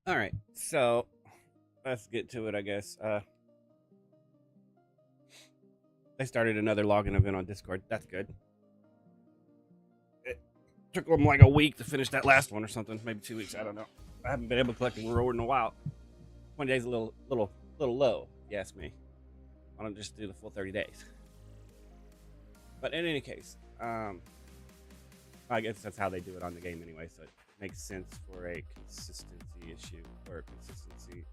All right, so let's get to it, I guess. They started another login event on Discord. That's good. It took them like a week to finish that last one or something, maybe 2 weeks. I don't know. I haven't been able to collect a reward in a while. 20 days a little low, if you ask me. Why don't just do the full 30 days? But in any case, I guess that's how they do it on the game anyway, so it makes sense for a consistency issue or a consistency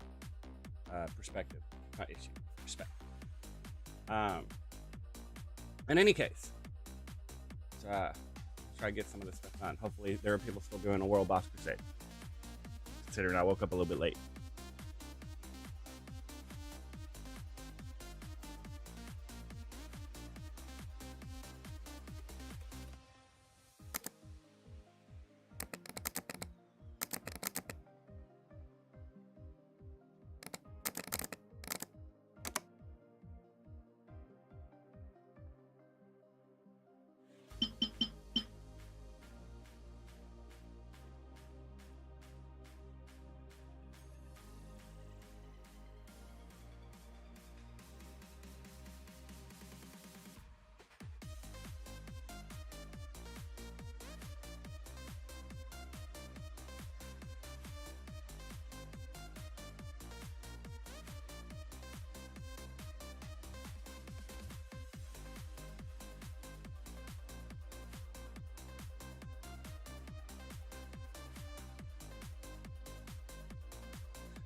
perspective. Not issue, perspective. In any case, try to get some of this stuff done. Hopefully there are people still doing a World Boss Crusade, considering I woke up a little bit late.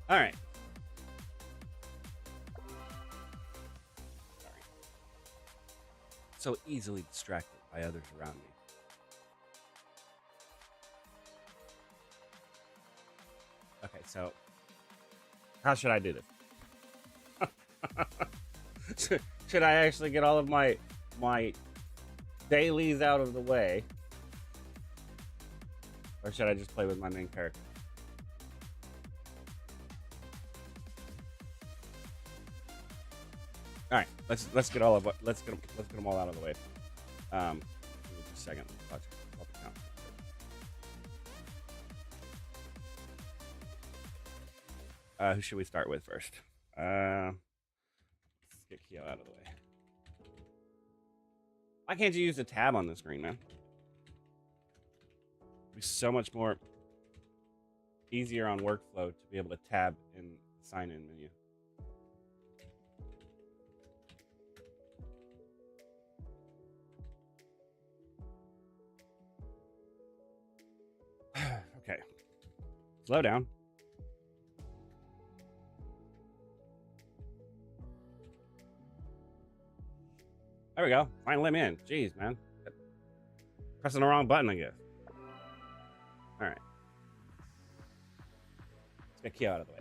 All right. Sorry. So easily distracted by others around me. Okay, so how should I do this? Should I actually get all of my dailies out of the way? Or should I just play with my main character? All right, let's get all of let's get them all out of the way. Give me just a second. Watch the count. Who should we start with first? Let's get Keo out of the way. Why can't you use the tab on the screen, man? It'd be so much more easier on workflow to be able to tab in the sign-in menu. Okay. Slow down. There we go. Finally let me in. Jeez, man. Pressing the wrong button, I guess. All right. Let's get Keo out of the way.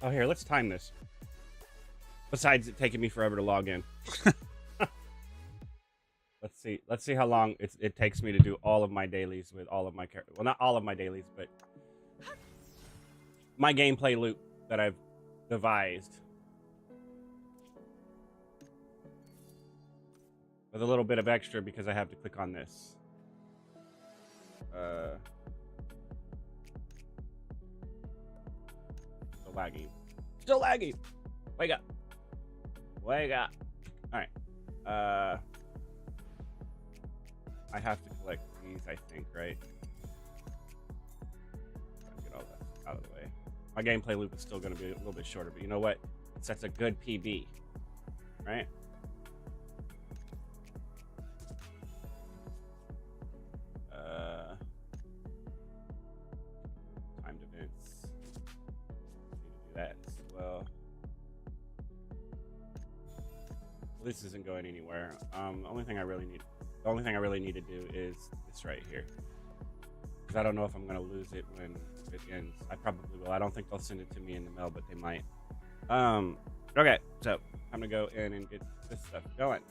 Oh, here, let's time this. Besides it taking me forever to log in. Let's see how long it takes me to do all of my dailies with all of my characters. Well, not all of my dailies, but my gameplay loop that I've devised. With a little bit of extra because I have to click on this. Still lagging. Still lagging. Wake up. Wake up. All right. I have to collect these, I think, right? Get all that out of the way. My gameplay loop is still going to be a little bit shorter, but you know what? It sets a good PB, right? Timed events. Need to do that as well. This isn't going anywhere. The only thing I really need to do is this right here, because I don't know if I'm gonna lose it when it ends. I probably will. I don't think they'll send it to me in the mail, but they might. Okay, so I'm gonna go in and get this stuff going.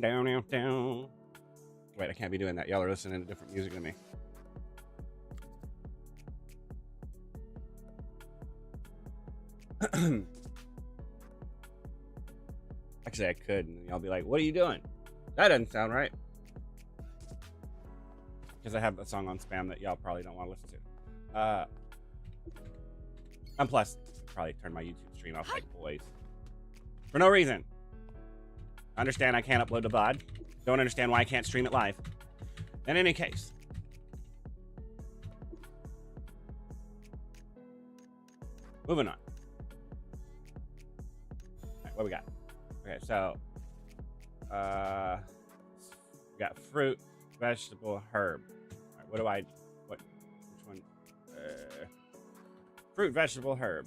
Down. Wait, I can't be doing that. Y'all are listening to different music than me. Actually, I could, and y'all be like, "What are you doing? That doesn't sound right." Because I have a song on spam that y'all probably don't want to listen to. And plus, probably turn my YouTube stream off like boys for no reason. Understand I can't upload the VOD. Don't understand why I can't stream it live. In any case. Moving on. Alright, what we got? Okay, so we got fruit, vegetable, herb. Alright, what do I Fruit, vegetable, herb.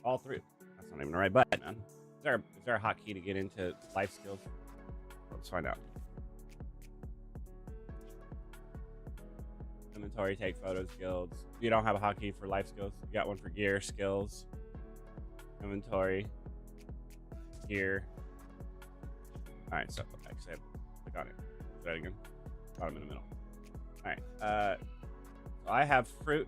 All three. That's not even the right button, man. Is there a hotkey to get into life skills? Let's find out. Inventory, take photos, skills. You don't have a hotkey for life skills. You got one for gear, skills, inventory, gear. All right, so actually, click on it. Try that again. Bottom in the middle. All right. So I have fruit,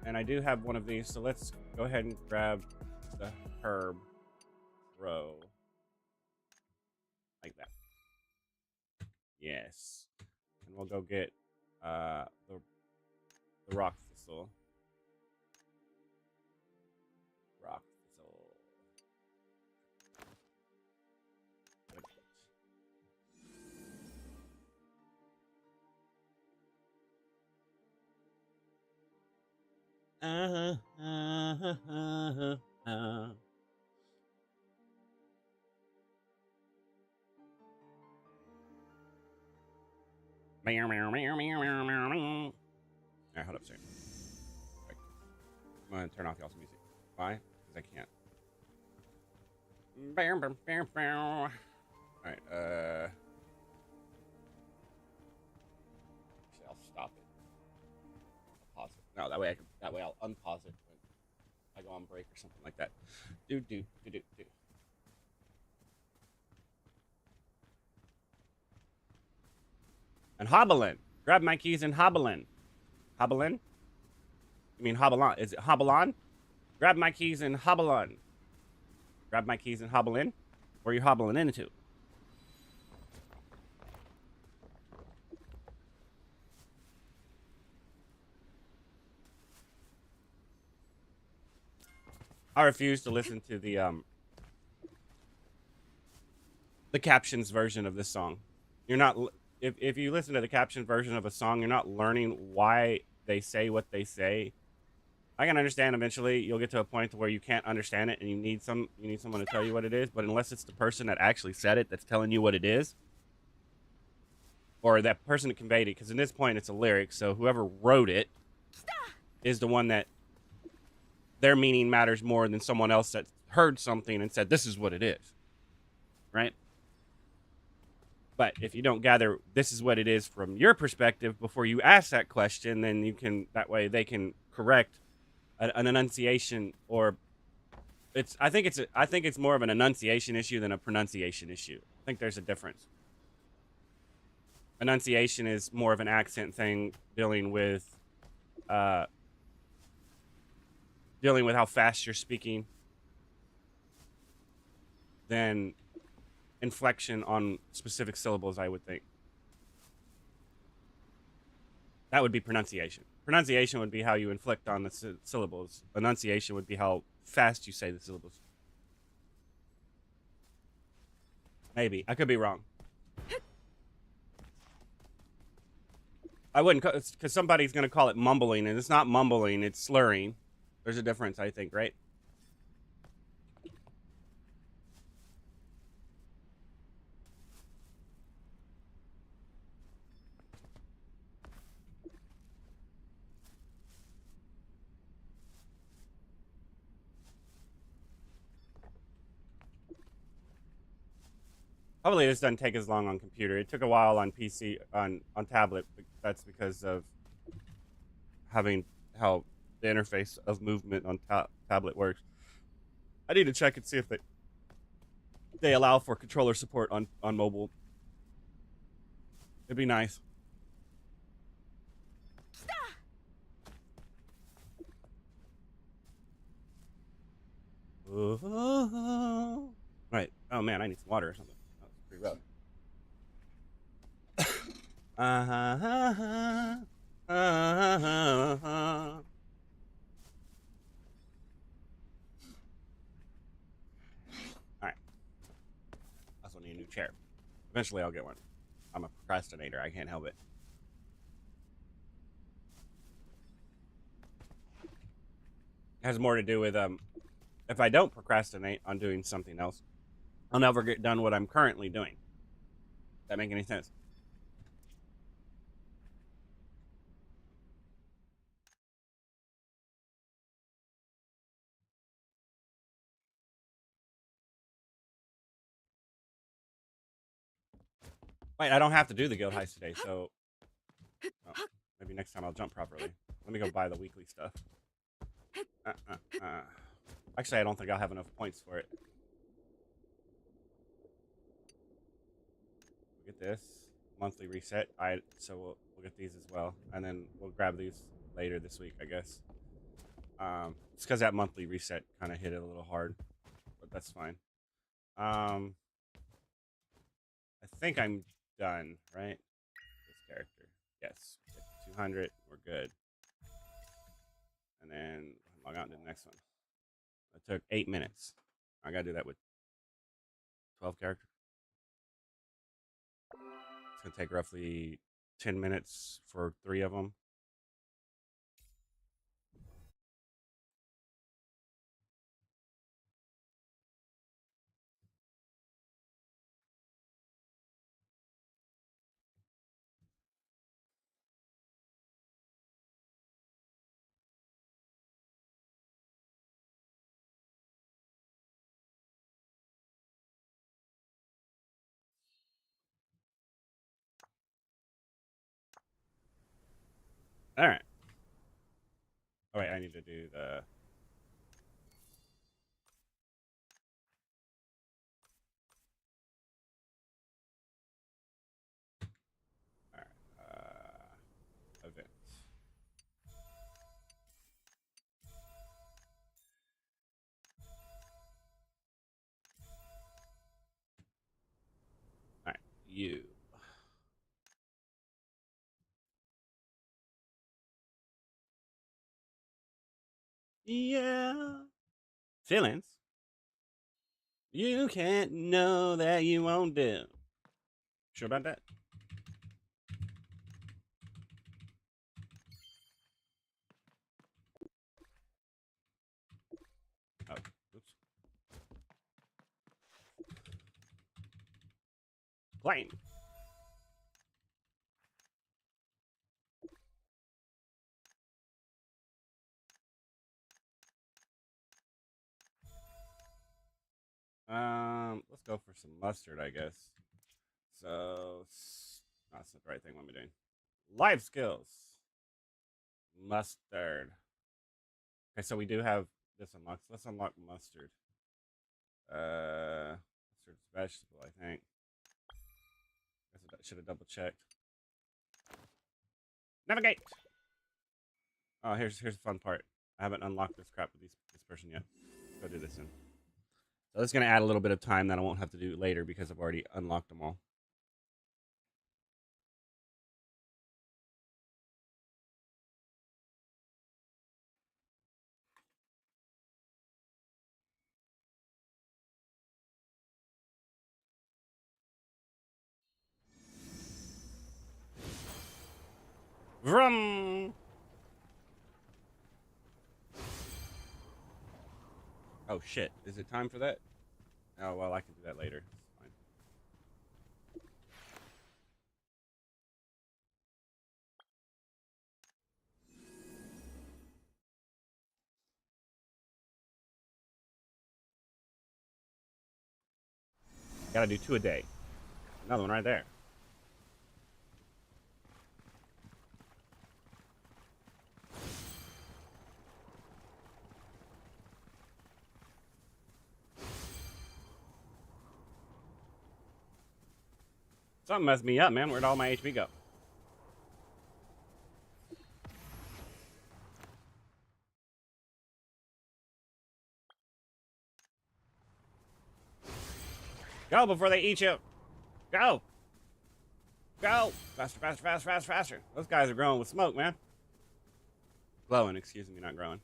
and I do have one of these. So let's go ahead and grab the herb row like that. Yes, and we'll go get the rock thistle. Rock thistle. Meow, meow, meow, meow, meow, meow, meow. Alright, hold up, sir. Right. I'm gonna turn off y'all's music. Why? Because I can't. Alright, actually, I'll stop it. I'll pause it. No, that way I'll unpause it when I go on break or something like that. Do. And Hobbling. Grab my keys and Hobbling. Hobbling? You mean Hobble-on? Is it Hobble-on? Grab my keys and hobble on. Grab my keys and hobble in? Where are you hobbling into? I refuse to listen to the captions version of this song. You're not... If you listen to the caption version of a song, you're not learning why they say what they say. I can understand eventually you'll get to a point where you can't understand it and you need someone to tell you what it is, but unless it's the person that actually said it that's telling you what it is, or that person that conveyed it, because in this point it's a lyric, so whoever wrote it is the one that their meaning matters more than someone else that heard something and said this is what it is, right? But if you don't gather this is what it is from your perspective before you ask that question, then you can, that way they can correct an enunciation, or I think it's more of an enunciation issue than a pronunciation issue. I think there's a difference. Enunciation is more of an accent thing, dealing with how fast you're speaking, than inflection on specific syllables, I would think. That would be pronunciation. Pronunciation would be how you inflict on the syllables. Enunciation would be how fast you say the syllables. Maybe. I could be wrong. I wouldn't, because somebody's going to call it mumbling, and it's not mumbling, it's slurring. There's a difference, I think, right? Hopefully this doesn't take as long on computer. It took a while on PC, on tablet. That's because of having how the interface of movement on tablet works. I need to check and see if they allow for controller support on mobile. It'd be nice. Right. Oh man, I need some water or something. That was pretty rough. Alright. I also need a new chair. Eventually I'll get one. I'm a procrastinator. I can't help it. It has more to do with if I don't procrastinate on doing something else, I'll never get done what I'm currently doing. Does that make any sense? Wait, I don't have to do the guild heist today, so oh, maybe next time I'll jump properly. Let me go buy the weekly stuff. Actually, I don't think I'll have enough points for it. We'll get this monthly reset. So we'll get these as well, and then we'll grab these later this week, I guess. It's because that monthly reset kind of hit it a little hard, but that's fine. I think I'm done, right? This character, yes. 200, we're good. And then log out to the next one. It took 8 minutes. I gotta do that with 12 characters. It's gonna take roughly 10 minutes for 3 of them. All right. Oh wait, I need to do the. All right. Events. All right, you. Yeah. Feelings. You can't know that you won't do. Sure about that? Oh, oops. Plane. Let's go for some mustard, I guess. So that's the right thing. What am I doing? Life skills. Mustard. Okay, so we do have this unlocked. Let's unlock mustard. Mustard's vegetable, I think. I should have double checked. Navigate. Oh, here's the fun part. I haven't unlocked this crap with this person yet. Let's go do this then. So that's gonna add a little bit of time that I won't have to do later because I've already unlocked them all. Vroom! Oh shit! Is it time for that? Oh well, I can do that later. It's fine. Gotta do 2 a day. Another one right there. Something messed me up, man. Where'd all my HP go? Go before they eat you. Go. Go. Faster, faster, faster, faster, faster. Those guys are growing with smoke, man. Glowing, excuse me, not growing.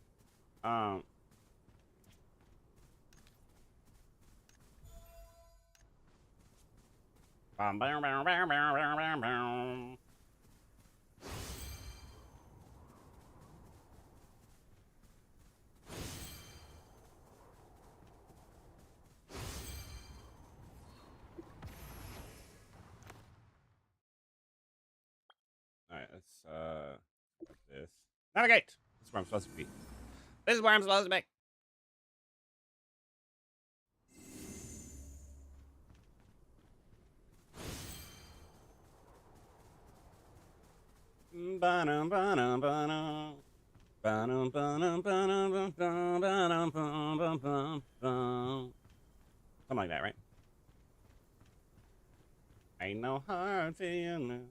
Um. Alright, let's grab this. Navigate! This is where I'm supposed to be. This is where I'm supposed to be. like that, right? Ain't no hard feeling.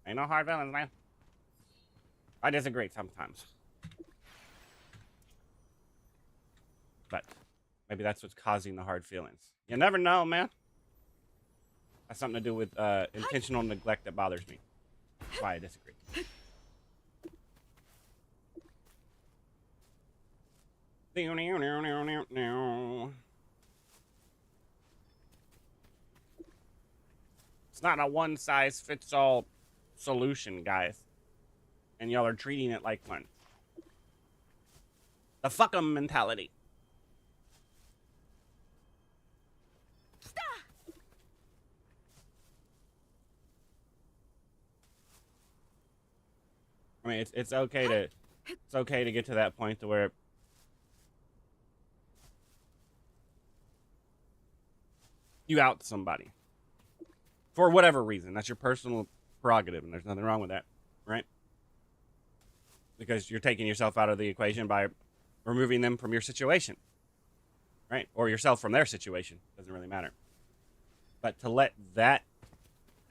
Ain't no hard feelings, man. I disagree sometimes. But maybe that's what's causing the hard feelings. You never know, man. Has something to do with intentional neglect that bothers me. That's why I disagree. It's not a one-size-fits-all solution, guys. And y'all are treating it like one. The fuck 'em mentality. I mean, it's okay to get to that point to where you out somebody for whatever reason. That's your personal prerogative, and there's nothing wrong with that, right? Because you're taking yourself out of the equation by removing them from your situation, right? Or yourself from their situation. Doesn't really matter. But to let that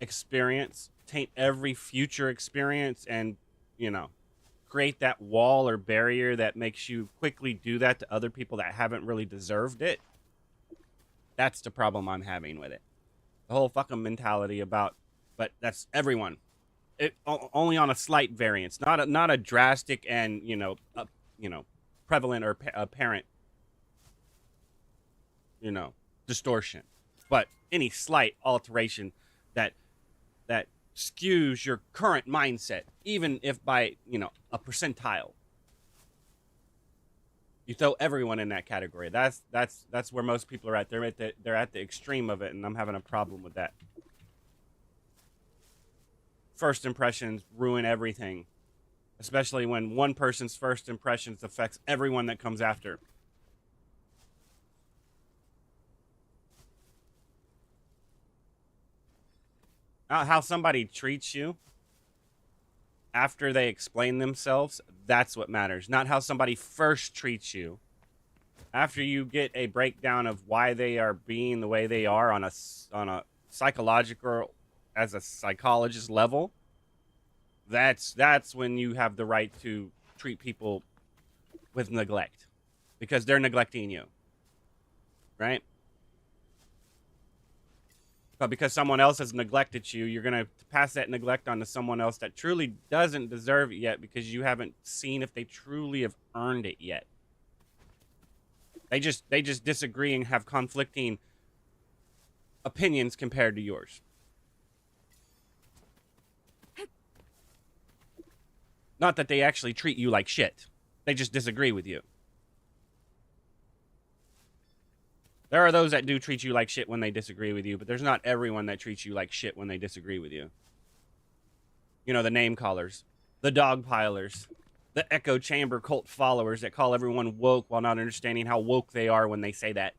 experience taint every future experience and, you know, create that wall or barrier that makes you quickly do that to other people that haven't really deserved it, that's the problem I'm having with it. The whole fucking mentality about, but that's everyone. Only on a slight variance, not a drastic and prevalent or apparent distortion, but any slight alteration that skews your current mindset, even if by a percentile. You throw everyone in that category. That's where most people are at. They're at the extreme of it, and I'm having a problem with that. First impressions ruin everything, especially when one person's first impressions affects everyone that comes after. How somebody treats you after they explain themselves, that's what matters. Not how somebody first treats you. After you get a breakdown of why they are being the way they are on a psychological, as a psychologist level, that's when you have the right to treat people with neglect, because they're neglecting you, right? But because someone else has neglected you, you're going to pass that neglect on to someone else that truly doesn't deserve it yet, because you haven't seen if they truly have earned it yet. They just disagree and have conflicting opinions compared to yours. Not that they actually treat you like shit. They just disagree with you. There are those that do treat you like shit when they disagree with you, but there's not everyone that treats you like shit when they disagree with you. You know, the name callers, the dog pilers, the echo chamber cult followers that call everyone woke while not understanding how woke they are when they say that.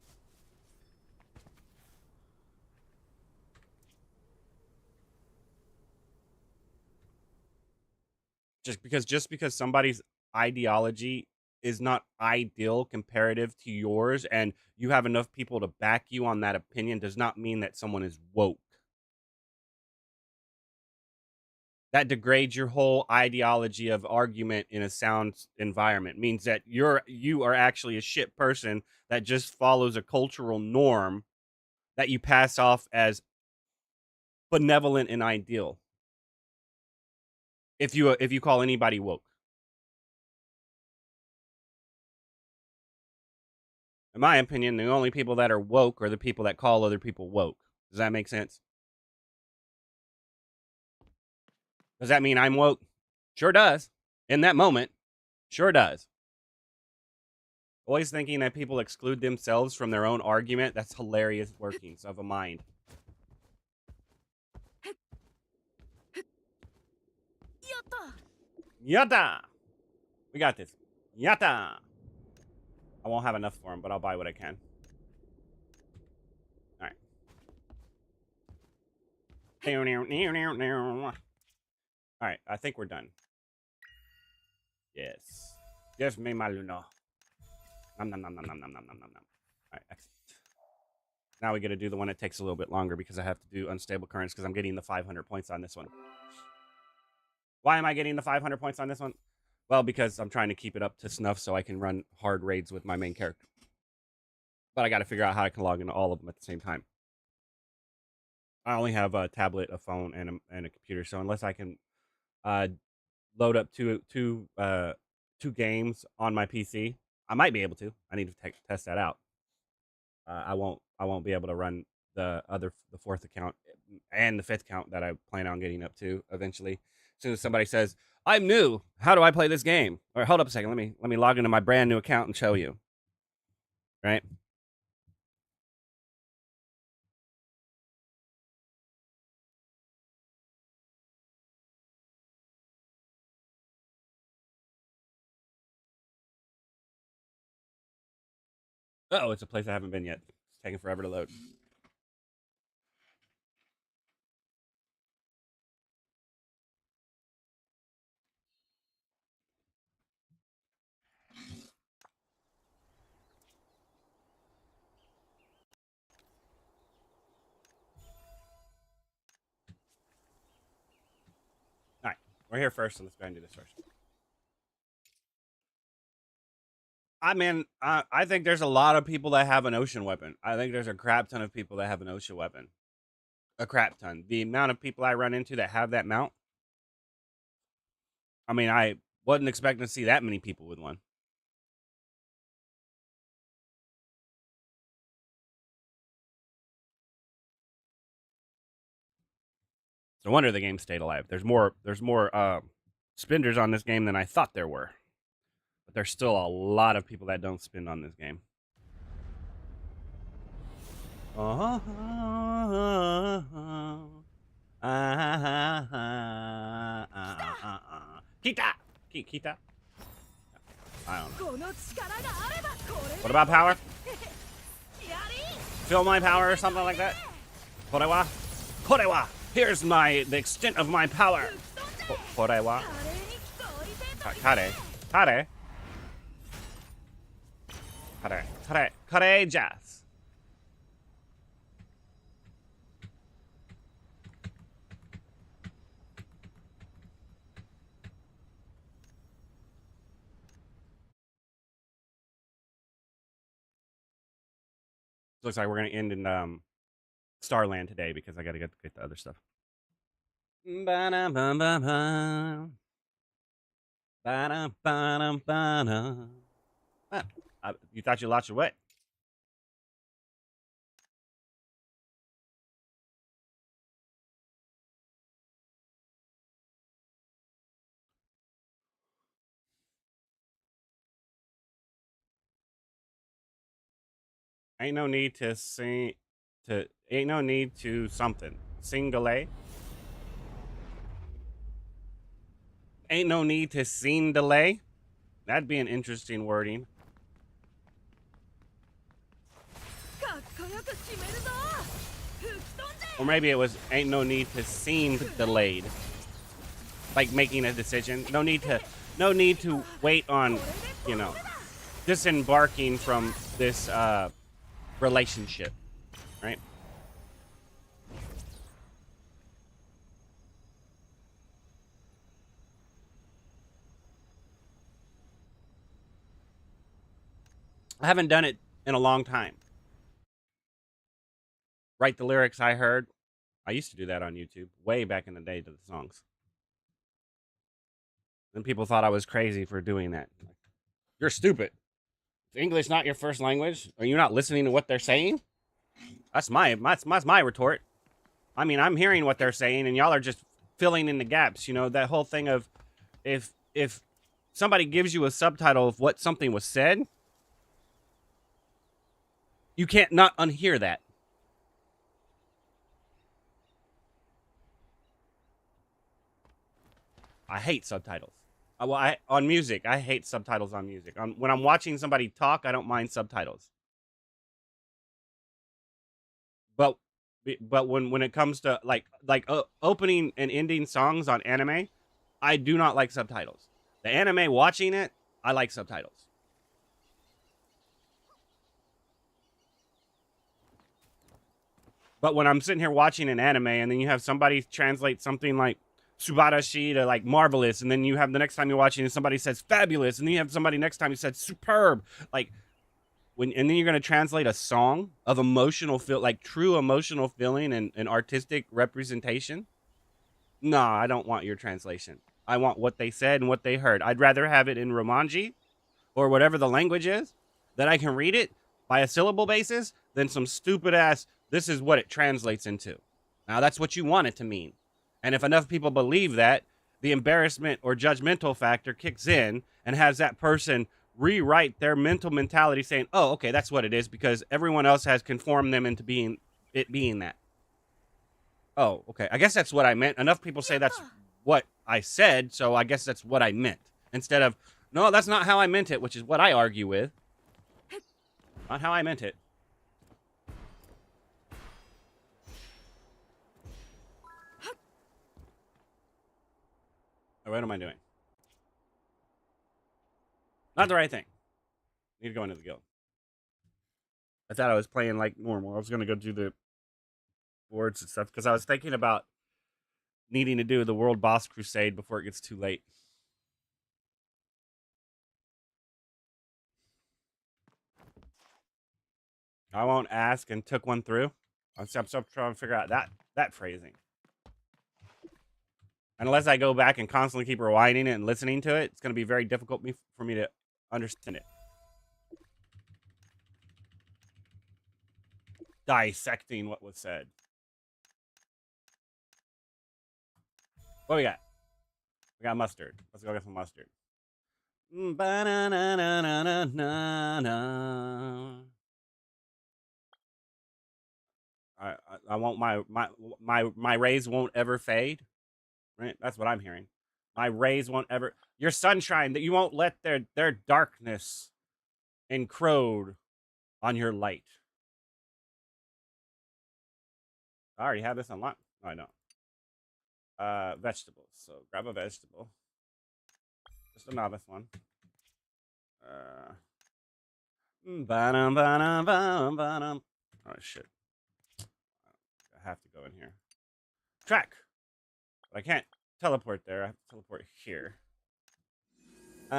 Just because somebody's ideology is not ideal comparative to yours, and you have enough people to back you on that opinion, does not mean that someone is woke. That degrades your whole ideology of argument in a sound environment. It means that you are actually a shit person that just follows a cultural norm that you pass off as benevolent and ideal. If you call anybody woke. In my opinion, the only people that are woke are the people that call other people woke. Does that make sense? Does that mean I'm woke? Sure does. In that moment, sure does. Always thinking that people exclude themselves from their own argument. That's hilarious workings of a mind. Yata! We got this. Yata! I won't have enough for him, but I'll buy what I can. Alright. All right, I think we're done. Yes. Give me my Luna. Nom nom nom nom nom nom nom nom nom. All right, excellent. Now we got to do the one that takes a little bit longer because I have to do unstable currents because I'm getting the 500 points on this one. Why am I getting the 500 points on this one? Well, because I'm trying to keep it up to snuff so I can run hard raids with my main character. But I got to figure out how I can log into all of them at the same time. I only have a tablet, a phone, and a computer. So unless I can load up two games on my PC, I might be able to. I need to test that out. I won't be able to run the fourth account and the fifth account that I plan on getting up to eventually. As soon as somebody says, "I'm new. How do I play this game?" Or hold up a second, let me log into my brand new account and show you. Right? Oh, it's a place I haven't been yet. It's taking forever to load. All right, we're here first, so let's go ahead and do this first. I think there's a lot of people that have an ocean weapon. I think there's a crap ton of people that have an ocean weapon. A crap ton. The amount of people I run into that have that mount. I mean, I wasn't expecting to see that many people with one. No wonder the game stayed alive. There's more spenders on this game than I thought there were. But there's still a lot of people that don't spend on this game. Kita! Kita? I don't know. What about power? Fill my power or something like that? Korewa? Korewa! Here's the extent of my power. Korewa? Kare. Kare. Kare. Kare. Kare jazz. Looks like we're gonna end in Starland today because I gotta get the other stuff. You thought you lost your way? Ain't no need to sing. Ain't no need to something. Sing delay. Ain't no need to scene delay. That'd be an interesting wording. Or maybe it was ain't no need to scene delayed. Like making a decision. No need to wait on, disembarking from this relationship. Right? I haven't done it in a long time. Write the lyrics I heard. I used to do that on YouTube way back in the day to the songs. And people thought I was crazy for doing that. You're stupid. Is English not your first language? Are you not listening to what they're saying? That's my retort. I mean, I'm hearing what they're saying, and y'all are just filling in the gaps. You know, that whole thing of if somebody gives you a subtitle of what something was said, you can't not unhear that. I hate subtitles. On music, I hate subtitles on music. When I'm watching somebody talk, I don't mind subtitles. But when it comes to like opening and ending songs on anime, I do not like subtitles. The anime watching it, I like subtitles. But when I'm sitting here watching an anime and then you have somebody translate something like Subarashi to like marvelous, and then you have the next time you're watching and somebody says fabulous, and then you have somebody next time who says superb, like and then you're going to translate a song of emotional feel, like true emotional feeling and artistic representation. No, I don't want your translation. I want what they said and what they heard. I'd rather have it in Romanji or whatever the language is, that I can read it by a syllable basis than some stupid ass, this is what it translates into. Now, that's what you want it to mean. And if enough people believe that, the embarrassment or judgmental factor kicks in and has that person rewrite their mental mentality saying, oh, okay, that's what it is because everyone else has conformed them into being that. Oh, okay. I guess that's what I meant. Enough people say that's what I said, so I guess that's what I meant. Instead of, no, that's not how I meant it, which is what I argue with. Not how I meant it. Oh, what am I doing? Not the right thing. Need to go into the guild. I thought I was playing like normal. I was going to go do the boards and stuff because I was thinking about needing to do the World Boss Crusade before it gets too late. I won't ask and took one through. I'm still trying to figure out that phrasing. Unless I go back and constantly keep rewinding it and listening to it, it's going to be very difficult for me to understand it. Dissecting what was said. What we got? We got mustard. Let's go get some mustard. I won't my rays won't ever fade. Right? That's what I'm hearing. My rays won't ever. Your sunshine, that you won't let their darkness encroach on your light. I already have this unlocked. No, I don't. Vegetables. So grab a vegetable. Just a novice one. Oh shit. I have to go in here. Track. But I can't teleport there. I have to teleport here. No,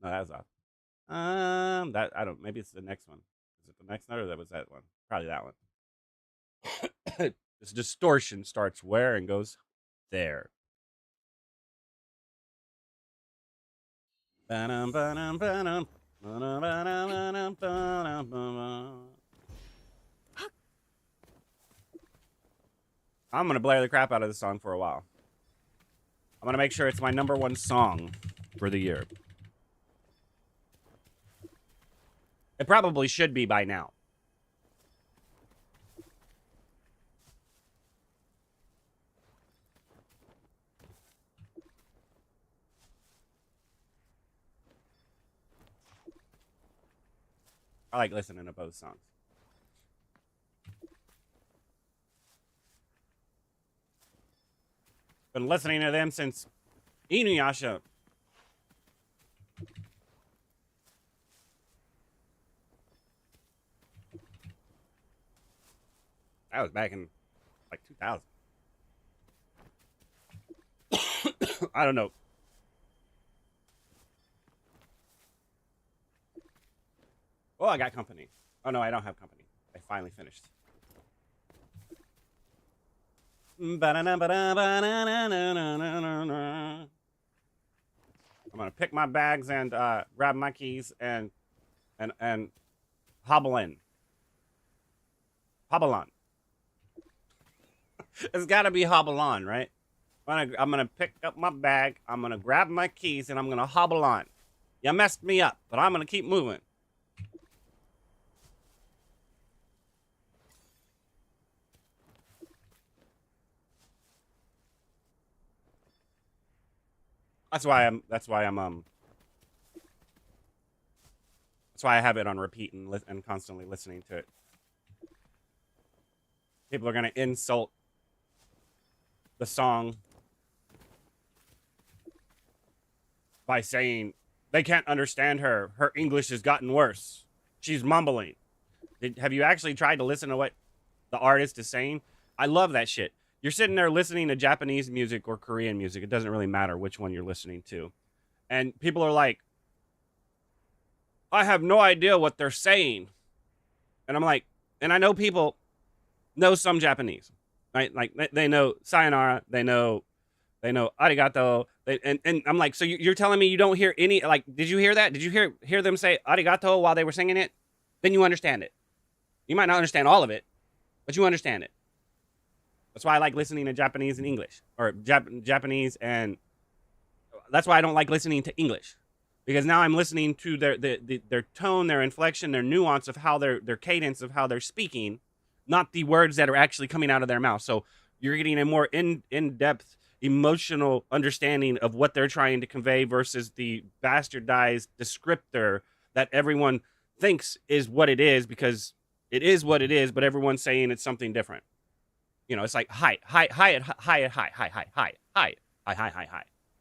that was off. That I don't. Maybe it's the next one. Is it the next note or that was that one? Probably that one. This distortion starts where and goes there. I'm gonna blare the crap out of this song for a while. I'm gonna make sure it's my #1 song for the year. It probably should be by now. I like listening to both songs. Been listening to them since Inuyasha. That was back in like 2000. I don't know. Oh, I got company. Oh no, I don't have company. I finally finished. I'm gonna pick my bags and grab my keys and hobble in. Hobble on. It's gotta be hobble on, right? I'm gonna pick up my bag, I'm gonna grab my keys, and I'm gonna hobble on. You messed me up, but I'm gonna keep moving. That's why I have it on repeat and constantly listening to it. People are gonna insult the song by saying they can't understand her. Her English has gotten worse. She's mumbling. Have you actually tried to listen to what the artist is saying? I love that shit. You're sitting there listening to Japanese music or Korean music. It doesn't really matter which one you're listening to. And people are like, I have no idea what they're saying. And I'm like, and I know people know some Japanese, right? Like they know sayonara, they know arigato. And I'm like, so you're telling me you don't hear any, like, did you hear that? Did you hear them say arigato while they were singing it? Then you understand it. You might not understand all of it, but you understand it. That's why I like listening to Japanese and English, or Japanese, and that's why I don't like listening to English, because now I'm listening to their tone, their inflection, their nuance of how their cadence of how they're speaking, not the words that are actually coming out of their mouth. So you're getting a more in-depth emotional understanding of what they're trying to convey versus the bastardized descriptor that everyone thinks is what it is, because it is what it is, but everyone's saying it's something different. You know, it's like hi.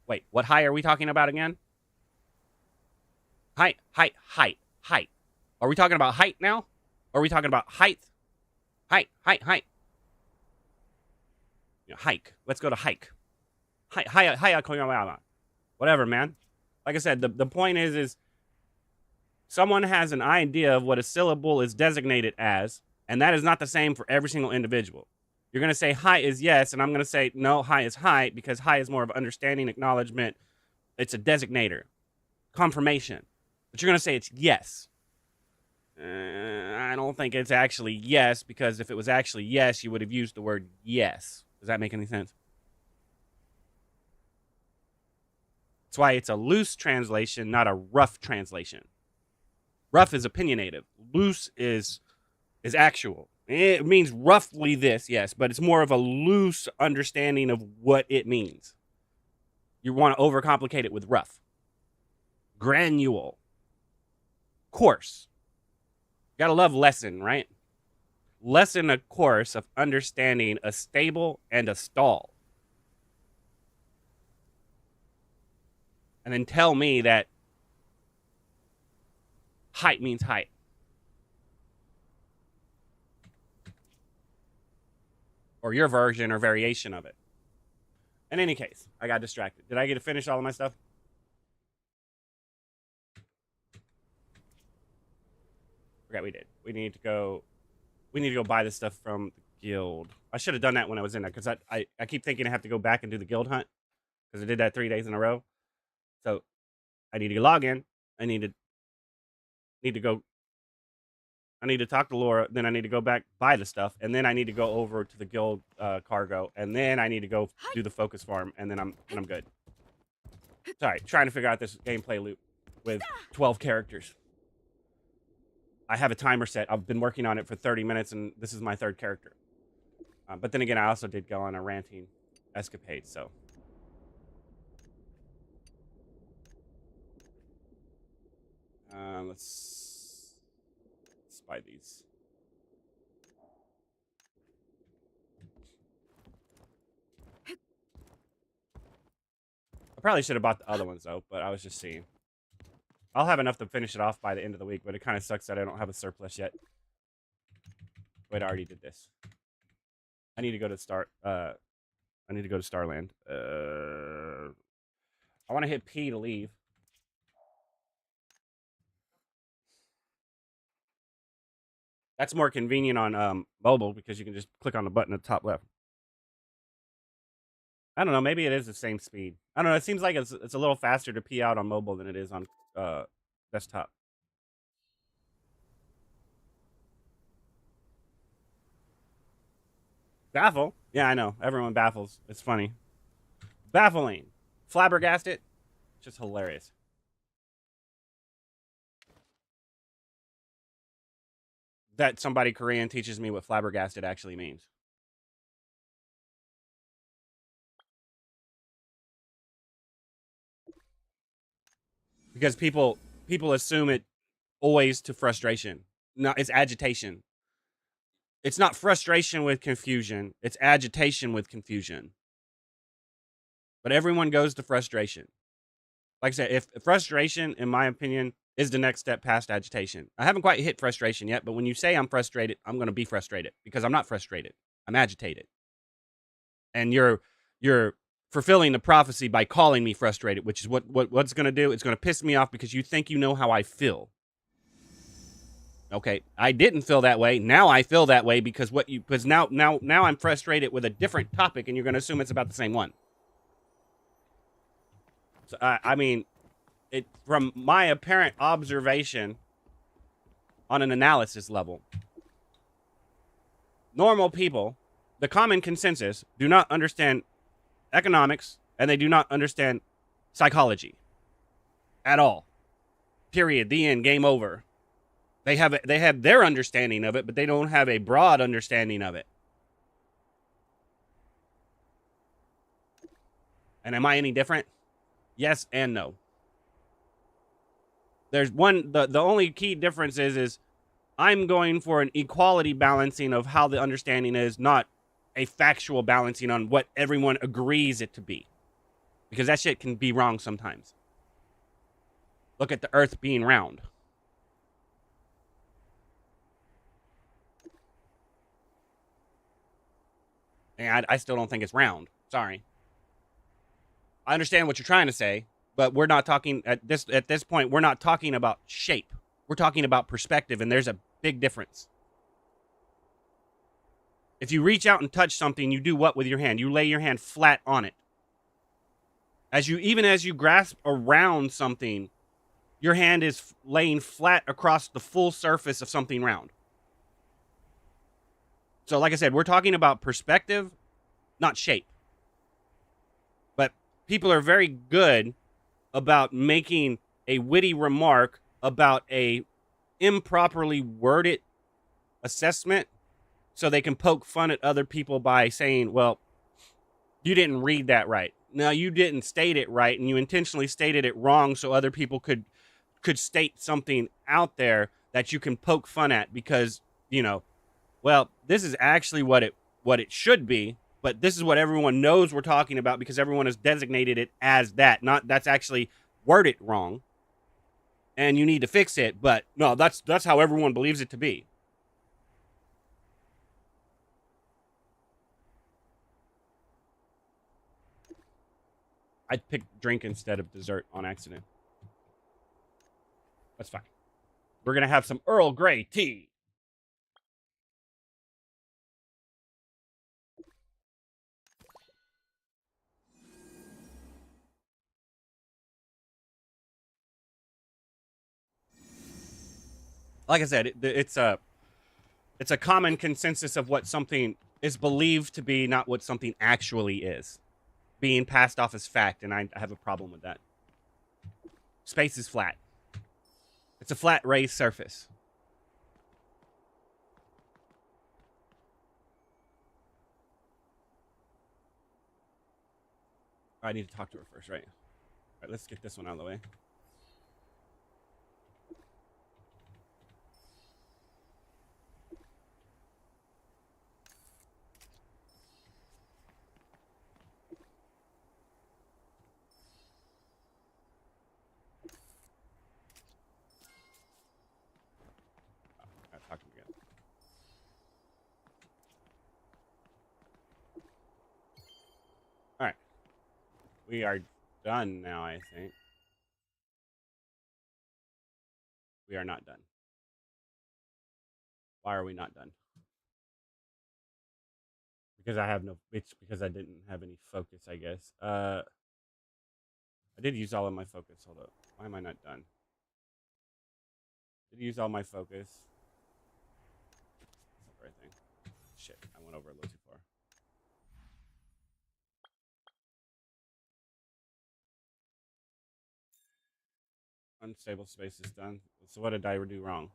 Wait, what high are we talking about again? Height. Are we talking about height now? Or are we talking about height? Height. You know, hike. Let's go to hike. Whatever, man. Like I said, the point is someone has an idea of what a syllable is designated as, and that is not the same for every single individual. You're going to say hi is yes, and I'm going to say no, hi is hi, because hi is more of understanding, acknowledgement. It's a designator, confirmation. But you're going to say it's yes. I don't think it's actually yes, because if it was actually yes, you would have used the word yes. Does that make any sense? That's why it's a loose translation, not a rough translation. Rough is opinionative. Loose is actual. It means roughly this, yes, but it's more of a loose understanding of what it means. You want to overcomplicate it with rough. Granule. Course. Gotta love lesson, right? Lesson a course of understanding a stable and a stall. And then tell me that height means height. Or your version or variation of it. In any case, I got distracted. Did I get to finish all of my stuff? Forgot we did. We need to go buy this stuff from the guild. I should have done that when I was in there, because I keep thinking I have to go back and do the guild hunt, because I did that 3 days in a row. So I need to log in. I need to go. I need to talk to Laura. Then I need to go back, buy the stuff, and then I need to go over to the guild cargo, and then I need to go do the focus farm, and then I'm good. Sorry, trying to figure out this gameplay loop with 12 characters. I have a timer set. I've been working on it for 30 minutes, and this is my third character. But then again, I also did go on a ranting escapade, so. Let's buy these. I probably should have bought the other ones, though, but I was just seeing. I'll have enough to finish it off by the end of the week, but it kind of sucks that I don't have a surplus yet. Wait, I already did this. I need to go to I need to go to Starland. I want to hit P to leave. That's more convenient on mobile, because you can just click on the button at the top left. I don't know. Maybe it is the same speed. I don't know. It seems like it's a little faster to pee out on mobile than it is on desktop. Baffle? Yeah, I know. Everyone baffles. It's funny. Baffling. Flabbergasted? Just hilarious. That somebody Korean teaches me what flabbergasted actually means. Because people assume it always to frustration. No, it's agitation. It's not frustration with confusion. It's agitation with confusion. But everyone goes to frustration. Like I said, if frustration, in my opinion, is the next step past agitation. I haven't quite hit frustration yet, but when you say I'm frustrated, I'm going to be frustrated because I'm not frustrated. I'm agitated. And you're fulfilling the prophecy by calling me frustrated, which is what's going to do. It's going to piss me off because you think you know how I feel. Okay, I didn't feel that way. Now I feel that way because now I'm frustrated with a different topic, and you're going to assume it's about the same one. So I mean, it from my apparent observation on an analysis level, normal people, the common consensus, do not understand economics and they do not understand psychology at all. Period. The end. Game over. They have their understanding of it, but they don't have a broad understanding of it. And am I any different? Yes and no. There's one. The only key difference is I'm going for an equality balancing of how the understanding is, not a factual balancing on what everyone agrees it to be. Because that shit can be wrong sometimes. Look at the earth being round. And I still don't think it's round. Sorry. I understand what you're trying to say, but we're not talking at this point, we're not talking about shape. We're talking about perspective, and there's a big difference. If you reach out and touch something, you do what with your hand? You lay your hand flat on it. Even as you grasp around something, your hand is laying flat across the full surface of something round. So like I said, we're talking about perspective, not shape. But people are very good about making a witty remark about a improperly worded assessment so they can poke fun at other people by saying, well, you didn't read that right. No, you didn't state it right, and you intentionally stated it wrong so other people could state something out there that you can poke fun at because, well, this is actually what it should be, but this is what everyone knows we're talking about because everyone has designated it as that. Not that's actually worded wrong. And you need to fix it, but no, that's how everyone believes it to be. I'd pick drink instead of dessert on accident. That's fine. We're gonna have some Earl Grey tea. Like I said, it's a common consensus of what something is believed to be, not what something actually is, being passed off as fact, and I have a problem with that. Space is flat. It's a flat raised surface. I need to talk to her first, right? All right, let's get this one out of the way. I'll talk to him again. All right. We are done now, I think. We are not done. Why are we not done? Because it's because I didn't have any focus, I guess. I did use all of my focus. Hold up. Why am I not done? Did use all my focus. That's not the right thing. Shit, I went over a little too far. Unstable space is done. So what did I do wrong?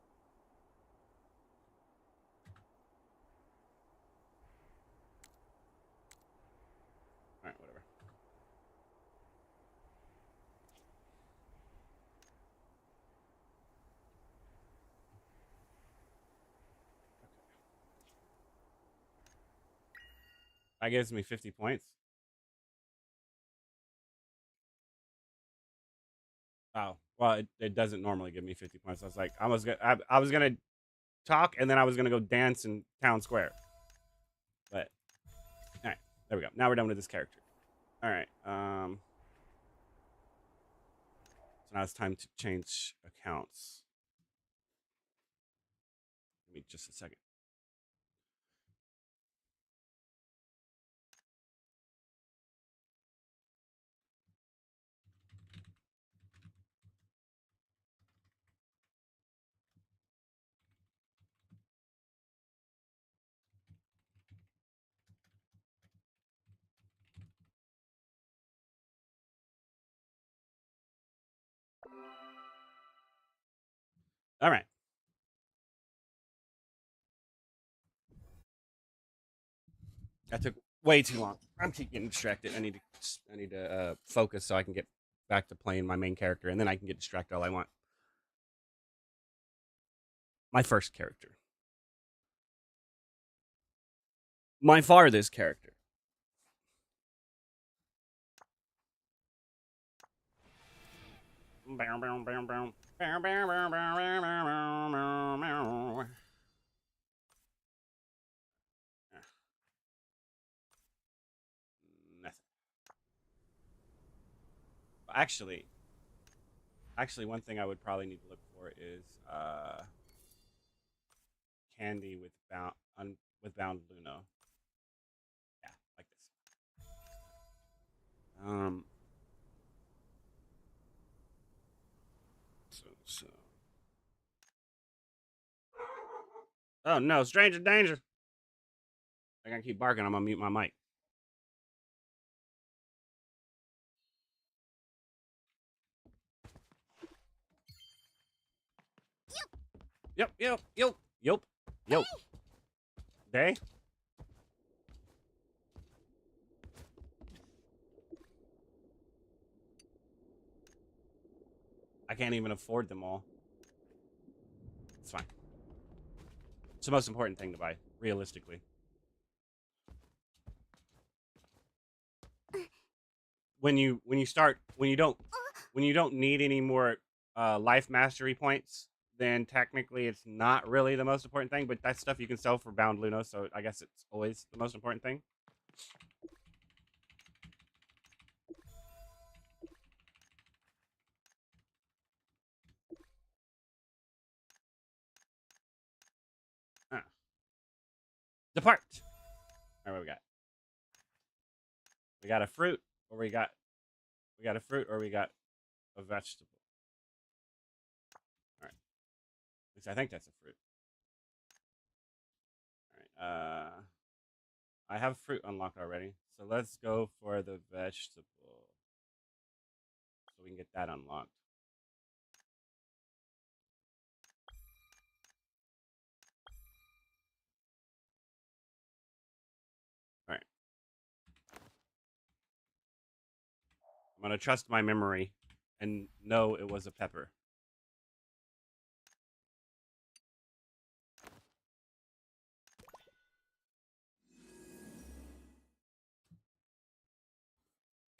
All right, whatever. That gives me 50 points. Oh, well, it doesn't normally give me 50 points. I was like, I was gonna talk, and then I was gonna go dance in town square. But all right, there we go. Now we're done with this character. All right. So now it's time to change accounts. Give me just a second. All right. That took way too long. I'm keep getting distracted. I need to focus so I can get back to playing my main character, and then I can get distracted all I want. My first character, my farthest character. Nothing. Actually, one thing I would probably need to look for is candy with bound Luno. Yeah, like this. Um. So. Oh no, stranger danger! I gotta keep barking. I'm gonna mute my mic. Yep. Day. I can't even afford them all. It's fine. It's the most important thing to buy, realistically. When you start when you don't need any more life mastery points, then technically it's not really the most important thing. But that's stuff you can sell for bound Luno, so I guess it's always the most important thing. Depart. All right, what we got? We got a fruit, or we got a fruit, or we got a vegetable. All right. At least I think that's a fruit. All right. I have fruit unlocked already, so let's go for the vegetable, so we can get that unlocked. All right. I'm gonna trust my memory and know it was a pepper.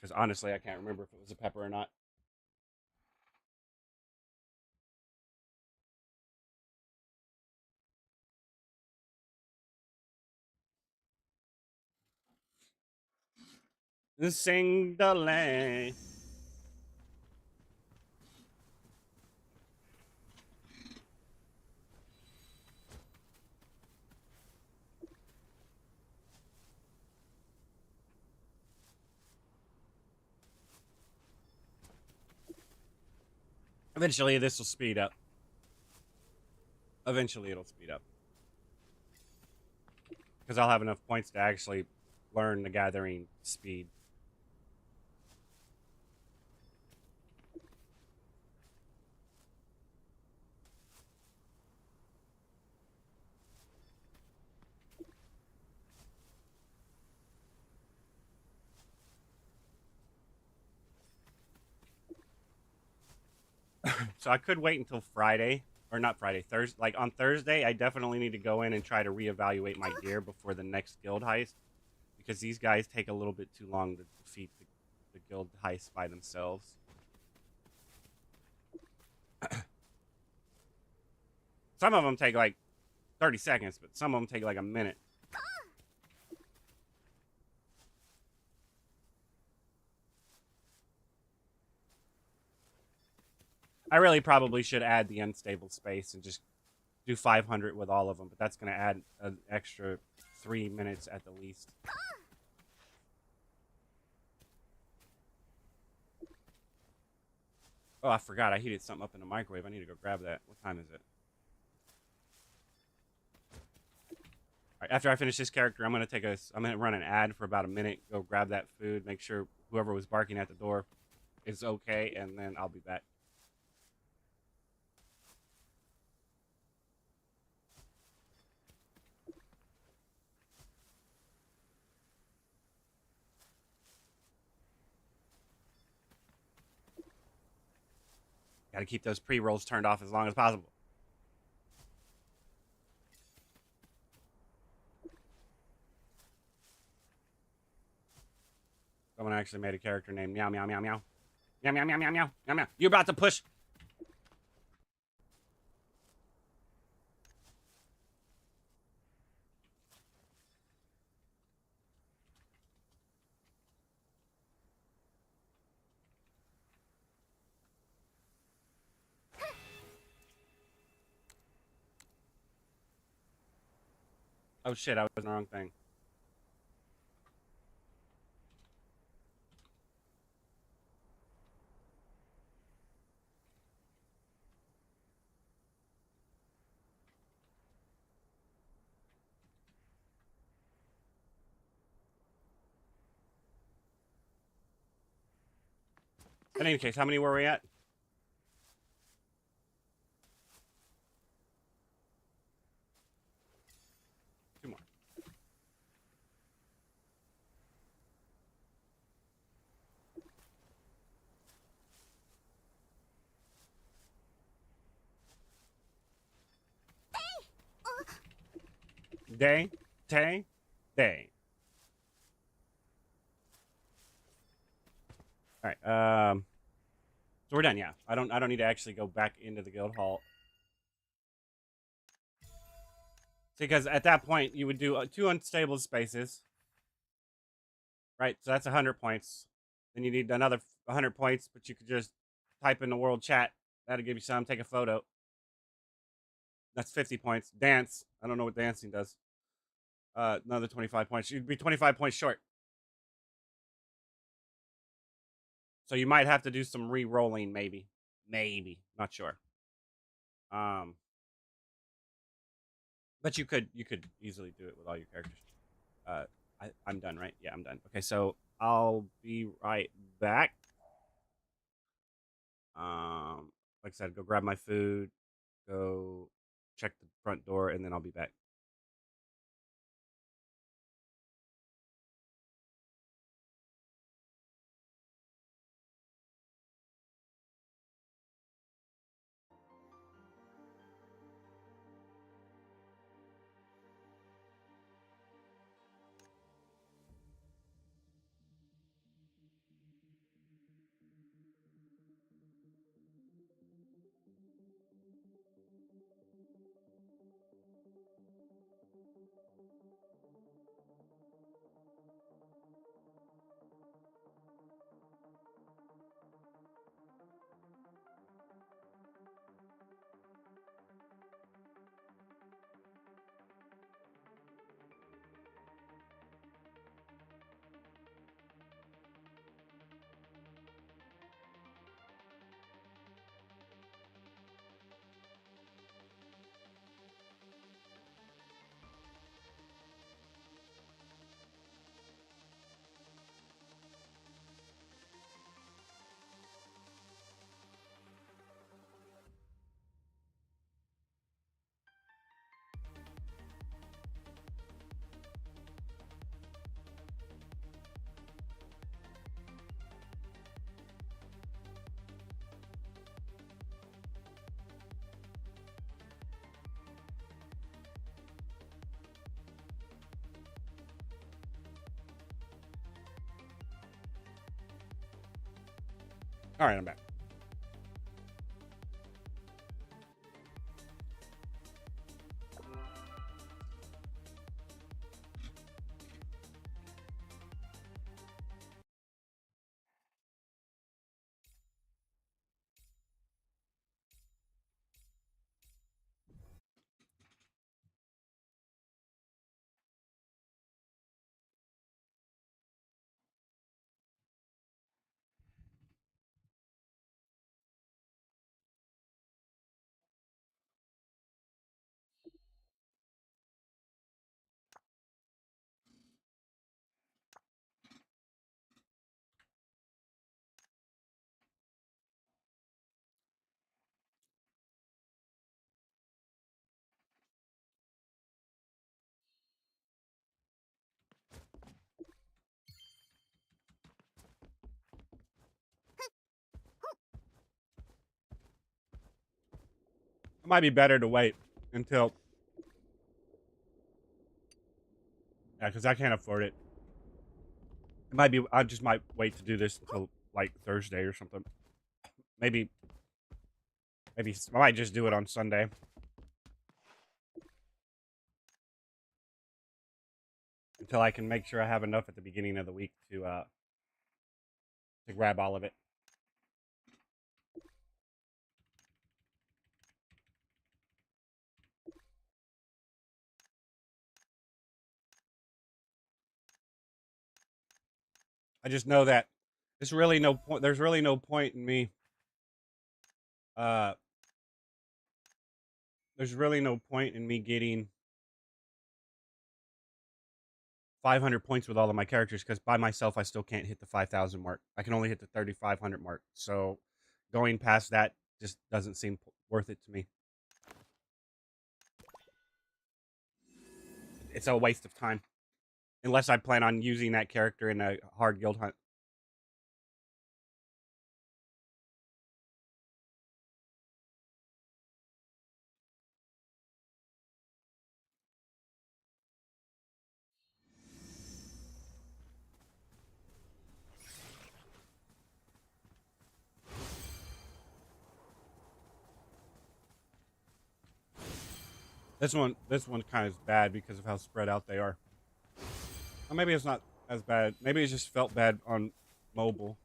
Because honestly, I can't remember if it was a pepper or not. Sing the lay. Eventually, this will speed up. Eventually, it'll speed up. Because I'll have enough points to actually learn the gathering speed. So I could wait until Friday, or not Friday, Thursday. Like on Thursday, I definitely need to go in and try to reevaluate my gear before the next guild heist, because these guys take a little bit too long to defeat the guild heist by themselves. Some of them take like 30 seconds, but some of them take like a minute. I really probably should add the unstable space and just do 500 with all of them, but that's going to add an extra 3 minutes at the least. Oh, I forgot. I heated something up in the microwave. I need to go grab that. What time is it? All right, after I finish this character, I'm going to run an ad for about a minute, go grab that food, make sure whoever was barking at the door is okay, and then I'll be back. Got to keep those pre-rolls turned off as long as possible. Someone actually made a character named Meow Meow Meow Meow. Meow Meow Meow Meow Meow Meow Meow. You're about to push. Oh shit, I was in the wrong thing. In any case, how many were we at? Two more. Day. All right. So we're done. Yeah. I don't need to actually go back into the guild hall. See, because at that point you would do 2 unstable spaces. Right. So that's 100 points. Then you need another 100 points, but you could just type in the world chat. That'll give you some. Take a photo. That's 50 points. Dance. I don't know what dancing does. Another 25 points. You'd be 25 points short. So you might have to do some re-rolling, maybe. Maybe. Not sure. But you could easily do it with all your characters. I'm done, right? Yeah, I'm done. Okay, so I'll be right back. Like I said, go grab my food, go check the front door, and then I'll be back. All right, I'm back. It might be better to wait until, yeah, because I can't afford it. It might be, I just might wait to do this until like Thursday or something. Maybe I might just do it on Sunday. Until I can make sure I have enough at the beginning of the week to grab all of it. I just know that there's really no point. There's really no point in me. Uh, there's really no point in me getting 500 points with all of my characters because by myself I still can't hit the 5,000 mark. I can only hit the 3,500 mark. So going past that just doesn't seem worth it to me. It's a waste of time unless I plan on using that character in a hard guild hunt. This one kind of is bad because of how spread out they are. Or maybe it's not as bad. Maybe it just felt bad on mobile.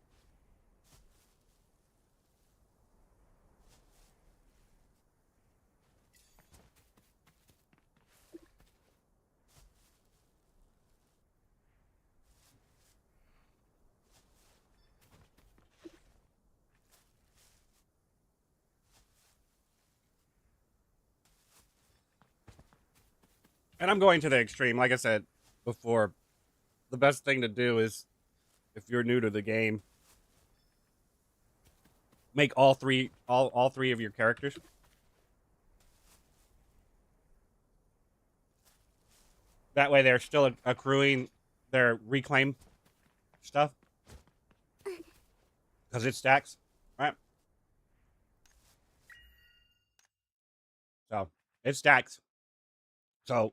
And I'm going to the extreme. Like I said before, the best thing to do is, if you're new to the game, make all three of your characters. That way, they're still accruing their reclaim stuff because it stacks, right? So it stacks. So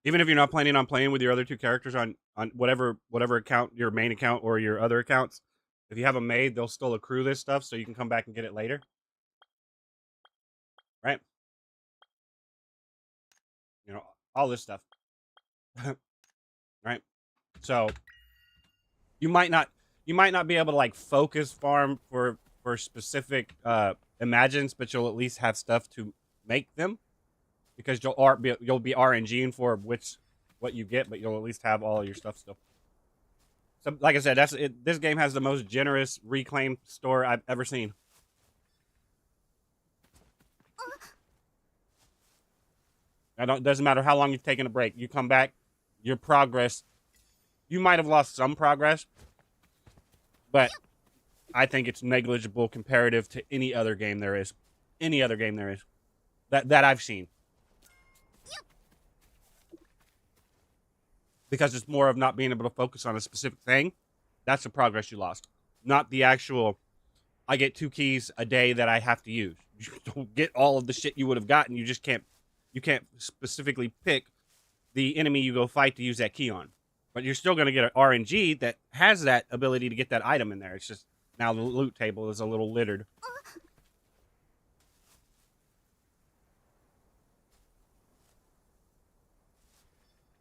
even if you're not planning on playing with your other two characters on whatever account, your main account or your other accounts, if you have them made, they'll still accrue this stuff, so you can come back and get it later, right? You know, all this stuff, right? So you might not be able to like focus farm for specific imagines, but you'll at least have stuff to make them because you'll be RNGing for what you get, but you'll at least have all of your stuff still. So, like I said, that's it. This game has the most generous reclaim store I've ever seen. Doesn't matter how long you've taken a break. You come back, your progress. You might have lost some progress, but I think it's negligible comparative to any other game there is. Any other game there is that I've seen. Because it's more of not being able to focus on a specific thing. That's the progress you lost, not the actual. I get 2 keys a day that I have to use. You don't get all of the shit you would have gotten. You just can't. You can't specifically pick the enemy you go fight to use that key on. But you're still going to get an RNG that has that ability to get that item in there. It's just Now the loot table is a little littered.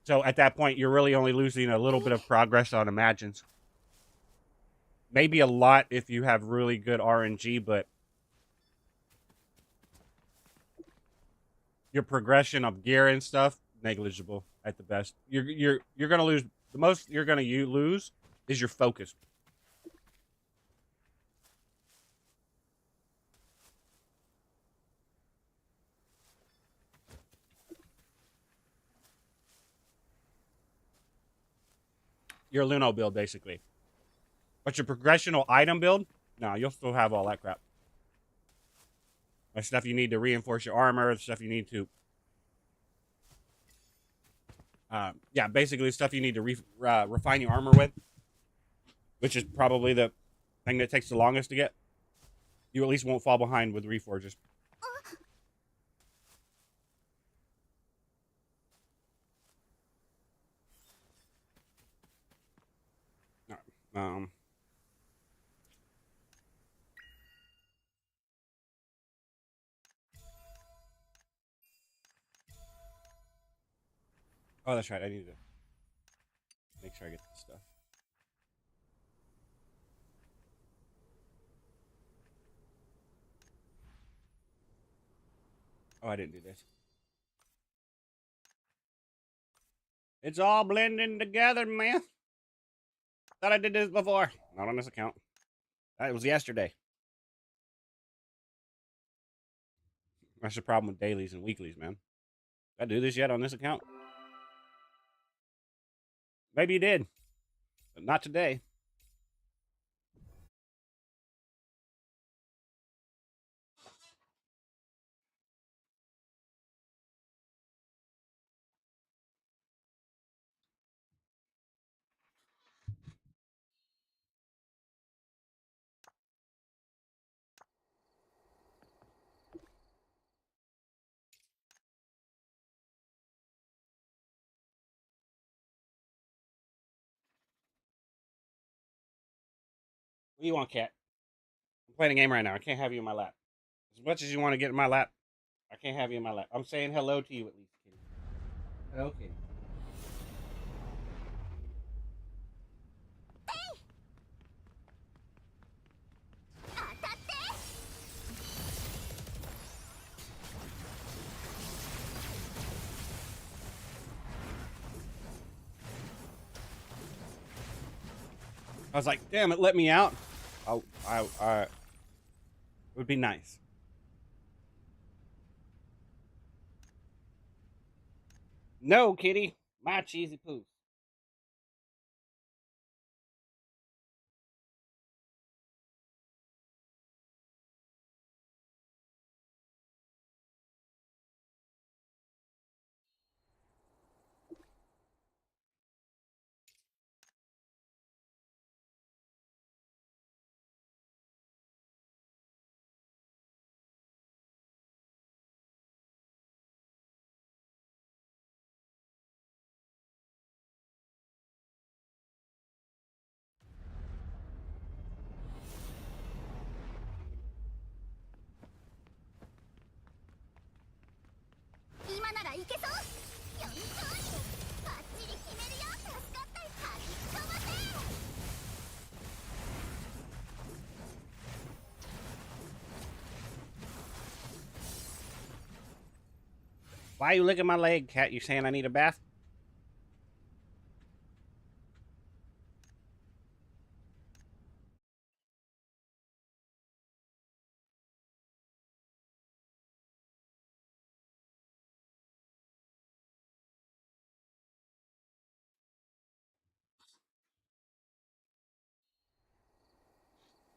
So at that point, you're really only losing a little bit of progress on imagines. Maybe a lot if you have really good RNG, but your progression of gear and stuff, negligible at the best. You're gonna lose the most you're gonna lose is your focus. Your Luno build, basically. But your progressional item build, no, you'll still have all that crap. The stuff you need to reinforce your armor, the stuff you need to yeah, basically stuff you need to refine your armor with, which is probably the thing that takes the longest to get. You at least won't fall behind with reforges. Um, oh, that's right. I need to make sure I get this stuff. Oh, I didn't do this. It's all blending together, man. Thought I did this before. Not on this account. That was yesterday. That's the problem with dailies and weeklies, man. Did I do this yet on this account? Maybe you did, but not today. What do you want, cat? I'm playing a game right now. I can't have you in my lap. As much as you want to get in my lap, I can't have you in my lap. I'm saying hello to you at least, kitty. Hello, kitty. I was like, damn, it let me out. It would be nice. No, kitty. My cheesy poo. Why are you licking my leg, cat? You saying I need a bath?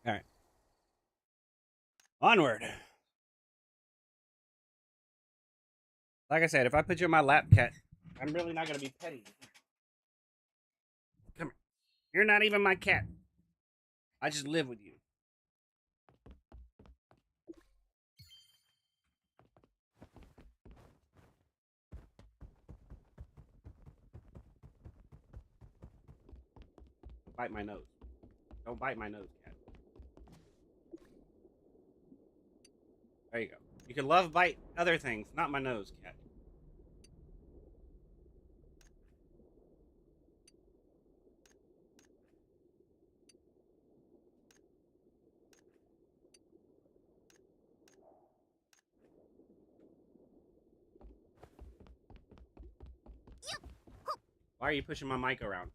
All right. Onward. Like I said, if I put you in my lap, cat, I'm really not gonna be petty. Come here. You're not even my cat. I just live with you. Bite my nose. Don't bite my nose, cat. There you go. You can love bite other things, not my nose, cat. Why are you pushing my mic around?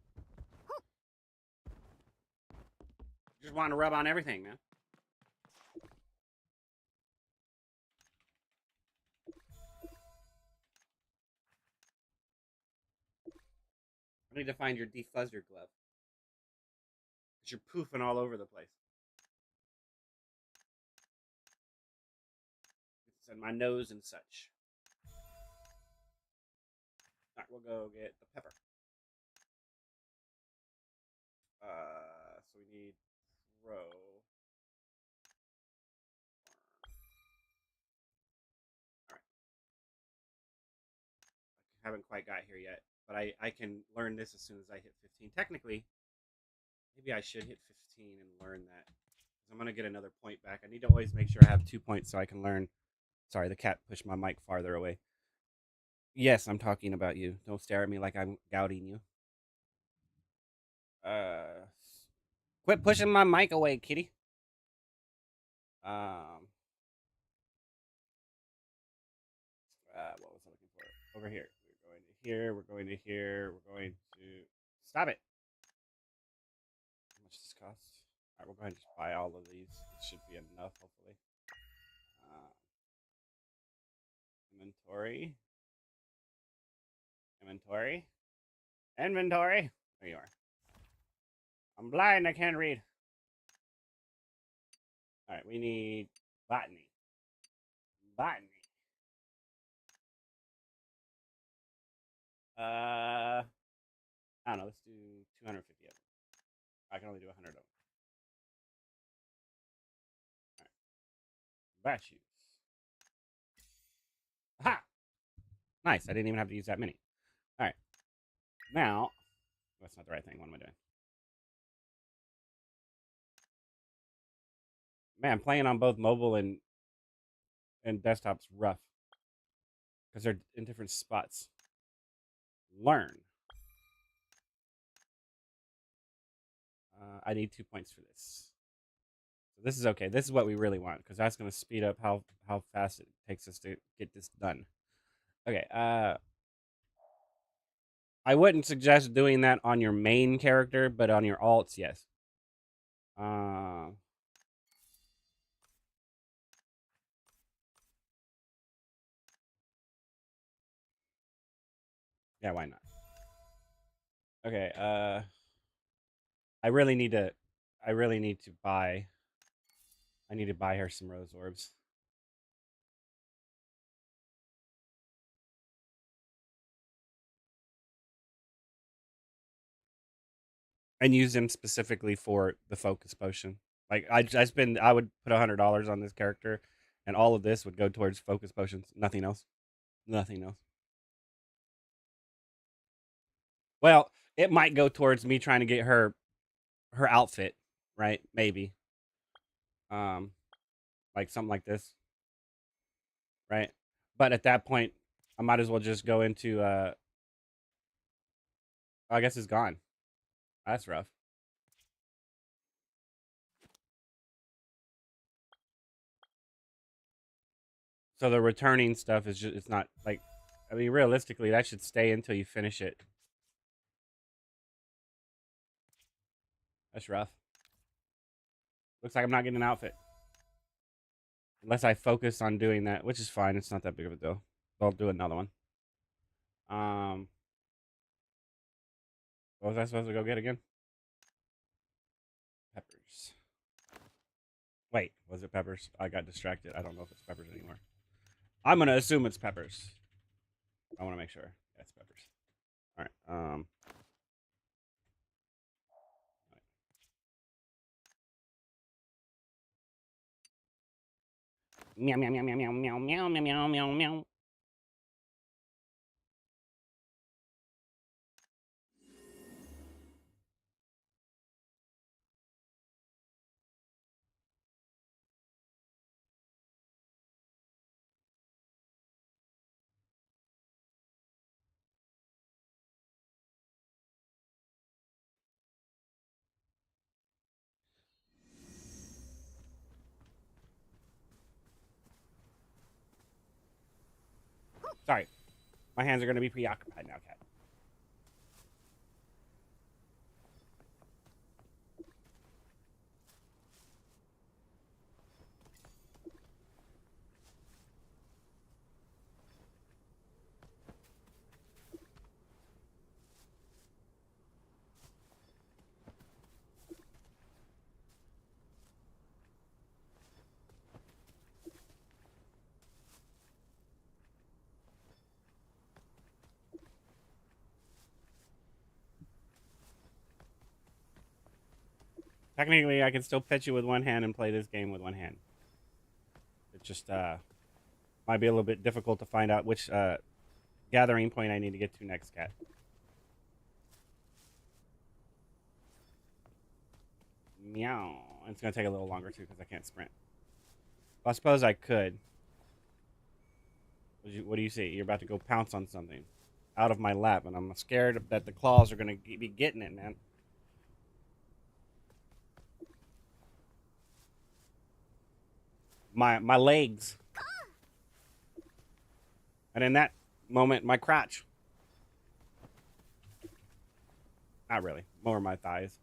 Just want to rub on everything, man. I need to find your defuzzer glove. You're poofing all over the place. It's in my nose and such. Alright, we'll go get the pepper. So we need crow. Alright. I haven't quite got here yet, but I can learn this as soon as I hit 15. Technically, maybe I should hit 15 and learn that. I'm going to get another point back. I need to always make sure I have 2 points so I can learn. Sorry, the cat pushed my mic farther away. Yes, I'm talking about you. Don't stare at me like I'm gouging you. Quit pushing my mic away, kitty. What was I looking for? Over here. We're going to here. We're going to here. We're going to stop it. How much does this cost? All right, we'll go ahead and just buy all of these. It should be enough, hopefully. Inventory. Inventory. Inventory. There you are. I'm blind. I can't read. All right, we need botany. Botany. I don't know. Let's do 250 of them. I can only do 100 of them. All right. Batch use. Aha! Nice. I didn't even have to use that many. All right. Now, that's not the right thing. What am I doing? Man, playing on both mobile and desktop's rough because they're in different spots. Learn. I need 2 points for this. So this is okay. This is what we really want because that's going to speed up how fast it takes us to get this done. Okay. I wouldn't suggest doing that on your main character, but on your alts, yes. Yeah, why not? Okay. I really need to buy. I need to buy her some rose orbs. And use them specifically for the focus potion. Like I would put $100 on this character, and all of this would go towards focus potions. Nothing else. Nothing else. Well, it might go towards me trying to get her outfit, right? Maybe. Like something like this, right? But at that point, I might as well just go into. I guess it's gone. That's rough. So the returning stuff is just, it's not like, I mean, realistically, that should stay until you finish it. That's rough. Looks like I'm not getting an outfit. Unless I focus on doing that, which is fine. It's not that big of a deal. I'll do another one. What was I supposed to go get again? Peppers. Wait, was it peppers? I got distracted. I don't know if it's peppers anymore. I'm gonna assume it's peppers. I want to make sure. Yeah, it's peppers. All right. Meow meow meow meow meow meow meow meow meow meow. Sorry. My hands are going to be preoccupied now, cat. Technically, I can still pitch you with one hand and play this game with one hand. It just might be a little bit difficult to find out which gathering point I need to get to next, cat. Meow. It's going to take a little longer, too, because I can't sprint. Well, I suppose I could. What do you see? You're about to go pounce on something out of my lap, and I'm scared that the claws are going to be getting it, man. My legs. And in that moment, my crotch. Not really. More my thighs.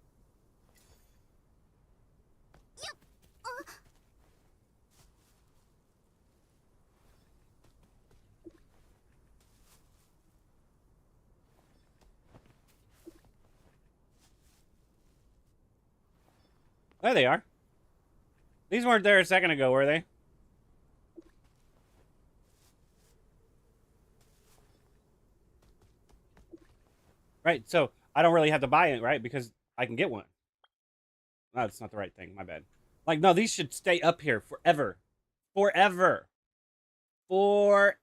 There they are. These weren't there a second ago, were they? Right, so I don't really have to buy it, right? Because I can get one. No, that's not the right thing. My bad. Like, no, these should stay up here forever. Forever. Forever.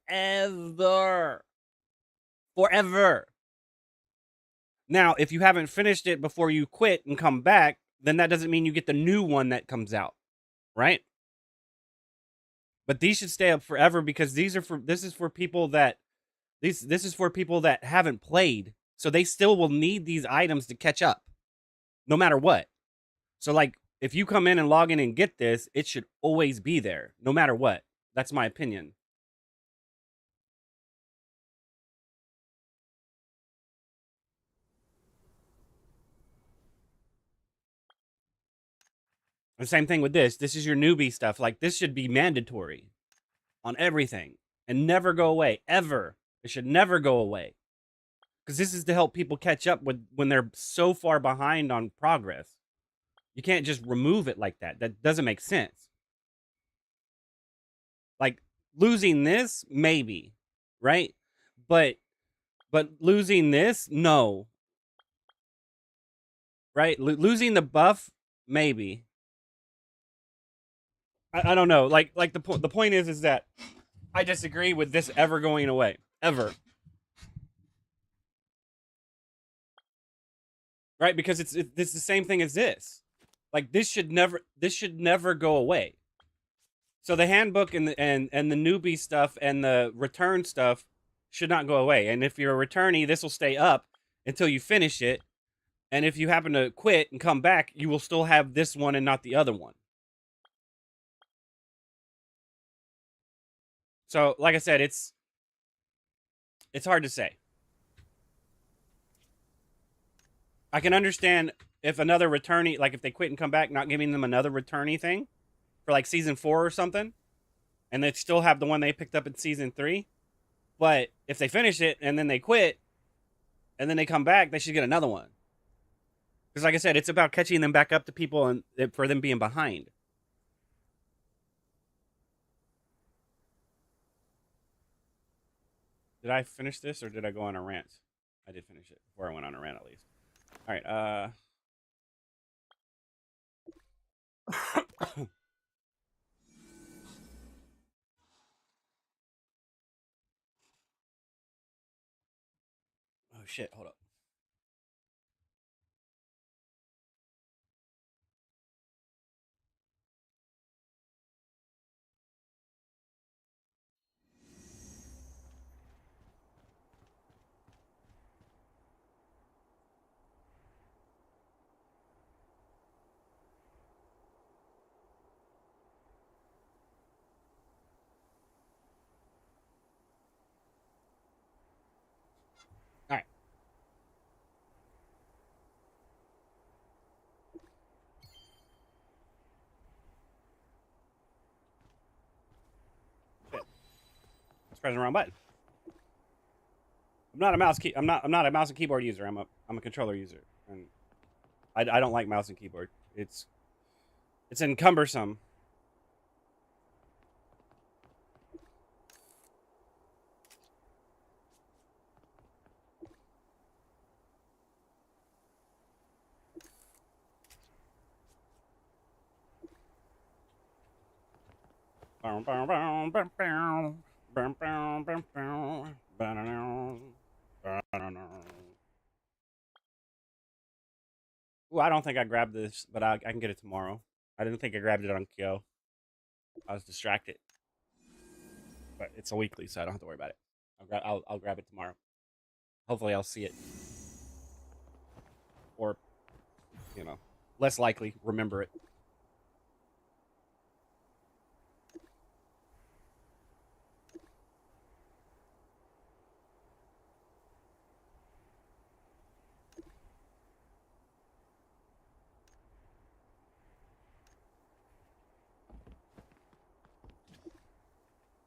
Forever. Now, if you haven't finished it before you quit and come back, then that doesn't mean you get the new one that comes out, right? But these should stay up forever because this is for people that this is for people that haven't played, so they still will need these items to catch up, no matter what. So, like, if you come in and log in and get this, it should always be there, no matter what. That's my opinion. The same thing with this. This is your newbie stuff. Like, this should be mandatory on everything and never go away, ever. It should never go away. Because this is to help people catch up with when they're so far behind on progress. You can't just remove it like that. That doesn't make sense. Like, losing this, maybe, right? But losing this, no. Right? Losing the buff, maybe. I don't know. Like the point is that I disagree with this ever going away. Ever. Right? Because it's the same thing as this. Like, this should never go away. So the handbook and the newbie stuff and the return stuff should not go away. And if you're a returnee, this will stay up until you finish it. And if you happen to quit and come back, you will still have this one and not the other one. So, like I said, it's hard to say. I can understand if another returnee, like if they quit and come back, not giving them another returnee thing for like season 4 or something, and they still have the one they picked up in season 3. But if they finish it and then they quit and then they come back, they should get another one. Because, like I said, it's about catching them back up to people and for them being behind. Did I finish this or did I go on a rant? I did finish it before I went on a rant, at least. All right. Oh shit! Hold up. Just pressing the wrong button. I'm not a I'm not a mouse and keyboard user. I'm a controller user, and I don't like mouse and keyboard. It's encumbersome. Ooh, I don't think I grabbed this, but I can get it tomorrow. I didn't think I grabbed it on Kyo. I was distracted, but it's a weekly, so I don't have to worry about it. I'll grab it tomorrow. Hopefully, I'll see it, or you know, less likely remember it.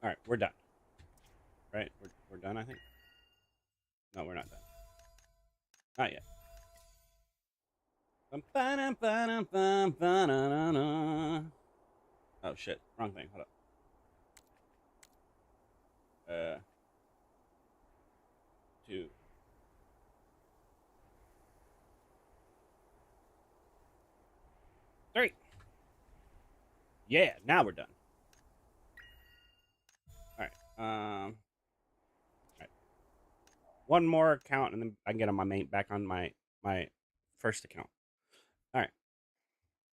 All right, we're done. Right, we're done. I think. No, we're not done. Not yet. Oh shit, wrong thing. Hold up. 2, 3. Yeah, now we're done. All right. All right. One more account, and then I can get on my main back on my first account. All right.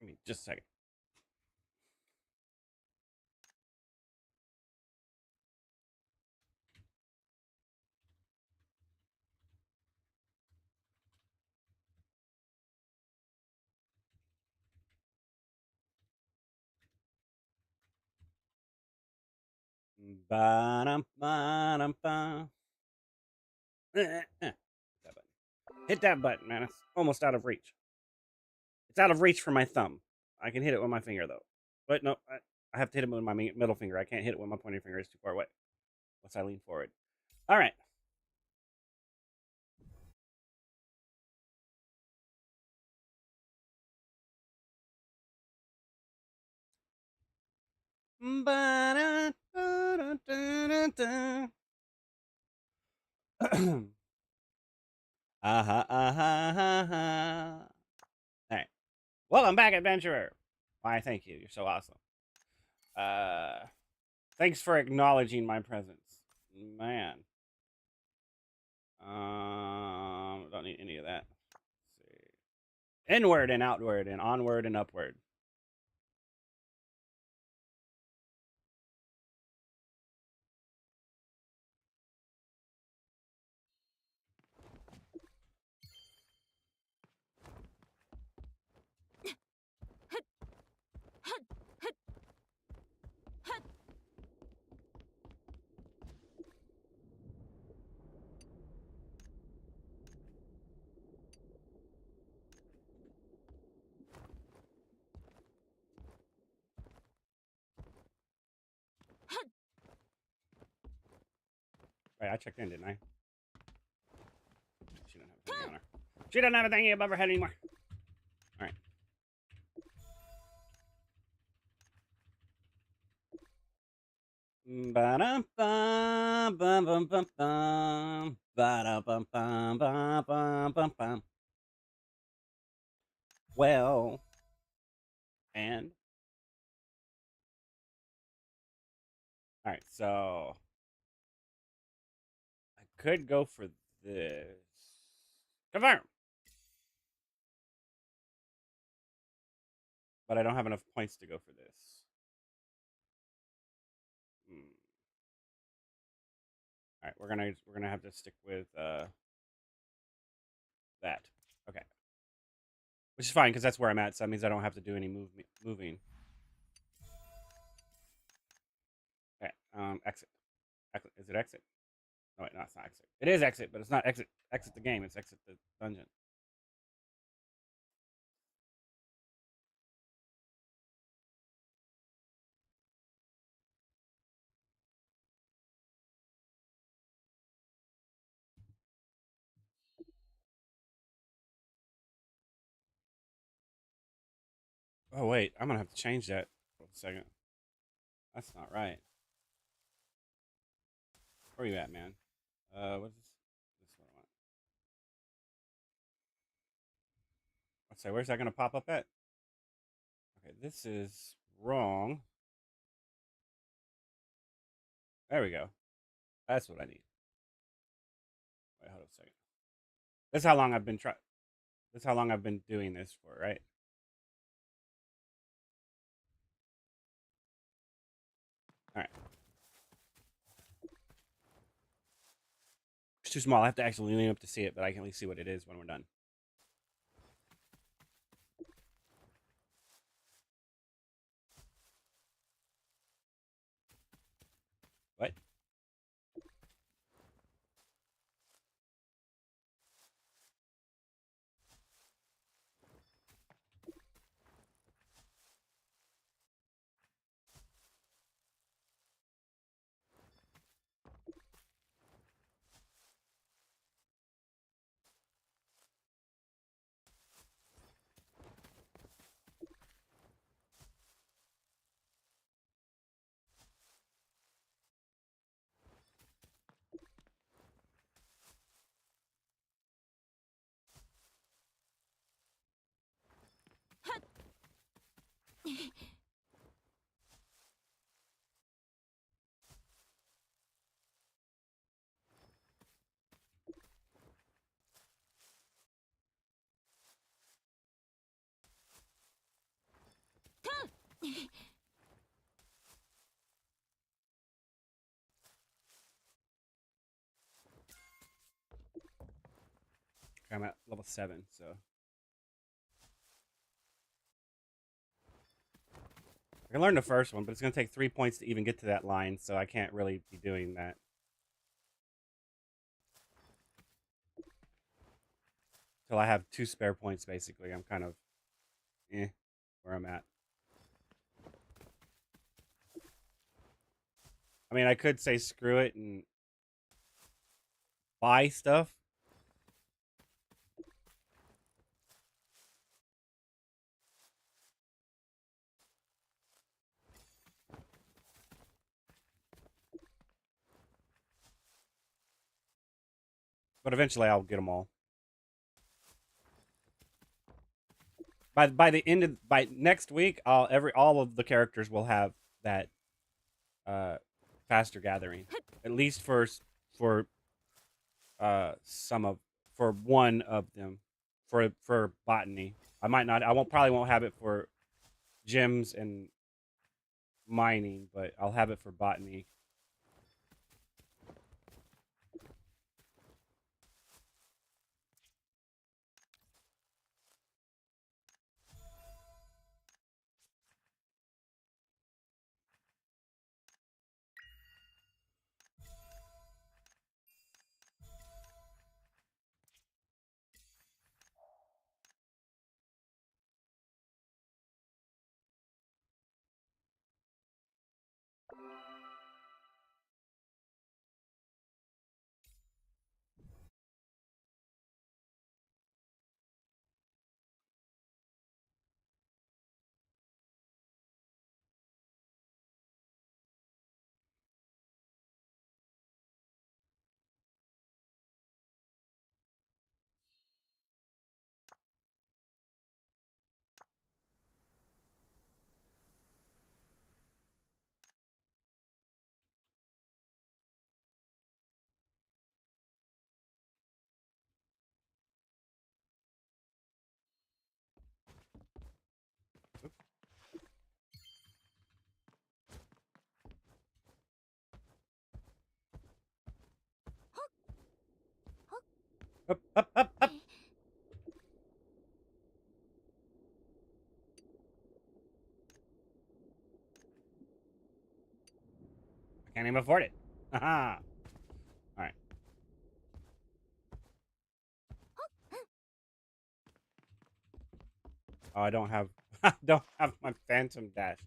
Give me just a second. Ba-dum-ba-dum-ba. That button. Hit that button, man. It's almost out of reach. It's out of reach for my thumb. I can hit it with my finger though. But no, I have to hit it with my middle finger. I can't hit it with my pointer finger. It's too far away. Once I lean forward. All right. All right. Welcome back, adventurer. Why, thank you. You're so awesome. Thanks for acknowledging my presence, man. Don't need any of that. Let's see. Inward and outward and onward and upward. Right, I checked in, didn't I? She doesn't have a thingy on her. She doesn't have a thingy above her head anymore. All right. Well, and all right, so I could go for this. Confirm. But I don't have enough points to go for this. Hmm. All right, we're gonna have to stick with that. Okay, which is fine because that's where I'm at. So that means I don't have to do any moving. Okay, exit. Is it exit? No, wait, no, it's not exit. It is exit, but it's not exit. Exit the game. It's exit the dungeon. Oh wait, I'm gonna have to change that for a second. That's not right. Where are you at, man? What's this? This is what I want. Let's say, where's that gonna pop up at? Okay, this is wrong. There we go. That's what I need. Wait, hold on a second. That's how long I've been trying. That's how long I've been doing this for, right? All right. It's too small. I have to actually lean up to see it, but I can at least see what it is when we're done. What? Okay, I'm at level 7, so I can learn the first one, but it's gonna take 3 points to even get to that line, so I can't really be doing that. Till I have 2 spare points, basically. I'm kind of where I'm at. I mean, I could say screw it and buy stuff. But eventually I'll get them all. By the end of by next week, all of the characters will have that uh faster gathering. At least for some of for one of them for botany. I might not I won't probably won't have it for gems and mining, but I'll have it for botany. Up, up, up, up. I can't even afford it. Haha. All right. Oh, I don't have I don't have my phantom dash.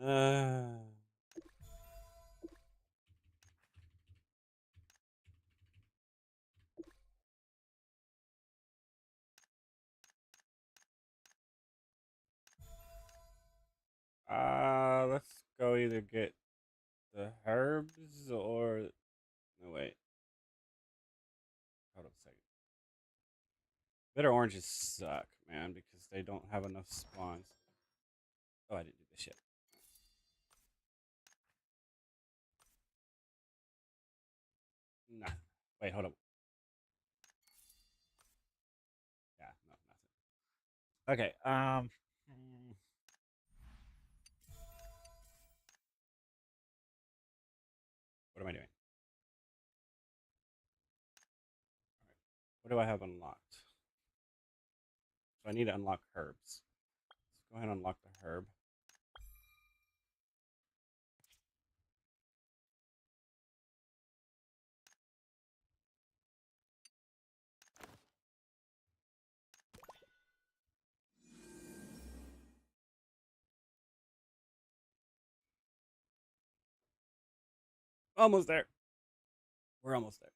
Uh either get the herbs or no wait. Hold up a second. Bitter oranges suck, man, because they don't have enough spawns. Oh, I didn't do this shit. Nah. Wait, hold up. Yeah, no, nothing. Okay. What am I doing? What do I have unlocked? So I need to unlock herbs. Let's go ahead and unlock the herb. Almost there. We're almost there.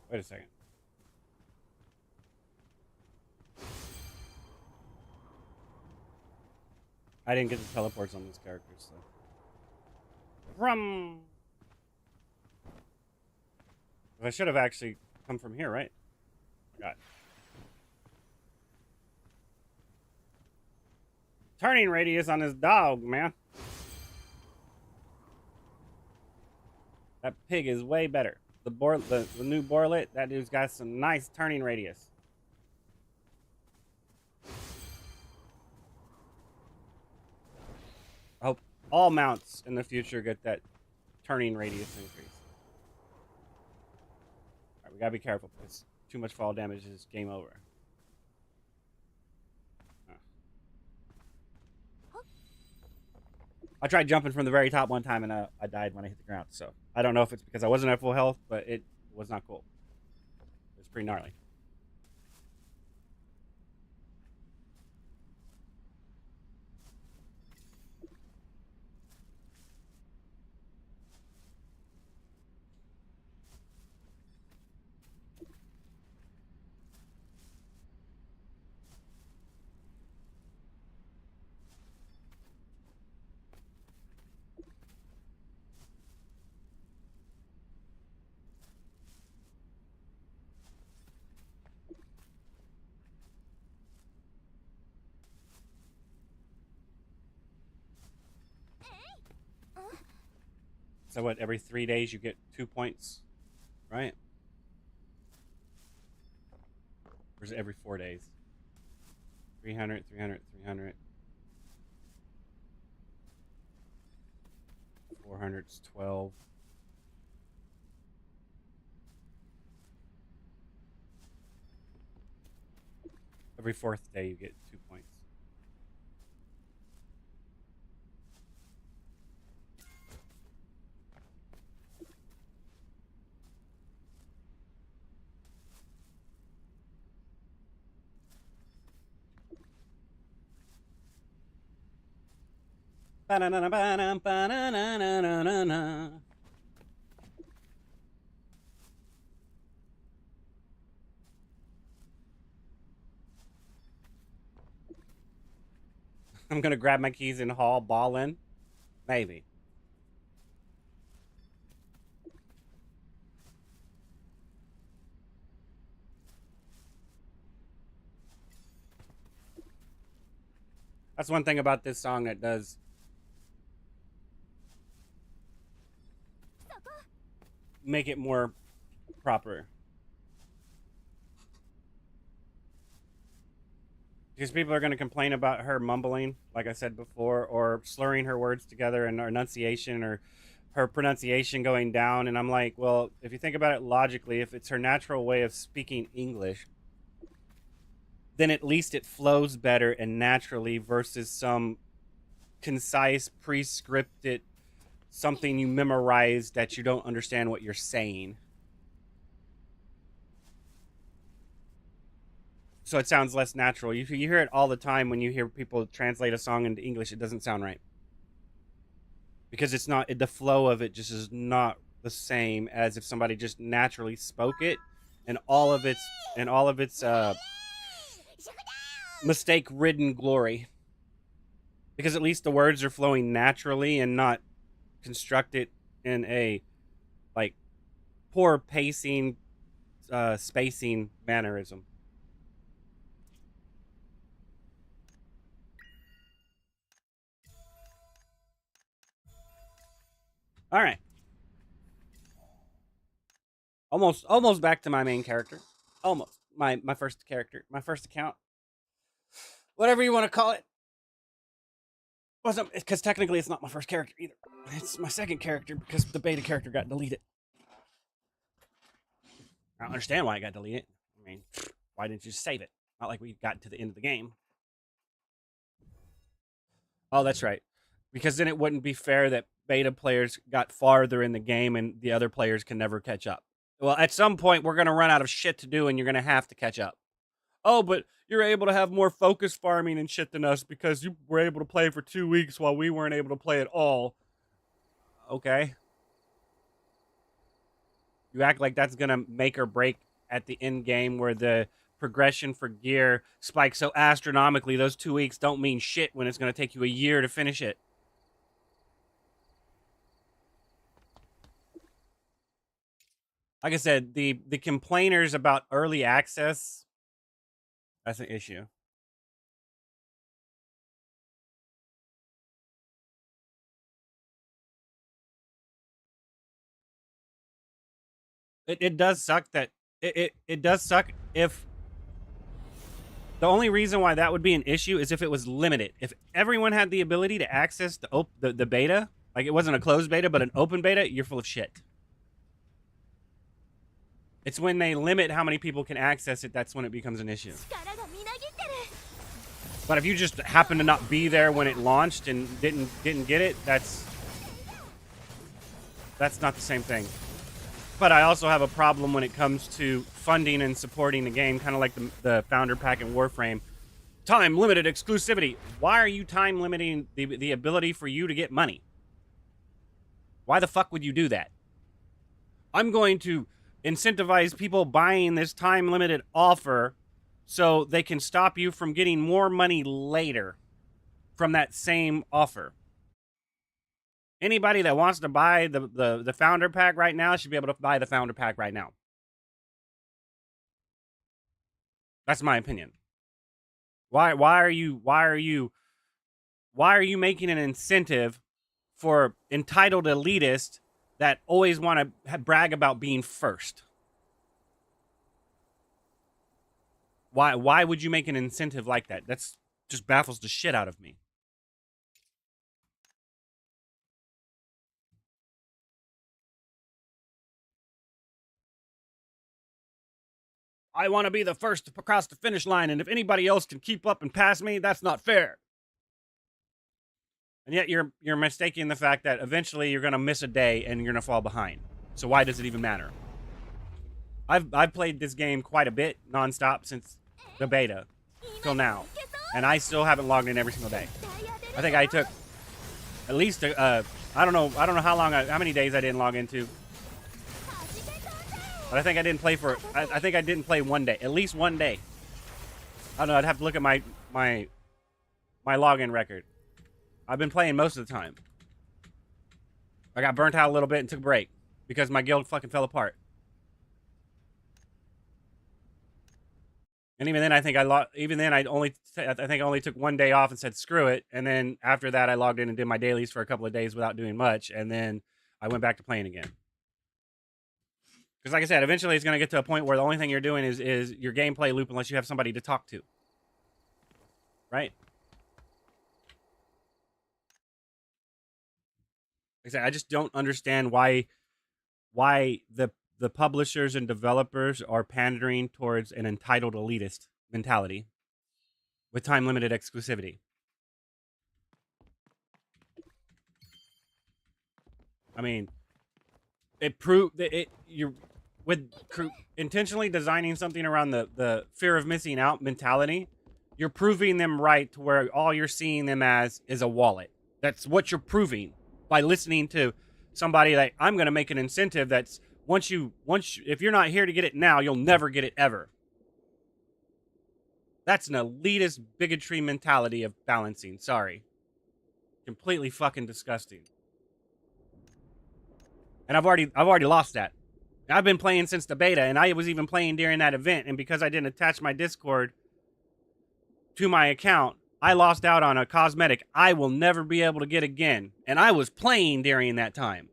Wait a second. I didn't get the teleports on these characters, so. From. I should have actually come from here, right? I got it. Turning radius on his dog, man. That pig is way better. The new Borlet, that dude's got some nice turning radius. I hope all mounts in the future get that turning radius increase. Alright, we gotta be careful because too much fall damage is game over. I tried jumping from the very top one time and I died when I hit the ground. So I don't know if it's because I wasn't at full health, but it was not cool. It was pretty gnarly. So what, every 3 days you get 2 points, right? Or is it every 4 days? 300, 300, 300. 400 is 12. Every 4th day you get 2 points. I'm gonna grab my keys and haul ball in. Maybe. That's one thing about this song that does make it more proper. Because people are going to complain about her mumbling, like I said before, or slurring her words together and her enunciation or her pronunciation going down. And I'm like, well, if you think about it logically, if it's her natural way of speaking English, then at least it flows better and naturally versus some concise, pre-scripted something you memorize that you don't understand what you're saying. So it sounds less natural. You hear it all the time when you hear people translate a song into English. It doesn't sound right because it's not, the flow of it just is not the same as if somebody just naturally spoke it, and all of its mistake-ridden glory. Because at least the words are flowing naturally and not constructed in a like poor pacing, spacing mannerism. All right, almost back to my main character. Almost my first character, my first account, whatever you want to call it. Wasn't because technically it's not my first character either. It's my second character because the beta character got deleted. I don't understand why it got deleted. I mean, why didn't you save it? Not like we got to the end of the game. Oh, that's right. Because then it wouldn't be fair that beta players got farther in the game and the other players can never catch up. Well, at some point, we're going to run out of shit to do and you're going to have to catch up. Oh, but you're able to have more focus farming and shit than us because you were able to play for 2 weeks while we weren't able to play at all. Okay. You act like that's going to make or break at the end game where the progression for gear spikes so astronomically those 2 weeks don't mean shit when it's going to take you a year to finish it. Like I said, the complainers about early access, that's an issue. It does suck that it does suck if the only reason why that would be an issue is if it was limited. If everyone had the ability to access the beta, like it wasn't a closed beta but an open beta, you're full of shit. It's when they limit how many people can access it that's when it becomes an issue. But if you just happen to not be there when it launched and didn't get it, that's not the same thing. But I also have a problem when it comes to funding and supporting the game, kind of like the Founder Pack and Warframe. Time limited exclusivity. Why are you time limiting the ability for you to get money? Why the fuck would you do that? I'm going to incentivize people buying this time limited offer so they can stop you from getting more money later from that same offer. Anybody that wants to buy the Founder Pack right now should be able to buy the Founder Pack right now. That's my opinion. Why are you making an incentive for entitled elitists that always want to brag about being first? Why would you make an incentive like that? That's just baffles the shit out of me. I want to be the first to cross the finish line, and if anybody else can keep up and pass me, that's not fair. And yet you're mistaking the fact that eventually you're going to miss a day and you're going to fall behind. So why does it even matter? I've played this game quite a bit nonstop since the beta till now, and I still haven't logged in every single day. I think I took at least I don't know how many days I didn't log into, but I think I didn't play for I think I didn't play one day, at least one day. I don't know. I'd have to look at my login record. I've been playing most of the time. I got burnt out a little bit and took a break because my guild fucking fell apart. And even then, I think I only took one day off and said screw it. And then after that, I logged in and did my dailies for a couple of days without doing much. And then I went back to playing again. Because like I said, eventually it's going to get to a point where the only thing you're doing is your gameplay loop unless you have somebody to talk to. Right? Like I said, I just don't understand why the publishers and developers are pandering towards an entitled elitist mentality. with time limited exclusivity. I mean, it proved that you're with intentionally designing something around the fear of missing out mentality. You're proving them right to where all you're seeing them as is a wallet. That's what you're proving by listening to somebody that I'm going to make an incentive that's if you're not here to get it now, you'll never get it ever. That's an elitist bigotry mentality of balancing. Sorry. Completely fucking disgusting. And I've already lost that. I've been playing since the beta, and I was even playing during that event, and because I didn't attach my Discord to my account, I lost out on a cosmetic I will never be able to get again. And I was playing during that time.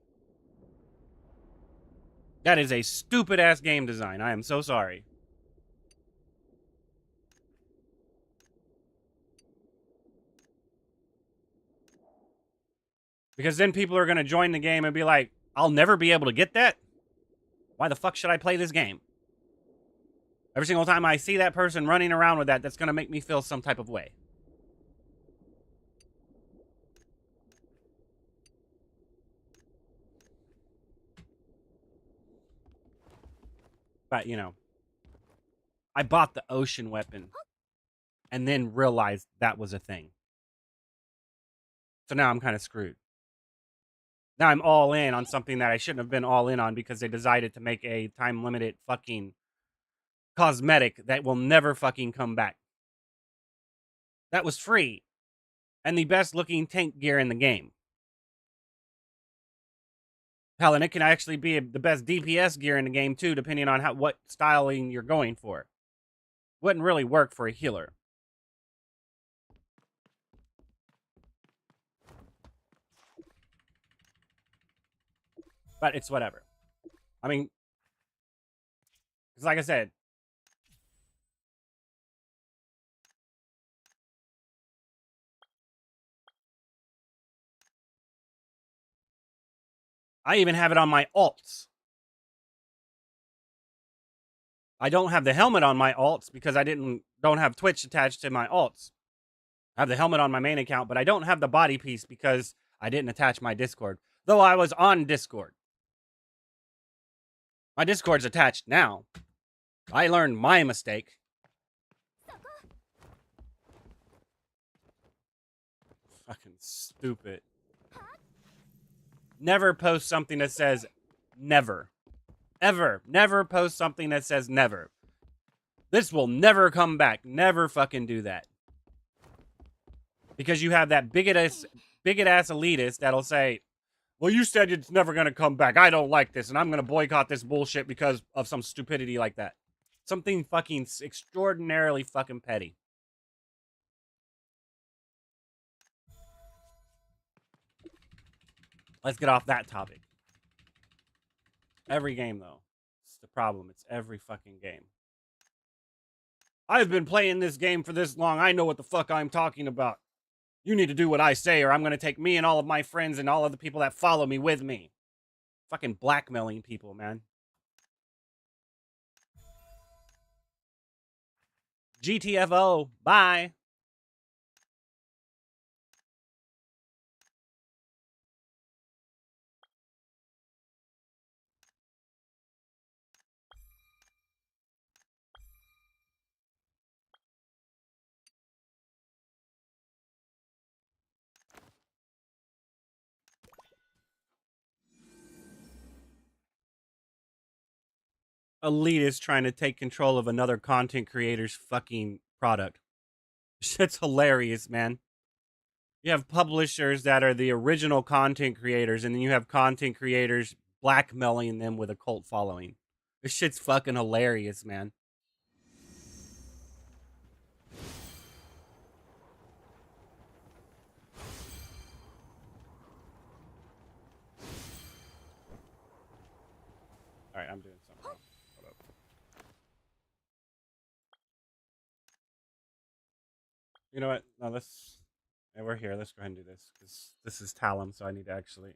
That is a stupid ass game design. I am so sorry. Because then people are going to join the game and be like, I'll never be able to get that? Why the fuck should I play this game? Every single time I see that person running around with that, that's going to make me feel some type of way. But, you know, I bought the ocean weapon and then realized that was a thing. So now I'm kind of screwed. Now I'm all in on something that I shouldn't have been all in on because they decided to make a time-limited fucking cosmetic that will never fucking come back. That was free. And the best-looking tank gear in the game. Hell, and it can actually be the best DPS gear in the game, too, depending on what styling you're going for. Wouldn't really work for a healer. But it's whatever. I mean, it's like I said, I even have it on my alts. I don't have the helmet on my alts because I don't have Twitch attached to my alts. I have the helmet on my main account, but I don't have the body piece because I didn't attach my Discord. Though I was on Discord. My Discord's attached now. I learned my mistake. Fucking stupid. Never post something that says never. Ever. Never post something that says never. This will never come back. Never fucking do that. Because you have that bigot-ass elitist that'll say, well, you said it's never going to come back. I don't like this, and I'm going to boycott this bullshit because of some stupidity like that. Something fucking extraordinarily fucking petty. Let's get off that topic. Every game, though. It's the problem. It's every fucking game. I've been playing this game for this long. I know what the fuck I'm talking about. You need to do what I say, or I'm going to take me and all of my friends and all of the people that follow me with me. Fucking blackmailing people, man. GTFO. Bye. Elitist trying to take control of another content creator's fucking product. Shit's hilarious, man. You have publishers that are the original content creators, and then you have content creators blackmailing them with a cult following. This shit's fucking hilarious, man. All right, I'm doing something. Hold up. You know what? No, let's. Yeah, we're here. Let's go ahead and do this because this is Talum, so I need to actually.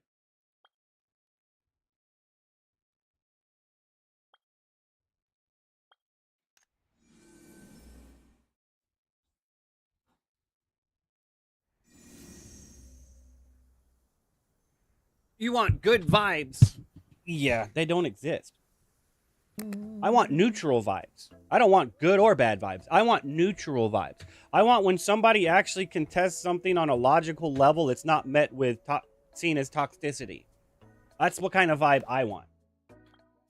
You want good vibes. Yeah, they don't exist. I want neutral vibes. I don't want good or bad vibes. I want neutral vibes. I want when somebody actually contests something on a logical level, it's not met with seen as toxicity. That's what kind of vibe I want.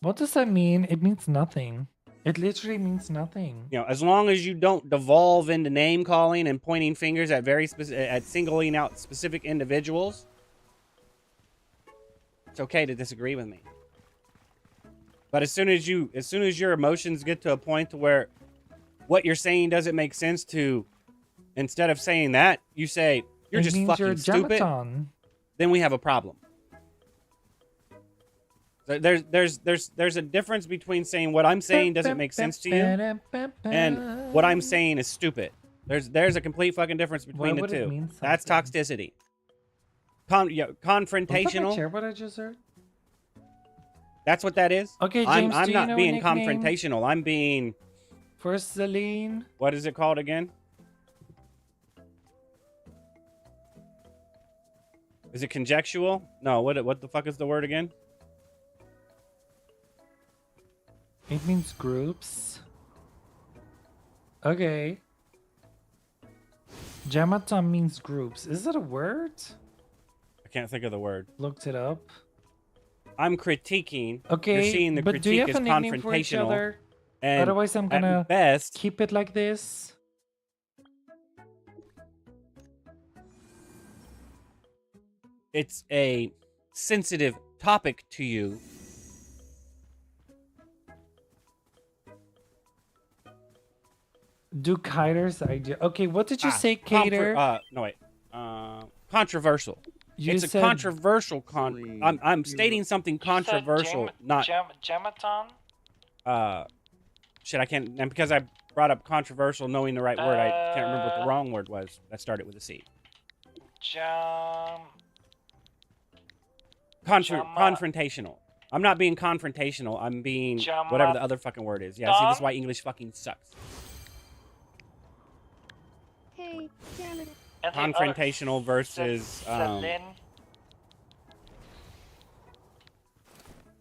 What does that mean? It means nothing. It literally means nothing. You know, as long as you don't devolve into name calling and pointing fingers at at singling out specific individuals, it's okay to disagree with me. But as soon as your emotions get to a point to where what you're saying doesn't make sense, to instead of saying that, you say you're just fucking stupid, then we have a problem. There's a difference between saying what I'm saying doesn't make sense to you and what I'm saying is stupid. There's a complete fucking difference between the two. That's toxicity. Confrontational. Share what I just heard. That's what that is. Okay, James, I'm not being confrontational. I'm being. For Celine. What is it called again? Is it conjectural? No. What the fuck is the word again? It means groups. Okay. Jamaton means groups. Is that a word? I can't think of the word. Looked it up. I'm critiquing. Okay, you're seeing the but critique do you have as a nickname for each confrontational. other? And otherwise, I'm gonna best keep it like this. It's a sensitive topic to you. Do Kiter's idea? Okay, what did you say, Cater? No wait. Controversial. You said, a controversial I'm stating something controversial, not Jamaton? Shit, I can't, and because I brought up controversial knowing the right word, I can't remember what the wrong word was. That started with a C. Confrontational. I'm not being confrontational. I'm being whatever the other fucking word is. Yeah, see, this is why English fucking sucks. Hey, damn it. Confrontational versus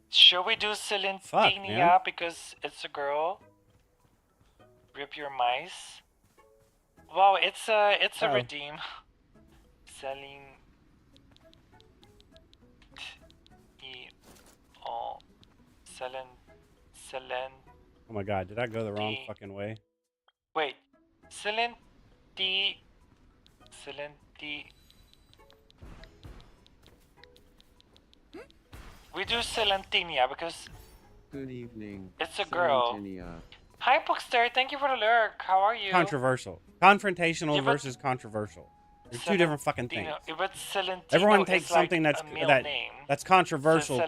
Should we do Celine because it's a girl? Rip your mice. Wow, it's a redeem. Celine. Celine. Oh my god, did I go the wrong fucking way? Wait, Celine. We do Celentinia because good evening. It's a girl. Hi, Bookster. Thank you for the lurk. How are you? Controversial. Confrontational versus controversial. They're two different fucking things. But everyone takes something like that's controversial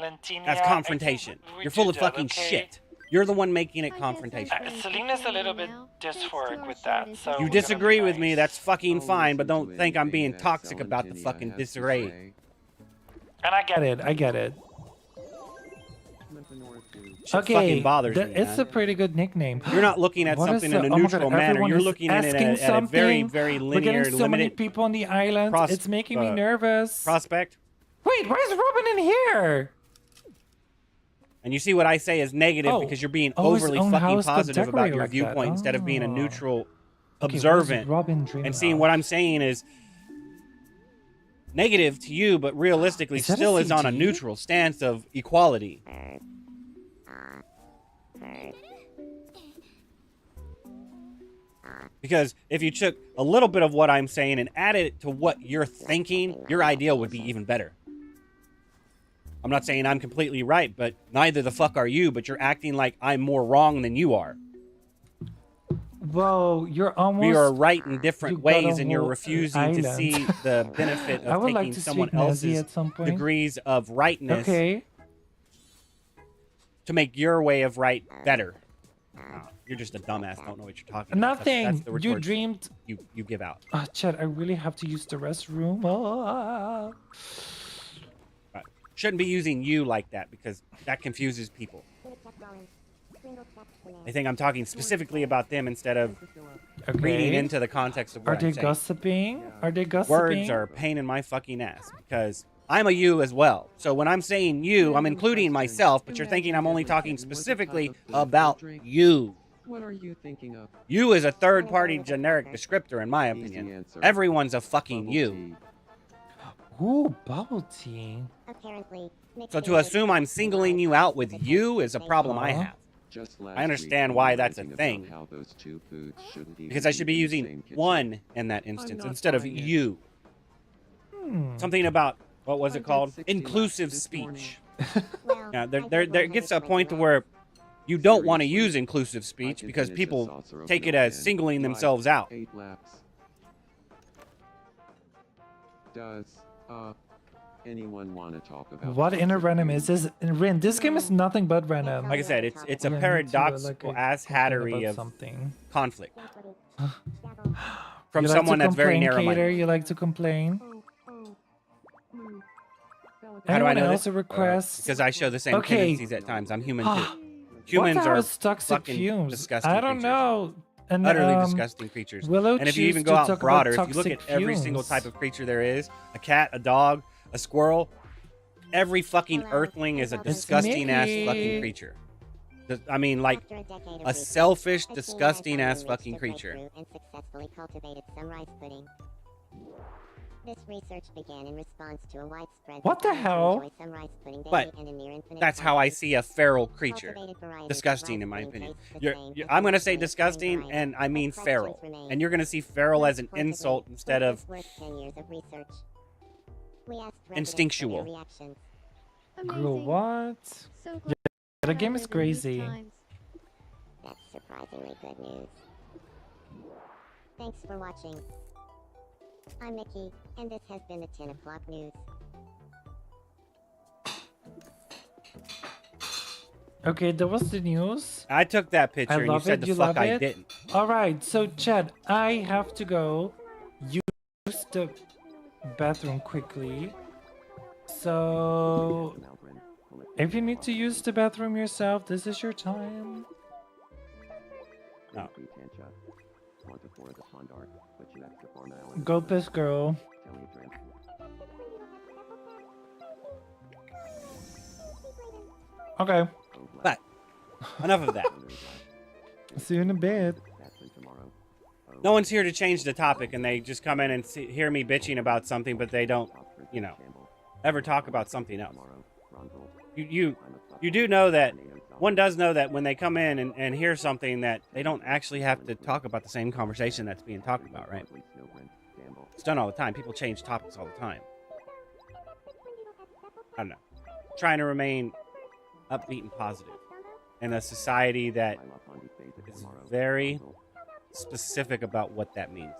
as confrontation. You're full of fucking shit. You're the one making it confrontational. Selena's a little bit dysphoric with that. So you disagree with me, that's fucking fine, but don't think I'm being toxic about the fucking disarray. And I get it. Shit fucking bothers me, it's a pretty good nickname. You're not looking at something in a neutral manner. You're looking at it at a very, very linear, We're getting so limited. Many people on the island. It's making me nervous. Prospect. Wait, why is Robin in here? And you see what I say is negative because you're being overly fucking positive about your viewpoint instead of being a neutral, observant, and seeing what I'm saying is negative to you, but realistically still is on a neutral stance of equality. Because if you took a little bit of what I'm saying and added it to what you're thinking, your ideal would be even better. I'm not saying I'm completely right, but neither the fuck are you, but you're acting like I'm more wrong than you are. Whoa, you're almost... We are right in different ways, and you're refusing to see the benefit of taking someone else's degrees of rightness to make your way of right better. Oh, you're just a dumbass. Don't know what you're talking about. Nothing. That's the you dreamed. You give out. Chad, I really have to use the restroom. Shouldn't be using you like that because that confuses people. I think I'm talking specifically about them instead of reading into the context of what I'm saying. Gossiping? Are they gossiping? Words are a pain in my fucking ass because I'm a you as well. So when I'm saying you, I'm including myself, but you're thinking I'm only talking specifically about you. What are you thinking of? You is a third-party generic descriptor, in my opinion. Everyone's a fucking you. Ooh, bubble tea. Apparently. So to assume I'm singling you out with you is a problem I have. I understand why that's a thing. Because I should be using one in that instance instead of you. Something about, what was it called? Inclusive speech. Yeah, there gets to a point to where you don't want to use inclusive speech because people take it as singling themselves out. Does anyone want to talk about What inner random is this? Rin, this game is nothing but random. Like I said, it's a You're into, paradoxical like, ass complaining hattery about of something. conflict from You like someone to that's very complain, Kater? narrow-minded. You like to complain? How do I Anyone know else this? a request? Because I show the same Okay. tendencies at times. I'm human too. Humans What the hell are is toxic fucking fumes? disgusting I don't creatures. know. And, Utterly disgusting creatures. Willow And if you choose even to go out talk broader, about if you look at toxic every single fumes. type of creature there is, a cat, a dog, a squirrel, every fucking earthling is a disgusting ass Mickey. fucking creature. I mean, like, a selfish, disgusting ass fucking creature. And successfully cultivated some rice pudding. This research began in response to a widespread What the desire to hell? enjoy some rice pudding daily But and in near infinite that's how I quantities. see a feral creature. Cultivated varieties of Disgusting, rice in my pudding opinion. taste the same I'm going to as say the disgusting, variety, and I mean but feral. questions remain. And you're going to see feral as an Let's cultivate insult instead what of was worth 10 years of research. We asked residents for instinctual. their reactions. Girl, what? So The game is crazy. That's surprisingly good news. Thanks for watching. I'm Mickey, and this has been the 10 o'clock news. Okay, that was the news. I took that picture, I and you love said it. the You fuck love I it? didn't. All right, so Chad, I have to go use the bathroom quickly. So if you need to use the bathroom yourself, this is your time. No. Go piss, girl. Okay. But enough of that. See you in a bit. No one's here to change the topic, and they just come in and hear me bitching about something, but they don't, you know, ever talk about something else. You do know that, one does know that when they come in and hear something that they don't actually have to talk about the same conversation that's being talked about, right? It's done all the time. People change topics all the time. I don't know. Trying to remain upbeat and positive in a society that is very specific about what that means.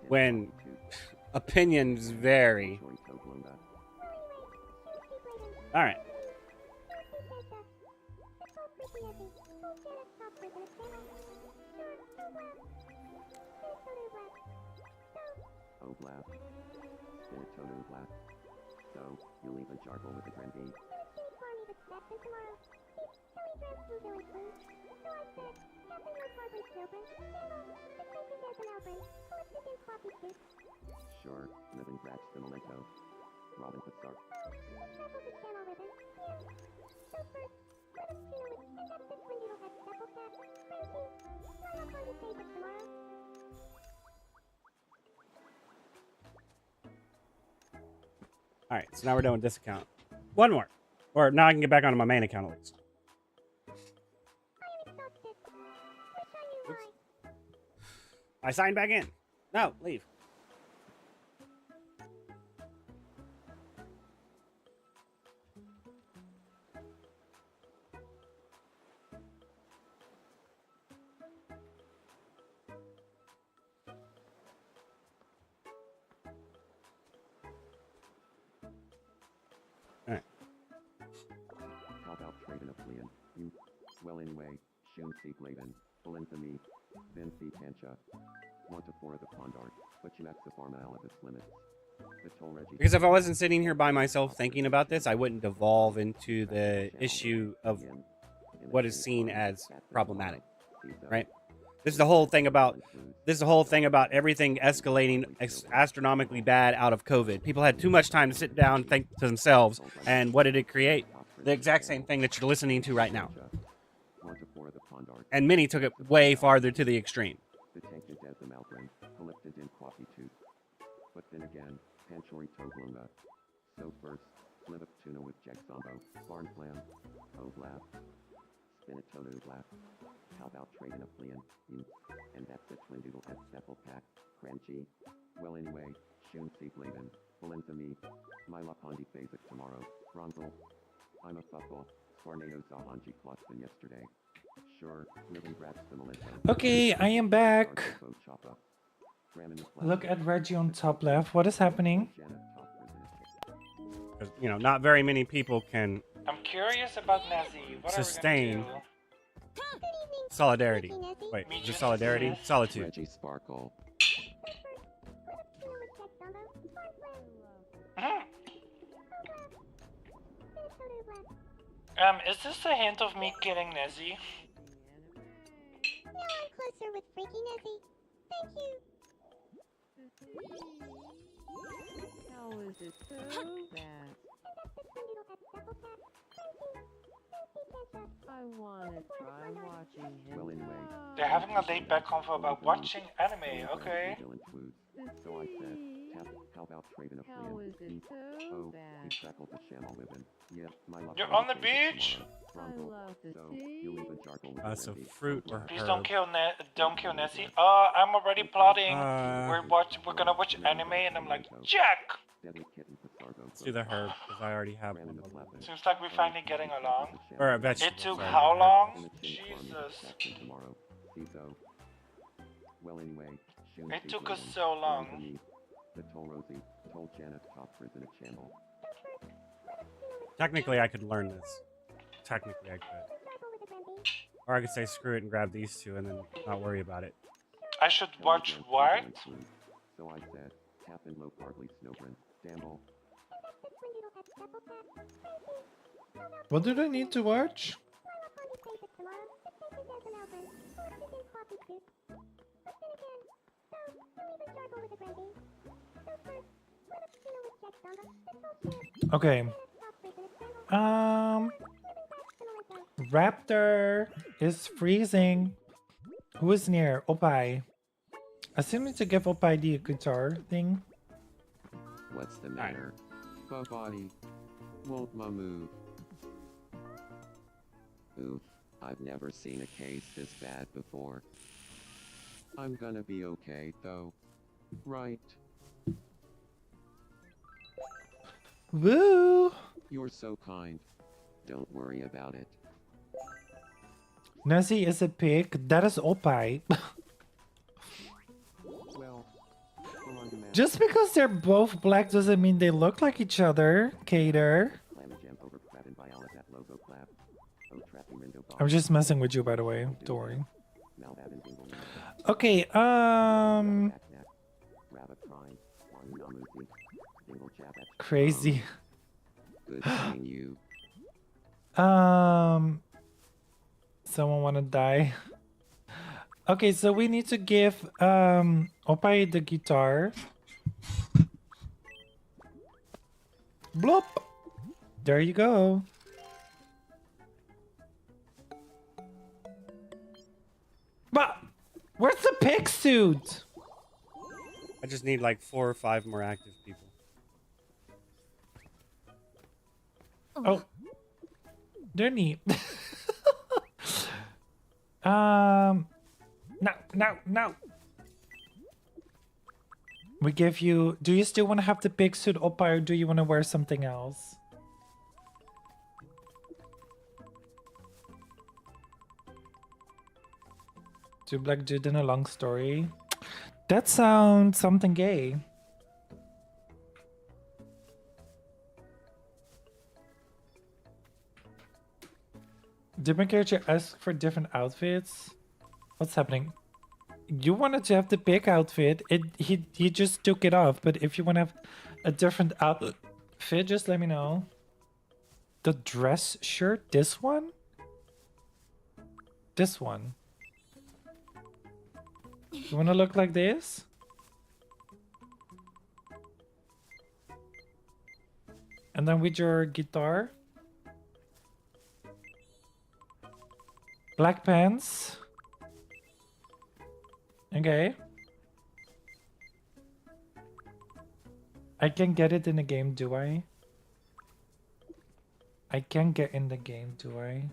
When opinions vary. All right. So, you leave a charcoal with the grandee. Sure, ribbon scratch the memento. Robin could start. All right, so now we're done with this account. One more. Or now I can get back onto my main account at least. Oops. I signed back in. No, leave. All right. How about trading a fleeing? You, well anyway, Shun see Bladen, Valentini, then see Tancha. Want to for the Pondart, but you act the formal of its limits. The toll Reggie. Because if I wasn't sitting here by myself thinking about this, I wouldn't devolve into the issue of what is seen as problematic, right? This is the whole thing about everything escalating astronomically bad out of COVID. People had too much time to sit down and think to themselves, and what did it create? The exact same thing that you're listening to right now. And many took it way farther to the extreme. The tank is as the Malgrim, collected in coffee tooth. But then again, Panchori Toglunga. So first, slit of tuna with Jack Sambo, barn flam, Oblap, Spinatodo Blap. How about trading a fleein'? And that's the twin doodle at Sepple Pack, Crunchy. Well anyway, Shun Seep Laden, Valenza me, my Lapondi Phasic tomorrow, Ronzel. I'm a fuckle, Sparnado Sahanji Klotzman yesterday. Sure, living grabs the Melissa. Okay, I am back. Look at Reggie on top left. What is happening? You know, not very many people can I'm curious about Nazi. What sustain are we gonna do? solidarity. Wait, is it solidarity? Solitude. Reggie Sparkle. Is this a hint of me killing Nazi? Now I'm closer with Freaky Nezzy. Thank you. How is it so bad? I want to try watching him. Well anyway. They're having a laid back convo about watching anime, okay. So I said, Tap, how about trading a How fleein'? is it so Oh, bad? he crackled the shamal living. Yeah, my luck. You're on the beach? I love the So, sea. you leave a jargle with So Reggie. fruit or Please herb. don't kill Nessie. I'm already plotting. We're gonna watch anime, and I'm like, Jack. Deadly kitten to Sargo. Let's do the herb, because I already have Random one. flapping. Seems like we're finally getting along. Or a vegetable. It took sorry, how not a herb. long? In the tin farm with Jesus. Jackson tomorrow. See so. Well anyway, Shun It Seep took us Laden, so long. Valenza me, the toll Rosie, told Janet top prison a channel. Technically, I could learn this. Technically, I could. Or I could say screw it and grab these two and then not worry about it. I should watch what? So I said, tap in low carbly snowbrin, Damble. What do they need to watch? Okay. Raptor is freezing. Who is near? Opai. I still need to give Opai the guitar thing. What's the matter? Body. Won't ma move. Oof, I've never seen a case this bad before. I'm gonna be okay though. Right. Woo! You're so kind. Don't worry about it. Nessie is a pig. That is Opai. Well, full on demand. Just because they're both black doesn't mean they look like each other, Cater. Lamajam over crab and violet that logo clap. Oh trappy window box. I'm just messing with you, by the way. Don't worry. Malbab and Dingle Window. Okay, Knack, knack. Rabbit crying. One namusi. Dingle jab at. crazy. Good seeing you. Someone wanna die? Okay, so we need to give Opai the guitar. Bloop. There you go. But where's the pig suit? I just need like 4 or 5 more active people. Oh, they're neat. No. We give you. Do you still want to have the pig suit, Oppa, or do you want to wear something else? Two black dude in a long story. That sounds something gay. Did my character ask for different outfits? What's happening? You wanted to have the big outfit. He just took it off. But if you want to have a different outfit, just let me know. The dress shirt, this one? This one. You wanna look like this? And then with your guitar. Black pants. Okay. I can get it in the game, do I? I can get in the game, do I?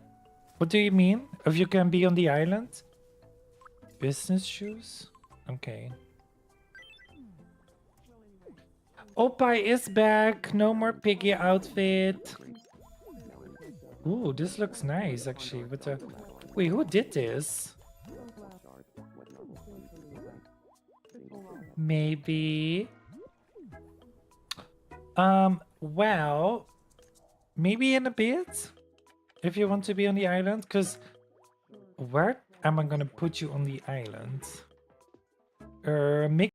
What do you mean? If you can be on the island? Business shoes? Okay. Opie is back. No more piggy outfit. Ooh, this looks nice actually. With the wait, who did this? Maybe. Well, maybe in a bit. If you want to be on the island, because where am I gonna put you on the island? Make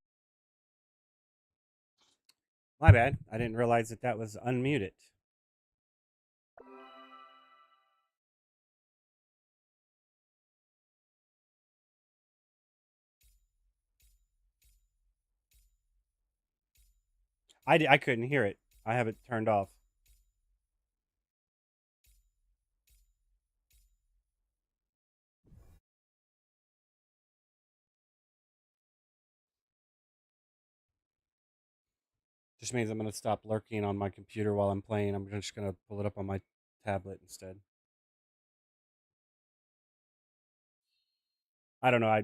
My bad. I didn't realize that that was unmuted. I couldn't hear it. I have it turned off. Just means I'm going to stop lurking on my computer while I'm playing. I'm just going to pull it up on my tablet instead. I don't know.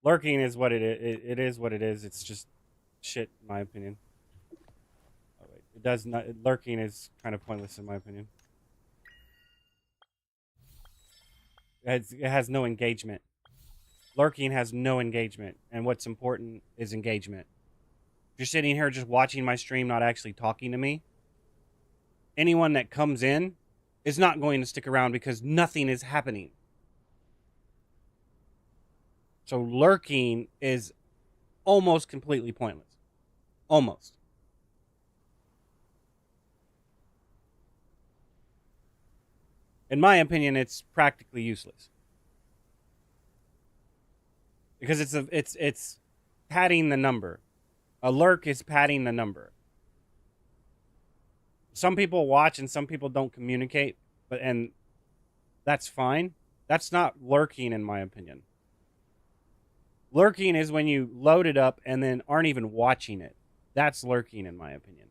Lurking is what it is. It is what it is. It's just shit, in my opinion. Oh, wait. It does not. Lurking is kind of pointless, in my opinion. It has no engagement. Lurking has no engagement, and what's important is engagement. If you're sitting here just watching my stream, not actually talking to me, anyone that comes in is not going to stick around because nothing is happening. So lurking is almost completely pointless. Almost. In my opinion, it's practically useless. Because it's padding the number. A lurk is padding the number. Some people watch and some people don't communicate, and that's fine. That's not lurking, in my opinion. Lurking is when you load it up and then aren't even watching it. That's lurking, in my opinion.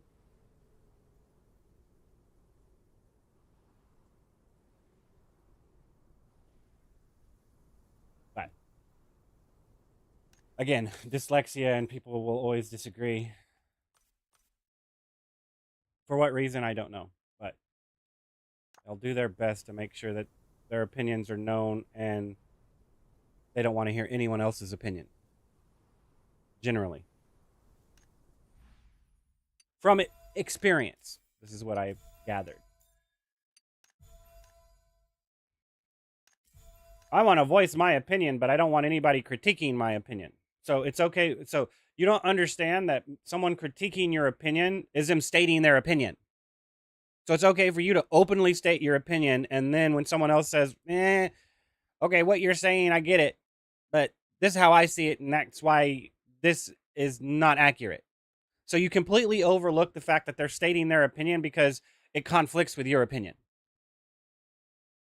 But again, dyslexia and people will always disagree. For what reason, I don't know. But they'll do their best to make sure that their opinions are known and they don't want to hear anyone else's opinion. Generally. From experience, this is what I've gathered. I want to voice my opinion, but I don't want anybody critiquing my opinion. So it's okay. So you don't understand that someone critiquing your opinion is them stating their opinion. So it's okay for you to openly state your opinion, and then when someone else says, okay, what you're saying, I get it, but this is how I see it, and that's why this is not accurate. So you completely overlook the fact that they're stating their opinion because it conflicts with your opinion.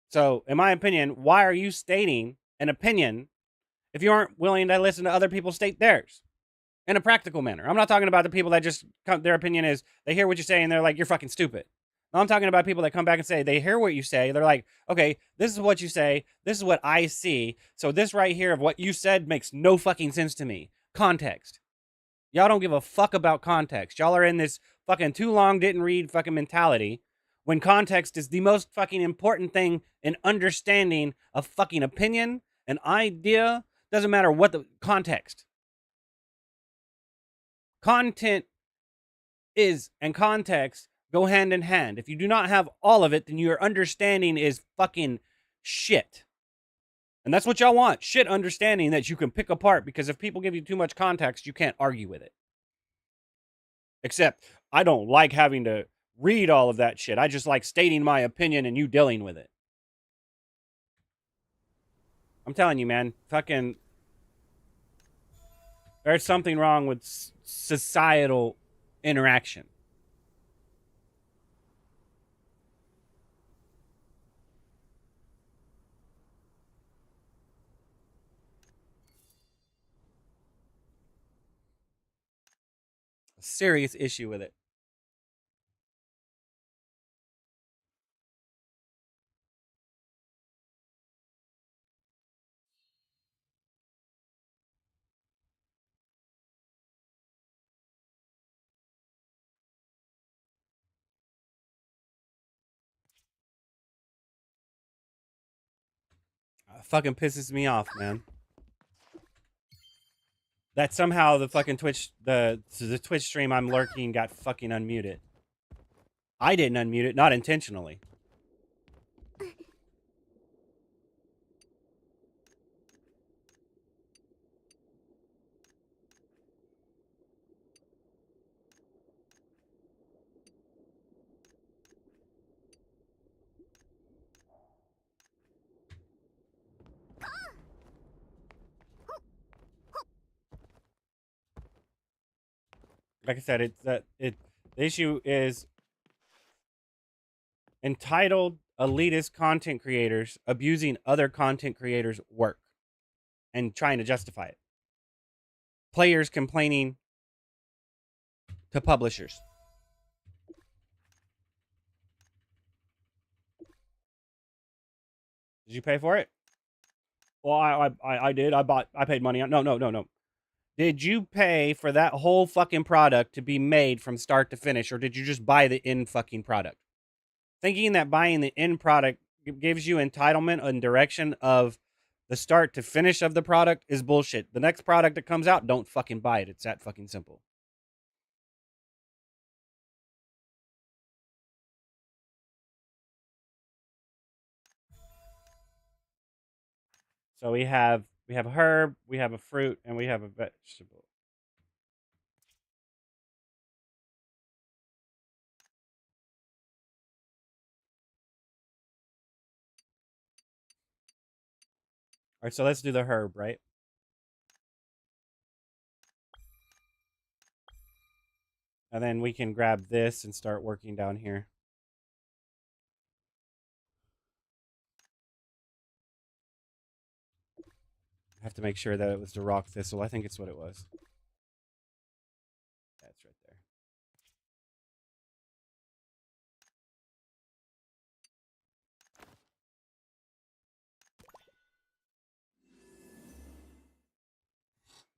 So, in my opinion, why are you stating an opinion if you aren't willing to listen to other people state theirs in a practical manner? I'm not talking about the people that just their opinion is they hear what you say and they're like, you're fucking stupid. No, I'm talking about people that come back and say they hear what you say. They're like, okay, this is what you say. This is what I see. So this right here of what you said makes no fucking sense to me. Context. Y'all don't give a fuck about context. Y'all are in this fucking too long didn't read fucking mentality when context is the most fucking important thing in understanding a fucking opinion, an idea. Doesn't matter what the context. Content is and context go hand in hand. If you do not have all of it, then your understanding is fucking shit. And that's what y'all want. Shit understanding that you can pick apart, because if people give you too much context, you can't argue with it. Except I don't like having to read all of that shit. I just like stating my opinion and you dealing with it. I'm telling you, man, fucking There's something wrong with societal interaction. A serious issue with it. Fucking pisses me off, man. That somehow the fucking Twitch, the Twitch stream I'm lurking got fucking unmuted. I didn't unmute it, not intentionally. Like I said, the issue is entitled elitist content creators abusing other content creators' work and trying to justify it. Players complaining to publishers. Did you pay for it? Well, I did. I paid money on. No. Did you pay for that whole fucking product to be made from start to finish, or did you just buy the end fucking product? Thinking that buying the end product gives you entitlement and direction of the start to finish of the product is bullshit. The next product that comes out, don't fucking buy it. It's that fucking simple. So we have a herb, we have a fruit, and we have a vegetable. All right, so let's do the herb, right? And then we can grab this and start working down here. I have to make sure that it was the rock thistle. I think it's what it was. That's right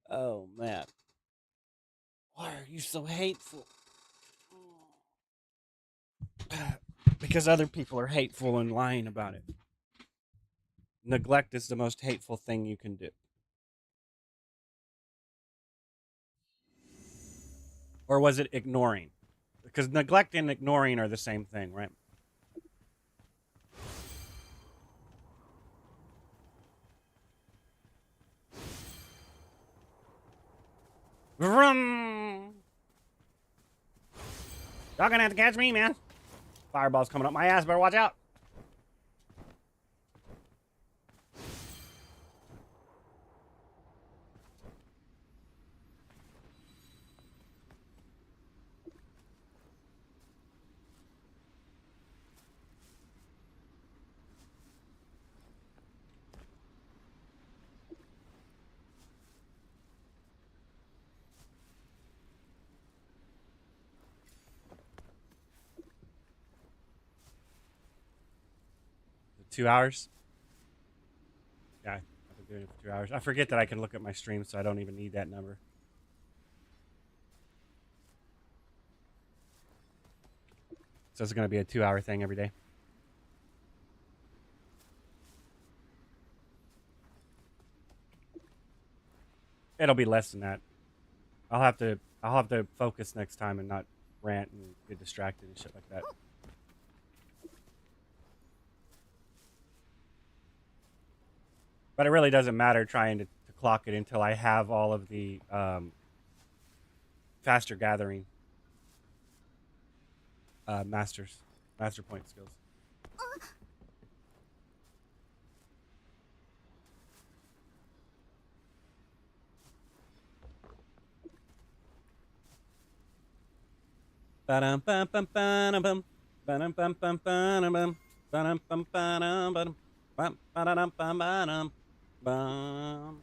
there. Oh, man. Why are you so hateful? Because other people are hateful and lying about it. Neglect is the most hateful thing you can do. Or was it ignoring? Because neglect and ignoring are the same thing, right? Vroom! Y'all gonna have to catch me, man. Fireball's coming up my ass. Better watch out. Two hours? Yeah, I've been doing it for 2 hours. I forget that I can look at my stream, so I don't even need that number. So it's going to be a 2-hour thing every day. It'll be less than that. I'll have to focus next time and not rant and get distracted and shit like that. But it really doesn't matter trying to clock it until I have all of the faster gathering master point skills. Ba-dum, bum, bum, ba-dum, bum. Ba-dum, bum, bum, ba-dum, bum. Ba-dum, bum, ba-dum, ba-dum. Bum, ba-da-dum, bum, ba-dum. Bum.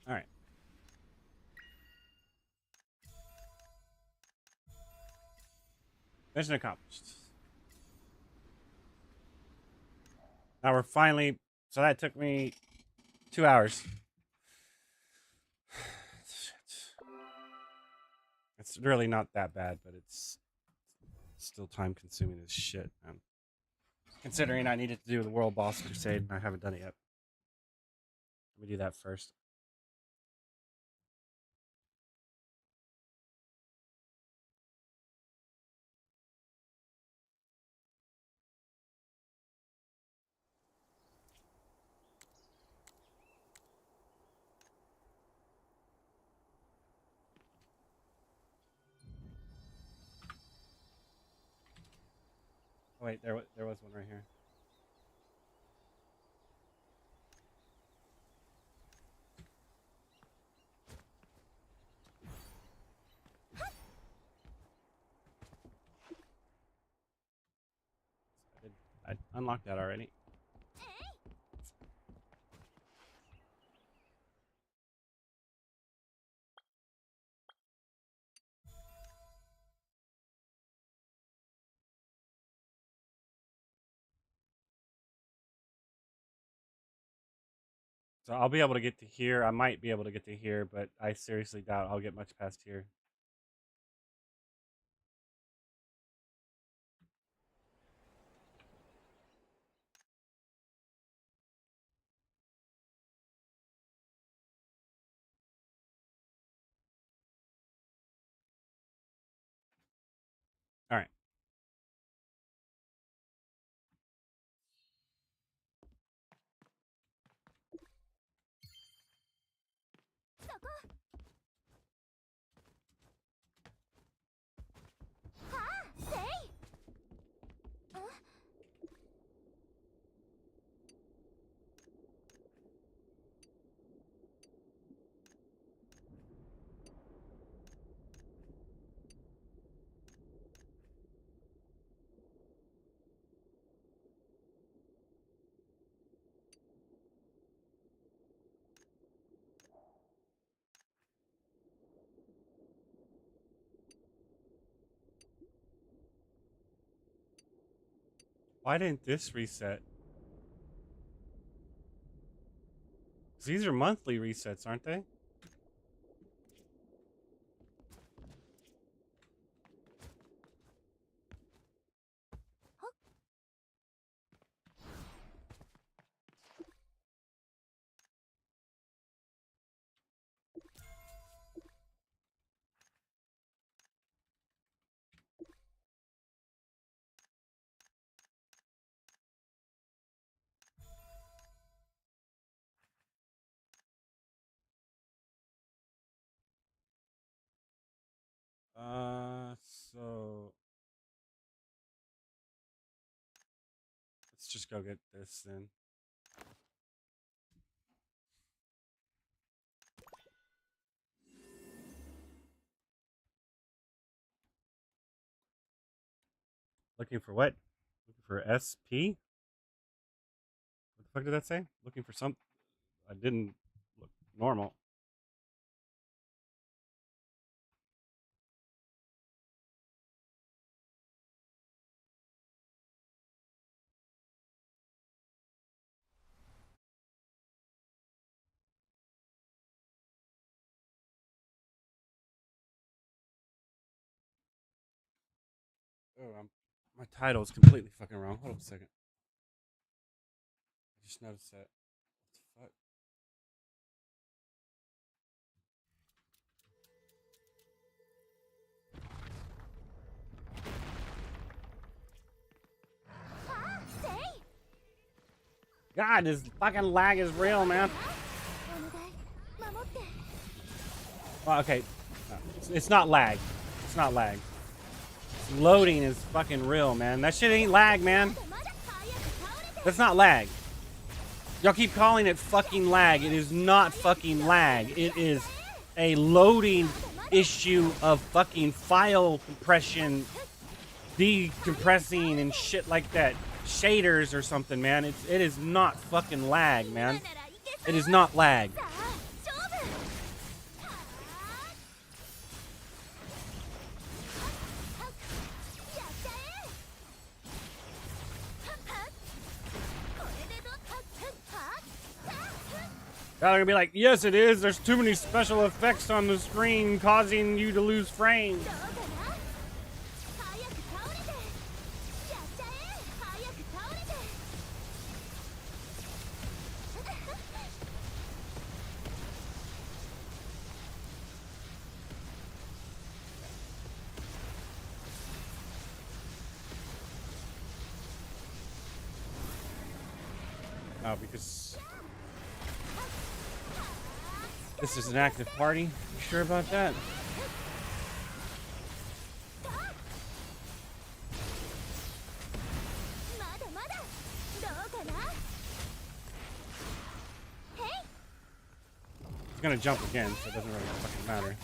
All right. Mission accomplished. Now we're finally. So that took me 2 hours. Shit. It's really not that bad, but it's still time consuming as shit, man. Considering I needed to do the World Boss Crusade and I haven't done it yet. Let me do that first. Oh, wait, there was one right here. I unlocked that already. So I'll be able to get to here. I might be able to get to here, but I seriously doubt I'll get much past here. All right. Why didn't this reset? 'Cause these are monthly resets, aren't they? Let's just go get this then. Looking for what? Looking for SP? What the fuck did that say? Looking for some. I didn't look normal. Oh, my title is completely fucking wrong. Hold on a second. I just noticed that. What the fuck? God, this fucking lag is real, man. Well, okay. No, it's not lag. It's not lag. Loading is fucking real, man. That shit ain't lag, man. That's not lag. Y'all keep calling it fucking lag. It is not fucking lag. It is a loading issue of fucking file compression, decompressing and shit like that. Shaders or something, man. It is not fucking lag, man. It is not lag. They're gonna be like, yes, it is. There's too many special effects on the screen causing you to lose frames. Oh, because this is an active party. You sure about that? It's gonna jump again, so it doesn't really fucking matter.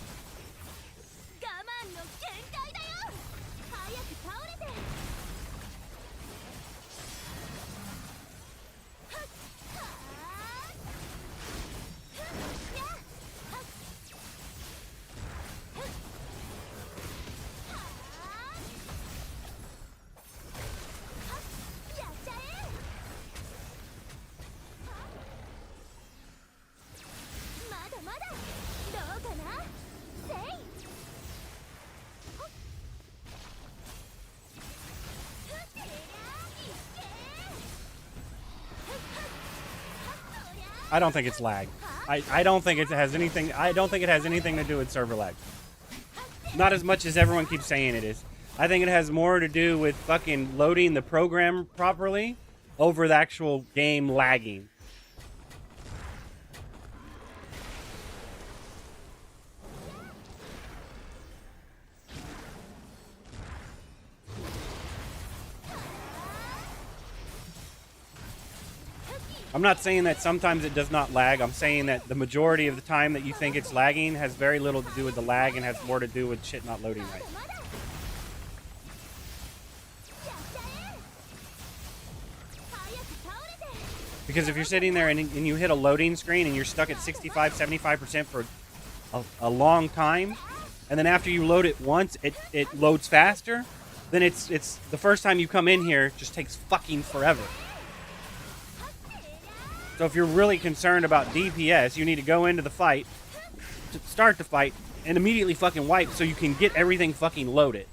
I don't think it's lag. I don't think it has anything. I don't think it has anything to do with server lag. Not as much as everyone keeps saying it is. I think it has more to do with fucking loading the program properly over the actual game lagging. I'm not saying that sometimes it does not lag. I'm saying that the majority of the time that you think it's lagging has very little to do with the lag and has more to do with shit not loading right. Because if you're sitting there and you hit a loading screen and you're stuck at 65, 75% for a long time, and then after you load it once, it loads faster, then it's the first time you come in here, it just takes fucking forever. So if you're really concerned about DPS, you need to go into the fight, to start the fight, and immediately fucking wipe so you can get everything fucking loaded.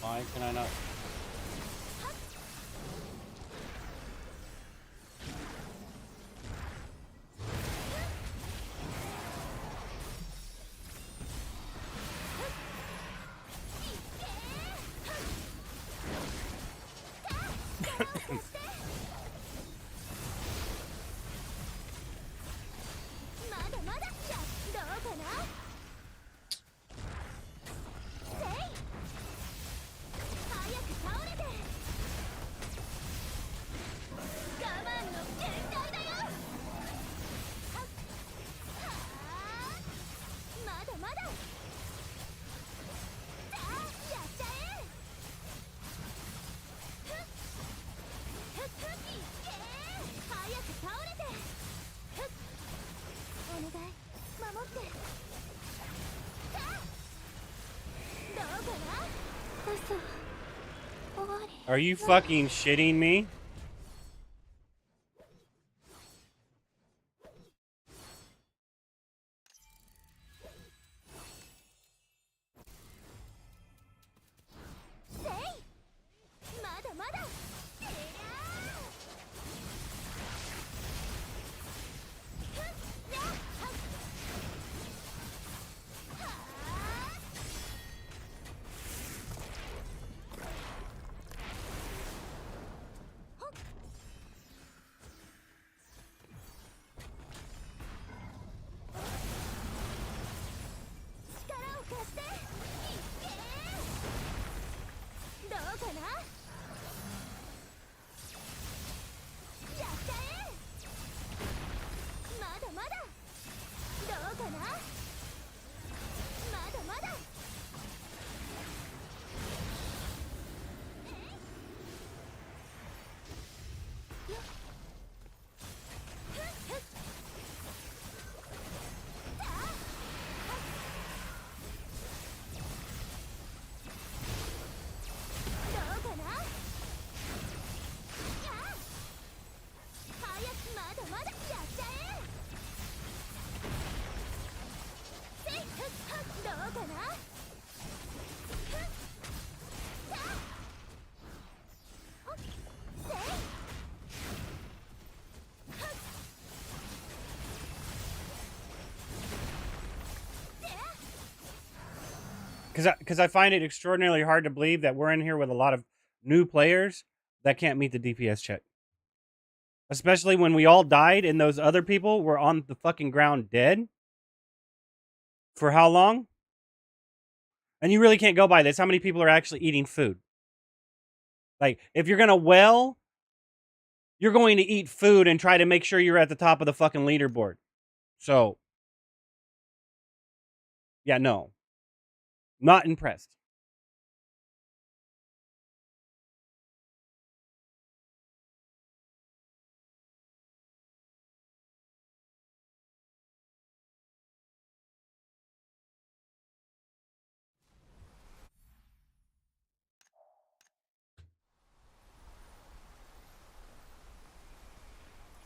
Why can I not? Are you fucking shitting me? Because I find it extraordinarily hard to believe that we're in here with a lot of new players that can't meet the DPS check. Especially when we all died and those other people were on the fucking ground dead. For how long? And you really can't go by this. How many people are actually eating food? Like, if you're going to well, you're going to eat food and try to make sure you're at the top of the fucking leaderboard. So, yeah, no. Not impressed.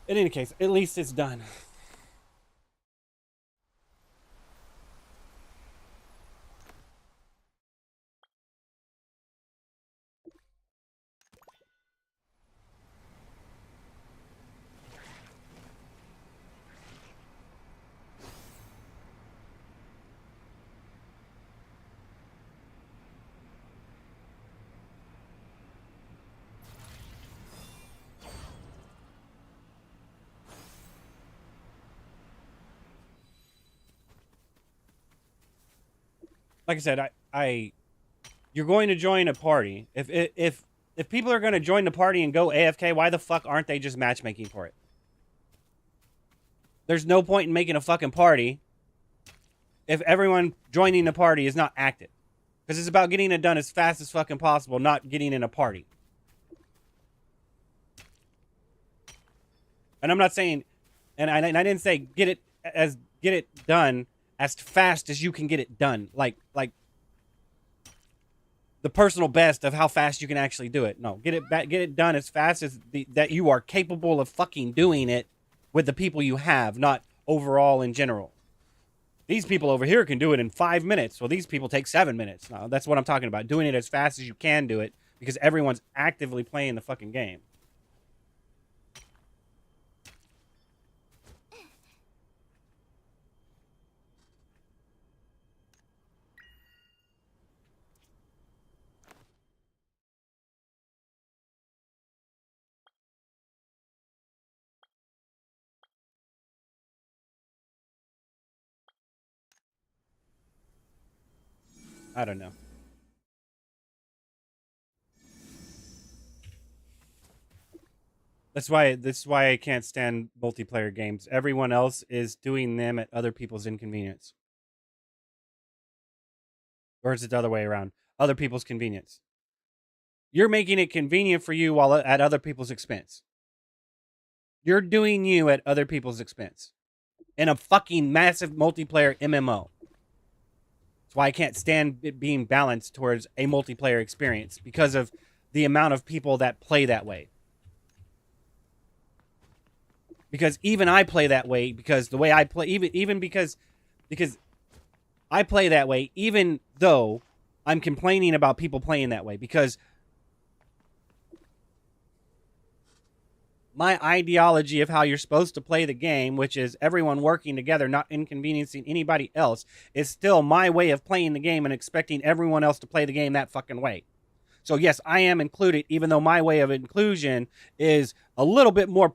In any case, at least it's done. Like I said, you're going to join a party. If people are going to join the party and go AFK, why the fuck aren't they just matchmaking for it? There's no point in making a fucking party if everyone joining the party is not active. Because it's about getting it done as fast as fucking possible, not getting in a party. And I'm not saying, and I didn't say get it as get it done as fast as you can get it done. Like the personal best of how fast you can actually do it. No, get it done as fast as that you are capable of fucking doing it with the people you have, not overall in general. These people over here can do it in 5 minutes. Well, these people take 7 minutes. No, that's what I'm talking about. Doing it as fast as you can do it because everyone's actively playing the fucking game. I don't know. That's why I can't stand multiplayer games. Everyone else is doing them at other people's inconvenience. Or is it the other way around? Other people's convenience. You're making it convenient for you while at other people's expense. You're doing you at other people's expense. In a fucking massive multiplayer MMO. That's why I can't stand it being balanced towards a multiplayer experience. Because of the amount of people that play that way. Because even I play that way, because the way I play, even because I play that way, even though I'm complaining about people playing that way, because my ideology of how you're supposed to play the game, which is everyone working together, not inconveniencing anybody else, is still my way of playing the game and expecting everyone else to play the game that fucking way. So yes, I am included, even though my way of inclusion is a little bit more,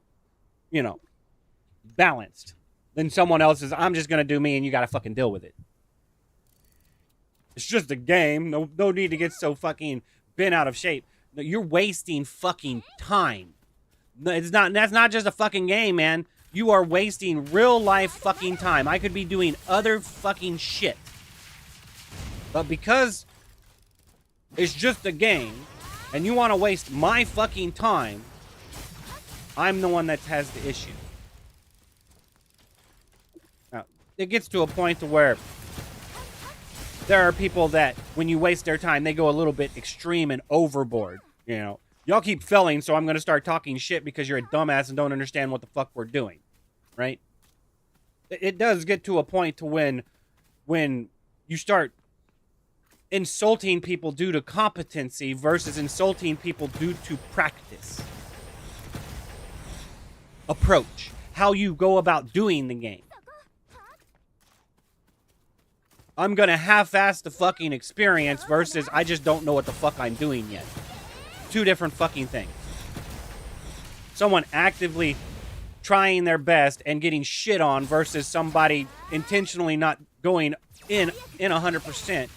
you know, balanced than someone else's. I'm just gonna do me and you gotta fucking deal with it. It's just a game. No need to get so fucking bent out of shape. No, you're wasting fucking time. No, that's not just a fucking game, man. You are wasting real life fucking time. I could be doing other fucking shit. But because it's just a game and you want to waste my fucking time, I'm the one that has the issue. It gets to a point to where there are people that when you waste their time, they go a little bit extreme and overboard. You know, y'all keep failing, so I'm going to start talking shit because you're a dumbass and don't understand what the fuck we're doing. Right? It does get to a point to when you start insulting people due to competency versus insulting people due to practice. Approach. How you go about doing the game. I'm gonna half-ass the fucking experience versus I just don't know what the fuck I'm doing yet. Two different fucking things. Someone actively trying their best and getting shit on versus somebody intentionally not going in 100%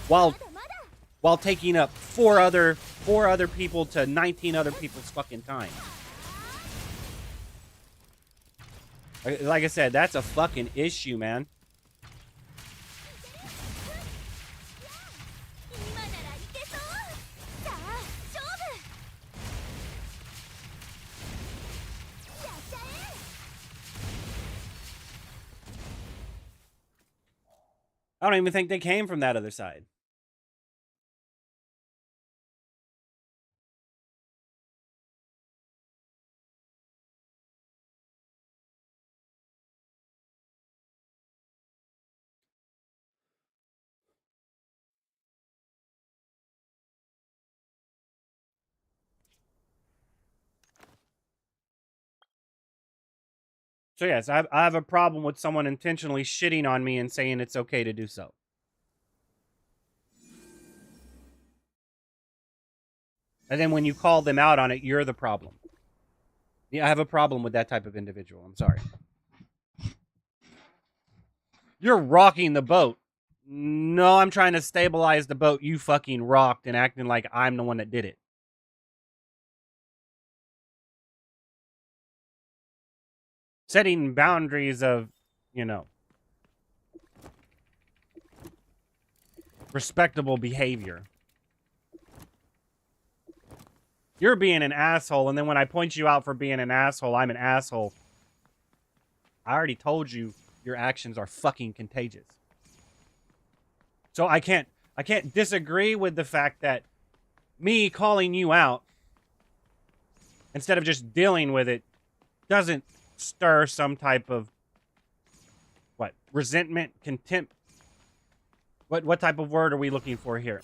while taking up four other people to 19 other people's fucking time. Like I said, that's a fucking issue, man. I don't even think they came from that other side. So yes, I have a problem with someone intentionally shitting on me and saying it's okay to do so. And then when you call them out on it, you're the problem. Yeah, I have a problem with that type of individual. I'm sorry. You're rocking the boat. No, I'm trying to stabilize the boat you fucking rocked and acting like I'm the one that did it. Setting boundaries of, you know, respectable behavior. You're being an asshole, and then when I point you out for being an asshole, I'm an asshole. I already told you your actions are fucking contagious. So I can't disagree with the fact that me calling you out instead of just dealing with it doesn't stir some type of what? Resentment, contempt. What type of word are we looking for here?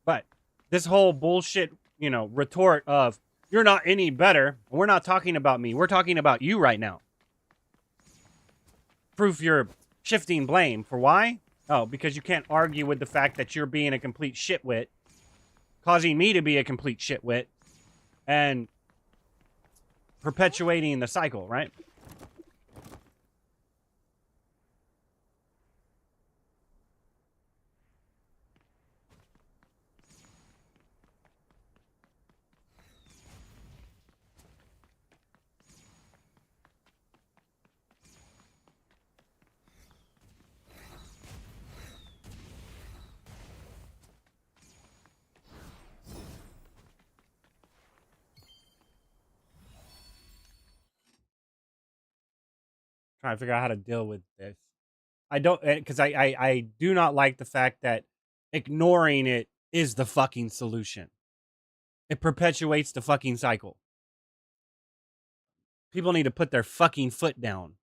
But this whole bullshit, you know, retort of you're not any better. We're not talking about me. We're talking about you right now. Proof you're shifting blame for why? Oh, because you can't argue with the fact that you're being a complete shitwit, causing me to be a complete shitwit, and perpetuating the cycle, right? Trying to figure out how to deal with this. I don't, because I do not like the fact that ignoring it is the fucking solution. It perpetuates the fucking cycle. People need to put their fucking foot down.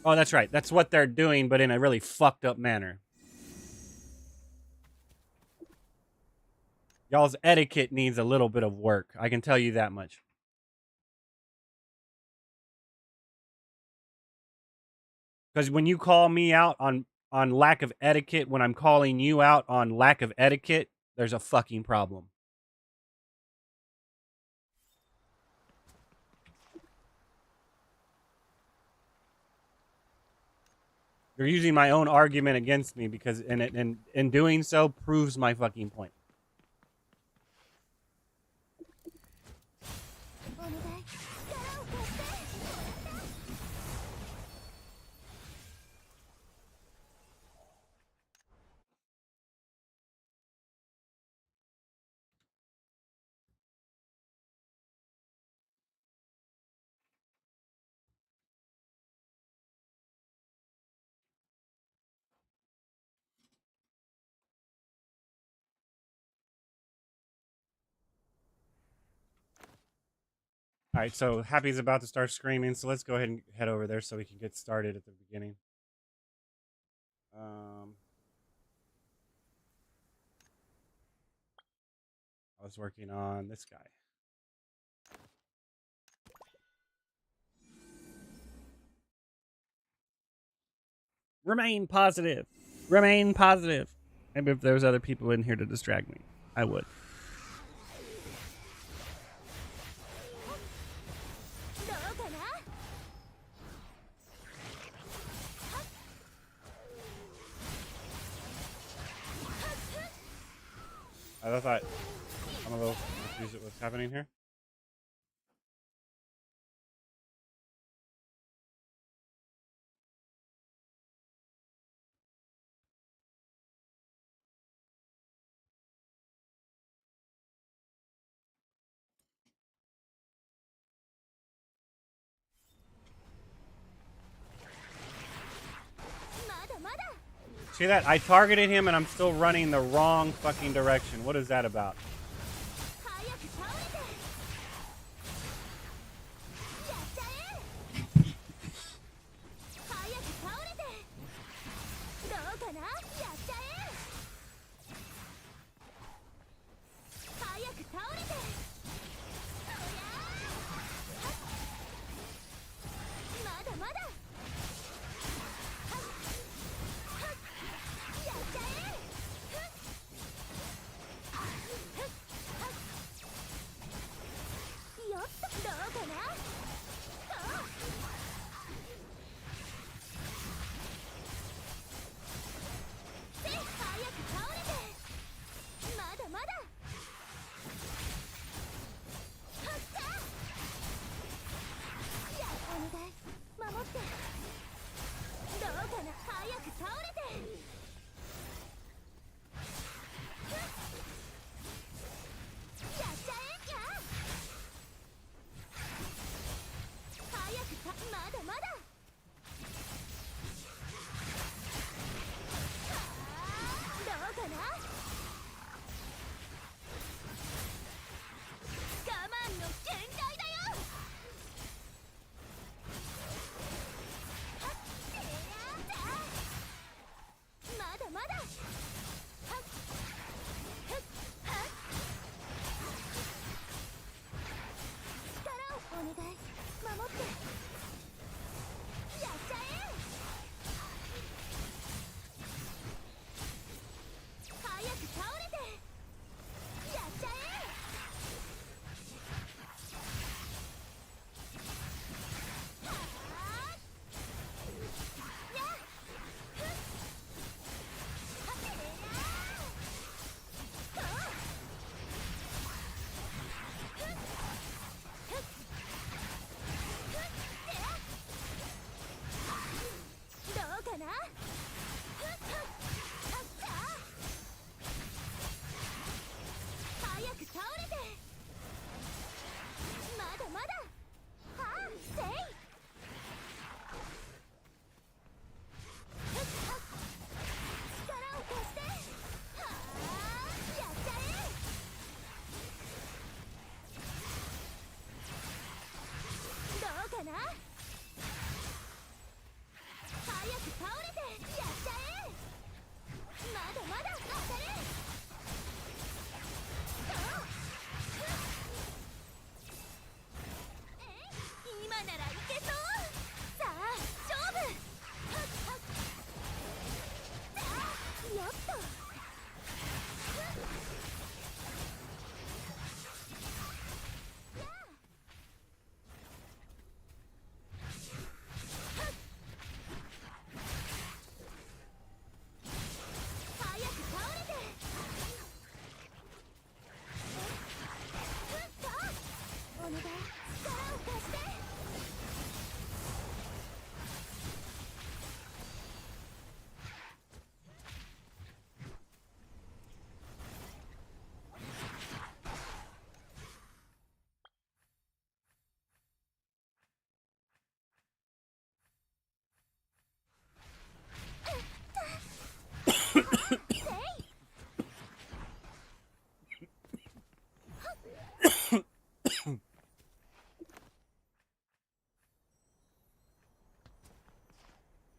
Oh, that's right. That's what they're doing, but in a really fucked up manner. Y'all's etiquette needs a little bit of work. I can tell you that much. Because when you call me out on lack of etiquette, when I'm calling you out on lack of etiquette, there's a fucking problem. You're using my own argument against me because in doing so proves my fucking point. All right, so Happy's about to start screaming, so let's go ahead and head over there so we can get started at the beginning. I was working on this guy. Remain positive. Remain positive. Maybe if there was other people in here to distract me, I would. I thought I'm a little confused at what's happening here. See that? I targeted him and I'm still running the wrong fucking direction. What is that about?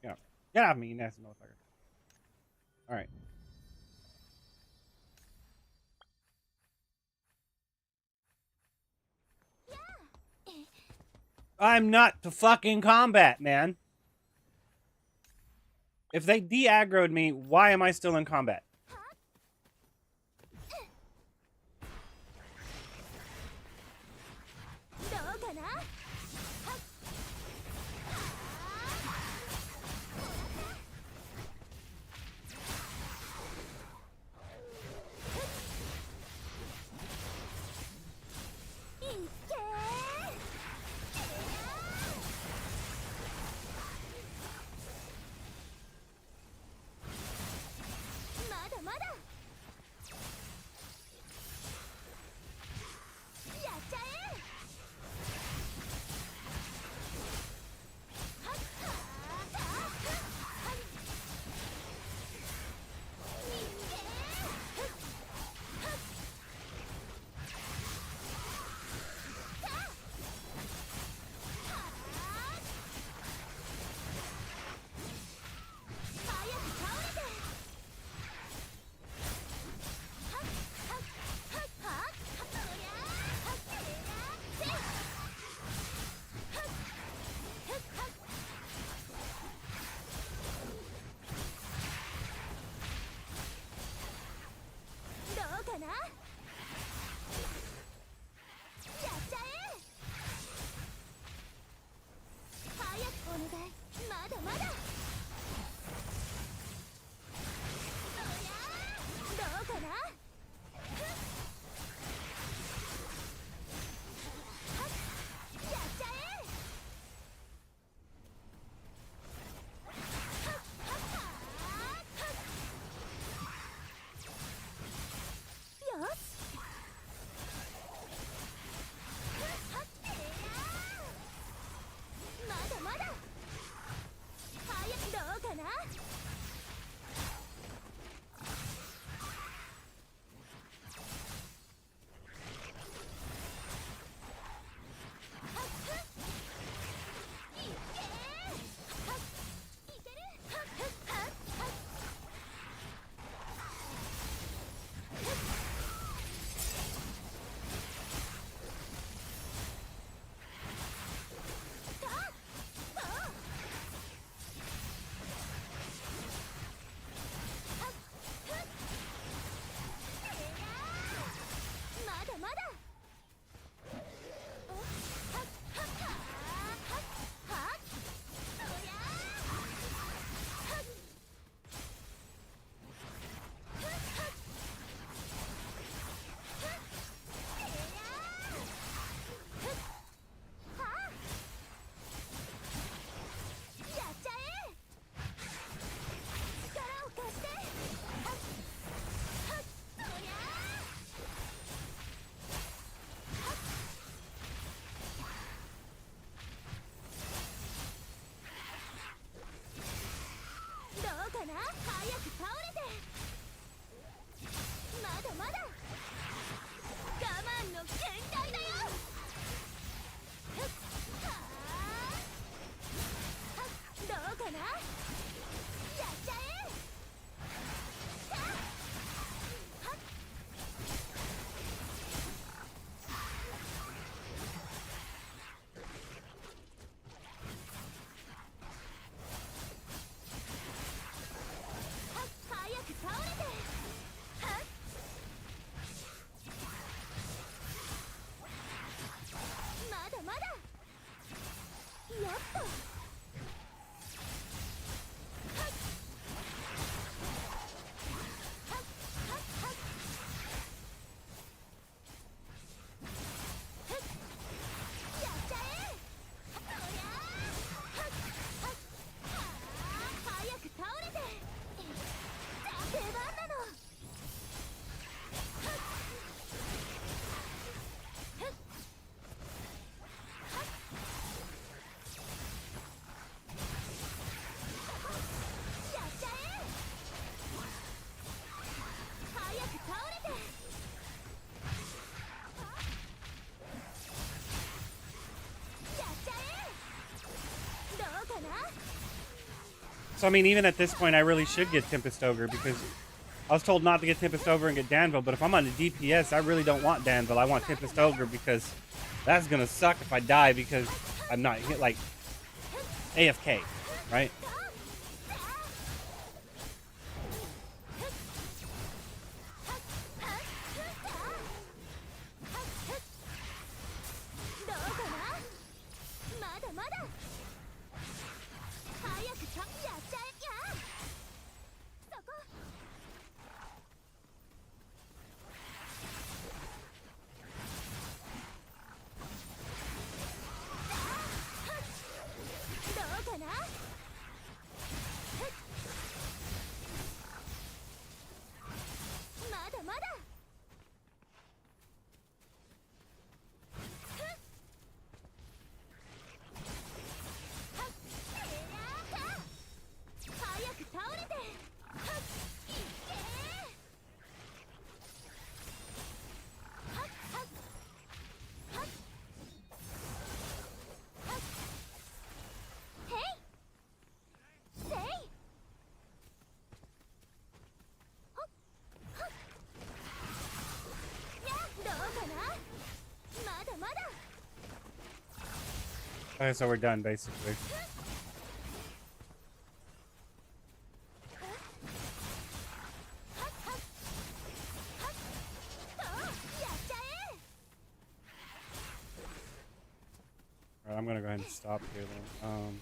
Yeah. Get off me, you nasty motherfucker. Alright. I'm not to fucking combat, man. If they de-aggroed me, why am I still in combat? So I mean, even at this point, I really should get Tempest Ogre because I was told not to get Tempest Ogre and get Danville. But if I'm on the DPS, I really don't want Danville. I want Tempest Ogre because that's gonna suck if I die because I'm not hit like AFK, right? Okay, so we're done basically. Alright, I'm gonna go ahead and stop here then.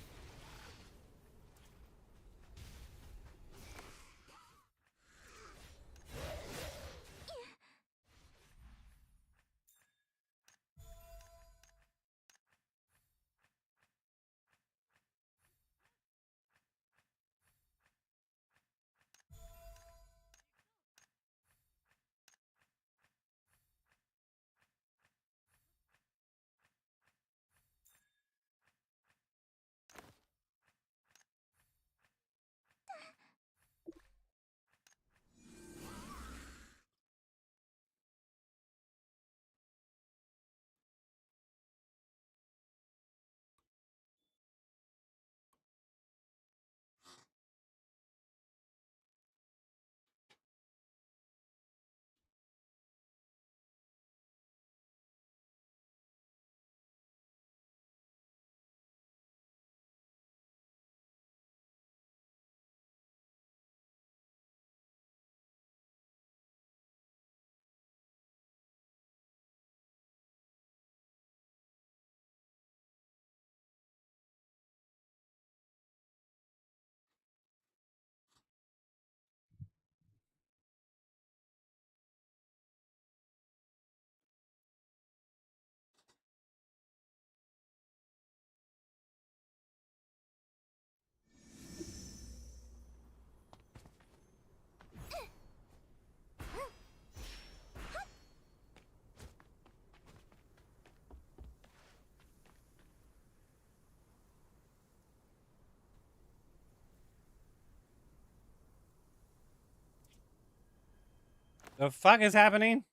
The fuck is happening?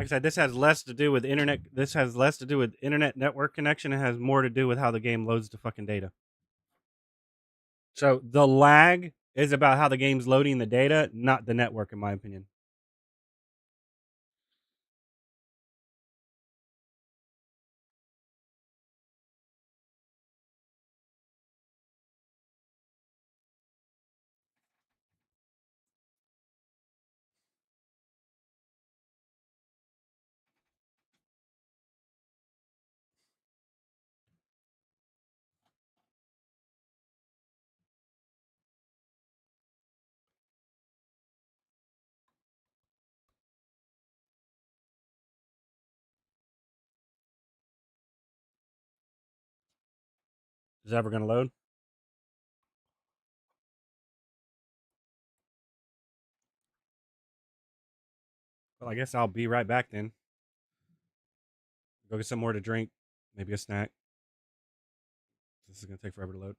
Like I said, this has less to do with internet. This has less to do with internet network connection. It has more to do with how the game loads the fucking data. So the lag is about how the game's loading the data, not the network, in my opinion. Is it ever going to load? Well, I guess I'll be right back then. Go get some more to drink, maybe a snack. This is going to take forever to load.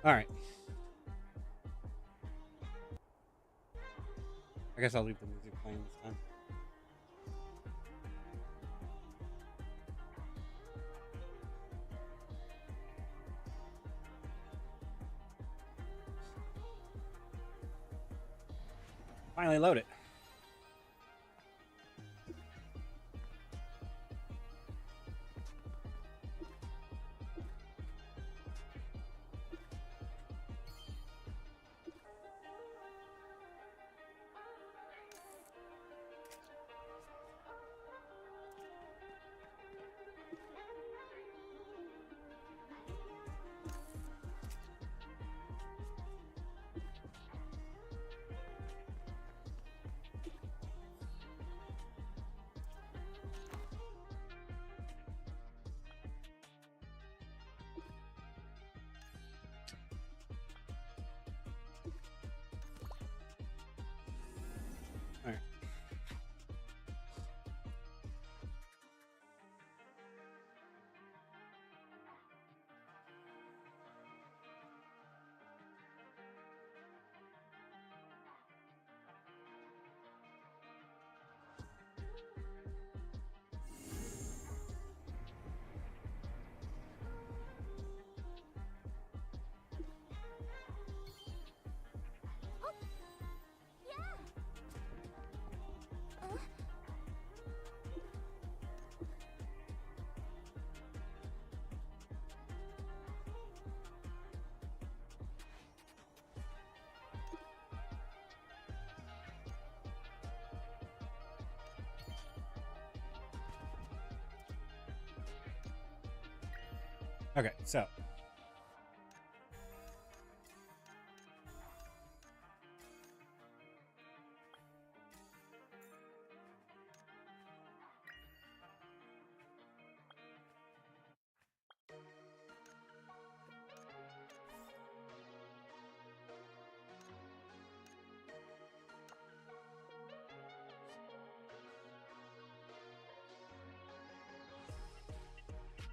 All right. I guess I'll leave the music playing this time. Finally load it. All right. Okay, so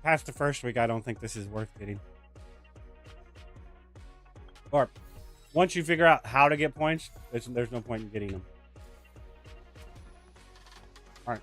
past the first week, I don't think this is worth getting. Or once you figure out how to get points, there's no point in getting them. All right.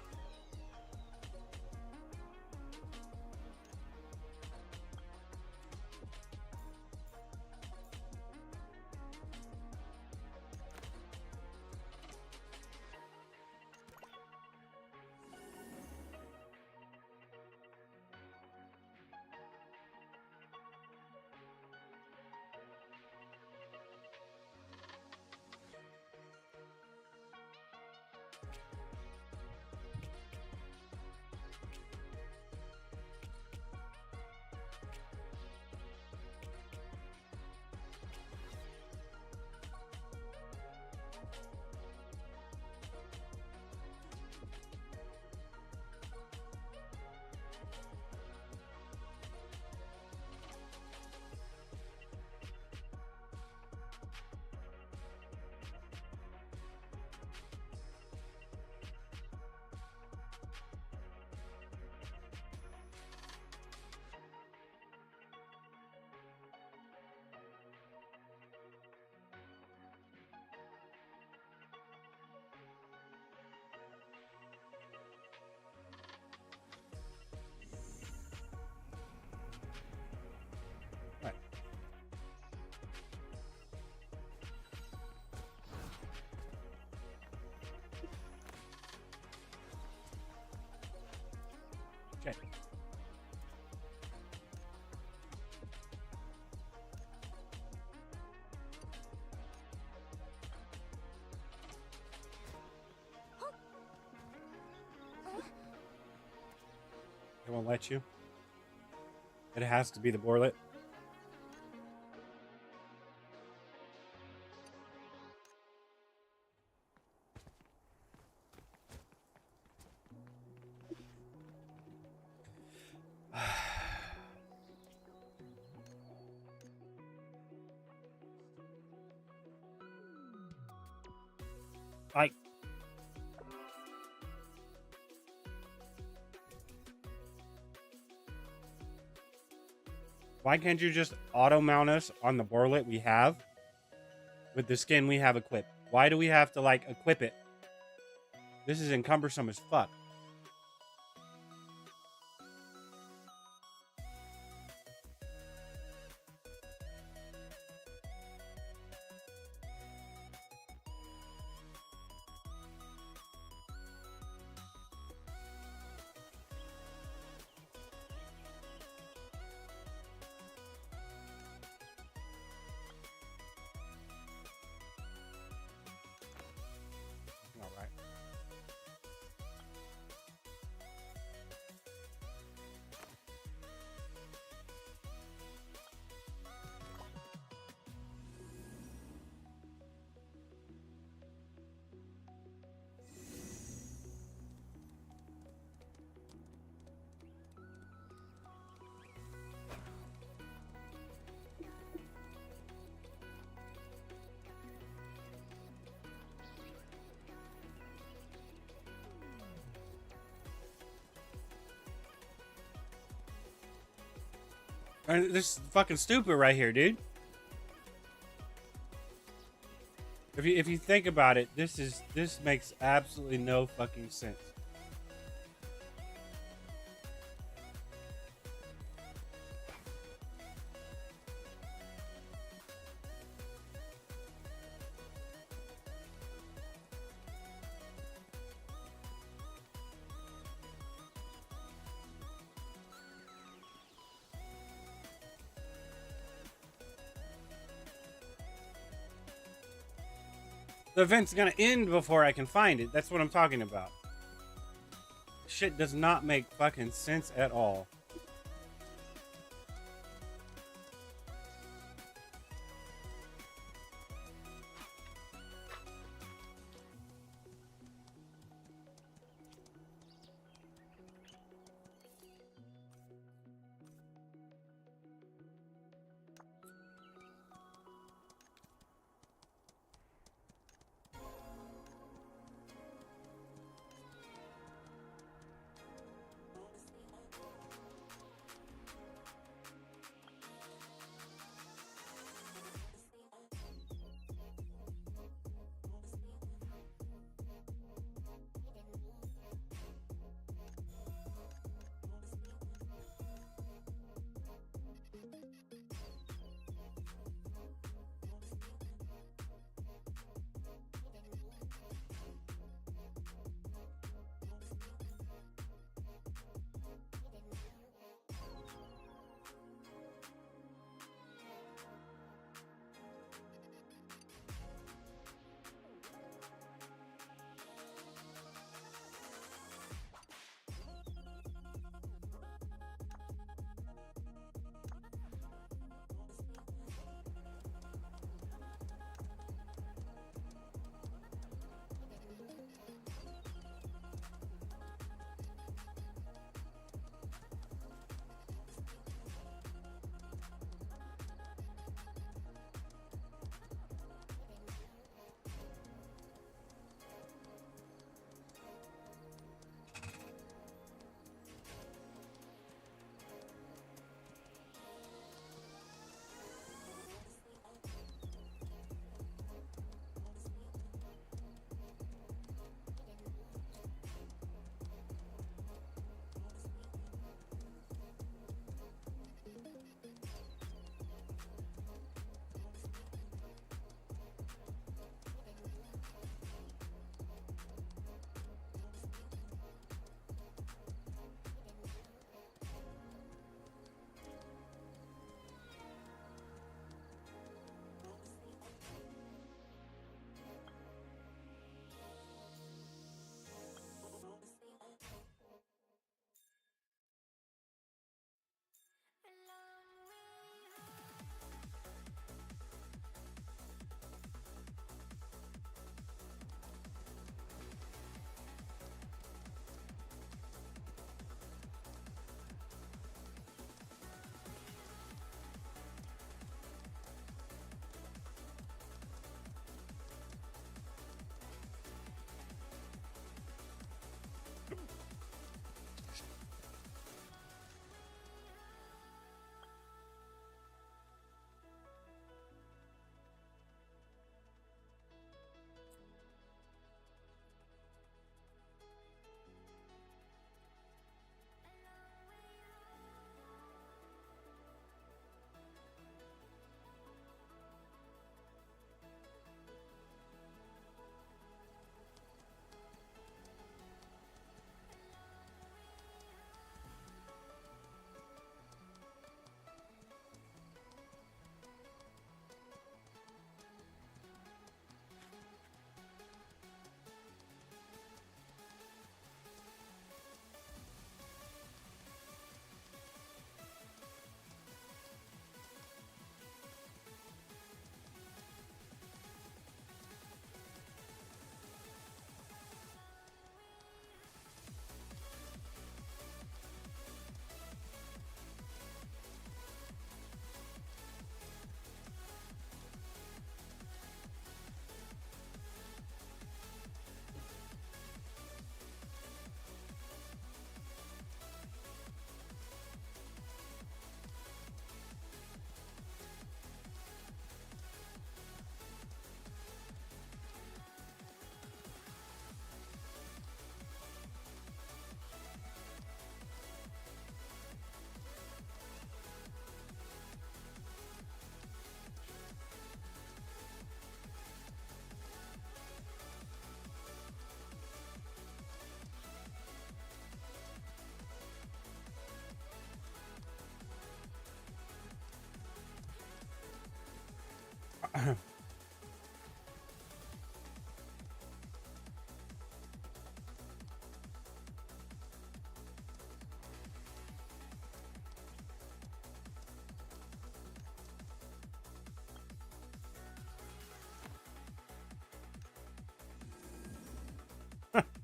Right. Okay. It won't let you. It has to be the bourlet. I Why can't you just auto mount us on the Borlet we have with the skin we have equipped? Why do we have to like equip it? This is encumbersome as fuck. All right. And this is fucking stupid right here, dude. If you think about it, this makes absolutely no fucking sense. The event's gonna end before I can find it. That's what I'm talking about. Shit does not make fucking sense at all.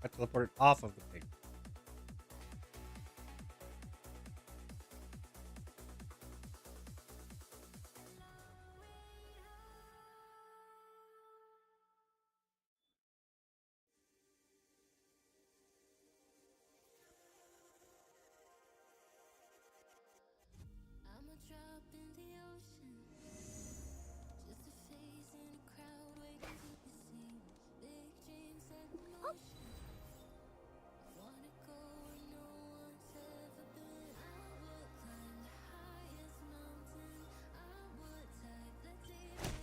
I teleported off of the pig. I'm a drop in the ocean, just a face in a crowd waiting to be seen. Big dreams and emotion. I wanna go where no one's ever been. I would climb the highest mountain. I would dive the deepest sea.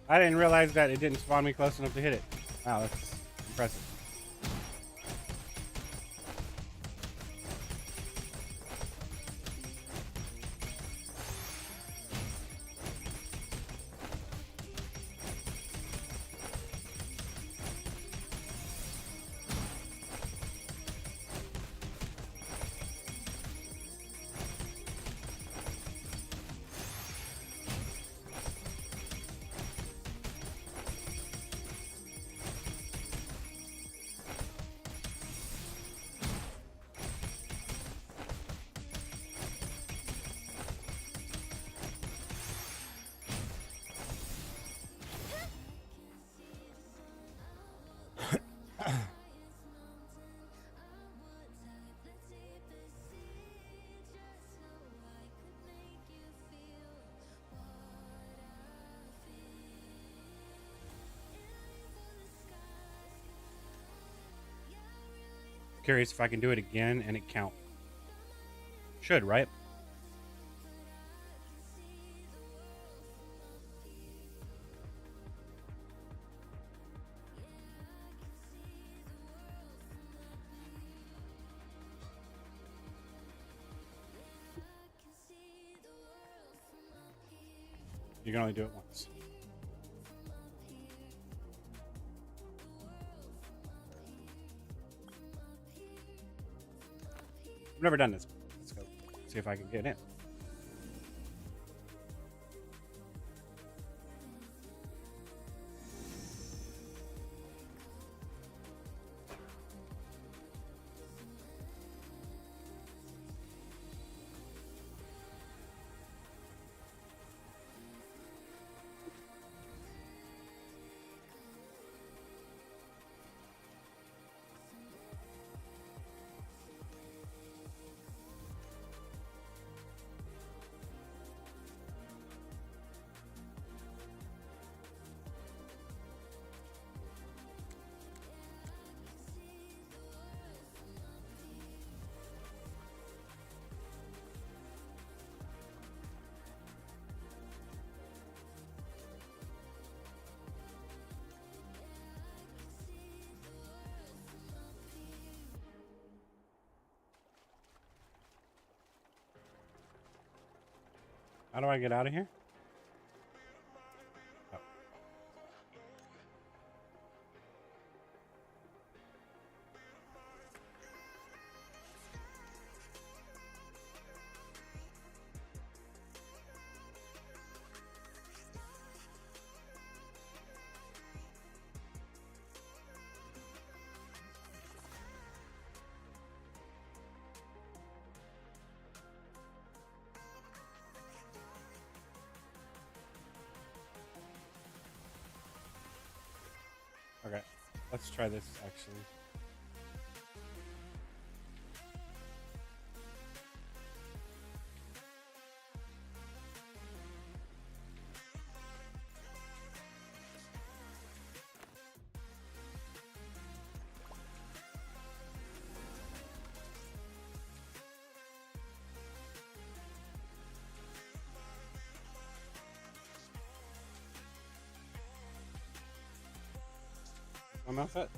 I didn't realize that it didn't spawn me close enough to hit it. Wow, that's impressive. Curious if I can do it again and it count. Should, right? You can only do it once. I've never done this. Let's go see if I can get in. How do I get out of here? Oh. Okay, let's try this actually. My mouth at?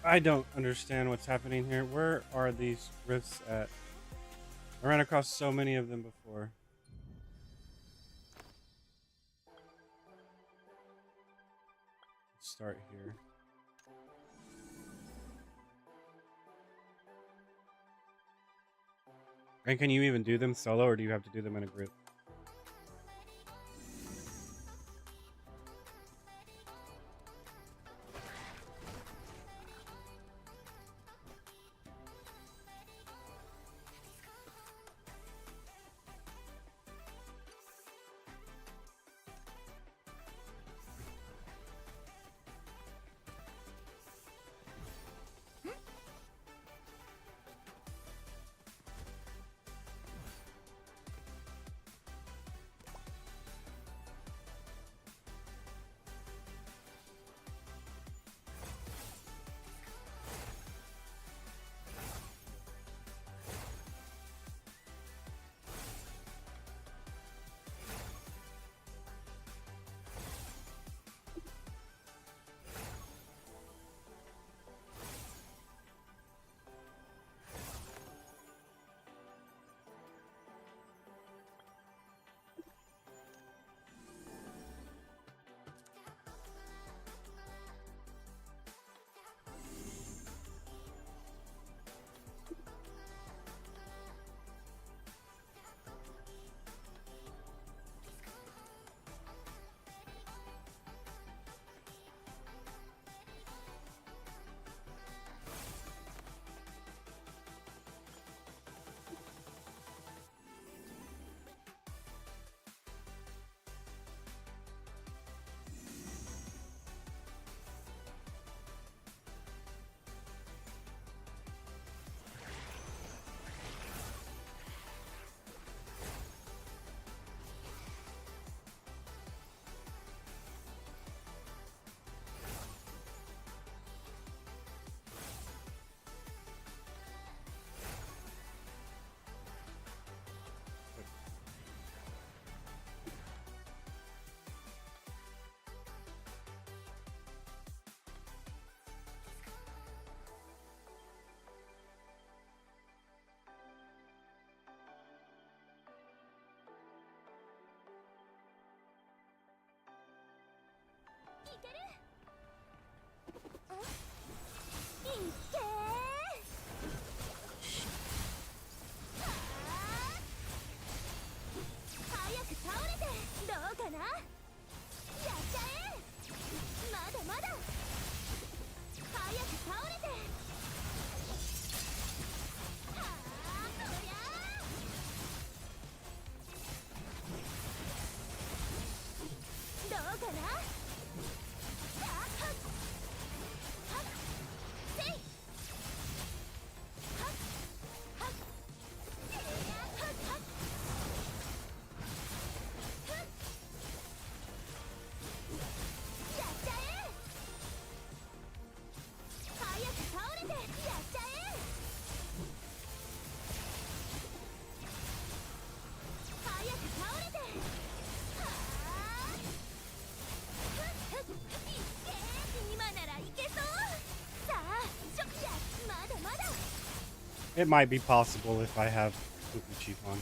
I don't understand what's happening here. Where are these rifts at? I ran across so many of them before. Let's start here. And can you even do them solo, or do you have to do them in a group? It might be possible if I have Cuckoo Chief on.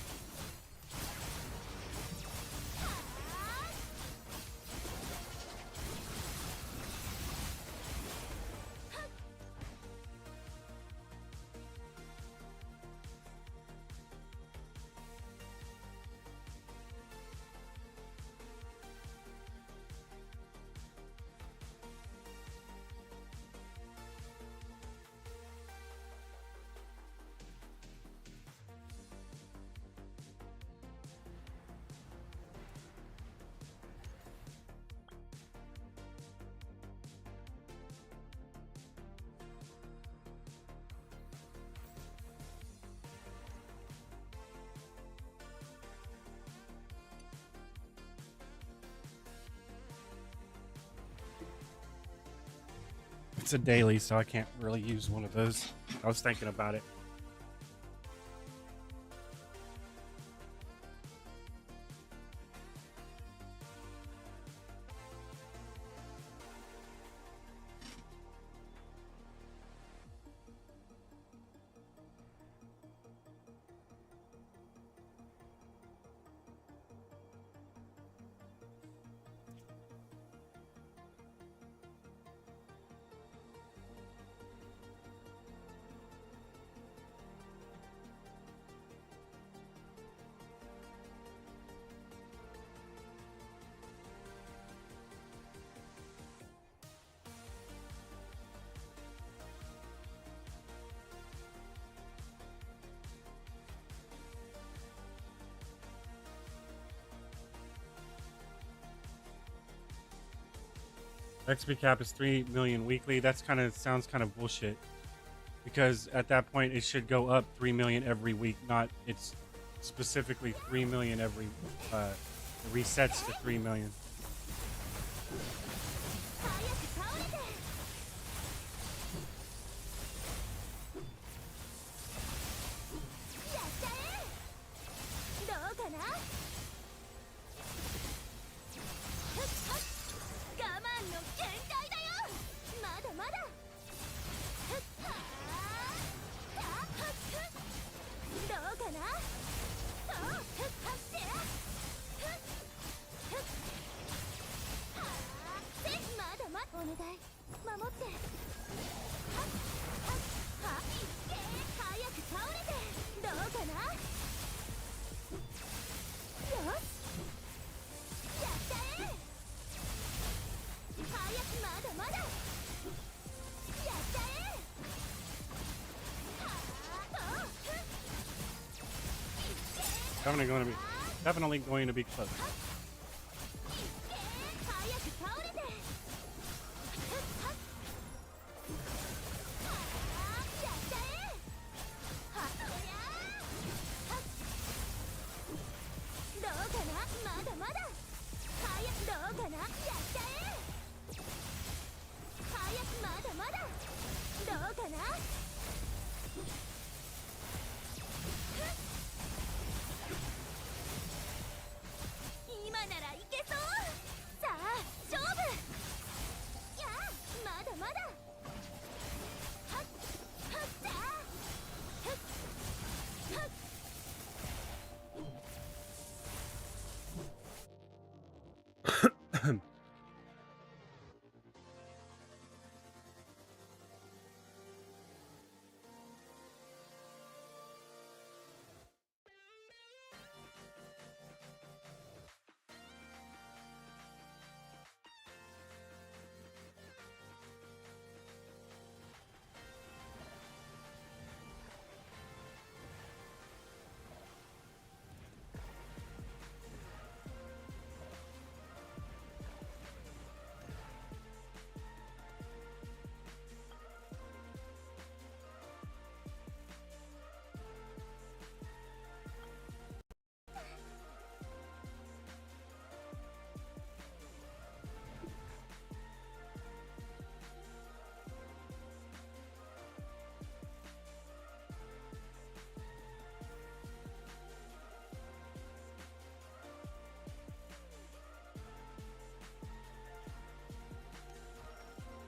It's a daily, so I can't really use one of those. I was thinking about it. XP cap is 3 million weekly. That's sounds kind of bullshit. Because at that point it should go up 3 million every week, not it's specifically 3 million every it resets to 3 million. Definitely going to be close.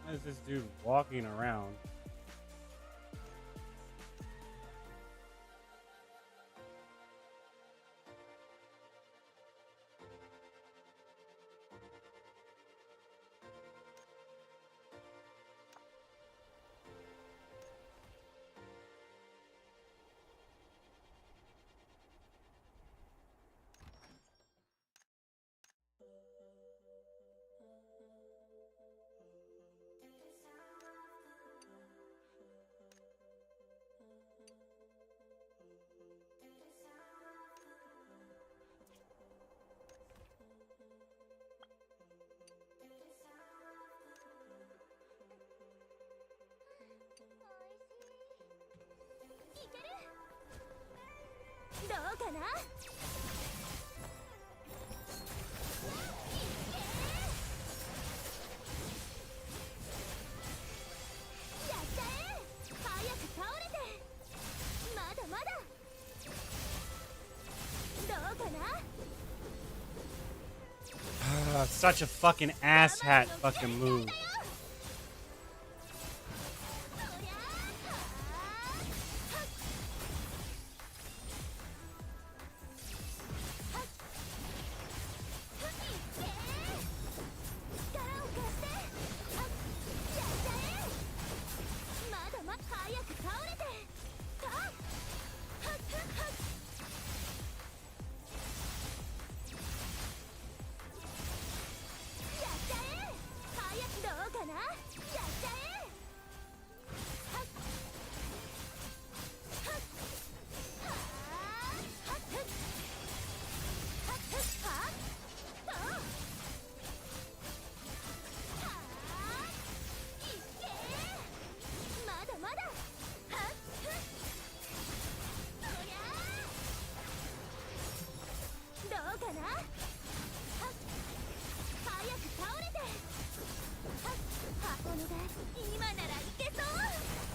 Why is this dude walking around? かな。やっちゃえ。早く倒れて。まだまだ。どうかな。 Such a fucking asshat fucking move.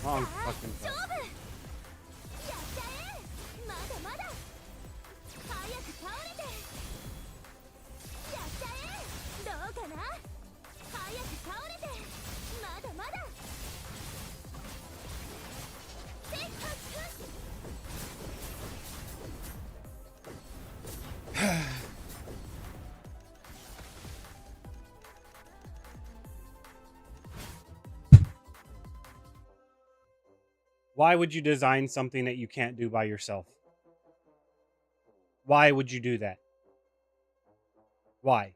Long fucking fuck. Why would you design something that you can't do by yourself? Why would you do that? Why?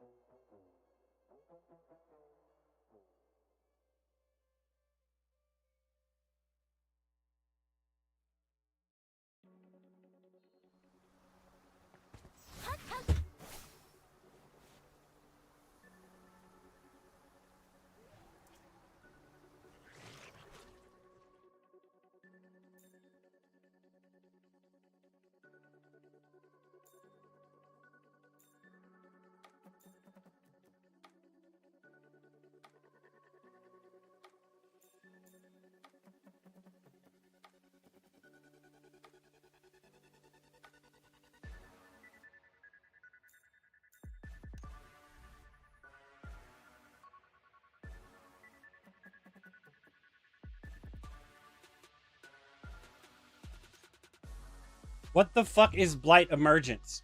What the fuck is Blight Emergence?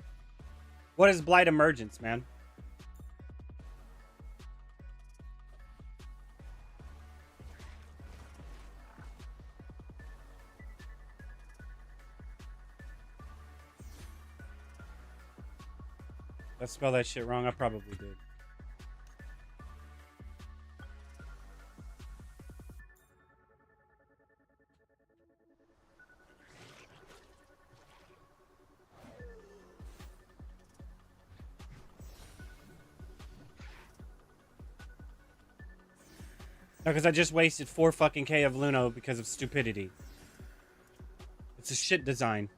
What is Blight Emergence, man? Did I spell that shit wrong? I probably did. No, because I just wasted 4 fucking K of Luno because of stupidity. It's a shit design.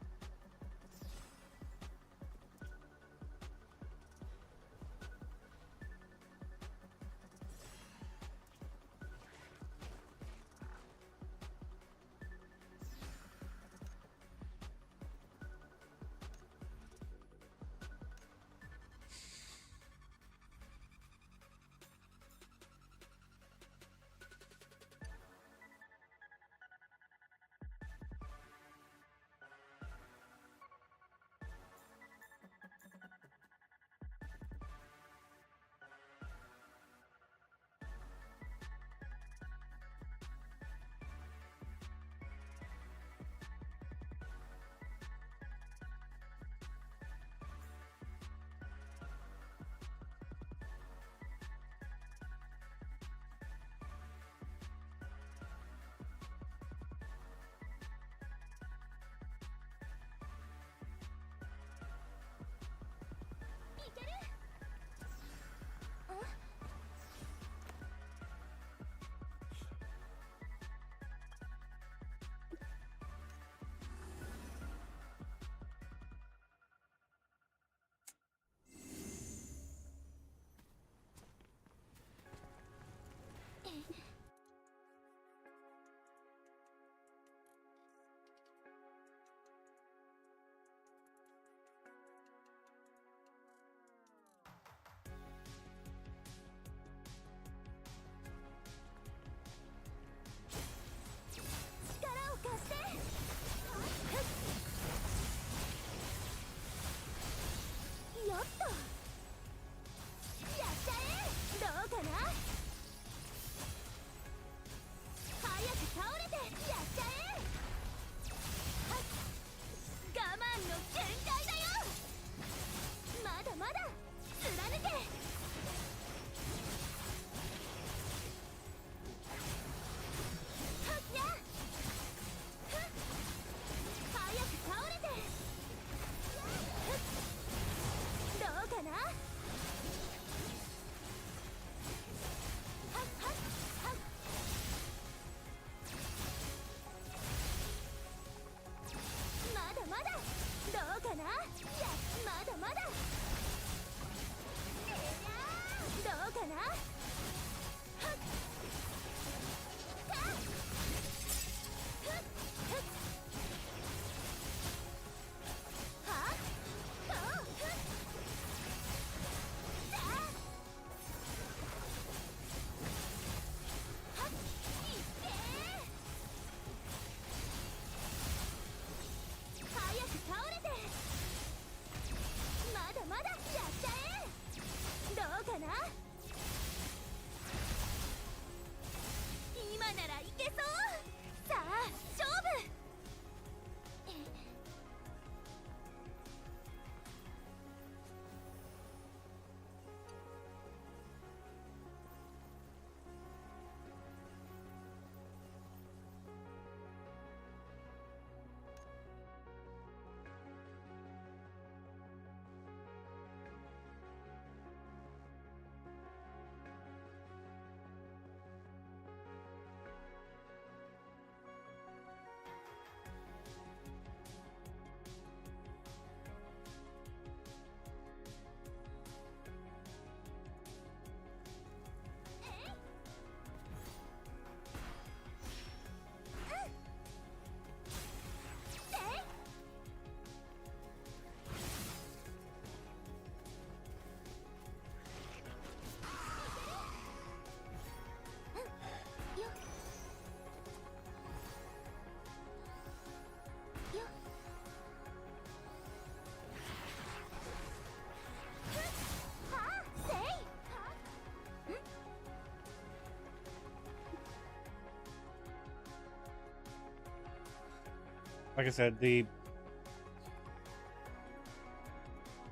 like I said, the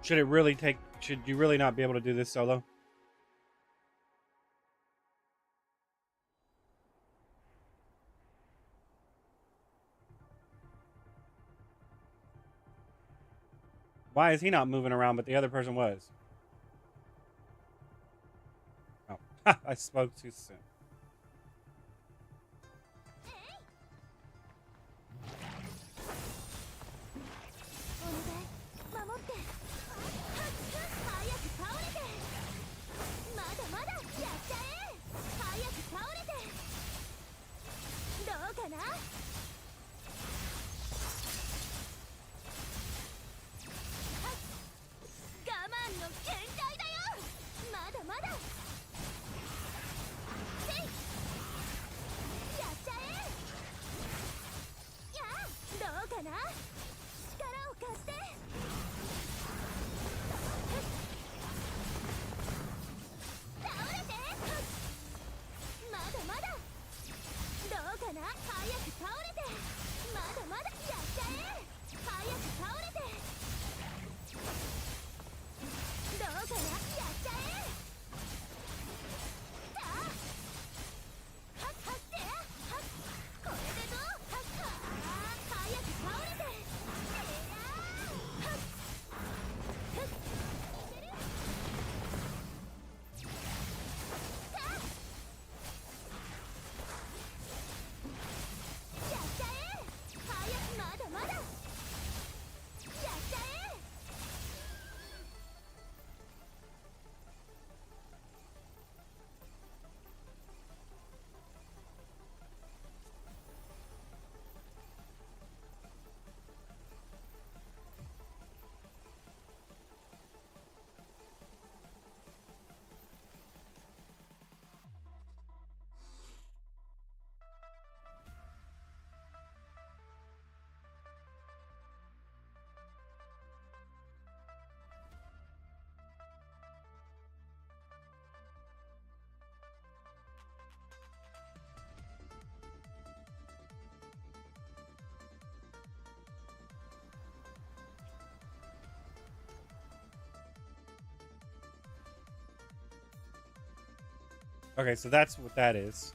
should it really take? Should you really not be able to do this solo? Why is he not moving around, but the other person was? Oh, I spoke too soon. Okay, so that's what that is.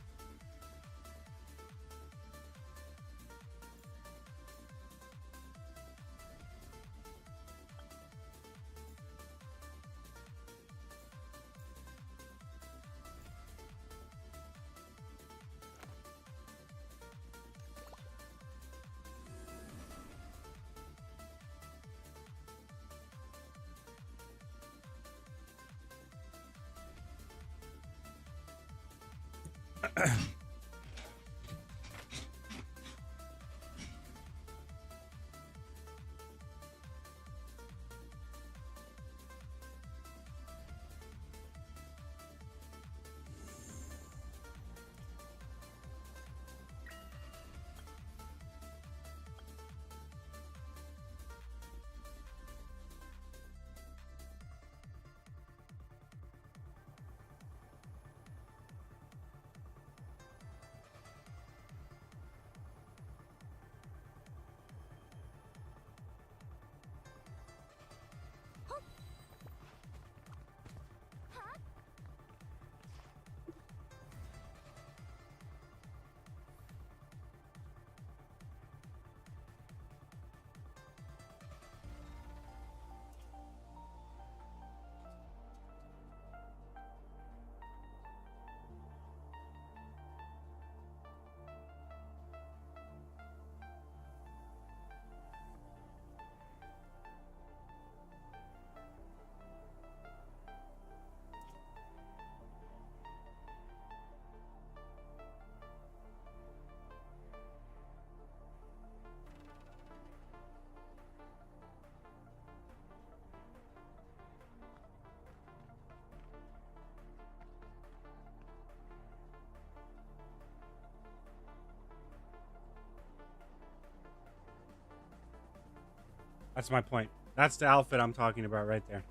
That's my point. That's the outfit I'm talking about right there.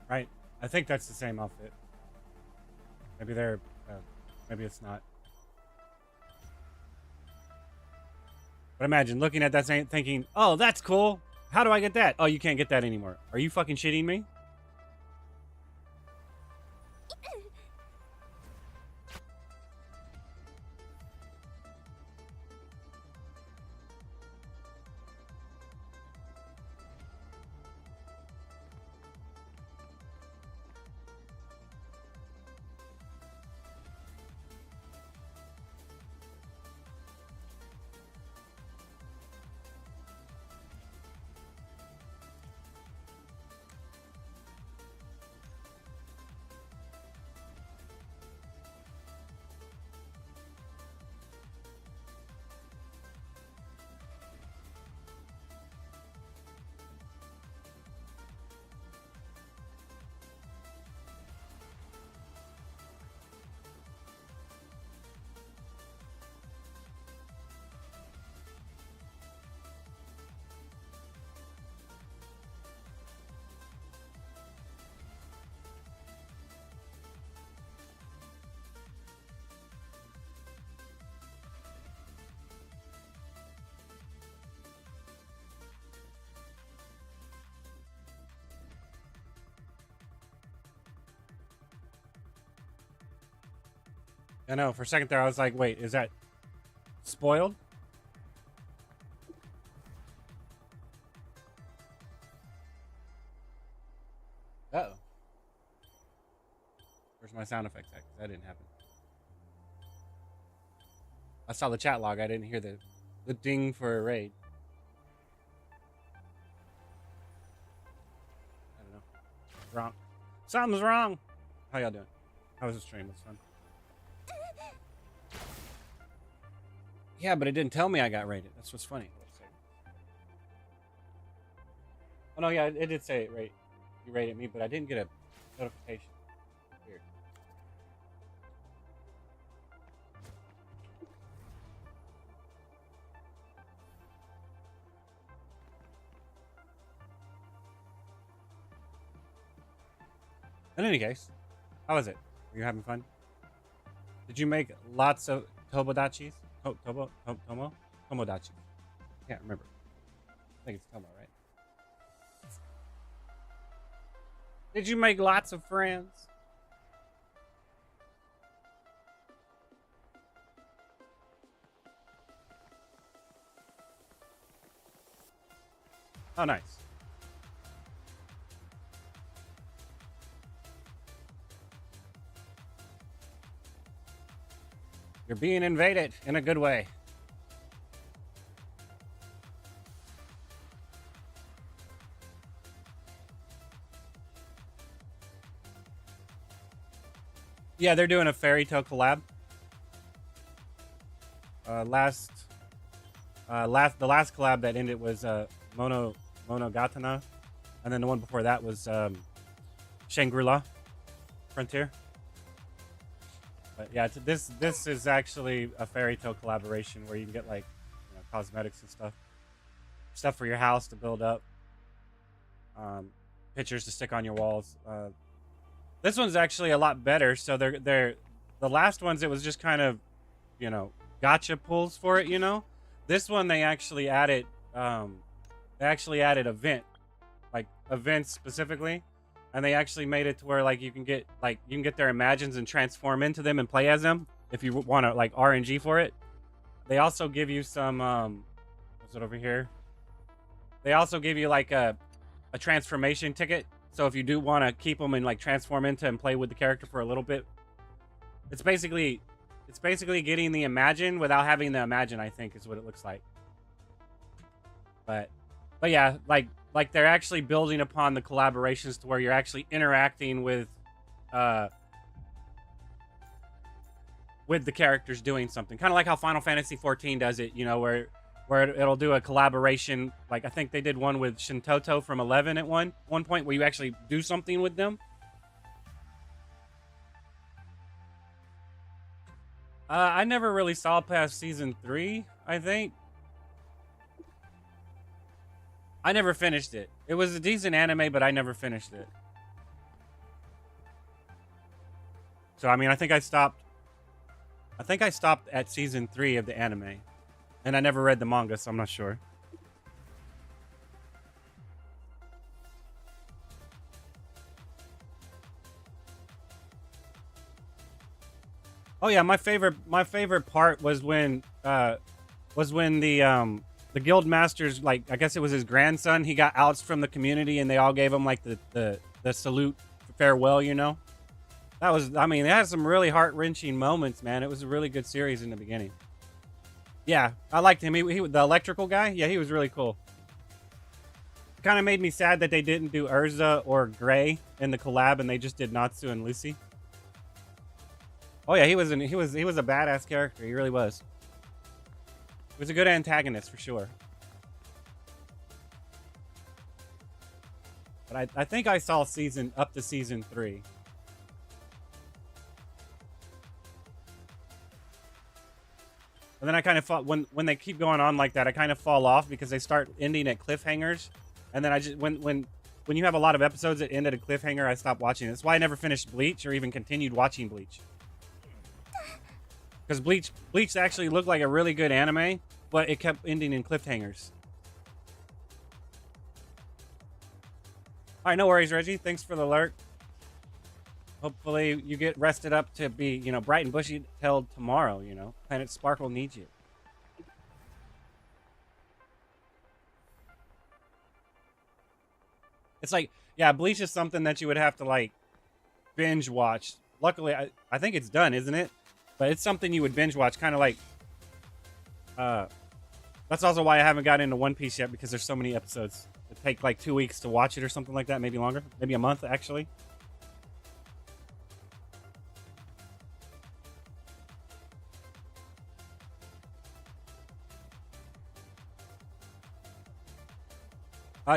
Right? I think that's the same outfit. Maybe they're... maybe it's not. But imagine looking at that same, thinking, "Oh, that's cool. How do I get that? Oh, you can't get that anymore. Are you fucking shitting me?" I know. For a second there, I was like, "Wait, is that spoiled?" Uh-oh. Where's my sound effects at? 'Cause that didn't happen. I saw the chat log. I didn't hear the ding for a raid. I don't know. Wrong. Something's wrong. How y'all doing? How was the stream? It was fun. Yeah, but it didn't tell me I got rated. That's what's funny. Oh no, yeah, it did say it you rated me, but I didn't get a notification. Weird. In any case, how was it? Were you having fun? Did you make lots of tobodachis? Tomodachi. Can't remember. I think it's Tomo, right? Did you make lots of friends? Oh, nice. You're being invaded in a good way. Yeah, they're doing a fairy tale collab. The last collab that ended was Monogatana, and then the one before that was Shangri-La Frontier. But yeah, this is actually a fairy tale collaboration where you can get like cosmetics and stuff for your house to build up, pictures to stick on your walls. This one's actually a lot better. So they're the last ones. It was just kind of gotcha pulls for it. This one they actually added events specifically. And they actually made it to where you can get their imagines and transform into them and play as them if you want to RNG for it. They also give you some what's it over here? They also give you a transformation ticket. So if you do want to keep them and transform into and play with the character for a little bit, it's basically getting the imagine without having the imagine, I think is what it looks like. But yeah, they're actually building upon the collaborations to where you're actually interacting with the characters doing something. Kind of like how Final Fantasy 14 does it, where it'll do a collaboration. I think they did one with Shintoto from 11 at one point where you actually do something with them. I never really saw past season 3, I think. I never finished it. It was a decent anime, but I never finished it. So, I mean, I think I stopped at season 3 of the anime. And I never read the manga, so I'm not sure. Oh yeah, my favorite part was when the guild masters, like, I guess it was his grandson, he got outs from the community and they all gave him like the salute farewell, you know. That was, I mean, it had some really heart-wrenching moments, man. It was a really good series in the beginning. Yeah, I liked him. He the electrical guy. Yeah, he was really cool. Kind of made me sad that they didn't do Urza or Gray in the collab and they just did Natsu and Lucy. Oh yeah, he was a badass character. He really was. He was a good antagonist for sure. But I think I saw up to season 3. And then I kind of thought when they keep going on like that, I kind of fall off because they start ending at cliffhangers. And then I just when you have a lot of episodes that end at a cliffhanger, I stop watching. That's why I never finished Bleach or even continued watching Bleach. Because Bleach actually looked like a really good anime, but it kept ending in cliffhangers. All right, no worries, Reggie. Thanks for the alert. Hopefully you get rested up to be, you know, bright and bushy till tomorrow, you know. Planet Sparkle needs you. It's like, yeah, Bleach is something that you would have to, like, binge watch. Luckily, I think it's done, isn't it? But it's something you would binge watch, kind of like... that's also why I haven't got into One Piece yet, because there's so many episodes. It take like 2 weeks to watch it or something like that, maybe longer. Maybe a month, actually.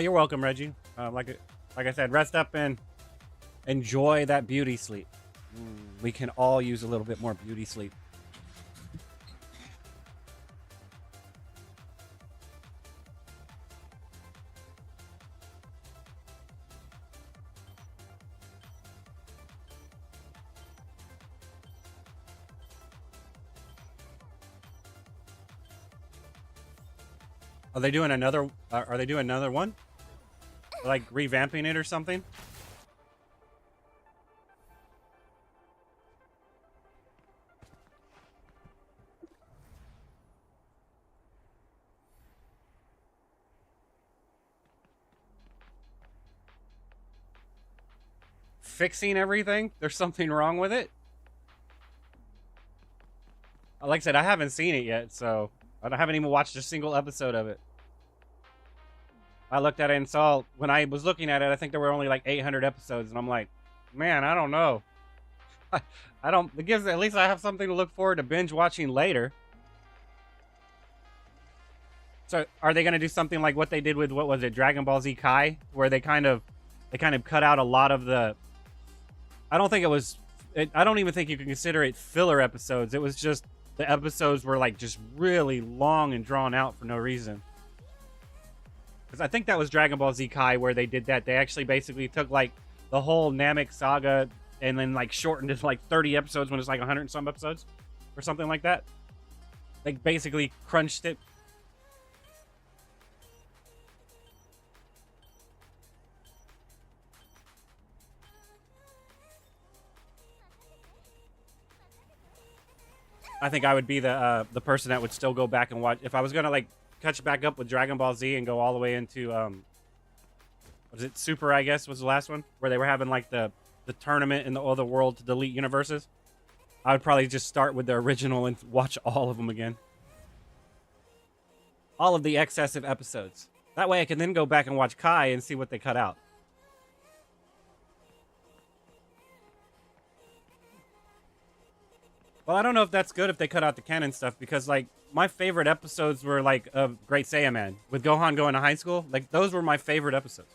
You're welcome, Reggie. Like I said, rest up and enjoy that beauty sleep. We can all use a little bit more beauty sleep. Are they doing another? Are they doing another one? Like revamping it or something? Fixing everything? There's something wrong with it? Like I said, I haven't seen it yet, so I haven't even watched a single episode of it. I looked at it and saw, when I was looking at it, I think there were only like 800 episodes, and I'm like, man, I don't know. I don't, it gives, at least I have something to look forward to binge watching later. So are they going to do something like what they did with, what was it, Dragon Ball Z Kai, where they kind of cut out a lot of the, I don't think it was, I don't even think you can consider it filler episodes. It was just, the episodes were like just really long and drawn out for no reason. Because I think that was Dragon Ball Z Kai where they did that. They actually basically took like the whole Namek saga and then like shortened it to like 30 episodes when it's like 100 and some episodes or something like that. They basically crunched it. I think I would be the person that would still go back and watch. If I was gonna like catch back up with Dragon Ball Z and go all the way into was it Super, I guess was the last one, where they were having like the tournament in the other world to delete universes, I would probably just start with the original and watch all of them again. All of the excessive episodes. That way I can then go back and watch Kai and see what they cut out. Well, I don't know if that's good if they cut out the canon stuff, because like my favorite episodes were like of Great Saiyaman with Gohan going to high school. Like those were my favorite episodes.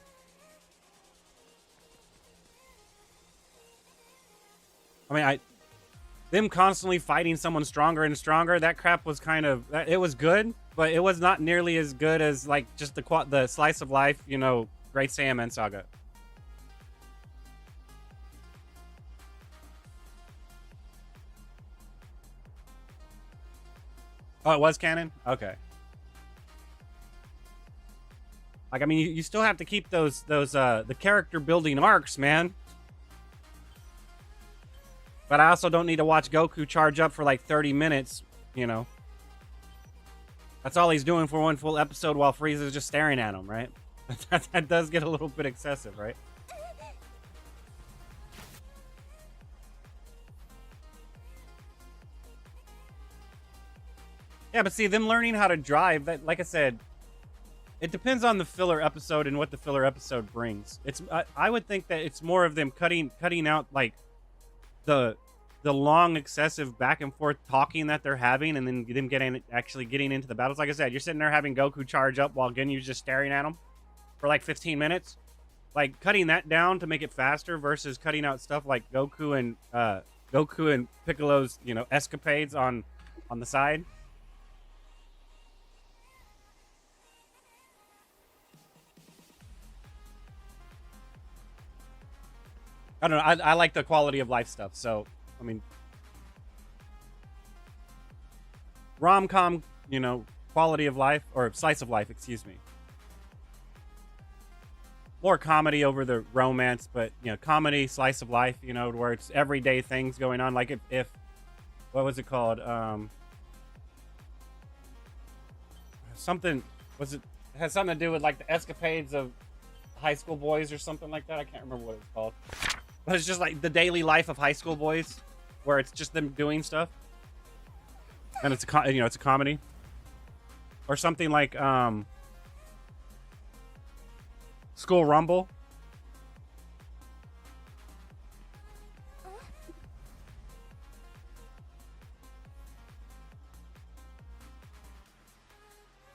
I mean, them constantly fighting someone stronger and stronger, that crap was kind of, it was good, but it was not nearly as good as like just the slice of life, you know, Great Saiyaman saga. Oh, it was canon? Okay. Like, I mean, you still have to keep those the character building arcs, man. But I also don't need to watch Goku charge up for like 30 minutes, you know. That's all he's doing for one full episode while Frieza's just staring at him, right? That does get a little bit excessive, right? Yeah, but see, them learning how to drive, that, like I said, it depends on the filler episode and what the filler episode brings. I would think that it's more of them cutting out like the long excessive back and forth talking that they're having, and then them actually getting into the battles. Like I said, you're sitting there having Goku charge up while Ginyu's just staring at him for like 15 minutes. Like cutting that down to make it faster versus cutting out stuff like Goku and Piccolo's, you know, escapades on the side. I don't know. I like the quality of life stuff. So, I mean, rom-com, you know, quality of life, or slice of life, excuse me. More comedy over the romance, but, you know, comedy, slice of life, you know, where it's everyday things going on. Like if what was it called? Something, it had something to do with like the escapades of high school boys or something like that. I can't remember what it was called. But it's just like the daily life of high school boys, where it's just them doing stuff, and it's it's a comedy, or something like School Rumble.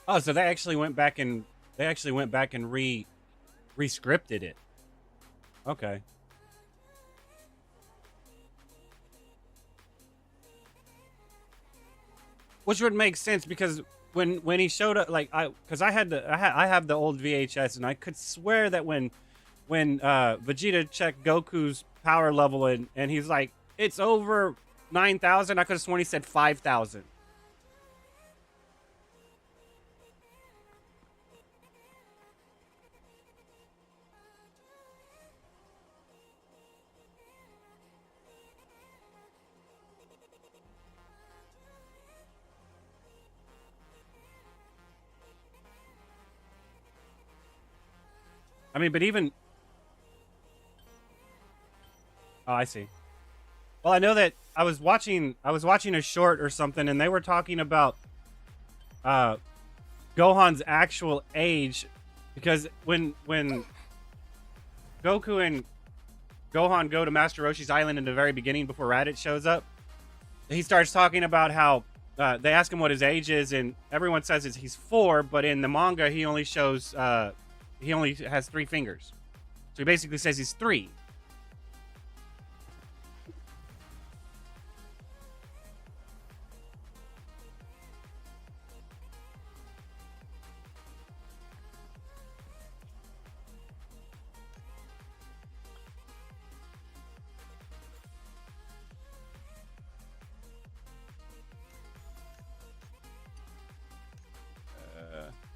Oh, so they actually went back and re-scripted it. Okay. Which would make sense, because when he showed up, like I have the old VHS, and I could swear that when Vegeta checked Goku's power level and he's like, it's over 9,000, I could have sworn he said 5,000. I mean, but even... Oh, I see. Well, I know that I was watching a short or something, and they were talking about Gohan's actual age, because when Goku and Gohan go to Master Roshi's island in the very beginning before Raditz shows up, he starts talking about how they ask him what his age is, and everyone says he's 4, but in the manga he only shows he only has 3 fingers. So he basically says he's 3.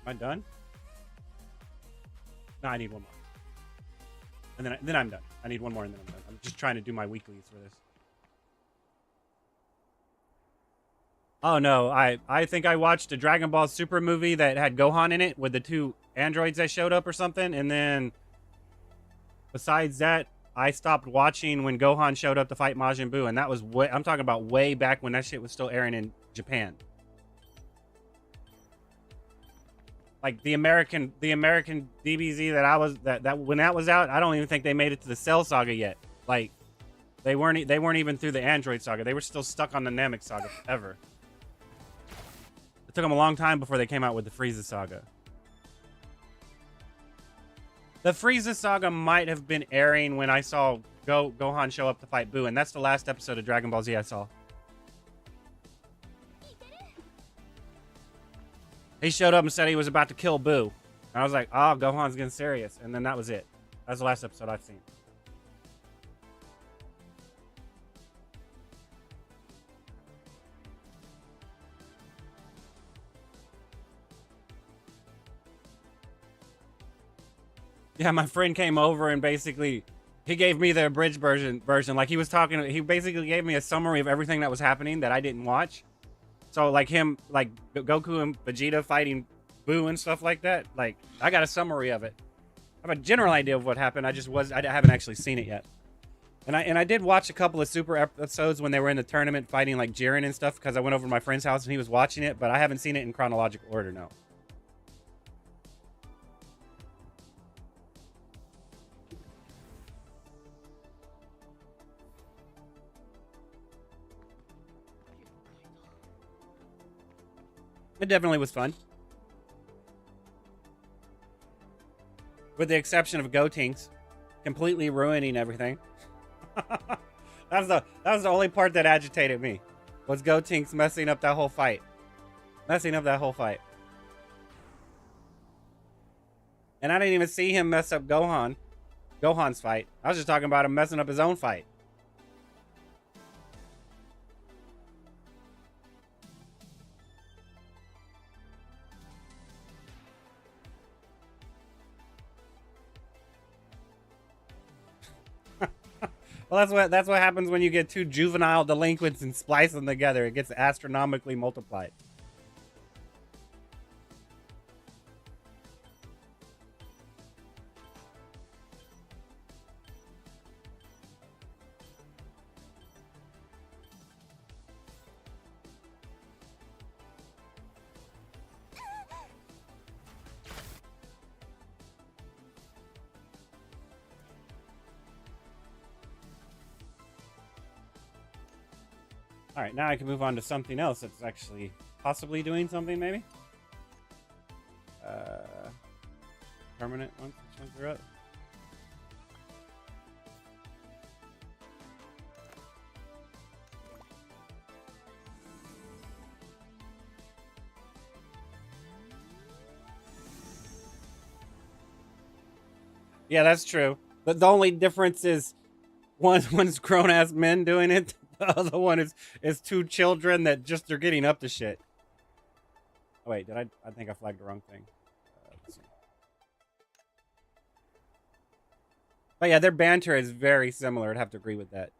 Am I done? No, I need one more. And then I'm done. I need one more and then I'm done. I'm just trying to do my weeklies for this. Oh no, I think I watched a Dragon Ball Super movie that had Gohan in it with the 2 androids that showed up or something, and then besides that, I stopped watching when Gohan showed up to fight Majin Buu, and that was I'm talking about way back when that shit was still airing in Japan. Like the American DBZ that when that was out, I don't even think they made it to the Cell Saga yet. Like they weren't even through the Android Saga. They were still stuck on the Namek Saga forever. It took them a long time before they came out with the Frieza Saga. The Frieza Saga might have been airing when I saw Gohan show up to fight Buu, and that's the last episode of Dragon Ball Z I saw. He showed up and said he was about to kill Buu. And I was like, oh, Gohan's getting serious. And then that was it. That's the last episode I've seen. Yeah, my friend came over and basically he gave me the abridged version. Like he was talking, he basically gave me a summary of everything that was happening that I didn't watch. So like him, like Goku and Vegeta fighting Boo and stuff like that. Like I got a summary of it. I have a general idea of what happened. I haven't actually seen it yet. And I did watch a couple of super episodes when they were in the tournament fighting like Jiren and stuff because I went over to my friend's house and he was watching it, but I haven't seen it in chronological order, no. It definitely was fun. With the exception of Gotenks completely ruining everything. That was the only part that agitated me. Was Gotenks messing up that whole fight. And I didn't even see him mess up Gohan's fight. I was just talking about him messing up his own fight. Well, that's what happens when you get two juvenile delinquents and splice them together. It gets astronomically multiplied. All right, now I can move on to something else that's actually possibly doing something, maybe. Permanent ones. Which ones are up? Yeah, that's true. But the only difference is one's grown ass men doing it. The other one is two children that just are getting up to shit. Oh wait, I think I flagged the wrong thing. Let's see. But yeah, their banter is very similar. I'd have to agree with that.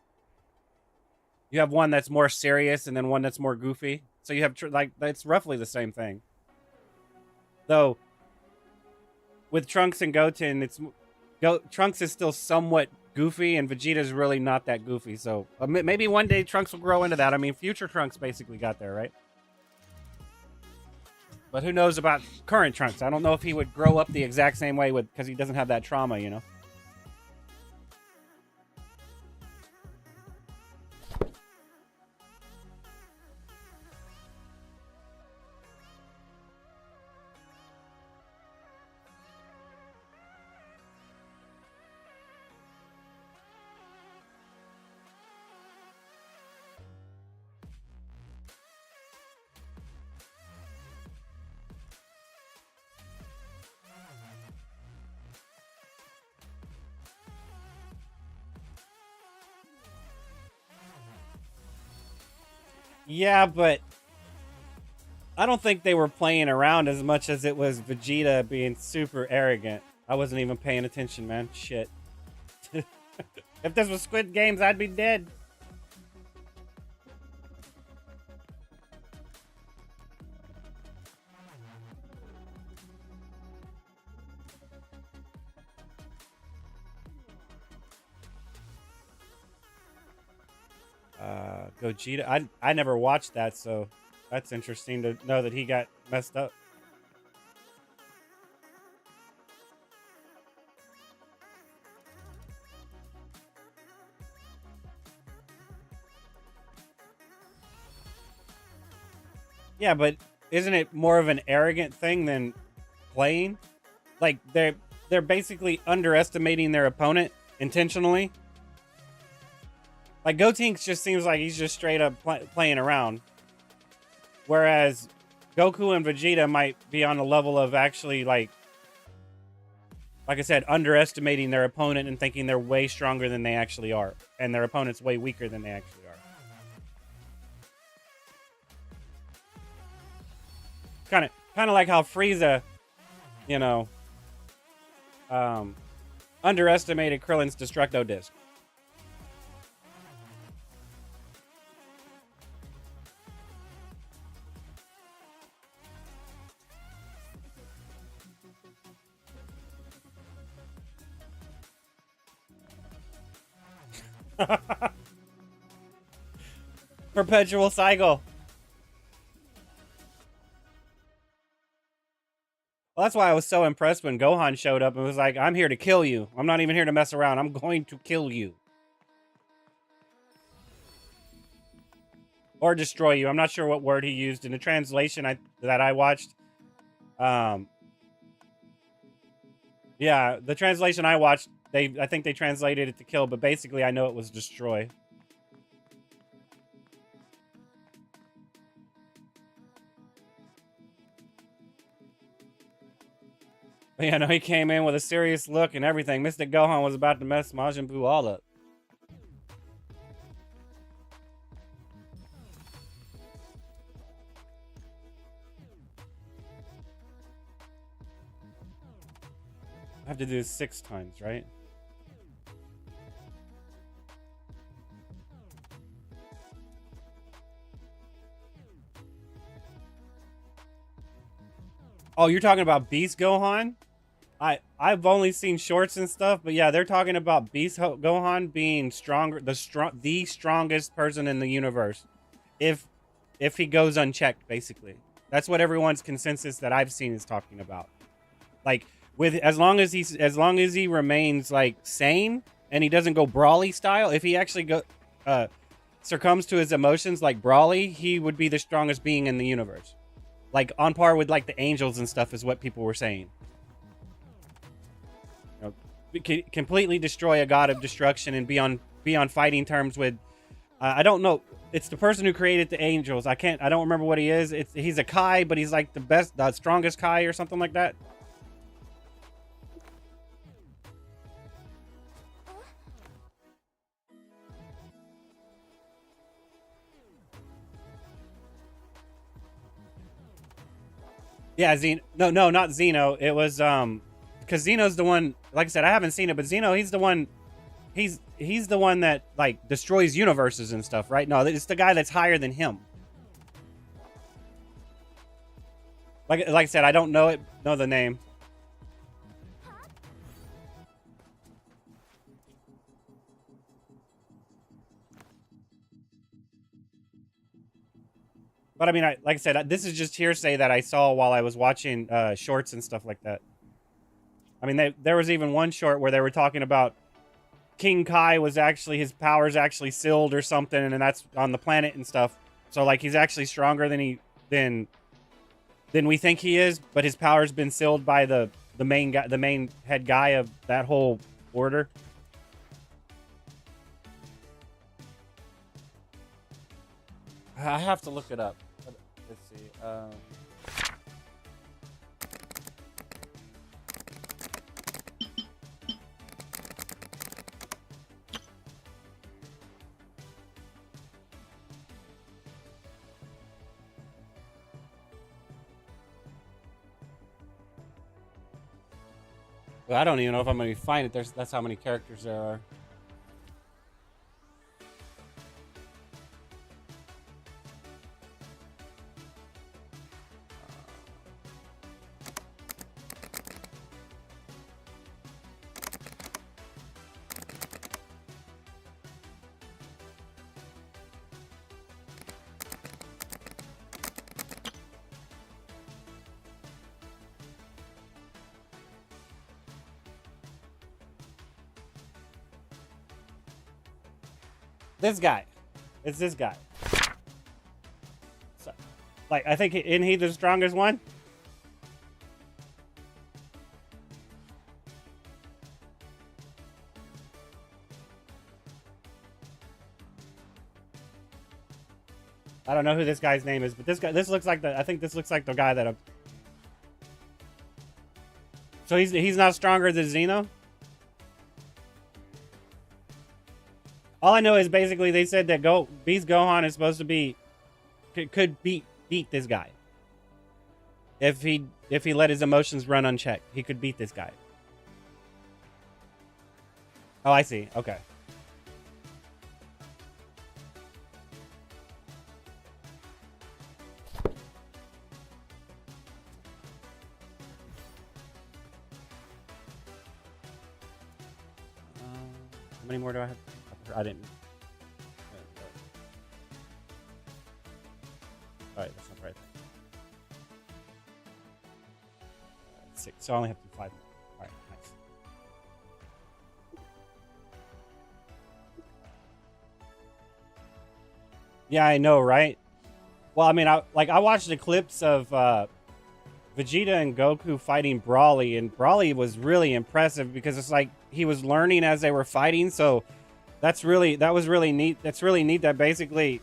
You have one that's more serious and then one that's more goofy. So you have like it's roughly the same thing. Though with Trunks and Goten, Trunks is still somewhat goofy and Vegeta's really not that goofy. So maybe one day Trunks will grow into that. I mean, future Trunks basically got there, right? But who knows about current Trunks? I don't know if he would grow up the exact same way because he doesn't have that trauma, you know? Yeah, but I don't think they were playing around as much as it was Vegeta being super arrogant. I wasn't even paying attention, man. Shit. If this was Squid Games, I'd be dead. Gogeta. I never watched that, so that's interesting to know that he got messed up. Yeah, but isn't it more of an arrogant thing than playing? Like they're basically underestimating their opponent intentionally. Like Gotenks just seems like he's just straight up playing around, whereas Goku and Vegeta might be on the level of actually like I said, underestimating their opponent and thinking they're way stronger than they actually are, and their opponent's way weaker than they actually are. Kind of like how Frieza, you know, underestimated Krillin's Destructo Disc. Perpetual cycle. Well, that's why I was so impressed when Gohan showed up and was like, I'm here to kill you. I'm not even here to mess around. I'm going to kill you. Or destroy you. I'm not sure what word he used in the translation that I watched. Yeah, the translation I watched, I think they translated it to kill, but basically I know it was destroy. But yeah, no, he came in with a serious look and everything. Mystic Gohan was about to mess Majin Buu all up. I have to do this 6 times, right? Oh, you're talking about Beast Gohan? I've only seen shorts and stuff, but yeah, they're talking about Beast Gohan being stronger, the strongest person in the universe, if he goes unchecked. Basically, that's what everyone's consensus that I've seen is talking about. Like, with as long as he remains like sane and he doesn't go Brawly style, if he actually succumbs to his emotions like Brawly, he would be the strongest being in the universe. Like on par with like the angels and stuff is what people were saying. Completely destroy a god of destruction and be on fighting terms with I don't know, it's the person who created the angels. I don't remember what he is. He's a Kai, but he's like the strongest Kai or something like that. Yeah, no, not Xeno. It was because Xeno's the one, like I said, I haven't seen it, but Xeno, he's the one, he's the one that like destroys universes and stuff, right? No, it's the guy that's higher than him. Like I said, I don't know the name. But I mean, like I said, this is just hearsay that I saw while I was watching shorts and stuff like that. I mean, there was even one short where they were talking about King Kai was actually, his powers actually sealed or something, and that's on the planet and stuff. So like he's actually stronger than we think he is, but his power's been sealed by the main guy, the main head guy of that whole order. I have to look it up. Let's see. Well, I don't even know if I'm going to find it. That's how many characters there are. This guy. It's this guy. So, like, I think, isn't he the strongest one? I don't know who this guy's name is, but this looks like I think this looks like the guy that I'm... So he's not stronger than Xeno? All I know is basically they said that Beast Gohan is supposed to be could beat this guy. If he let his emotions run unchecked, he could beat this guy. Oh, I see. Okay. How many more do I have? I didn't. All right, that's not right. 6. So I only have to do 5 more. All right, nice. Yeah, I know, right? Well, I mean, I watched the clips of Vegeta and Goku fighting Brawly, and Brawly was really impressive because it's like he was learning as they were fighting. So that was really neat. That's really neat that basically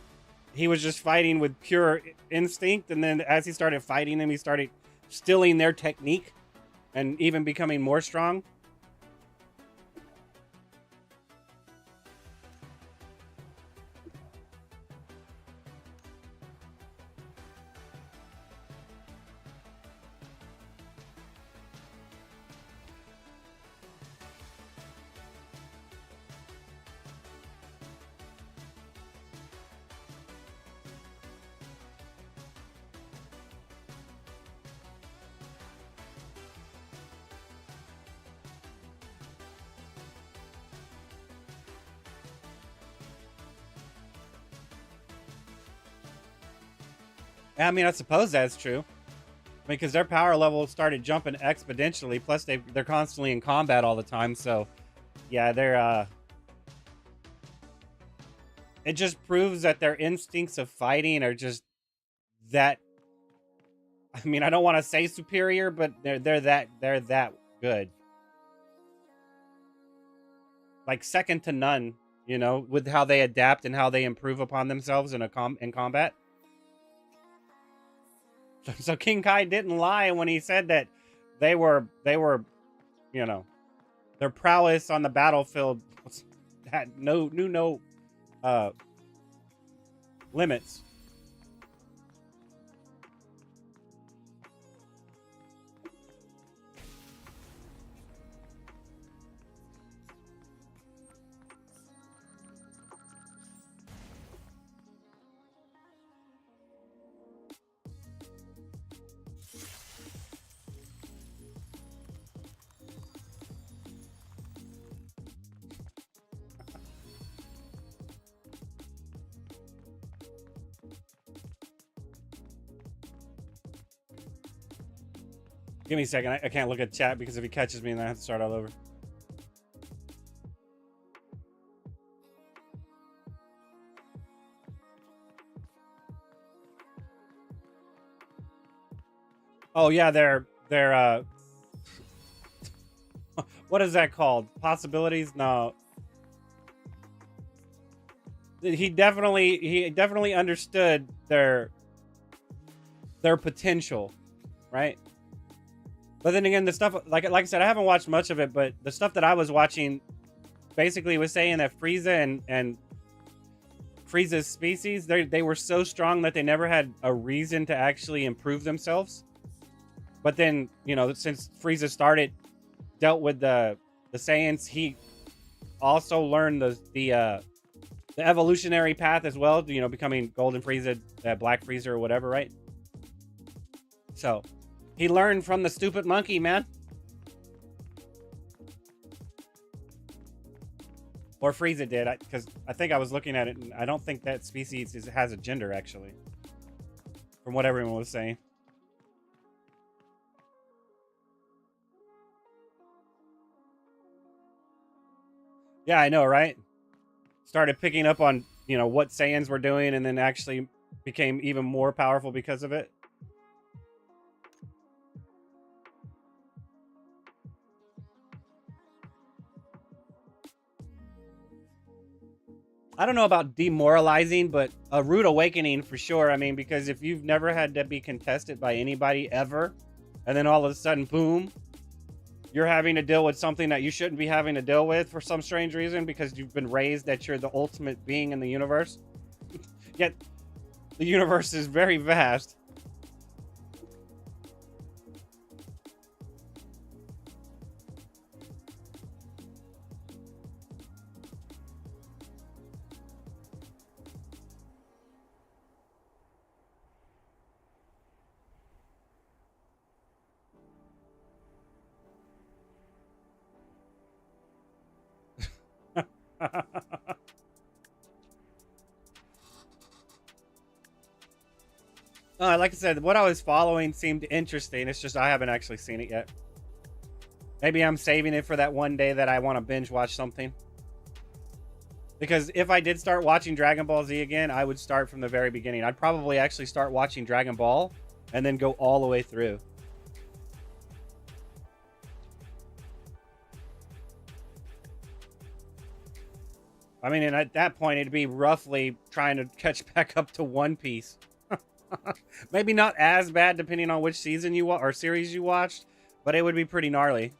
he was just fighting with pure instinct, and then as he started fighting them, he started stealing their technique and even becoming more strong. I mean, I suppose that's true. Because their power level started jumping exponentially. Plus, they're constantly in combat all the time. So, yeah, it just proves that their instincts of fighting are just that. I mean, I don't want to say superior, but they're that good. Like second to none, you know, with how they adapt and how they improve upon themselves in combat. So King Kai didn't lie when he said that they were, you know, their prowess on the battlefield had no limits. Give me a second. I can't look at chat because if he catches me, then I have to start all over. Oh yeah, they're what is that called? Possibilities? No. He definitely understood their potential, right? But then again, the stuff like I said, I haven't watched much of it, but the stuff that I was watching basically was saying that Frieza and Frieza's species, they were so strong that they never had a reason to actually improve themselves. But then, you know, since Frieza dealt with the Saiyans, he also learned the evolutionary path as well, you know, becoming Golden Frieza, Black Frieza, or whatever, right? So he learned from the stupid monkey, man. Or Frieza did, because I think I was looking at it, and I don't think that species has a gender, actually. From what everyone was saying. Yeah, I know, right? Started picking up on, you know, what Saiyans were doing, and then actually became even more powerful because of it. I don't know about demoralizing, but a rude awakening for sure. I mean, because if you've never had to be contested by anybody ever, and then all of a sudden, boom, you're having to deal with something that you shouldn't be having to deal with for some strange reason because you've been raised that you're the ultimate being in the universe. Yet, the universe is very vast. Like I said, what I was following seemed interesting. It's just I haven't actually seen it yet. Maybe I'm saving it for that one day that I want to binge watch something. Because if I did start watching Dragon Ball Z again, I would start from the very beginning. I'd probably actually start watching Dragon Ball and then go all the way through. I mean, and at that point, it'd be roughly trying to catch back up to One Piece. Maybe not as bad depending on which season you or series you watched, but it would be pretty gnarly.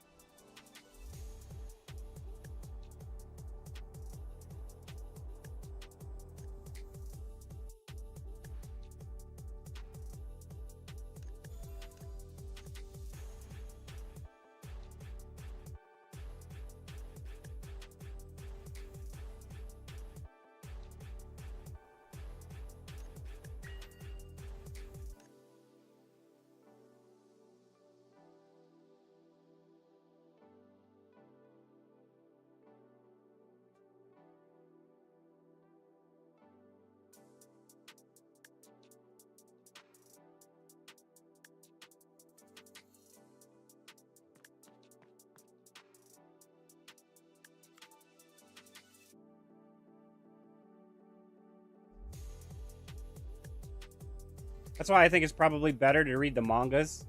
That's why I think it's probably better to read the mangas,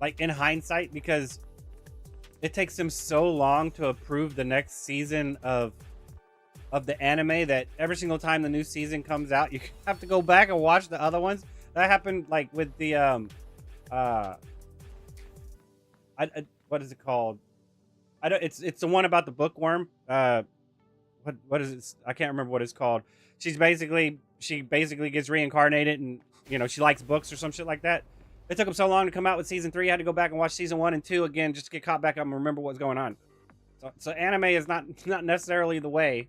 like in hindsight, because it takes them so long to approve the next season of the anime that every single time the new season comes out, you have to go back and watch the other ones. That happened like with the what is it called? I don't. It's the one about the bookworm. What is it? I can't remember what it's called. She basically gets reincarnated, and you know she likes books or some shit like that. It took them so long to come out with season 3. I had to go back and watch season 1 and 2 again just to get caught back up and remember what's going on. So anime is not necessarily the way.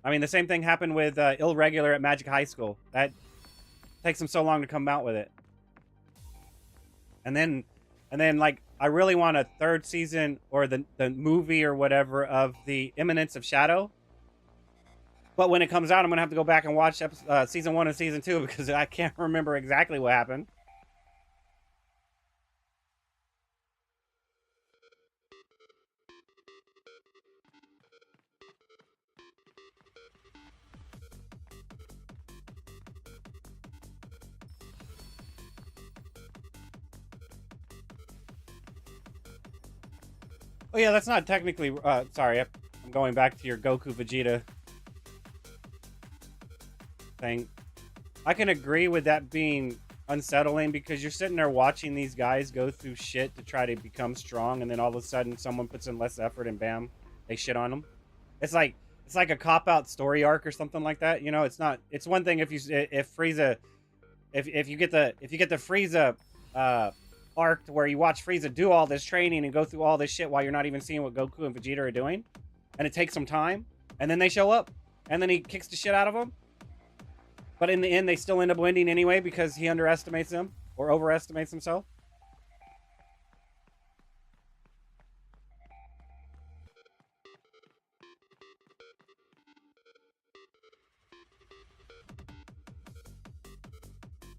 I mean, the same thing happened with Irregular at Magic High School. That takes them so long to come out with it. And then like I really want a 3rd season or the movie or whatever of the Imminence of Shadow. But when it comes out, I'm going to have to go back and watch season 1 and season 2 because I can't remember exactly what happened. Oh yeah, that's not technically... sorry, I'm going back to your Goku Vegeta thing. I can agree with that being unsettling because you're sitting there watching these guys go through shit to try to become strong, and then all of a sudden someone puts in less effort and bam, they shit on them. It's like a cop-out story arc or something like that. You know, it's not... It's one thing if Frieza... If you get the Frieza arc to where you watch Frieza do all this training and go through all this shit while you're not even seeing what Goku and Vegeta are doing, and it takes some time, and then they show up, and then he kicks the shit out of them. But in the end, they still end up winning anyway because he underestimates them or overestimates himself.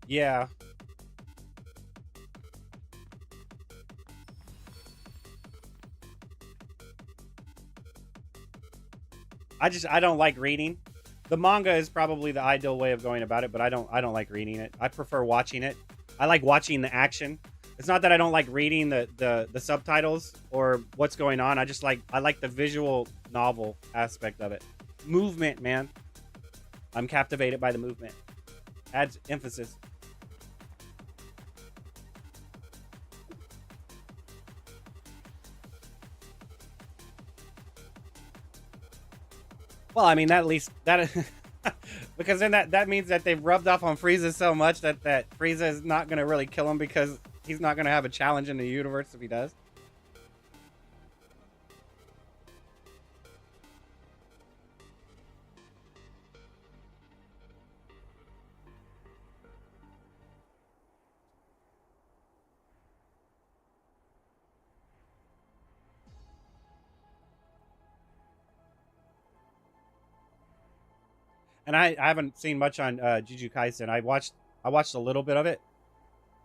Yeah. I don't like reading. The manga is probably the ideal way of going about it, but I don't like reading it. I prefer watching it. I like watching the action. It's not that I don't like reading the subtitles or what's going on. I like the visual novel aspect of it. Movement, man. I'm captivated by the movement. Adds emphasis. Well, I mean, that at least that because then that means that they've rubbed off on Frieza so much that Frieza is not going to really kill him because he's not going to have a challenge in the universe if he does. And I haven't seen much on Jujutsu Kaisen. I watched a little bit of it.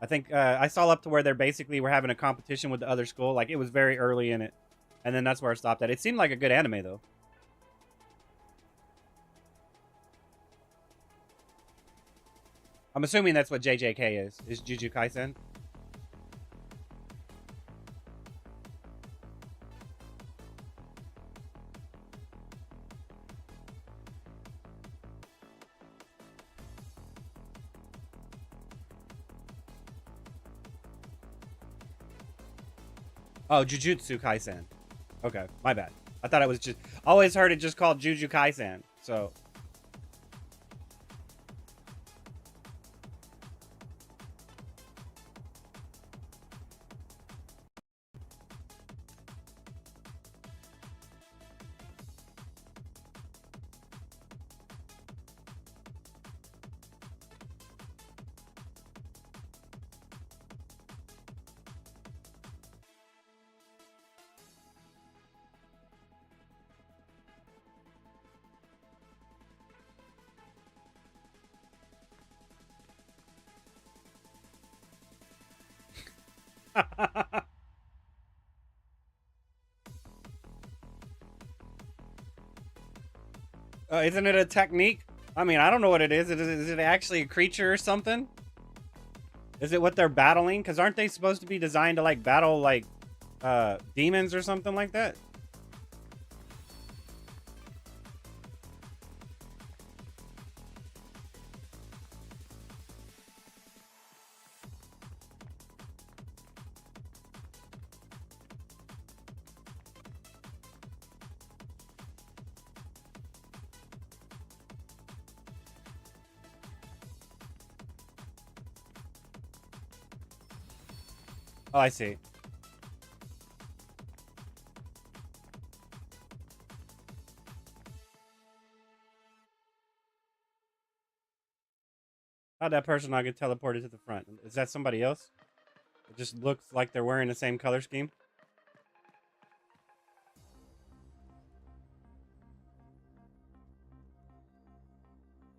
I think I saw up to where they're basically were having a competition with the other school. Like it was very early in it, and then that's where I stopped at. It seemed like a good anime though. I'm assuming that's what JJK is Jujutsu Kaisen. Oh, Jujutsu Kaisen. Okay, my bad. I thought it was just... Always heard it just called Jujutsu Kaisen, so... Isn't it a technique? I mean, I don't know what it is. Is it actually a creature or something? Is it what they're battling? Because aren't they supposed to be designed to, like, battle, like, demons or something like that? Oh, I see. How'd that person not get teleported to the front? Is that somebody else? It just looks like they're wearing the same color scheme.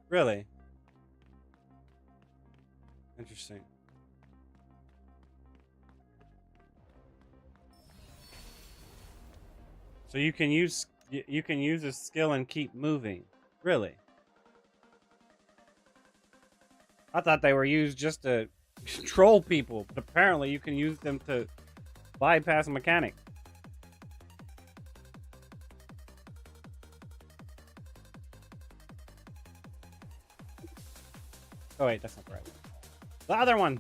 Really? Interesting. So you can use a skill and keep moving. Really? I thought they were used just to troll people, but apparently you can use them to bypass a mechanic. Oh wait, that's not the right one. The other one.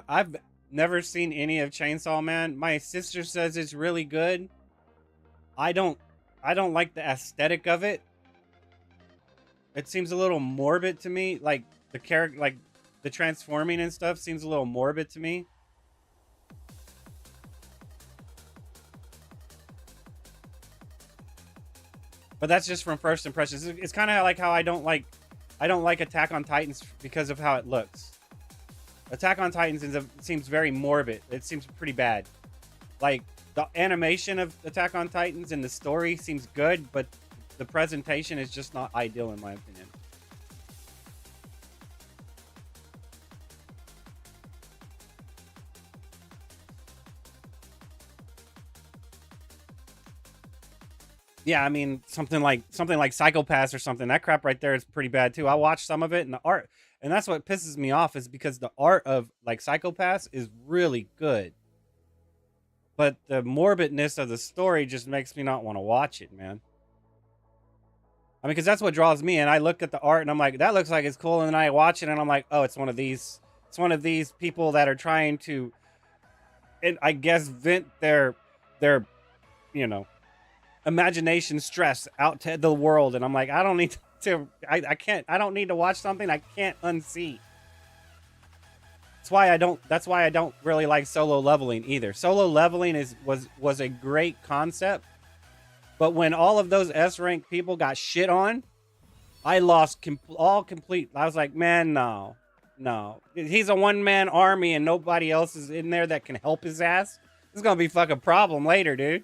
I've never seen any of Chainsaw Man. My sister says it's really good. I don't like the aesthetic of it. It seems a little morbid to me. Like the character, like the transforming and stuff seems a little morbid to me. But that's just from first impressions. It's kind of like how I don't like Attack on Titans because of how it looks. Attack on Titans seems very morbid. It seems pretty bad. Like, the animation of Attack on Titans and the story seems good, but the presentation is just not ideal in my opinion. Yeah, I mean, something like Psychopaths or something. That crap right there is pretty bad too. I watched some of it, and the art, and that's what pisses me off, is because the art of like Psychopaths is really good, but the morbidness of the story just makes me not want to watch it, man. I mean, because that's what draws me, and I look at the art and I'm like, that looks like it's cool, and then I watch it and I'm like, oh, it's one of these people that are trying to, I guess, vent their you know, imagination stress out to the world, and I'm like, I don't need to I don't need to watch something I can't unsee. That's why I don't really like solo leveling either. Solo leveling was a great concept, but when all of those S rank people got shit on, I lost complete. I was like, man, no. He's a one man army and nobody else is in there that can help his ass. This is gonna be a fucking problem later, dude.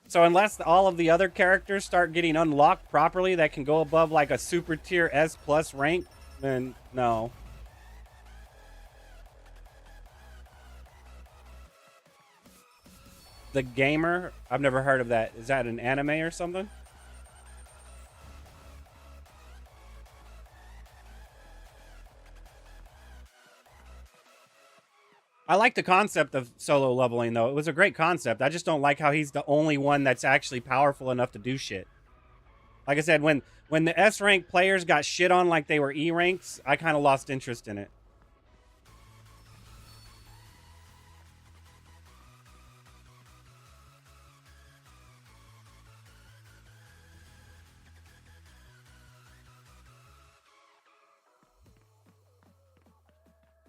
So unless all of the other characters start getting unlocked properly that can go above like a super tier S plus rank, then no. The Gamer? I've never heard of that. Is that an anime or something? I like the concept of solo leveling, though. It was a great concept. I just don't like how he's the only one that's actually powerful enough to do shit. Like I said, when the S rank players got shit on like they were E ranks, I kind of lost interest in it.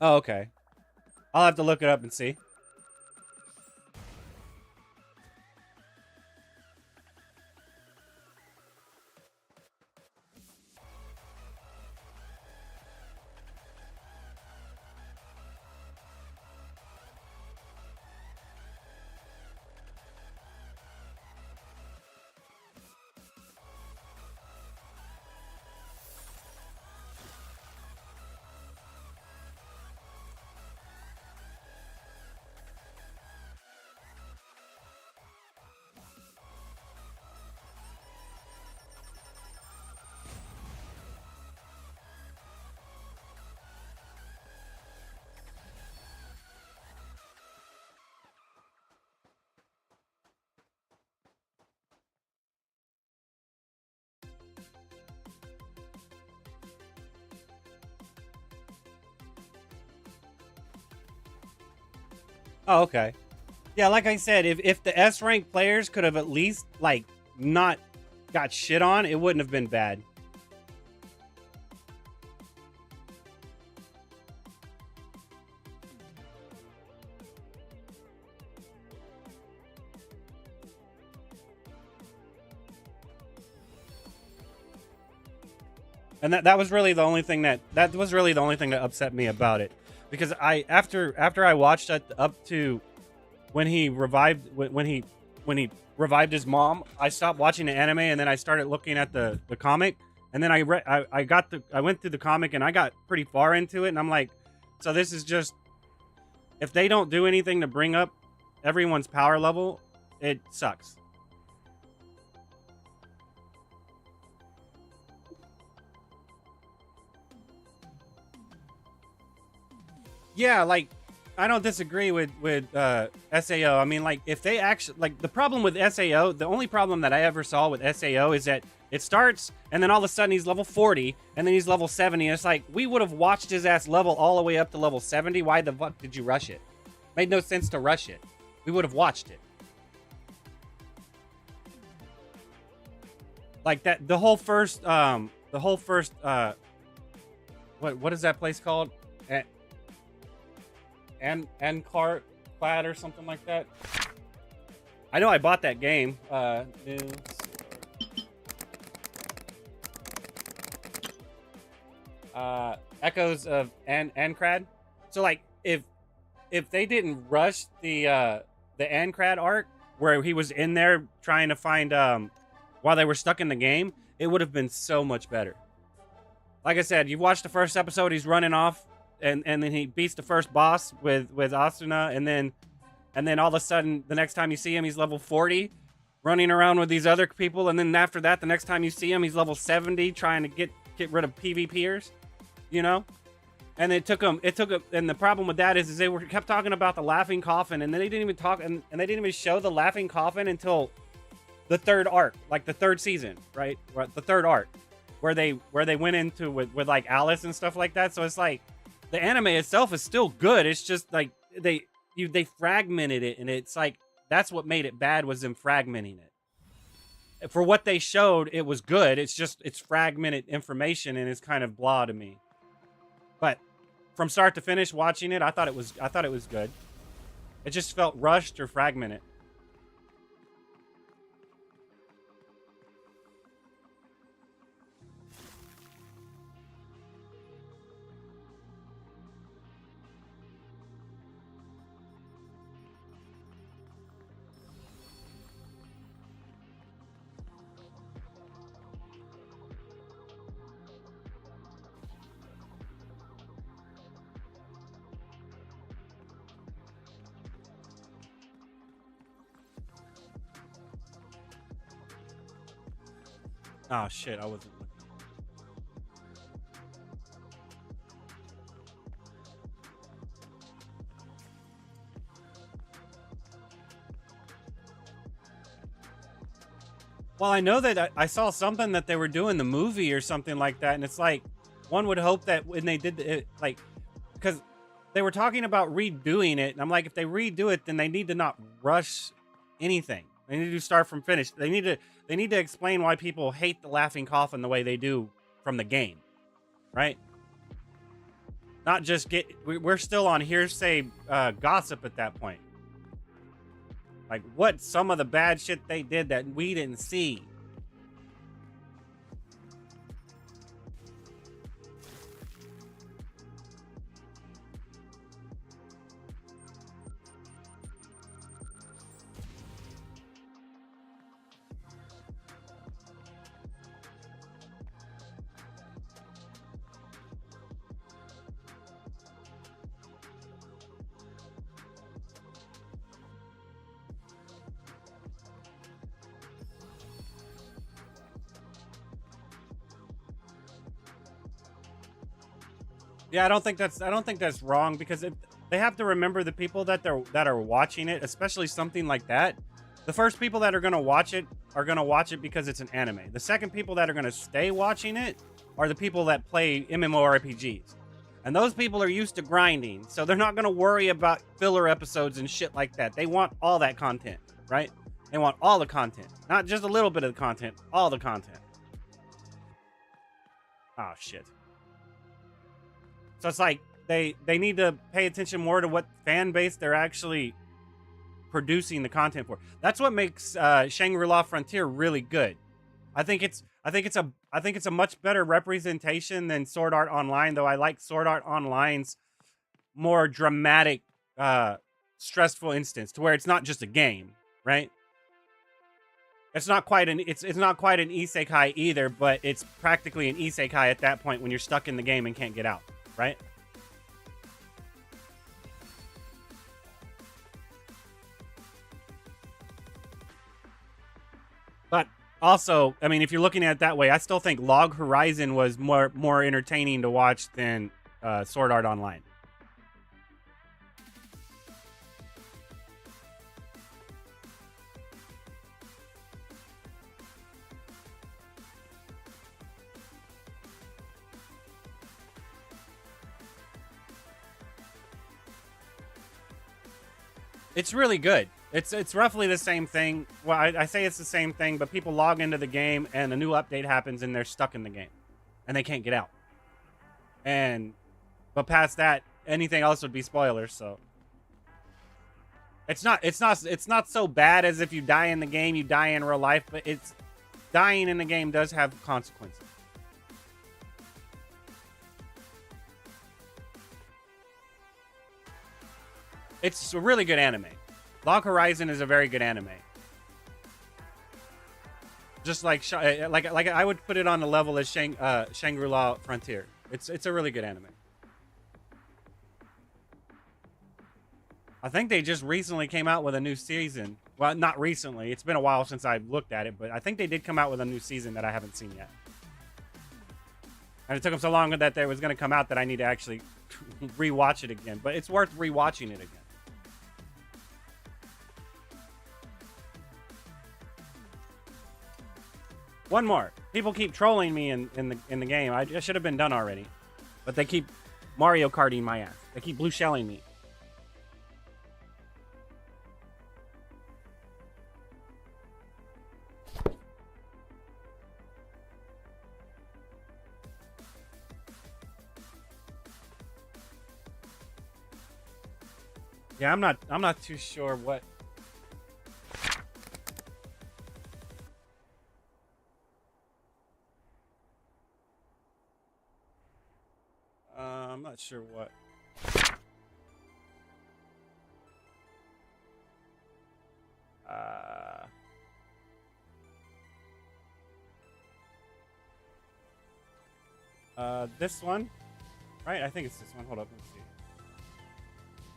Oh, okay. I'll have to look it up and see. Oh, okay. Yeah, like I said, if the S rank players could have at least like not got shit on, it wouldn't have been bad. And that was really the only thing that upset me about it, because after I watched it up to when he revived when he revived his mom, I stopped watching the anime and then I started looking at the comic, and then I went through the comic and I got pretty far into it, and I'm like, so this is just, if they don't do anything to bring up everyone's power level, it sucks. Yeah, like, I don't disagree with SAO. I mean, like, if they actually, like, the problem with SAO, the only problem that I ever saw with SAO is that it starts and then all of a sudden he's level 40 and then he's level 70, and it's like, we would have watched his ass level all the way up to level 70. Why the fuck did you rush it? Made no sense to rush it. We would have watched it. Like that, the whole first what is that place called? And Clad or something like that. I know I bought that game. Echoes of Ancrad. So like, if they didn't rush the Ancrad arc where he was in there trying to find while they were stuck in the game, it would have been so much better. Like I said, you've watched the first episode, he's running off. And then he beats the first boss with Asuna, and then all of a sudden the next time you see him he's level 40, running around with these other people, and then after that the next time you see him he's level 70 trying to get rid of PvPers, you know? And it took him, and the problem with that is they kept talking about the laughing coffin, and then they didn't even talk, and they didn't even show the laughing coffin until the third arc, like the third season, right? The third arc, where they went into with like Alice and stuff like that. So it's like, the anime itself is still good. It's just like they fragmented it, and it's like, that's what made it bad, was them fragmenting it. For what they showed, it was good. It's just, it's fragmented information, and it's kind of blah to me. But from start to finish watching it, I thought it was good. It just felt rushed or fragmented. Oh shit, I wasn't looking. Well, I know that I saw something that they were doing the movie or something like that, and it's like one would hope that when they did it, like, because they were talking about redoing it, and I'm like, if they redo it, then they need to not rush anything. They need to start from finish. They need to explain why people hate the laughing coffin the way they do from the game, right? Not just we're still on hearsay gossip at that point. Like, what some of the bad shit they did that we didn't see. Yeah, I don't think that's wrong, because they have to remember the people that are watching it, especially something like that. The first people that are going to watch it are going to watch it because it's an anime. The second people that are going to stay watching it are the people that play MMORPGs. And those people are used to grinding, so they're not going to worry about filler episodes and shit like that. They want all that content, right? They want all the content, not just a little bit of the content, all the content. Oh shit. So it's like they need to pay attention more to what fan base they're actually producing the content for. That's what makes Shangri-La Frontier really good. I think it's a much better representation than Sword Art Online, though I like Sword Art Online's more dramatic, stressful instance, to where it's not just a game, right? It's not quite an isekai either, but it's practically an isekai at that point when you're stuck in the game and can't get out. Right? But also, I mean, if you're looking at it that way, I still think Log Horizon was more entertaining to watch than Sword Art Online. It's really good. It's roughly the same thing. Well, I say it's the same thing, but people log into the game and a new update happens and they're stuck in the game and they can't get out. But past that, anything else would be spoilers. So it's not so bad as if you die in the game, you die in real life, but it's dying in the game does have consequences. It's a really good anime. Log Horizon is a very good anime. Just like I would put it on the level as Shangri-La Frontier. It's a really good anime. I think they just recently came out with a new season. Well, not recently. It's been a while since I've looked at it, but I think they did come out with a new season that I haven't seen yet. And it took them so long that it was going to come out that I need to actually rewatch it again. But it's worth rewatching it again. One more. People keep trolling me in the game. I should have been done already. But they keep Mario Karting my ass. They keep blue shelling me. Yeah, I'm not too sure what. I'm not sure what. This one, right? I think it's this one. Hold up, let's see.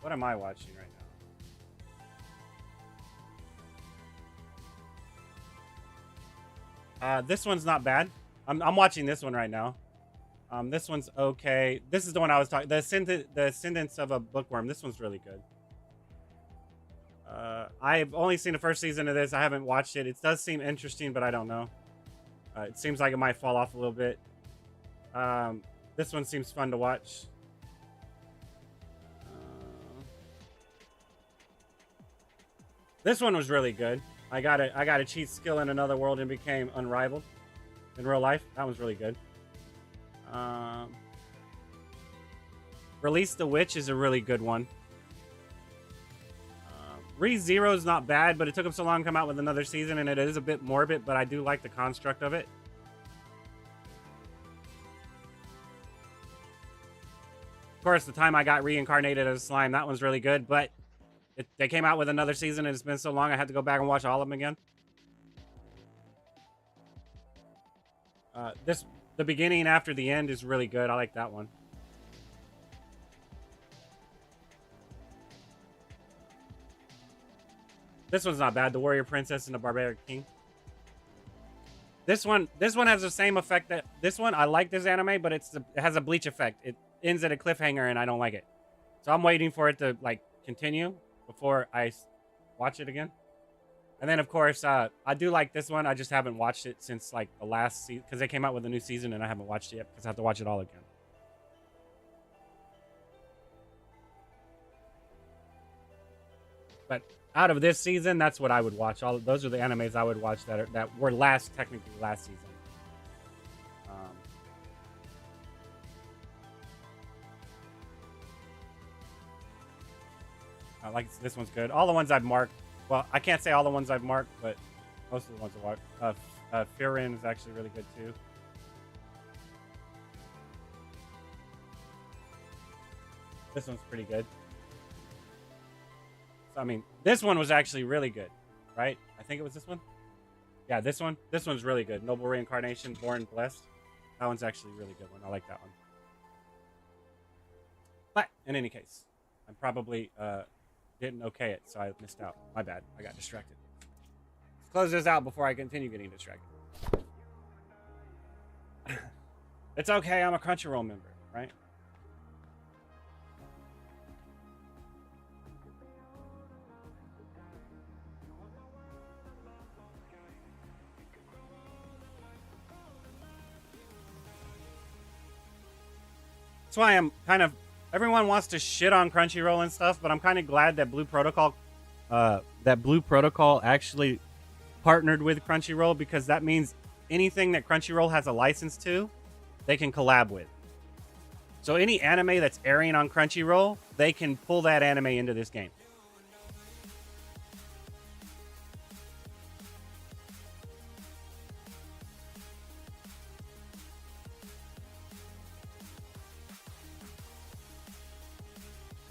What am I watching right now? This one's not bad. I'm watching this one right now. This one's okay. This is the one I was talking. The Ascendance of a Bookworm. This one's really good. I've only seen the first season of this. I haven't watched it. It does seem interesting, but I don't know. It seems like it might fall off a little bit. This one seems fun to watch. This one was really good. I got a cheat skill in another world and became unrivaled in real life. That was really good. Release the Witch is a really good one. ReZero is not bad, but it took them so long to come out with another season, and it is a bit morbid, but I do like the construct of it. Of course, the time I got reincarnated as a slime, that one's really good, but they came out with another season, and it's been so long I had to go back and watch all of them again. The beginning after the end is really good. I like that one. This one's not bad. The Warrior Princess and the Barbaric King. This one has the same effect that this one. I like this anime, but it has a Bleach effect. It ends at a cliffhanger, and I don't like it. So I'm waiting for it to like continue before I watch it again. And then, of course, I do like this one. I just haven't watched it since like the last season because they came out with a new season, and I haven't watched it yet because I have to watch it all again. But out of this season, that's what I would watch. All those are the animes I would watch that were technically last season. I like this one's good. All the ones I've marked. Well, I can't say all the ones I've marked, but most of the ones I've marked. Firin is actually really good too. This one's pretty good. So, I mean, this one was actually really good, right? I think it was this one. Yeah, this one. This one's really good. Noble Reincarnation, Born Blessed. That one's actually a really good one. I like that one. But in any case, I probably didn't okay it, so I missed out. My bad. I got distracted. Let's close this out before I continue getting distracted. It's okay. I'm a Crunchyroll member, right? That's why I'm kind of... Everyone wants to shit on Crunchyroll and stuff, but I'm kind of glad that Blue Protocol actually partnered with Crunchyroll, because that means anything that Crunchyroll has a license to, they can collab with. So any anime that's airing on Crunchyroll, they can pull that anime into this game.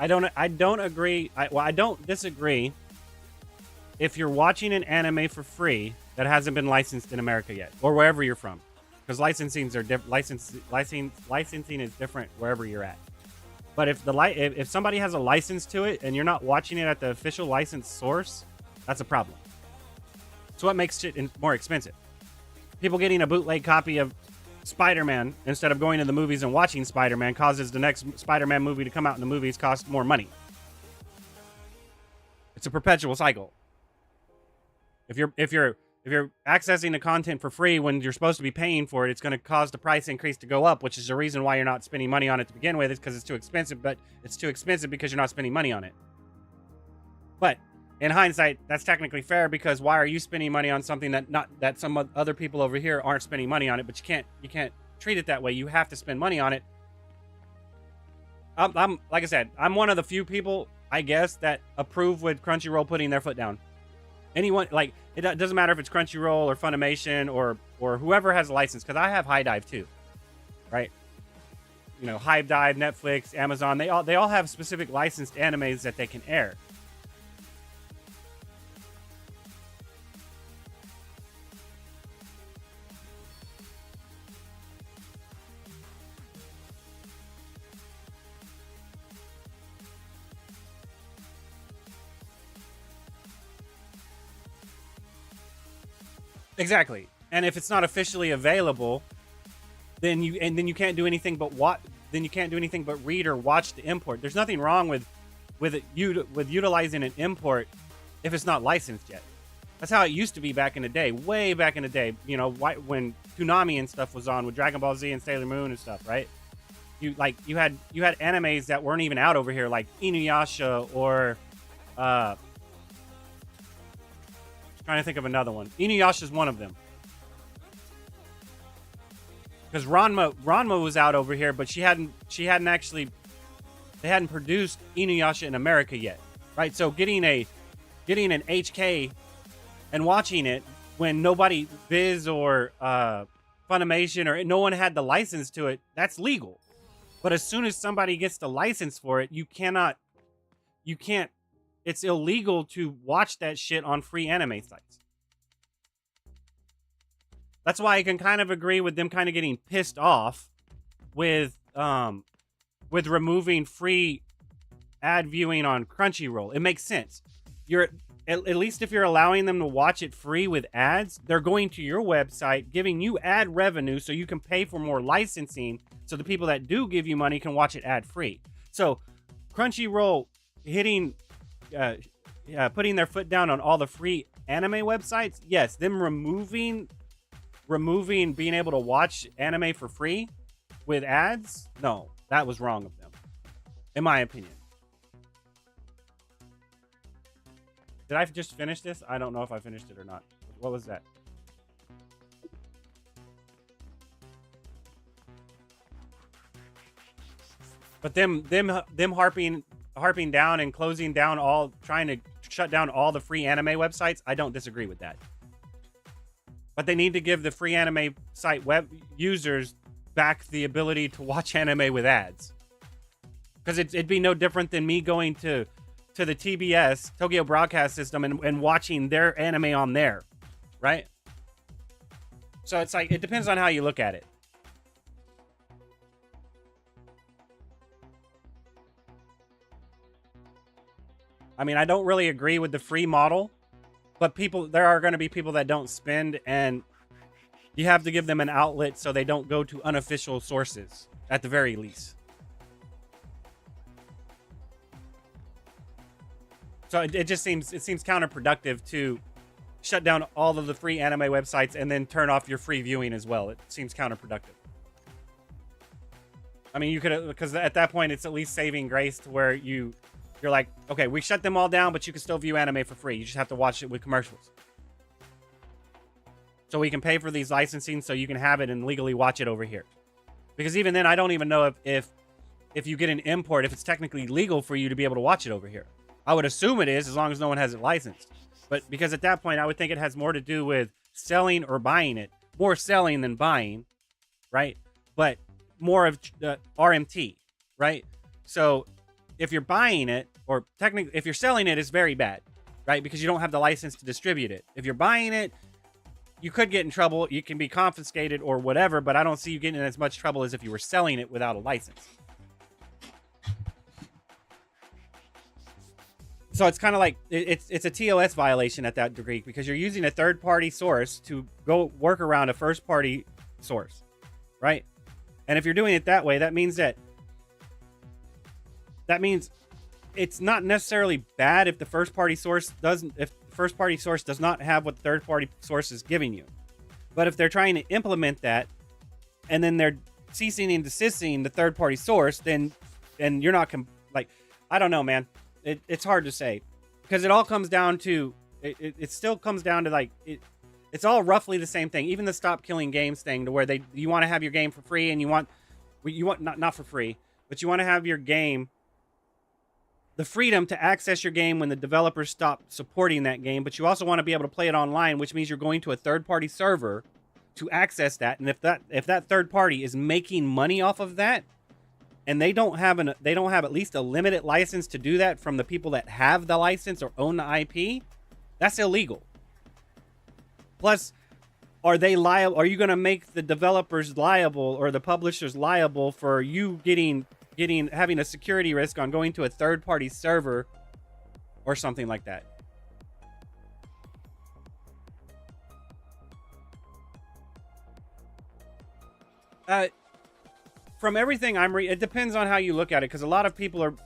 I don't agree. I don't disagree if you're watching an anime for free that hasn't been licensed in America yet, or wherever you're from, because licensing is different wherever you're at. But if somebody has a license to it and you're not watching it at the official licensed source, that's a problem. So what makes it more expensive? People getting a bootleg copy of Spider-Man instead of going to the movies and watching Spider-Man causes the next Spider-Man movie to come out in the movies cost more money. It's a perpetual cycle. If you're accessing the content for free when you're supposed to be paying for it, it's going to cause the price increase to go up, which is the reason why you're not spending money on it to begin with. Is because it's too expensive, but it's too expensive because you're not spending money on it. But in hindsight, that's technically fair, because why are you spending money on something that some other people over here aren't spending money on it? But you can't treat it that way. You have to spend money on it. I'm like I said, I'm one of the few people I guess, that approve with Crunchyroll putting their foot down. Anyone, like, it doesn't matter if it's Crunchyroll or Funimation or whoever has a license, because I have High Dive too, right? You know, High Dive, Netflix, Amazon, they all have specific licensed animes that they can air. Exactly. And if it's not officially available, then you can't do anything but read or watch the import. There's nothing wrong with utilizing an import if it's not licensed yet. That's how it used to be back in the day, way back in the day. You know, when Toonami and stuff was on with Dragon Ball Z and Sailor Moon and stuff, right? You had animes that weren't even out over here, like Inuyasha or trying to think of another one. Inuyasha is one of them. Because Ranma was out over here, but they hadn't produced Inuyasha in America yet, right? So getting an HK and watching it when nobody, Viz or Funimation or no one had the license to it, that's legal. But as soon as somebody gets the license for it, you can't. It's illegal to watch that shit on free anime sites. That's why I can kind of agree with them kind of getting pissed off with removing free ad viewing on Crunchyroll. It makes sense. You're at least if you're allowing them to watch it free with ads, they're going to your website, giving you ad revenue so you can pay for more licensing so the people that do give you money can watch it ad free. So Crunchyroll putting their foot down on all the free anime websites, yes, them removing being able to watch anime for free with ads, no, that was wrong of them, in my opinion. Did I just finish this? I don't know if I finished it or not. What was that? But them harping down and closing down trying to shut down all the free anime websites, I don't disagree with that. But they need to give the free anime site web users back the ability to watch anime with ads. Because it'd be no different than me going to the TBS, Tokyo Broadcast System, and watching their anime on there, right? So it's like, it depends on how you look at it. I mean, I don't really agree with the free model, but there are going to be people that don't spend, and you have to give them an outlet so they don't go to unofficial sources at the very least. So it seems counterproductive to shut down all of the free anime websites and then turn off your free viewing as well. It seems counterproductive. I mean, you could, because at that point it's at least saving grace to where you're like, okay, we shut them all down, but you can still view anime for free. You just have to watch it with commercials. So we can pay for these licensing so you can have it and legally watch it over here. Because even then, I don't even know if you get an import, if it's technically legal for you to be able to watch it over here. I would assume it is, as long as no one has it licensed. But because at that point, I would think it has more to do with selling or buying it. More selling than buying, right? But more of RMT, right? So if you're buying it, or technically, if you're selling it, it's very bad, right? Because you don't have the license to distribute it. If you're buying it, you could get in trouble. You can be confiscated or whatever, but I don't see you getting in as much trouble as if you were selling it without a license. So it's kind of like it's a TOS violation at that degree, because you're using a third-party source to go work around a first-party source, right? And if you're doing it that way, that means it's not necessarily bad if the first-party source does not have what the third-party source is giving you. But if they're trying to implement that, and then they're ceasing and desisting the third-party source, then you're not I don't know, man. It's hard to say, because it all comes down to it still comes down to it's all roughly the same thing. Even the stop killing games thing, to where you want to have your game for free, and you want not for free, but you want to have your game, the freedom to access your game when the developers stop supporting that game, but you also want to be able to play it online, which means you're going to a third-party server to access that. And if that third party is making money off of that, and they don't have at least a limited license to do that from the people that have the license or own the IP, that's illegal. Plus, are they liable? Are you going to make the developers liable or the publishers liable for you having a security risk on going to a third-party server or something like that? From everything it depends on how you look at it, because a lot of people,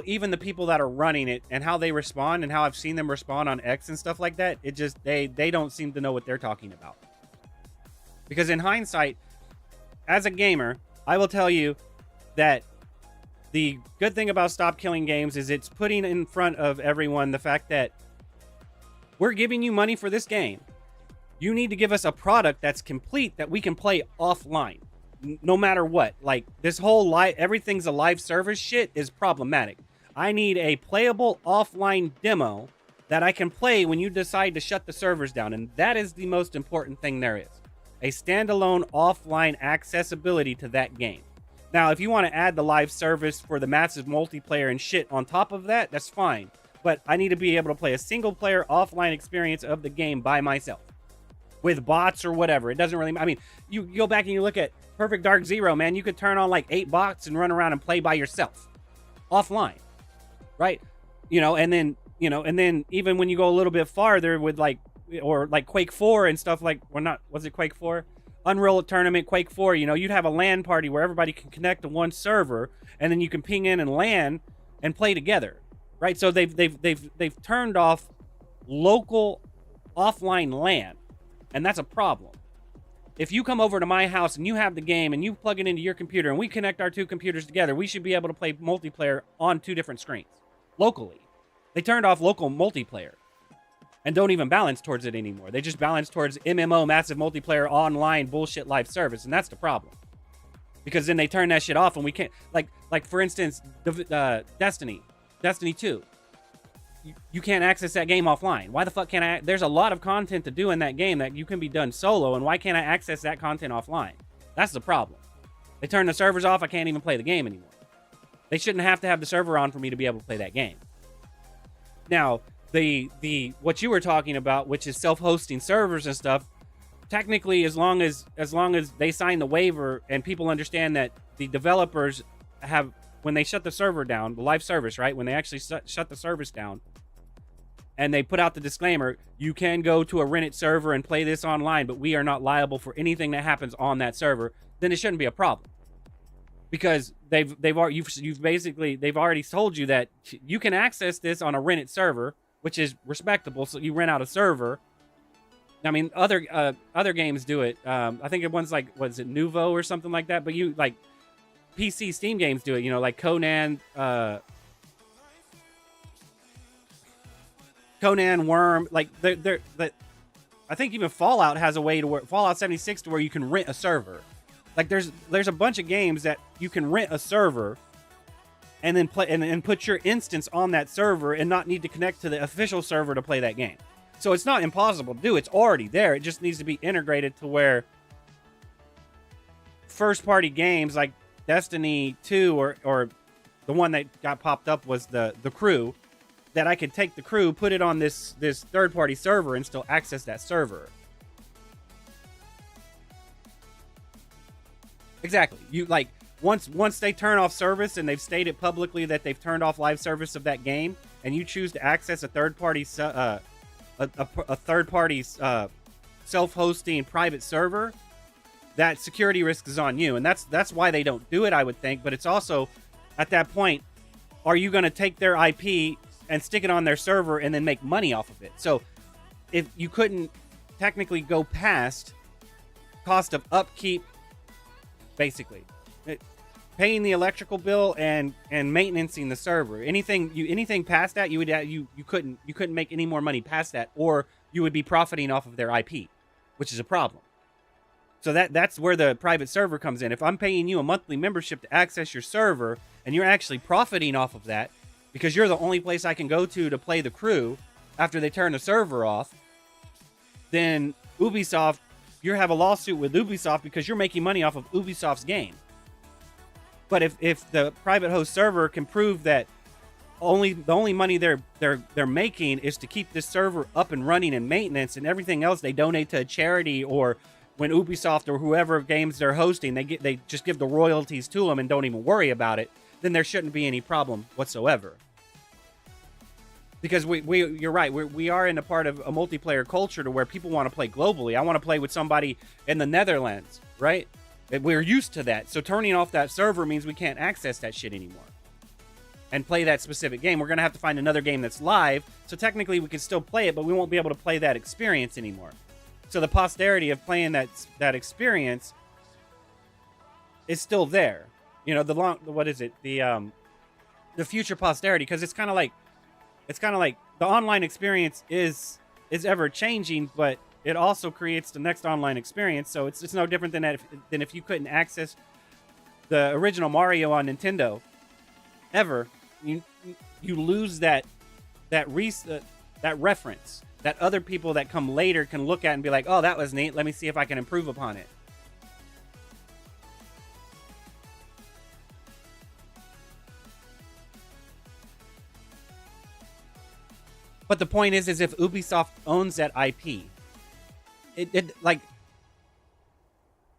even the people that are running it and how they respond and how I've seen them respond on X and stuff like that, it just they don't seem to know what they're talking about. Because in hindsight, as a gamer, I will tell you that the good thing about Stop Killing Games is it's putting in front of everyone the fact that we're giving you money for this game. You need to give us a product that's complete that we can play offline, no matter what. Like, this whole everything's a live service shit is problematic. I need a playable offline demo that I can play when you decide to shut the servers down. And that is the most important thing there is. A standalone offline accessibility to that game. Now, if you want to add the live service for the massive multiplayer and shit on top of that, that's fine. But I need to be able to play a single player offline experience of the game by myself. With bots or whatever. It doesn't really... I mean, you go back and you look at Perfect Dark Zero, man. You could turn on like 8 bots and run around and play by yourself. Offline. Right? And then even when you go a little bit farther with like Quake 4 and stuff like... Was it Quake 4? Unreal Tournament, Quake 4, you'd have a LAN party where everybody can connect to one server, and then you can ping in and LAN and play together. Right? So they've turned off local offline LAN. And that's a problem. If you come over to my house and you have the game and you plug it into your computer and we connect our 2 computers together, we should be able to play multiplayer on 2 different screens locally. They turned off local multiplayer and don't even balance towards it anymore. They just balance towards MMO, massive multiplayer, online bullshit live service. And that's the problem. Because then they turn that shit off and we can't... Like for instance, Destiny 2. You can't access that game offline. Why the fuck can't I? There's a lot of content to do in that game that you can be done solo, and why can't I access that content offline? That's the problem. They turn the servers off, I can't even play the game anymore. They shouldn't have to have the server on for me to be able to play that game. Now, the what you were talking about, which is self-hosting servers and stuff, technically as long as they sign the waiver and people understand that the developers have, when they shut the server down, the live service, right? When they actually shut the service down, and they put out the disclaimer, you can go to a rented server and play this online, but we are not liable for anything that happens on that server, then it shouldn't be a problem. Because they've already told you that you can access this on a rented server, which is respectable. So you rent out a server. I mean, other games do it. I think one's like, was it Nuvo or something like that? But you like PC Steam games do it. Like Conan. Conan, Worm, like I think even Fallout has a way to work. Fallout 76 to where you can rent a server. Like there's a bunch of games that you can rent a server and then play and put your instance on that server and not need to connect to the official server to play that game. So it's not impossible to do. It's already there. It just needs to be integrated to where first party games like Destiny 2 or the one that got popped up was the Crew. That I could take the Crew, put it on this third-party server, and still access that server. Exactly. You like once they turn off service, and they've stated publicly that they've turned off live service of that game, and you choose to access a third-party self-hosting private server, that security risk is on you, and that's why they don't do it, I would think. But it's also at that point, are you going to take their IP and stick it on their server and then make money off of it? So if you couldn't technically go past cost of upkeep, basically paying the electrical bill and maintaining the server, anything past that, you couldn't make any more money past that, or you would be profiting off of their IP, which is a problem. So that's where the private server comes in. If I'm paying you a monthly membership to access your server, and you're actually profiting off of that, because you're the only place I can go to play the crew after they turn the server off, then Ubisoft, you have a lawsuit with Ubisoft because you're making money off of Ubisoft's game. But if the private host server can prove that the only money they're making is to keep this server up and running and maintenance, and everything else they donate to a charity, or when Ubisoft or whoever games they're hosting, they just give the royalties to them and don't even worry about it, then there shouldn't be any problem whatsoever. Because you're right, we are in a part of a multiplayer culture to where people want to play globally. I want to play with somebody in the Netherlands, right? We're used to that. So turning off that server means we can't access that shit anymore and play that specific game. We're going to have to find another game that's live. So technically we can still play it, but we won't be able to play that experience anymore. So the posterity of playing that experience is still there. You know, the future posterity, because it's kind of like the online experience is ever changing, but it also creates the next online experience. So it's no different than if you couldn't access the original Mario on Nintendo ever. You lose that reference that other people that come later can look at and be like, oh, that was neat. Let me see if I can improve upon it. But the point is if Ubisoft owns that IP, it like,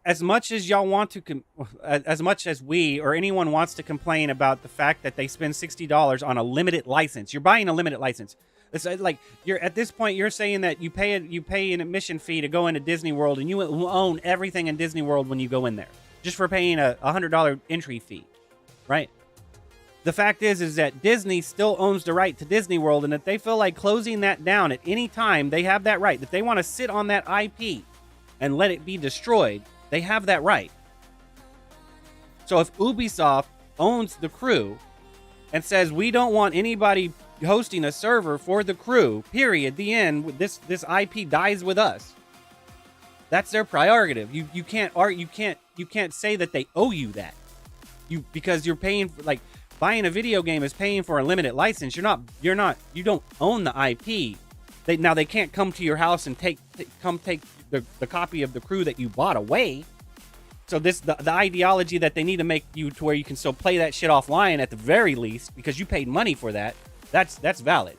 as much as y'all want to, as much as we or anyone wants to complain about the fact that they spend $60 on a limited license, you're buying a limited license. It's like you're at this point you're saying that you pay an admission fee to go into Disney World, and you own everything in Disney World when you go in there, just for paying a $100 entry fee, right? The fact is that Disney still owns the right to Disney World, and if they feel like closing that down at any time, they have that right. If they want to sit on that IP and let it be destroyed, they have that right. So if Ubisoft owns the crew and says, we don't want anybody hosting a server for the crew, period, the end, this IP dies with us, that's their prerogative. You can't say that they owe you that. Because you're paying for, like, buying a video game is paying for a limited license. You don't own the IP. They can't come to your house and take the copy of the crew that you bought away. So the ideology that they need to make you to where you can still play that shit offline at the very least, because you paid money for that, that's valid.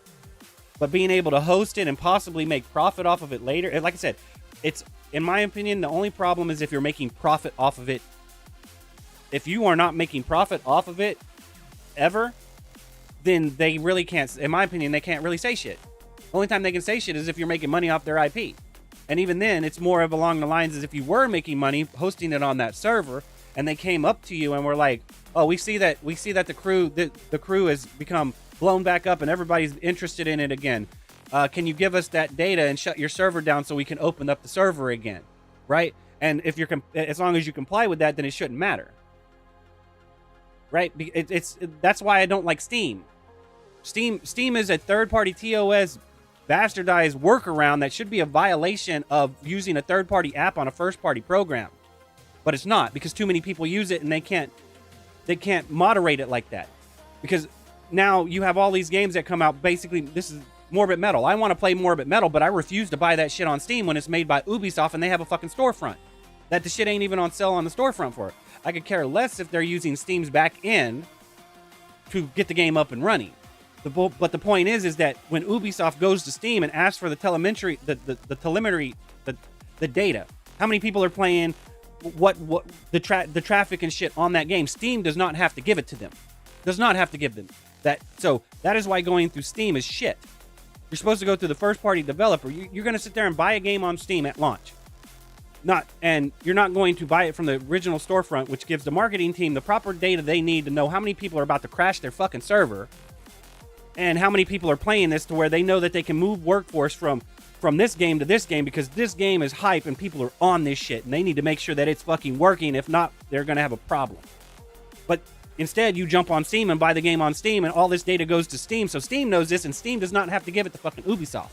But being able to host it and possibly make profit off of it later, and like I said, it's, in my opinion, the only problem is if you're making profit off of it. If you are not making profit off of it ever, then they really can't, in my opinion, they can't really say shit. The only time they can say shit is if you're making money off their IP. And even then, it's more of along the lines as if you were making money hosting it on that server, and they came up to you and were like, oh, we see that the crew has become blown back up and everybody's interested in it again. Can you give us that data and shut your server down so we can open up the server again? Right? And if as long as you comply with that, then it shouldn't matter. Right? That's why I don't like Steam. Steam is a third-party TOS bastardized workaround that should be a violation of using a third-party app on a first-party program. But it's not, because too many people use it and they can't moderate it like that. Because now you have all these games that come out. Basically, this is Morbid Metal. I want to play Morbid Metal, but I refuse to buy that shit on Steam when it's made by Ubisoft and they have a fucking storefront that the shit ain't even on sale on the storefront for it. I could care less if they're using Steam's back end to get the game up and running. But the point is that when Ubisoft goes to Steam and asks for the telemetry, the data, how many people are playing, what the traffic and shit on that game, Steam does not have to give it to them. Does not have to give them that. So that is why going through Steam is shit. You're supposed to go through the first-party developer. You're going to sit there and buy a game on Steam at launch. And you're not going to buy it from the original storefront, which gives the marketing team the proper data they need to know how many people are about to crash their fucking server and how many people are playing this, to where they know that they can move workforce from this game to this game, because this game is hype and people are on this shit and they need to make sure that it's fucking working. If not, they're going to have a problem. But instead, you jump on Steam and buy the game on Steam, and all this data goes to Steam, so Steam knows this, and Steam does not have to give it to fucking Ubisoft.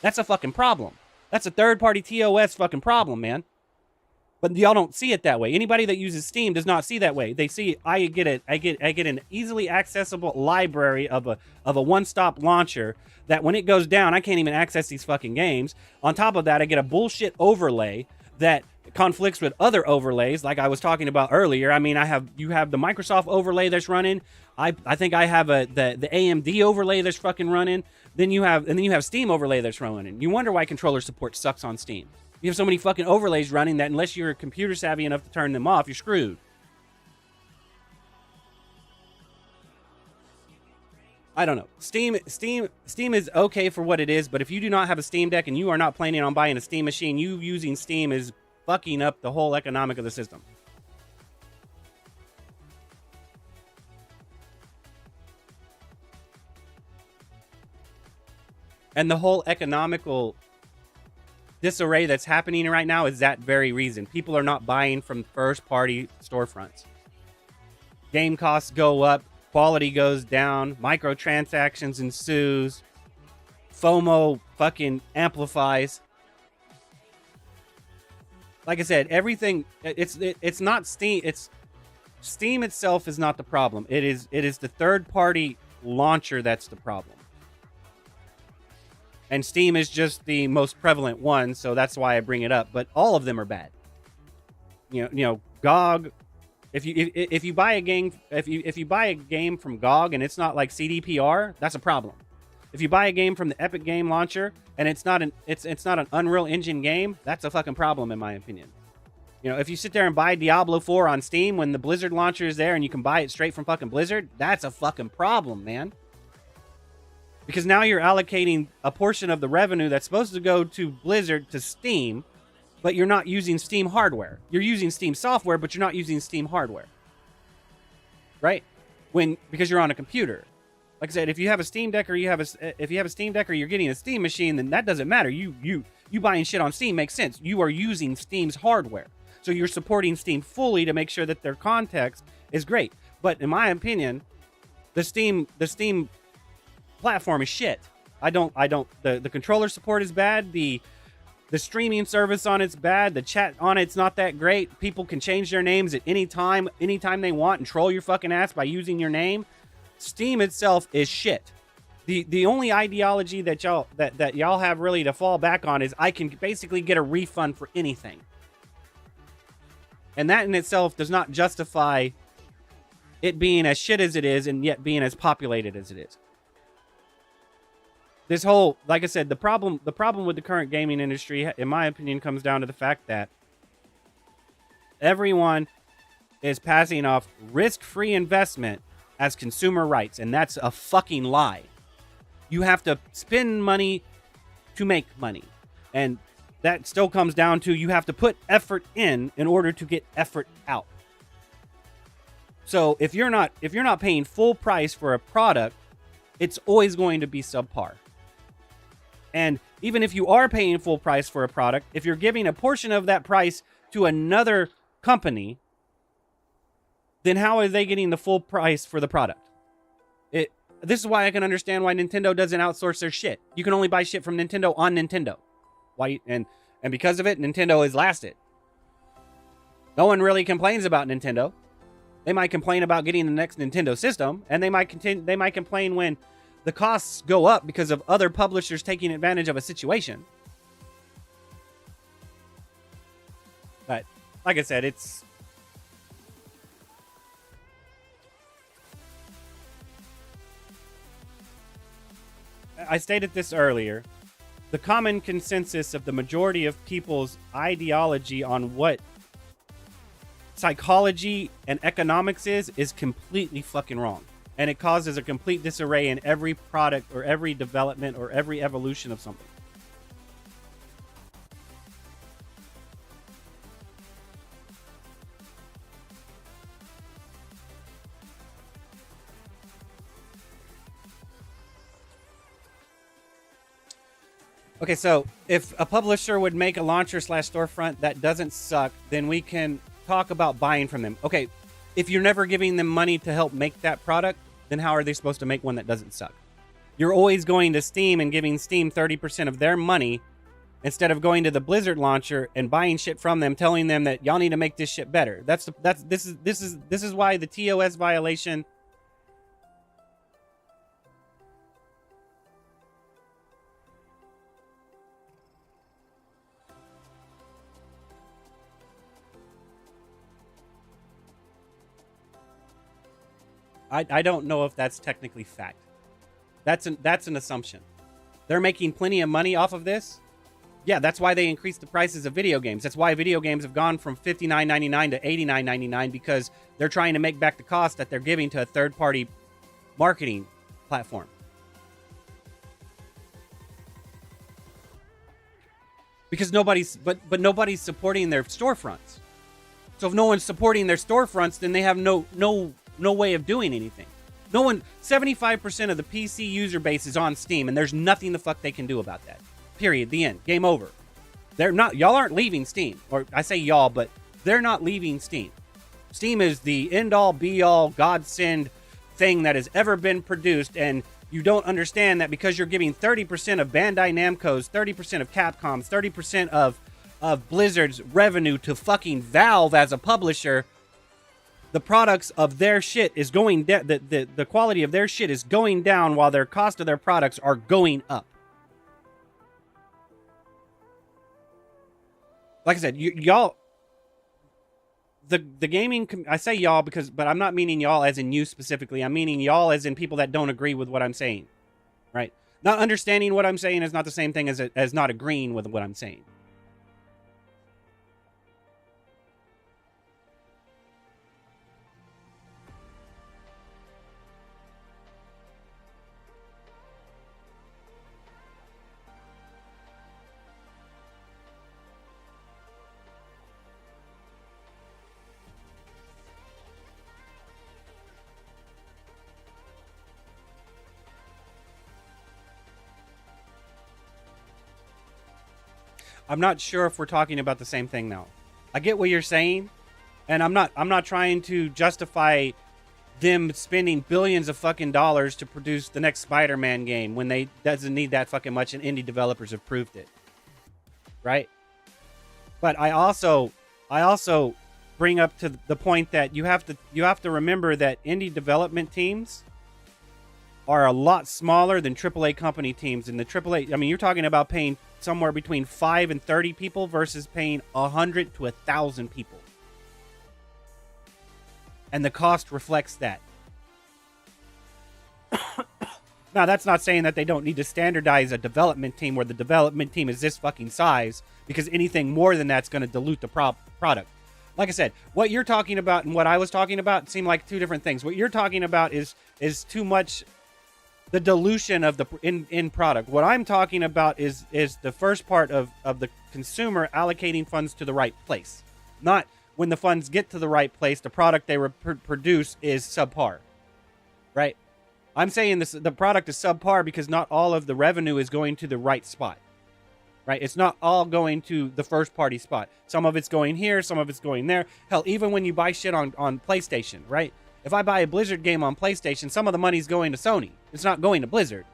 That's a fucking problem. That's a third-party TOS fucking problem, man. But y'all don't see it that way. Anybody that uses Steam does not see that way. They see I get an easily accessible library of a one-stop launcher that when it goes down, I can't even access these fucking games. On top of that, I get a bullshit overlay that conflicts with other overlays, like I was talking about earlier. I mean, you have the Microsoft overlay that's running. I think I have the AMD overlay that's fucking running. Then you have Steam overlay that's running. You wonder why controller support sucks on Steam. You have so many fucking overlays running that unless you're computer savvy enough to turn them off, you're screwed. I don't know. Steam is okay for what it is, but if you do not have a Steam Deck and you are not planning on buying a Steam machine, you using Steam is fucking up the whole economic of the system. And the whole economical disarray that's happening right now is that very reason. People are not buying from first-party storefronts. Game costs go up, quality goes down, microtransactions ensues, FOMO fucking amplifies. Like I said, everything, it's not Steam. It's Steam itself is not the problem. It is the third-party launcher that's the problem. And Steam is just the most prevalent one, so that's why I bring it up. But all of them are bad. You know, GOG. If you buy a game, if you buy a game from GOG and it's not like CDPR, that's a problem. If you buy a game from the Epic Game Launcher and it's not an Unreal Engine game, that's a fucking problem in my opinion. You know, if you sit there and buy Diablo 4 on Steam when the Blizzard launcher is there and you can buy it straight from fucking Blizzard, that's a fucking problem, man. Because now you're allocating a portion of the revenue that's supposed to go to Blizzard to Steam, but you're not using Steam hardware. You're using Steam software, but you're not using Steam hardware. Right? Because you're on a computer. Like I said, if you have a Steam Deck or you're getting a Steam machine, then that doesn't matter. You buying shit on Steam makes sense. You are using Steam's hardware. So you're supporting Steam fully to make sure that their context is great. But in my opinion, the Steam platform is shit. The controller support is bad. The streaming service on it's bad. The chat on it's not that great. People can change their names at any time they want and troll your fucking ass by using your name. Steam itself is shit. The only ideology that y'all have really to fall back on is I can basically get a refund for anything. And that in itself does not justify it being as shit as it is and yet being as populated as it is. This whole, like I said, the problem with the current gaming industry, in my opinion, comes down to the fact that everyone is passing off risk-free investment as consumer rights, and that's a fucking lie. You have to spend money to make money, and that still comes down to you have to put effort in order to get effort out. So if you're not paying full price for a product, it's always going to be subpar. And even if you are paying full price for a product, if you're giving a portion of that price to another company, then how are they getting the full price for the product? This is why I can understand why Nintendo doesn't outsource their shit. You can only buy shit from Nintendo on Nintendo. Why? And because of it, Nintendo has lasted. No one really complains about Nintendo. They might complain about getting the next Nintendo system, and they might complain when the costs go up because of other publishers taking advantage of a situation. But like I said, I stated this earlier. The common consensus of the majority of people's ideology on what psychology and economics is completely fucking wrong. And it causes a complete disarray in every product or every development or every evolution of something. Okay, so if a publisher would make a launcher / storefront that doesn't suck, then we can talk about buying from them. Okay, if you're never giving them money to help make that product, then how are they supposed to make one that doesn't suck? You're always going to Steam and giving Steam 30% of their money instead of going to the Blizzard launcher and buying shit from them, telling them that y'all need to make this shit better. This is why the TOS violation. I don't know if that's technically fact. That's an assumption. They're making plenty of money off of this. Yeah, that's why they increased the prices of video games. That's why video games have gone from $59.99 to $89.99, because they're trying to make back the cost that they're giving to a third-party marketing platform. Because nobody's supporting their storefronts. So if no one's supporting their storefronts, then they have no way of doing anything. 75% of the PC user base is on Steam, and there's nothing the fuck they can do about that. Period. The end. Game over. Y'all aren't leaving Steam. Or I say y'all, but they're not leaving Steam. Steam is the end-all, be-all, godsend thing that has ever been produced, and you don't understand that because you're giving 30% of Bandai Namco's, 30% of Capcom's, 30% of Blizzard's revenue to fucking Valve as a publisher, the products of their shit is going down. The quality of their shit is going down while their cost of their products are going up. Like I said, y'all, the gaming, I say y'all but I'm not meaning y'all as in you specifically. I'm meaning y'all as in people that don't agree with what I'm saying, right? Not understanding what I'm saying is not the same thing as not agreeing with what I'm saying. I'm not sure if we're talking about the same thing now. I get what you're saying, and I'm not trying to justify them spending billions of fucking dollars to produce the next Spider-Man game when they doesn't need that fucking much, and indie developers have proved it. Right? But I also bring up to the point that you have to remember that indie development teams are a lot smaller than AAA company teams. And the AAA, I mean, you're talking about paying somewhere between 5 and 30 people versus paying 100 to 1,000 people. And the cost reflects that. Now, that's not saying that they don't need to standardize a development team where the development team is this fucking size, because anything more than that's going to dilute the product. Like I said, what you're talking about and what I was talking about seem like two different things. What you're talking about is too much the dilution of the in product. What I'm talking about is the first part of the consumer allocating funds to the right place. Not when the funds get to the right place, the product they produce is subpar. Right? I'm saying the product is subpar because not all of the revenue is going to the right spot. Right? It's not all going to the first party spot. Some of it's going here, some of it's going there. Hell, even when you buy shit on PlayStation, right? If I buy a Blizzard game on PlayStation, some of the money's going to Sony. It's not going to Blizzard,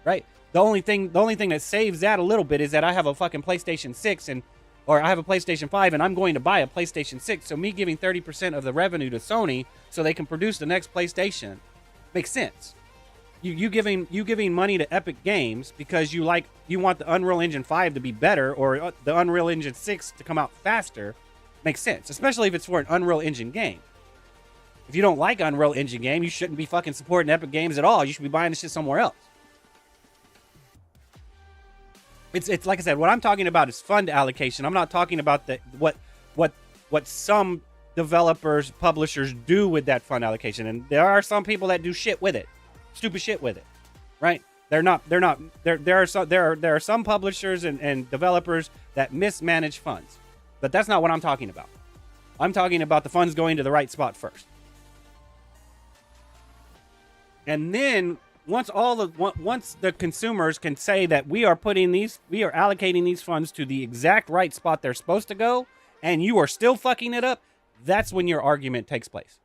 right? The only thing that saves that a little bit is that I have a fucking PlayStation 6 or I have a PlayStation 5 and I'm going to buy a PlayStation 6. So me giving 30% of the revenue to Sony so they can produce the next PlayStation makes sense. You giving money to Epic Games because you want the Unreal Engine 5 to be better or the Unreal Engine 6 to come out faster makes sense, especially if it's for an Unreal Engine game. If you don't like Unreal Engine game, you shouldn't be fucking supporting Epic Games at all. You should be buying the shit somewhere else. It's like I said, what I'm talking about is fund allocation. I'm not talking about what some developers, publishers do with that fund allocation. And there are some people that do shit with it. Stupid shit with it. Right? There are some publishers and developers that mismanage funds. But that's not what I'm talking about. I'm talking about the funds going to the right spot first. And then once the consumers can say that we are allocating these funds to the exact right spot they're supposed to go, and you are still fucking it up, that's when your argument takes place.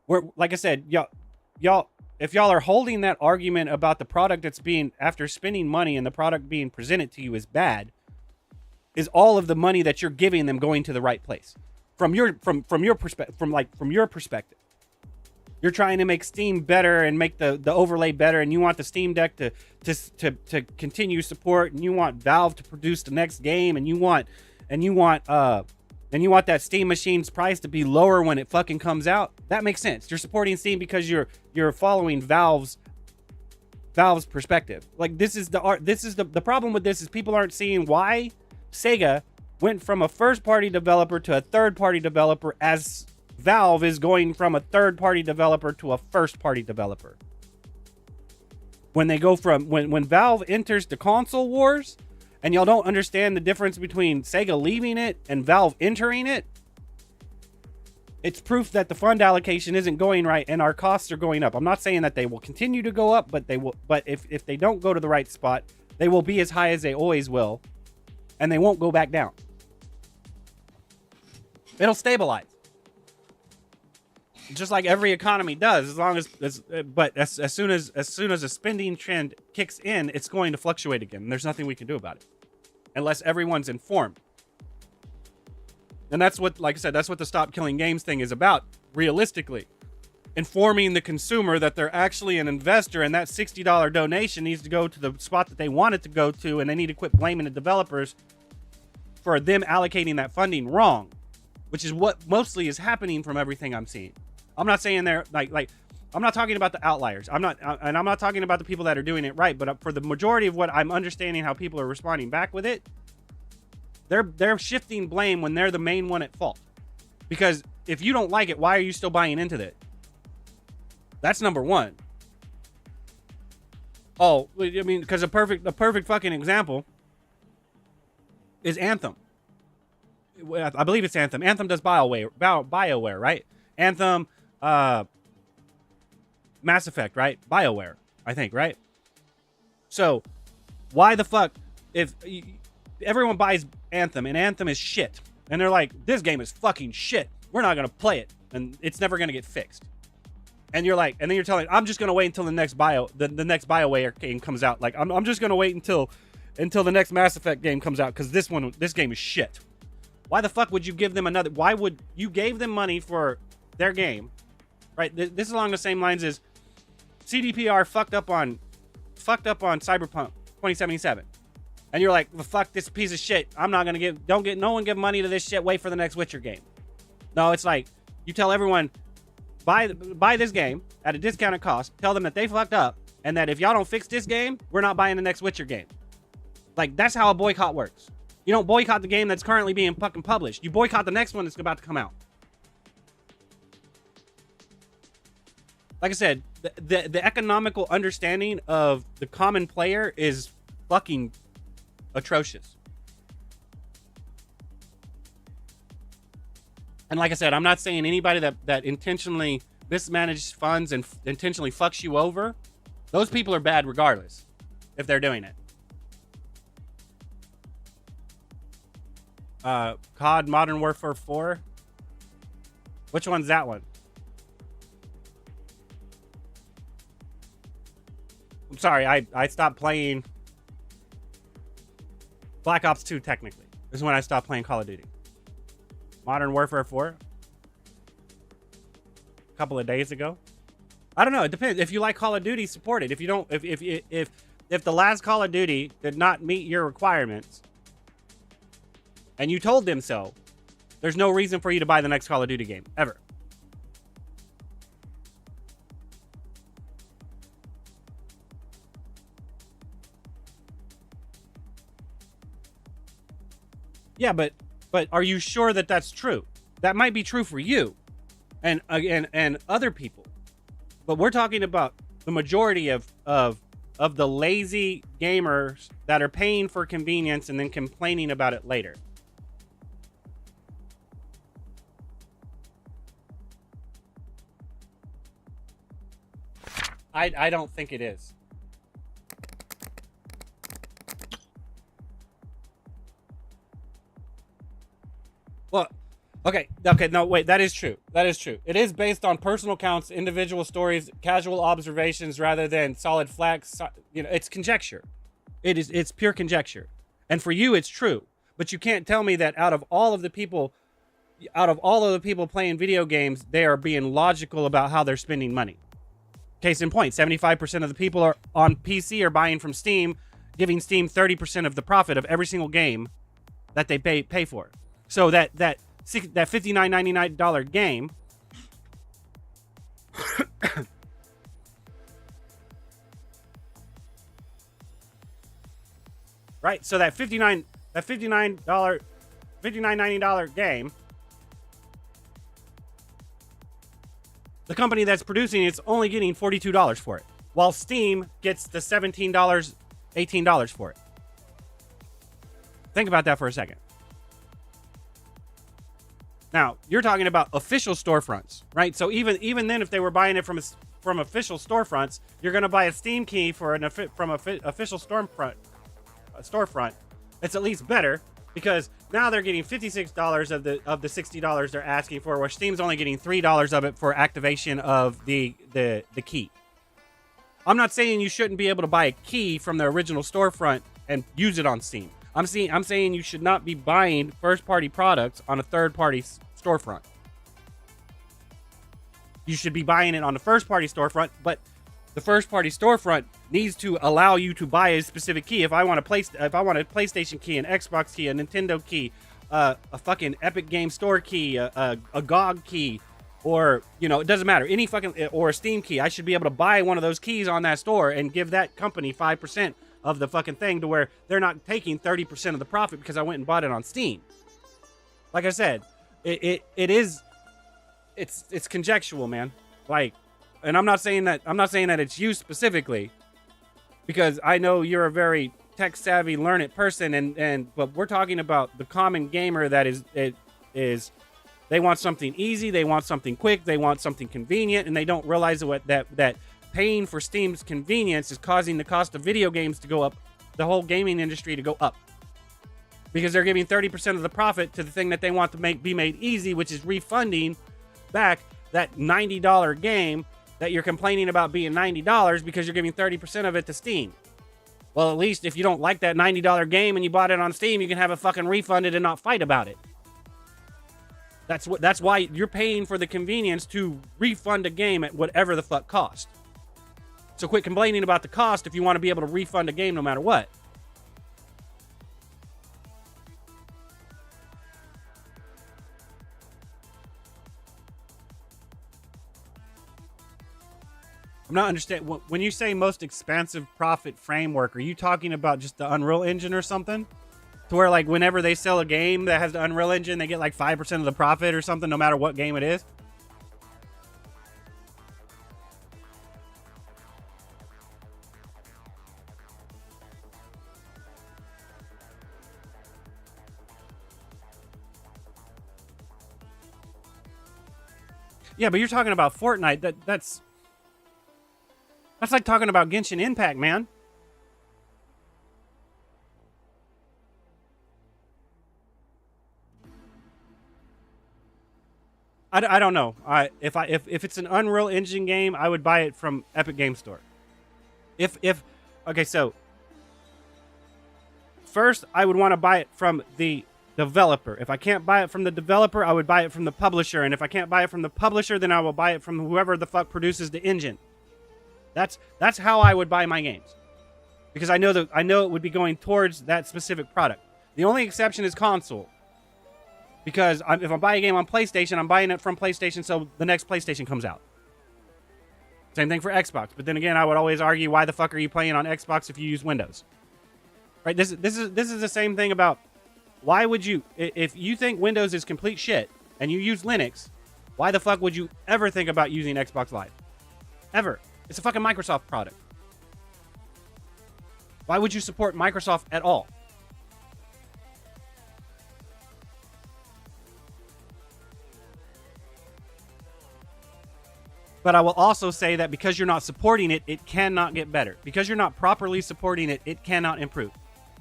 Where, like I said, y'all, if y'all are holding that argument about the product that's being, after spending money and the product being presented to you is bad, is all of the money that you're giving them going to the right place. From your perspective. You're trying to make Steam better and make the overlay better, and you want the Steam Deck to continue support, and you want Valve to produce the next game, and you want that Steam machine's price to be lower when it fucking comes out. That makes sense. You're supporting Steam because you're following Valve's perspective. Like, this is the problem with this is people aren't seeing why Sega went from a first-party developer to a third-party developer as Valve is going from a third-party developer to a first-party developer. When they go from when Valve enters the console wars, and y'all don't understand the difference between Sega leaving it and Valve entering it, it's proof that the fund allocation isn't going right and our costs are going up. I'm not saying that they will continue to go up, but they will. But if they don't go to the right spot, they will be as high as they always will, and they won't go back down. It'll stabilize. Just like every economy does, as long as as soon as a spending trend kicks in, it's going to fluctuate again. And there's nothing we can do about it unless everyone's informed. And that's what, like I said, that's what the Stop Killing Games thing is about. Realistically, informing the consumer that they're actually an investor, and that $60 donation needs to go to the spot that they want it to go to, and they need to quit blaming the developers for them allocating that funding wrong, which is what mostly is happening from everything I'm seeing. I'm not saying they're like I'm not talking about the outliers. I'm not talking about the people that are doing it right, but for the majority of what I'm understanding how people are responding back with it, they're shifting blame when they're the main one at fault. Because if you don't like it, why are you still buying into it? That's number one. Oh, I mean, because a perfect fucking example is Anthem. I believe it's Anthem. Anthem does BioWare, right? Anthem, Mass Effect, right? BioWare, I think, right? So, why the fuck, if everyone buys Anthem and Anthem is shit, and they're like, this game is fucking shit, we're not gonna play it, and it's never gonna get fixed. And you're like, and then you're telling, I'm just gonna wait until the next the next BioWare game comes out. Like, I'm just gonna wait until the next Mass Effect game comes out because this game is shit. Why the fuck would you give them another? Why would you gave them money for their game, right? This is along the same lines as CDPR fucked up on Cyberpunk 2077, and you're like, well, fuck this piece of shit. I'm not gonna no one give money to this shit. Wait for the next Witcher game. No, it's like you tell everyone buy this game at a discounted cost. Tell them that they fucked up, and that if y'all don't fix this game, we're not buying the next Witcher game. Like, that's how a boycott works. You don't boycott the game that's currently being fucking published. You boycott the next one that's about to come out. Like I said, the economical understanding of the common player is fucking atrocious. And like I said, I'm not saying anybody that intentionally mismanages funds and intentionally fucks you over. Those people are bad regardless if they're doing it. COD Modern Warfare 4. Which one's that one? I'm sorry, I stopped playing Black Ops 2 technically. This is when I stopped playing Call of Duty. Modern Warfare 4. A couple of days ago. I don't know, it depends. If you like Call of Duty, support it. If you don't, if the last Call of Duty did not meet your requirements, and you told them so, there's no reason for you to buy the next Call of Duty game, ever. Yeah, but are you sure that that's true? That might be true for you and other people. But we're talking about the majority of the lazy gamers that are paying for convenience and then complaining about it later. I don't think it is. Well, okay, no, wait, that is true. That is true. It is based on personal counts, individual stories, casual observations, rather than solid facts. You know, it's conjecture. It's pure conjecture. And for you, it's true. But you can't tell me that out of all of the people playing video games, they are being logical about how they're spending money. Case in point, 75% of the people are on PC are buying from Steam, giving Steam 30% of the profit of every single game that they pay for. So that $59.99 game right? So that $59.90 game, the company that's producing it's only getting $42 for it, while Steam gets the $17, $18 for it. Think about that for a second. Now, you're talking about official storefronts, right? So even then, if they were buying it from official storefronts, you're going to buy a Steam key from official storefront. It's at least better because now they're getting $56 of the $60 they're asking for, where Steam's only getting $3 of it for activation of the key. I'm not saying you shouldn't be able to buy a key from the original storefront and use it on Steam. I'm saying you should not be buying first-party products on a third-party storefront. You should be buying it on the first-party storefront, but the first-party storefront needs to allow you to buy a specific key. If I want a PlayStation key, an Xbox key, a Nintendo key, a fucking Epic Game Store key, a GOG key, or it doesn't matter, any fucking or a Steam key, I should be able to buy one of those keys on that store and give that company 5% of the fucking thing, to where they're not taking 30% of the profit because I went and bought it on Steam. Like I said, it's conjectural, man. Like, and I'm not saying that it's you specifically, because I know you're a very tech savvy, learned person, but we're talking about the common gamer that is they want something easy, they want something quick, they want something convenient, and they don't realize that paying for Steam's convenience is causing the cost of video games to go up, the whole gaming industry to go up. Because they're giving 30% of the profit to the thing that they want to be made easy, which is refunding back that $90 game that you're complaining about being $90 because you're giving 30% of it to Steam. Well, at least if you don't like that $90 game and you bought it on Steam, you can have it fucking refunded and not fight about it. That's why you're paying for the convenience to refund a game at whatever the fuck cost. So quit complaining about the cost if you want to be able to refund a game no matter what. I'm not understanding. When you say most expansive profit framework, are you talking about just the Unreal Engine or something? To where, like, whenever they sell a game that has the Unreal Engine, they get like 5% of the profit or something, no matter what game it is? Yeah, but you're talking about Fortnite. That's like talking about Genshin Impact, man. I don't know. If it's an Unreal Engine game, I would buy it from Epic Game Store. Okay, so first I would want to buy it from the developer. If I can't buy it from the developer, I would buy it from the publisher. And if I can't buy it from the publisher, then I will buy it from whoever the fuck produces the engine. That's how I would buy my games, because I know it would be going towards that specific product. The only exception is console, because if I buy a game on PlayStation, I'm buying it from PlayStation, so the next PlayStation comes out. Same thing for Xbox. But then again, I would always argue, why the fuck are you playing on Xbox if you use Windows? Right? This is the same thing about, why would you, if you think Windows is complete shit and you use Linux, why the fuck would you ever think about using Xbox Live? Ever. It's a fucking Microsoft product. Why would you support Microsoft at all? But I will also say that because you're not supporting it, it cannot get better. Because you're not properly supporting it, it cannot improve.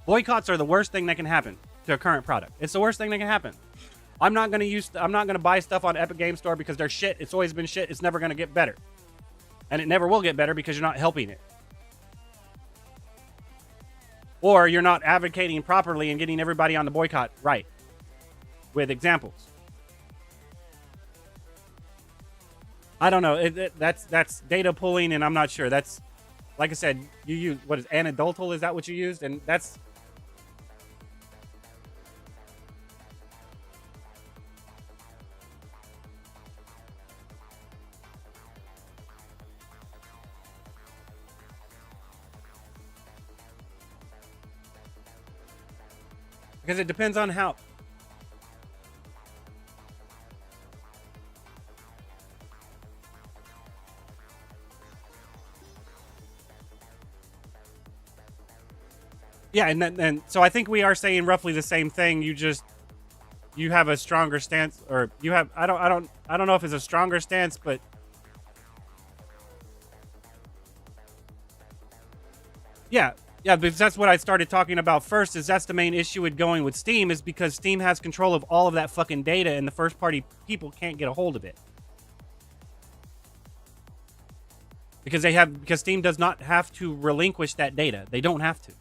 Boycotts are the worst thing that can happen to a current product. It's the worst thing that can happen. I'm not going to buy stuff on Epic Game Store because they're shit. It's always been shit. It's never going to get better. And it never will get better because you're not helping it. or you're not advocating properly and getting everybody on the boycott right with examples. I don't know. That's data pulling, and I'm not sure. That's, like I said, you use, what is anecdotal? Is that what you used? And that's, because it depends on how. Yeah, and so I think we are saying roughly the same thing. You have a stronger stance, or you have, I don't know if it's a stronger stance, but yeah, because that's what I started talking about first. Is that's the main issue with going with Steam, is because Steam has control of all of that fucking data, and the first party people can't get a hold of it. Because Steam does not have to relinquish that data. They don't have to.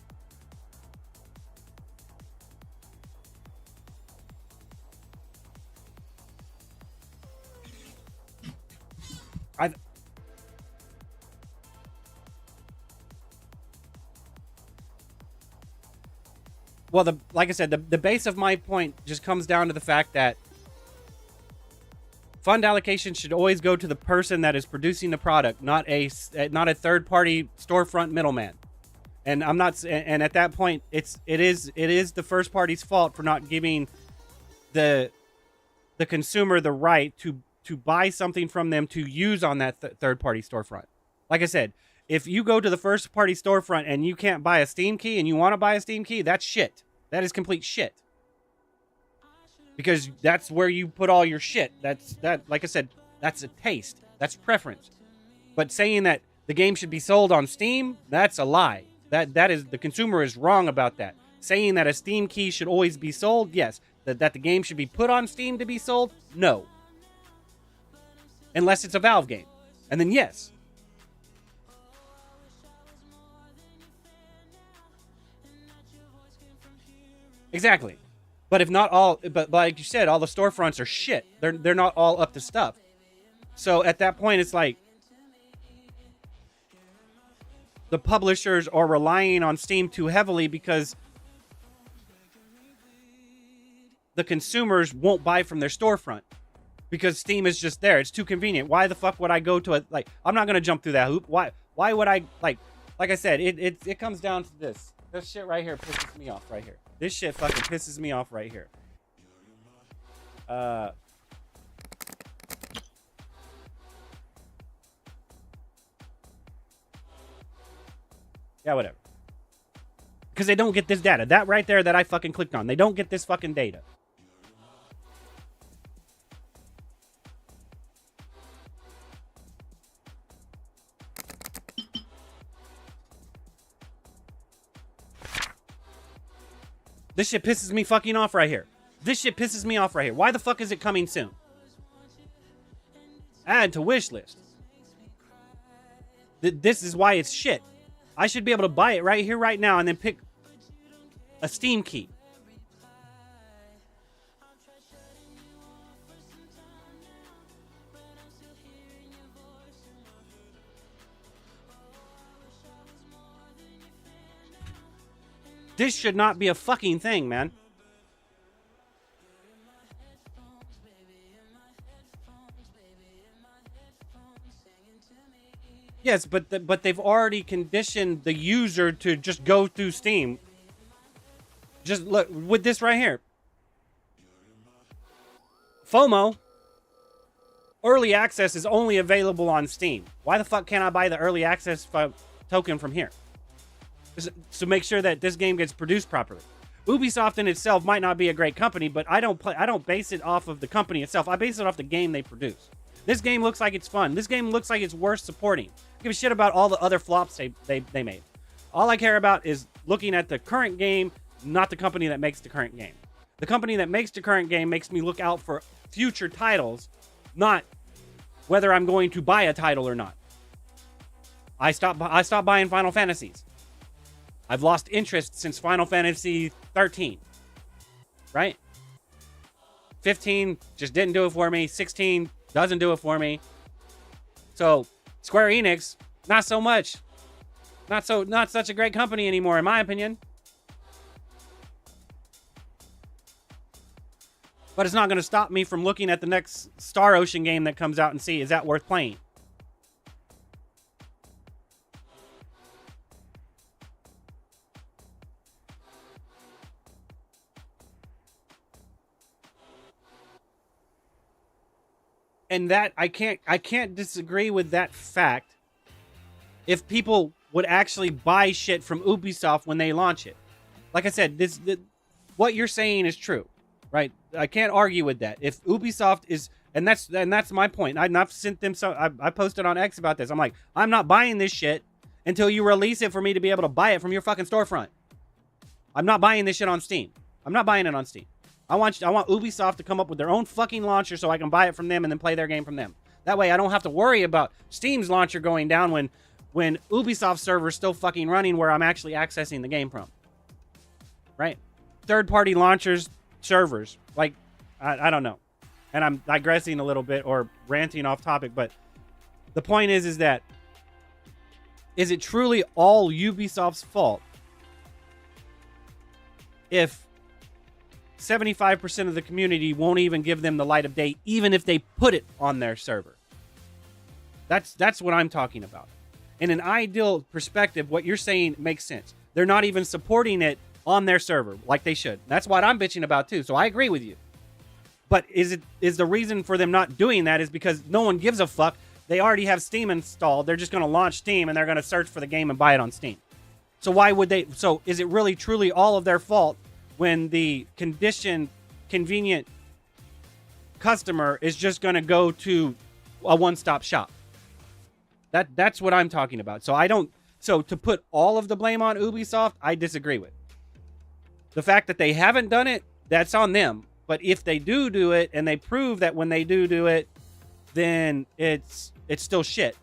Well, like I said, the base of my point just comes down to the fact that fund allocation should always go to the person that is producing the product, not a third-party storefront middleman. And I'm not. And at that point, it is the first party's fault for not giving the consumer the right to buy something from them to use on that third-party storefront. Like I said, if you go to the first-party storefront and you can't buy a Steam key and you want to buy a Steam key, that's shit. That is complete shit. Because that's where you put all your shit. Like I said, that's a taste. That's preference. But saying that the game should be sold on Steam, that's a lie. That is, the consumer is wrong about that. Saying that a Steam key should always be sold, yes. That the game should be put on Steam to be sold, no. Unless it's a Valve game. And then yes. Exactly. But if not all, but like you said, all the storefronts are shit. They're not all up to stuff. So at that point, it's like the publishers are relying on Steam too heavily because the consumers won't buy from their storefront because Steam is just there. It's too convenient. Why the fuck would I go to it? Like, I'm not gonna jump through that hoop. Why would I like I said, it comes down to this. This shit right here pisses me off right here. This shit fucking pisses me off right here. Yeah, whatever. Because they don't get this data. That right there that I fucking clicked on. They don't get this fucking data. This shit pisses me fucking off right here. This shit pisses me off right here. Why the fuck is it coming soon? Add to wish list. This is why it's shit. I should be able to buy it right here, right now, and then pick a Steam key. This should not be a fucking thing, man. Yes, but they've already conditioned the user to just go through Steam. Just look with this right here. FOMO. Early access is only available on Steam. Why the fuck can't I buy the early access token from here? So make sure that this game gets produced properly. Ubisoft in itself might not be a great company, but I don't base it off of the company itself. I base it off the game they produce. This game looks like it's fun. This game looks like it's worth supporting. I give a shit about all the other flops they made. All I care about is looking at the current game, not the company that makes the current game. The company that makes the current game makes me look out for future titles, not whether I'm going to buy a title or not. I stopped buying Final Fantasies. I've lost interest since Final Fantasy 13. Right? 15 just didn't do it for me. 16 doesn't do it for me. So Square Enix, not so much. Not such a great company anymore, in my opinion. But it's not going to stop me from looking at the next Star Ocean game that comes out and see, is that worth playing? And that I can't disagree with that fact if people would actually buy shit from Ubisoft when they launch it. Like I said, what you're saying is true, right? I can't argue with that. If Ubisoft is, and that's my point. I've sent them I posted on X about this. I'm like, I'm not buying this shit until you release it for me to be able to buy it from your fucking storefront. I'm not buying this shit on Steam. I'm not buying it on Steam. I want Ubisoft to come up with their own fucking launcher so I can buy it from them and then play their game from them. That way I don't have to worry about Steam's launcher going down when Ubisoft server's still fucking running where I'm actually accessing the game from. Right? Third-party launchers, servers. Like, I don't know. And I'm digressing a little bit or ranting off topic, but the point is that is it truly all Ubisoft's fault if 75% of the community won't even give them the light of day, even if they put it on their server? That's what I'm talking about. In an ideal perspective, what you're saying makes sense. They're not even supporting it on their server like they should. That's what I'm bitching about too. So I agree with you. But is the reason for them not doing that is because no one gives a fuck. They already have Steam installed. They're just going to launch Steam and they're going to search for the game and buy it on Steam. So why would they? So is it really truly all of their fault when the convenient customer is just going to go to a one-stop shop? That's what I'm talking about. So to put all of the blame on Ubisoft, I disagree with. The fact that they haven't done it, that's on them. But if they do it and they prove that when they do it, then it's still shit.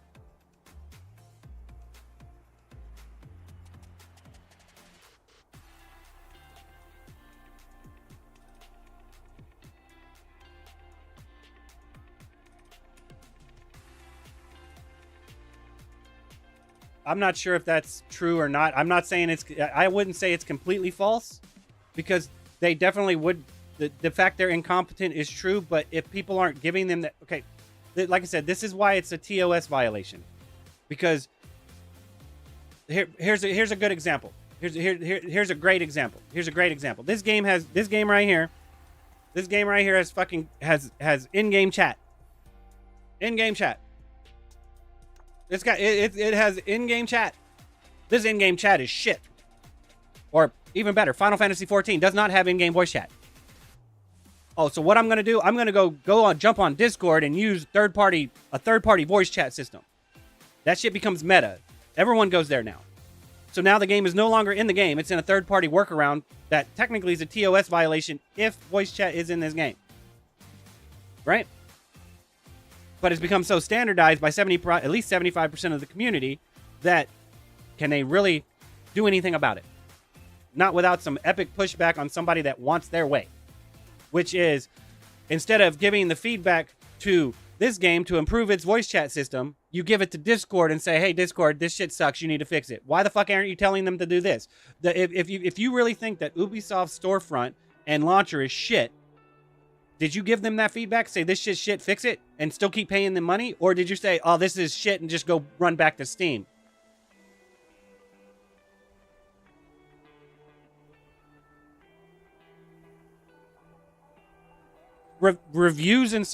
I'm not sure if that's true or not. I'm not saying I wouldn't say it's completely false, because they definitely would. The fact they're incompetent is true, but if people aren't giving them that, okay, like I said, this is why it's a TOS violation. Because here's a good example. Here's a great example. Here's a great example. This game right here has in-game chat. In-game chat. It has in-game chat. This in-game chat is shit. Or even better, Final Fantasy 14 does not have in-game voice chat. Oh, so what I'm gonna do? I'm gonna jump on Discord and use a third-party voice chat system. That shit becomes meta. Everyone goes there now. So now the game is no longer in the game. It's in a third-party workaround that technically is a TOS violation if voice chat is in this game. Right? But it's become so standardized by at least 75% of the community that can they really do anything about it? Not without some epic pushback on somebody that wants their way. Which is, instead of giving the feedback to this game to improve its voice chat system, you give it to Discord and say, hey, Discord, this shit sucks. You need to fix it. Why the fuck aren't you telling them to do this? If you really think that Ubisoft's storefront and launcher is shit, did you give them that feedback? Say, this shit's shit, fix it, and still keep paying them money? Or did you say, oh, this is shit, and just go run back to Steam? Reviews and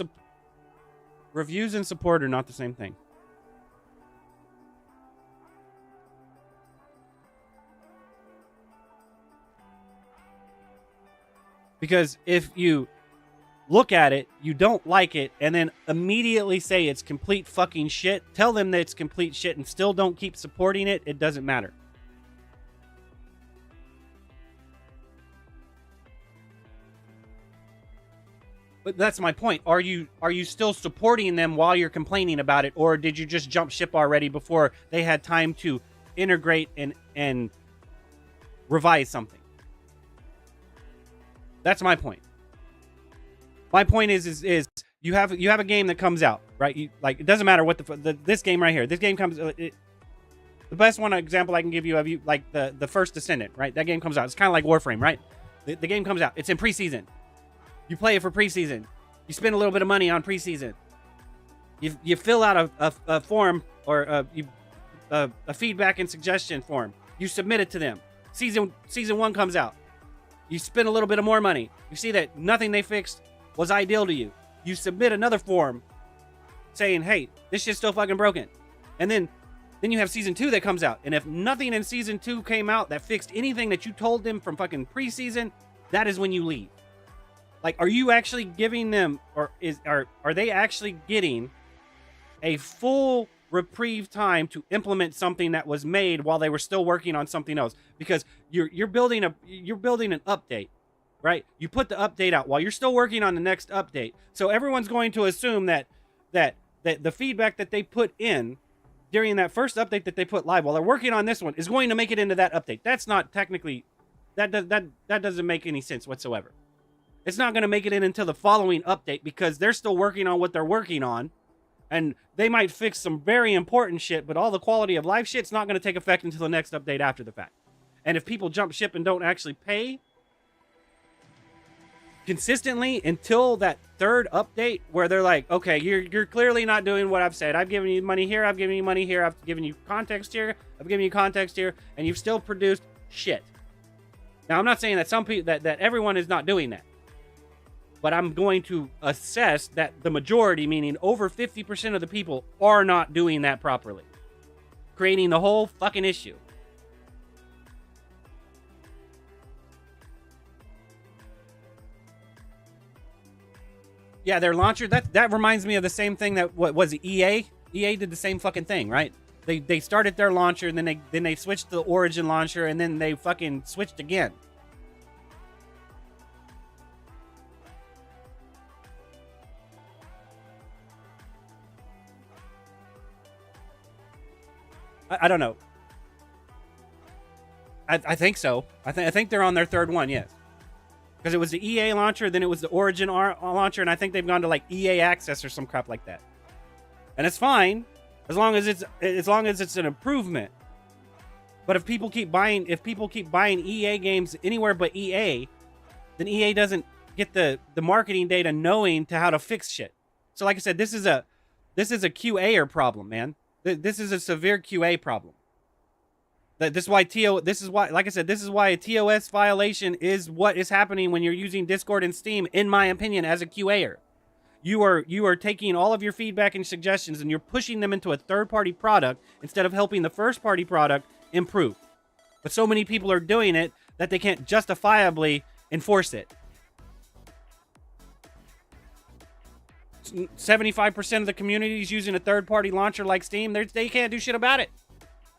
support are not the same thing. Because if you look at it, you don't like it, and then immediately say it's complete fucking shit, tell them that it's complete shit and still don't keep supporting it, it doesn't matter. But that's my point. Are you still supporting them while you're complaining about it, or did you just jump ship already before they had time to integrate and revise something. That's my point. My point is you have a game that comes out, right? It doesn't matter what this game right here. This game comes. The best one example I can give you of like the first Descendant, right? That game comes out. It's kind of like Warframe, right? The game comes out. It's in preseason. You play it for preseason. You spend a little bit of money on preseason. You fill out a form or a feedback and suggestion form. You submit it to them. Season 1 comes out. You spend a little bit of more money. You see that nothing they fixed was ideal to you. You submit another form saying, hey, this shit's still fucking broken. And then you have season 2 that comes out. And if nothing in season 2 came out that fixed anything that you told them from fucking preseason, that is when you leave. Like, are you actually giving them, or are they actually getting a full reprieve time to implement something that was made while they were still working on something else? Because you're building an update, right? You put the update out while you're still working on the next update. So everyone's going to assume that the feedback that they put in during that first update that they put live while they're working on this one is going to make it into that update. That's not technically, that doesn't make any sense whatsoever. It's not going to make it in until the following update because they're still working on what they're working on. And they might fix some very important shit, but all the quality of life shit's not going to take effect until the next update after the fact. And if people jump ship and don't actually pay consistently until that third update where they're like, okay, you're clearly not doing what I've said. I've given you money here. I've given you money here. I've given you context here. I've given you context here. And you've still produced shit. Now, I'm not saying that some people, that everyone is not doing that. But I'm going to assess that the majority, meaning over 50% of the people, are not doing that properly. Creating the whole fucking issue. Yeah, their launcher, that reminds me of the same thing that, what was it, EA? EA did the same fucking thing, right? They started their launcher, and then they switched to the Origin launcher, and then they fucking switched again. I don't know. I think so. I think they're on their third one, yes. Because it was the EA launcher, then it was the Origin launcher, and I think they've gone to like EA Access or some crap like that. And it's fine as long as it's an improvement. But if people keep buying EA games anywhere but EA, then EA doesn't get the marketing data knowing to how to fix shit. So like I said, this is a QA problem, man. This is a severe QA problem. This is why, like I said, this is why a TOS violation is what is happening when you're using Discord and Steam, in my opinion, as a QAer. You are taking all of your feedback and suggestions and you're pushing them into a third-party product instead of helping the first-party product improve. But so many people are doing it that they can't justifiably enforce it. 75% of the community is using a third-party launcher like Steam. They can't do shit about it.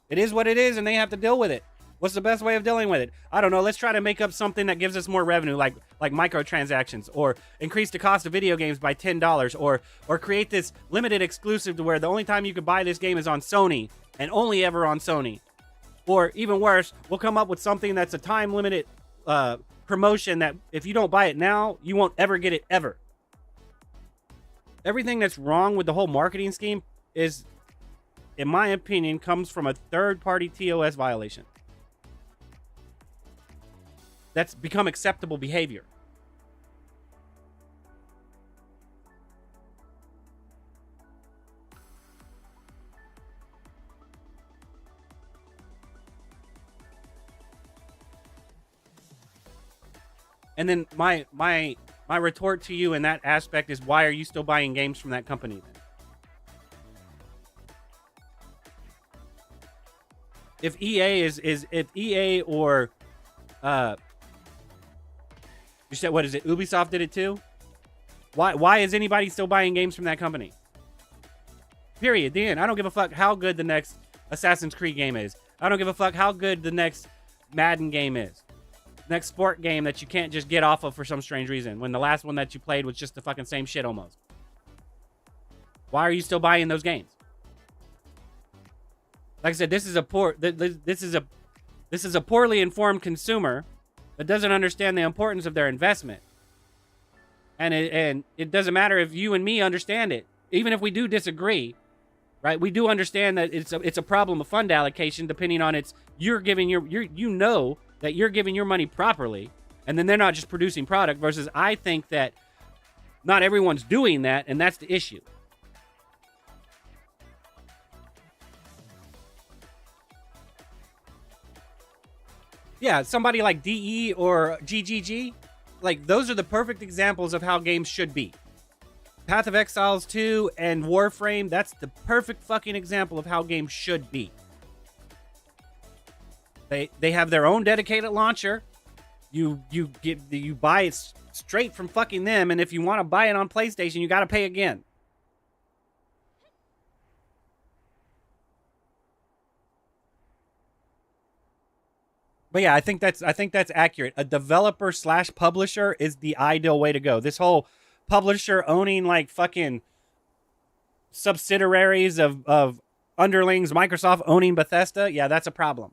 It is what it is, and they have to deal with it. What's the best way of dealing with it? I don't know. Let's try to make up something that gives us more revenue, like microtransactions, or increase the cost of video games by $10, or create this limited exclusive to where the only time you can buy this game is on Sony, and only ever on Sony. Or even worse, we'll come up with something that's a time-limited promotion that if you don't buy it now, you won't ever get it ever. Everything that's wrong with the whole marketing scheme is, in my opinion, comes from a third-party TOS violation. That's become acceptable behavior. And then my retort to you in that aspect is, why are you still buying games from that company then? If EA if EA or you said, what is it, Ubisoft did it too? Why is anybody still buying games from that company? Period. The end. I don't give a fuck how good the next Assassin's Creed game is. I don't give a fuck how good the next Madden game is. Next sport game that you can't just get off of for some strange reason, when the last one that you played was just the fucking same shit almost. Why are you still buying those games? Like I said, this is a This is a poorly informed consumer that doesn't understand the importance of their investment. And it doesn't matter if you and me understand it. Even if we do disagree, right? We do understand that it's a problem of fund allocation depending on you're giving you know that you're giving your money properly, and then they're not just producing product versus I think that not everyone's doing that, and that's the issue. Yeah, somebody like DE or GGG, like those are the perfect examples of how games should be. Path of Exiles 2 and Warframe, that's the perfect fucking example of how games should be. They have their own dedicated launcher. You buy it straight from fucking them, and if you want to buy it on PlayStation, you got to pay again. But yeah, I think that's accurate. A developer / publisher is the ideal way to go. This whole publisher owning like fucking subsidiaries of underlings, Microsoft owning Bethesda, yeah, that's a problem.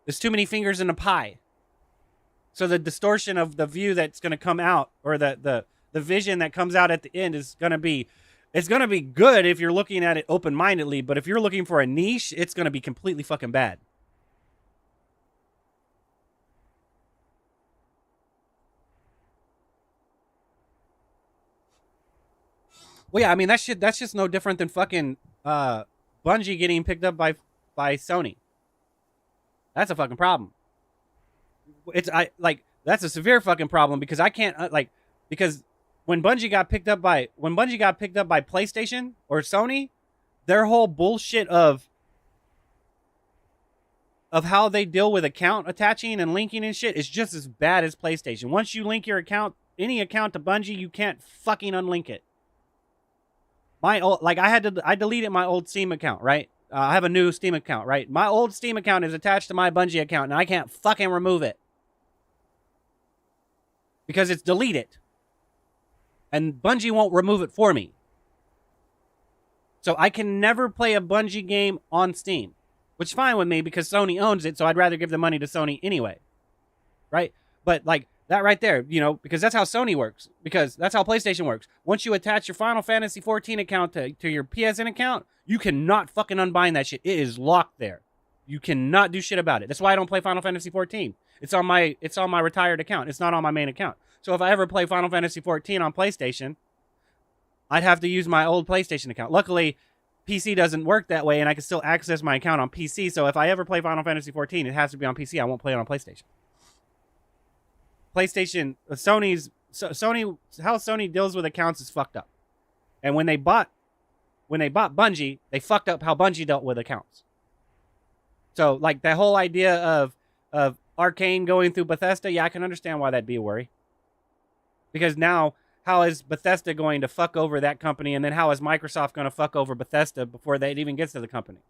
There's too many fingers in a pie. So the distortion of the view that's going to come out, or the vision that comes out at the end is going to be, it's going to be good if you're looking at it open-mindedly, but if you're looking for a niche, it's going to be completely fucking bad. Well, yeah, I mean, that's just no different than fucking Bungie getting picked up by Sony. That's a fucking problem. That's a severe fucking problem because I can't because when Bungie got picked up by PlayStation or Sony, their whole bullshit of how they deal with account attaching and linking and shit is just as bad as PlayStation. Once you link your account, any account to Bungie, you can't fucking unlink it. I deleted my old Steam account, right? I have a new Steam account, right? My old Steam account is attached to my Bungie account, and I can't fucking remove it. Because it's deleted. And Bungie won't remove it for me. So I can never play a Bungie game on Steam. Which is fine with me because Sony owns it, so I'd rather give the money to Sony anyway. Right? But like, that right there, you know, because that's how Sony works. Because that's how PlayStation works. Once you attach your Final Fantasy 14 account to your PSN account, you cannot fucking unbind that shit. It is locked there. You cannot do shit about it. That's why I don't play Final Fantasy 14. It's on my retired account. It's not on my main account. So if I ever play Final Fantasy 14 on PlayStation, I'd have to use my old PlayStation account. Luckily, PC doesn't work that way, and I can still access my account on PC. So if I ever play Final Fantasy 14, it has to be on PC. I won't play it on PlayStation. PlayStation, Sony, how Sony deals with accounts is fucked up. And when they bought Bungie, they fucked up how Bungie dealt with accounts. So like that whole idea of Arcane going through Bethesda, yeah, I can understand why that'd be a worry. Because now, how is Bethesda going to fuck over that company, and then how is Microsoft going to fuck over Bethesda before that even gets to the company?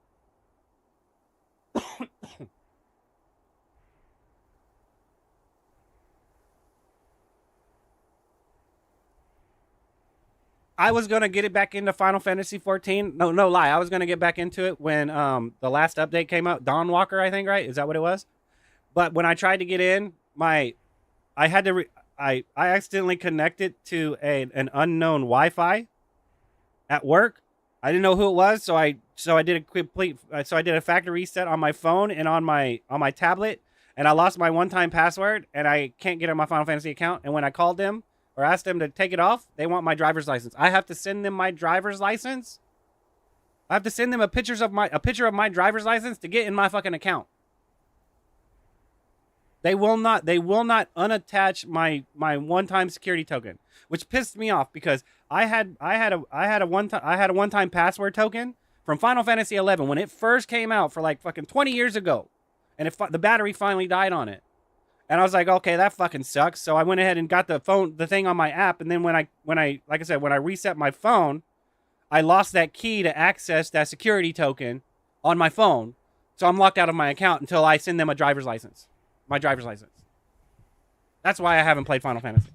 I was going to get it back into Final Fantasy 14. No lie. I was going to get back into it when the last update came out. Dawnwalker, I think, right? Is that what it was? But when I tried to get in, I accidentally connected to an unknown Wi-Fi at work. I didn't know who it was, so I did a factory reset on my phone and on my tablet, and I lost my one-time password, and I can't get on my Final Fantasy account. And when I called them or asked them to take it off, they want my driver's license. I have to send them my driver's license. I have to send them a picture of my driver's license to get in my fucking account. They will not unattach my one-time security token, which pissed me off because I had a one-time password token from Final Fantasy 11 when it first came out for like fucking 20 years ago, and the battery finally died on it. And I was like, okay, that fucking sucks. So I went ahead and got the thing on my app, and then when I reset my phone, I lost that key to access that security token on my phone. So I'm locked out of my account until I send them a driver's license. My driver's license. That's why I haven't played Final Fantasy.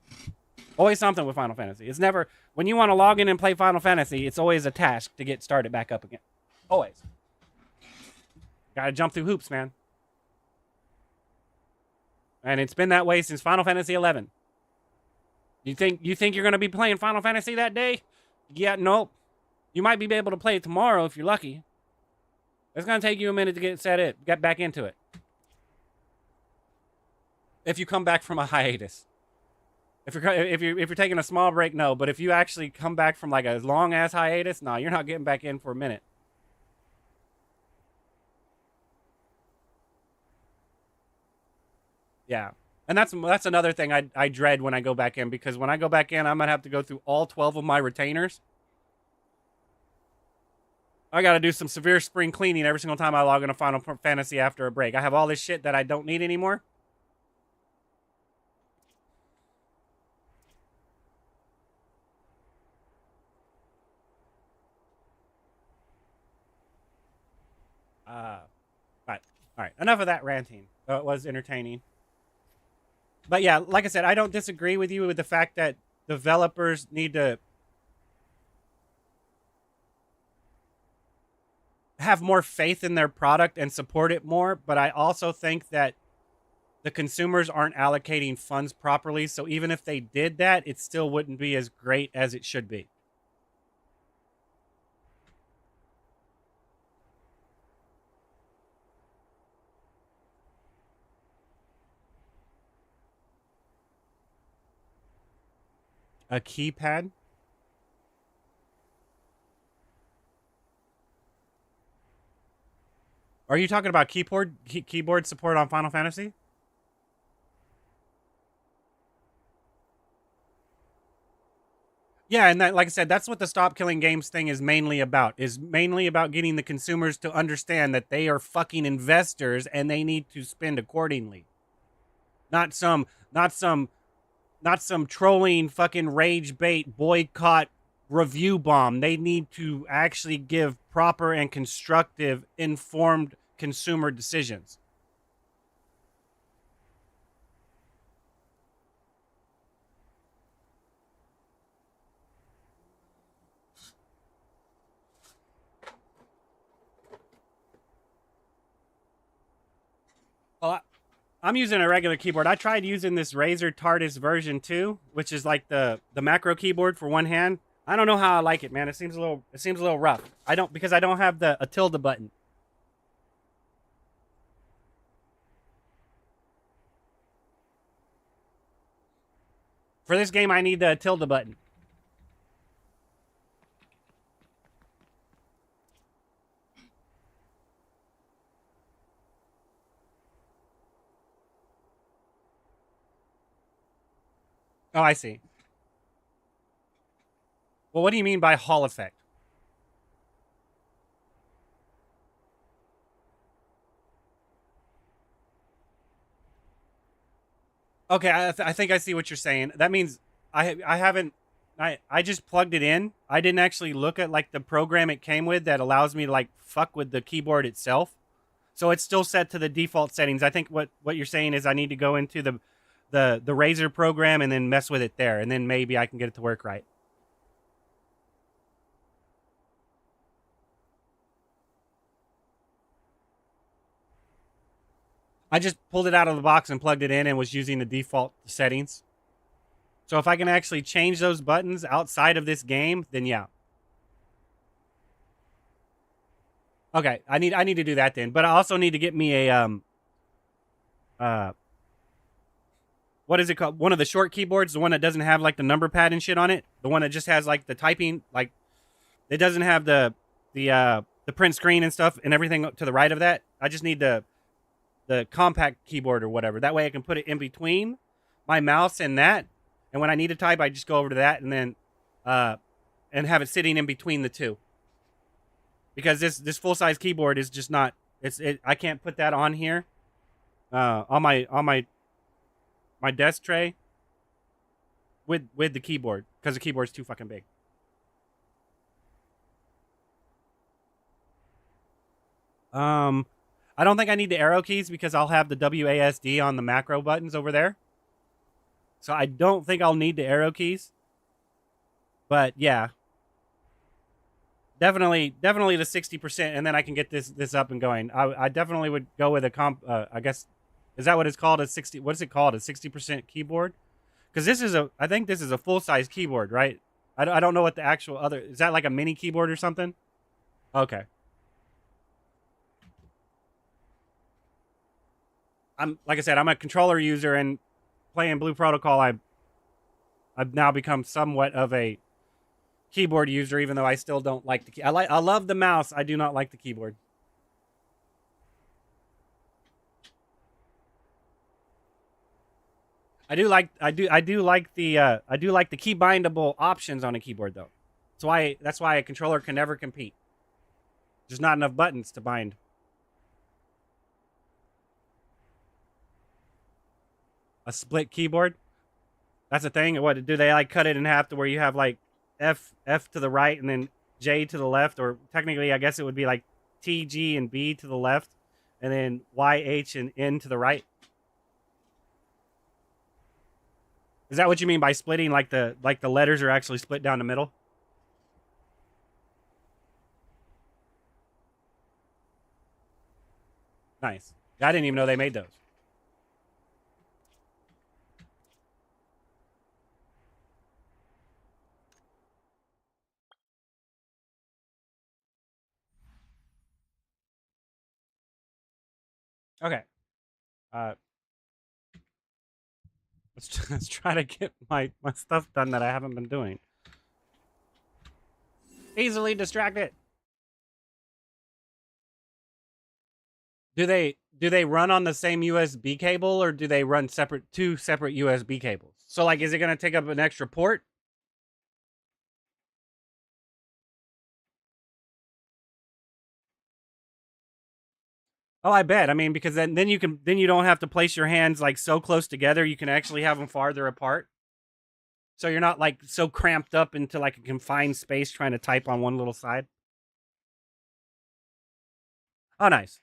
Always something with Final Fantasy. It's never, when you want to log in and play Final Fantasy, it's always a task to get started back up again. Always. Gotta jump through hoops, man. And it's been that way since Final Fantasy 11. You think you're gonna be playing Final Fantasy that day? Yeah, nope. You might be able to play it tomorrow if you're lucky. It's gonna take you a minute to get back into it. If you come back from a hiatus. If you're taking a small break, no. But if you actually come back from like a long ass hiatus, no, you're not getting back in for a minute. Yeah. And that's another thing I dread when I go back in, because when I go back in, I'm gonna have to go through all 12 of my retainers. I gotta do some severe spring cleaning every single time I log into Final Fantasy after a break. I have all this shit that I don't need anymore. But all right, enough of that ranting. Though it was entertaining. But yeah, like I said, I don't disagree with you with the fact that developers need to have more faith in their product and support it more. But I also think that the consumers aren't allocating funds properly. So even if they did that, it still wouldn't be as great as it should be. A keypad? Are you talking about keyboard support on Final Fantasy? Yeah, and that, like I said, that's what the Stop Killing Games thing is mainly about. Is mainly about getting the consumers to understand that they are fucking investors and they need to spend accordingly. Not some trolling fucking rage bait boycott review bomb. They need to actually give proper and constructive informed consumer decisions. Well, I'm using a regular keyboard. I tried using this Razer TARDIS version 2, which is like the macro keyboard for one hand. I don't know how I like it, man. It seems a little rough. Because I don't have a tilde button. For this game, I need the tilde button. Oh, I see. Well, what do you mean by Hall effect? Okay, I think I see what you're saying. That means I just plugged it in. I didn't actually look at like the program it came with that allows me to like fuck with the keyboard itself. So it's still set to the default settings. I think what you're saying is I need to go into the Razer program and then mess with it there, and then maybe I can get it to work right. I just pulled it out of the box and plugged it in and was using the default settings. So if I can actually change those buttons outside of this game, then yeah. Okay, I need to do that then. But I also need to get me a what is it called? One of the short keyboards, the one that doesn't have like the number pad and shit on it. The one that just has like the typing, like it doesn't have the print screen and stuff and everything to the right of that. I just need the compact keyboard or whatever. That way I can put it in between my mouse and that. And when I need to type, I just go over to that and then and have it sitting in between the two. Because this full size keyboard is just not. I can't put that on here. On my desk tray with the keyboard because the keyboard's too fucking big. I don't think I need the arrow keys because I'll have the WASD on the macro buttons over there. So I don't think I'll need the arrow keys. But yeah. definitely the 60%, and then I can get this up and going. I definitely would go with a I guess, is that what it's called? A 60? What is it called? A 60% keyboard? Because I think this is a full size keyboard, right? I don't know what the actual other is. That like a mini keyboard or something? Okay. Like I said, I'm a controller user, and playing Blue Protocol, I've now become somewhat of a keyboard user, even though I still don't like the key. I love the mouse. I do not like the keyboard. I do like the key bindable options on a keyboard though. That's why a controller can never compete. There's not enough buttons to bind. A split keyboard? That's a thing. What do they like cut it in half to where you have like F to the right and then J to the left, or technically I guess it would be like T, G, and B to the left, and then Y, H, and N to the right. Is that what you mean by splitting? Like the letters are actually split down the middle? Nice. I didn't even know they made those. Okay. Uh, let's try to get my stuff done that I haven't been doing. Easily distracted. Do they run on the same USB cable, or do they run two separate USB cables? So like, is it going to take up an extra port? Oh, I bet. I mean, because then you don't have to place your hands like so close together. You can actually have them farther apart. So you're not like so cramped up into like a confined space trying to type on one little side. Oh, nice.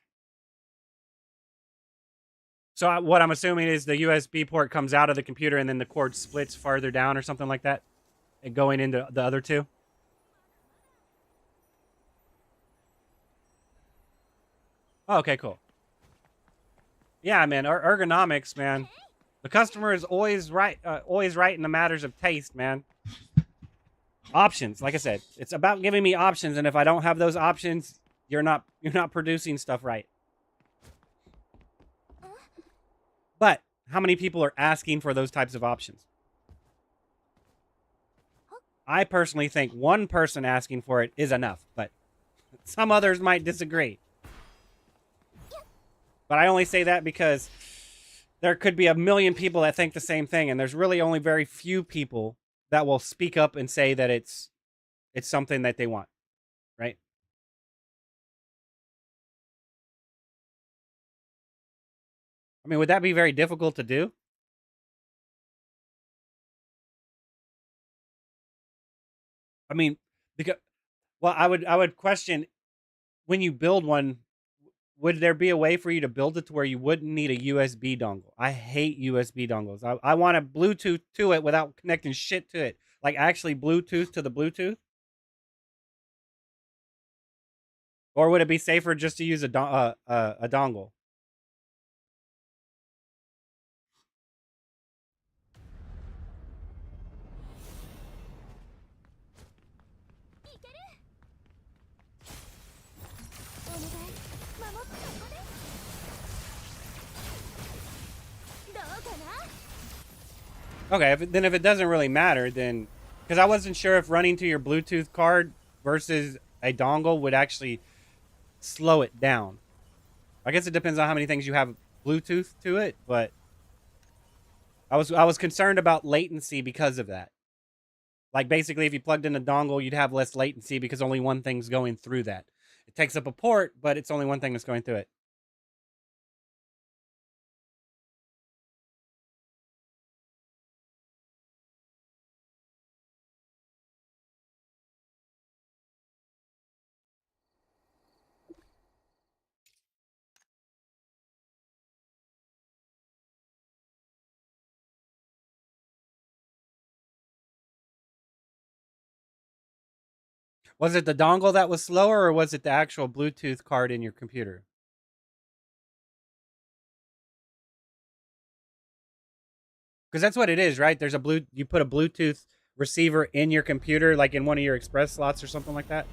So what I'm assuming is the USB port comes out of the computer and then the cord splits farther down or something like that, and going into the other two. Oh, okay, cool. Yeah, man, ergonomics, man. The customer is always right in the matters of taste, man. Options, like I said, it's about giving me options, and if I don't have those options, you're not producing stuff right. But how many people are asking for those types of options? I personally think one person asking for it is enough, but some others might disagree. But I only say that because there could be a million people that think the same thing, and there's really only very few people that will speak up and say that it's something that they want, right? I mean, would that be very difficult to do? I mean, because well, I would question, when you build one, would there be a way for you to build it to where you wouldn't need a USB dongle? I hate USB dongles. I want a Bluetooth to it without connecting shit to it. Like actually Bluetooth to the Bluetooth? Or would it be safer just to use a dongle? Okay, if it doesn't really matter, then because I wasn't sure if running to your Bluetooth card versus a dongle would actually slow it down. I guess it depends on how many things you have Bluetooth to it, but I was concerned about latency because of that. Like basically, if you plugged in a dongle, you'd have less latency because only one thing's going through that. It takes up a port, but it's only one thing that's going through it. Was it the dongle that was slower, or was it the actual Bluetooth card in your computer? Because that's what it is, right? There's you put a Bluetooth receiver in your computer, like in one of your express slots or something like that.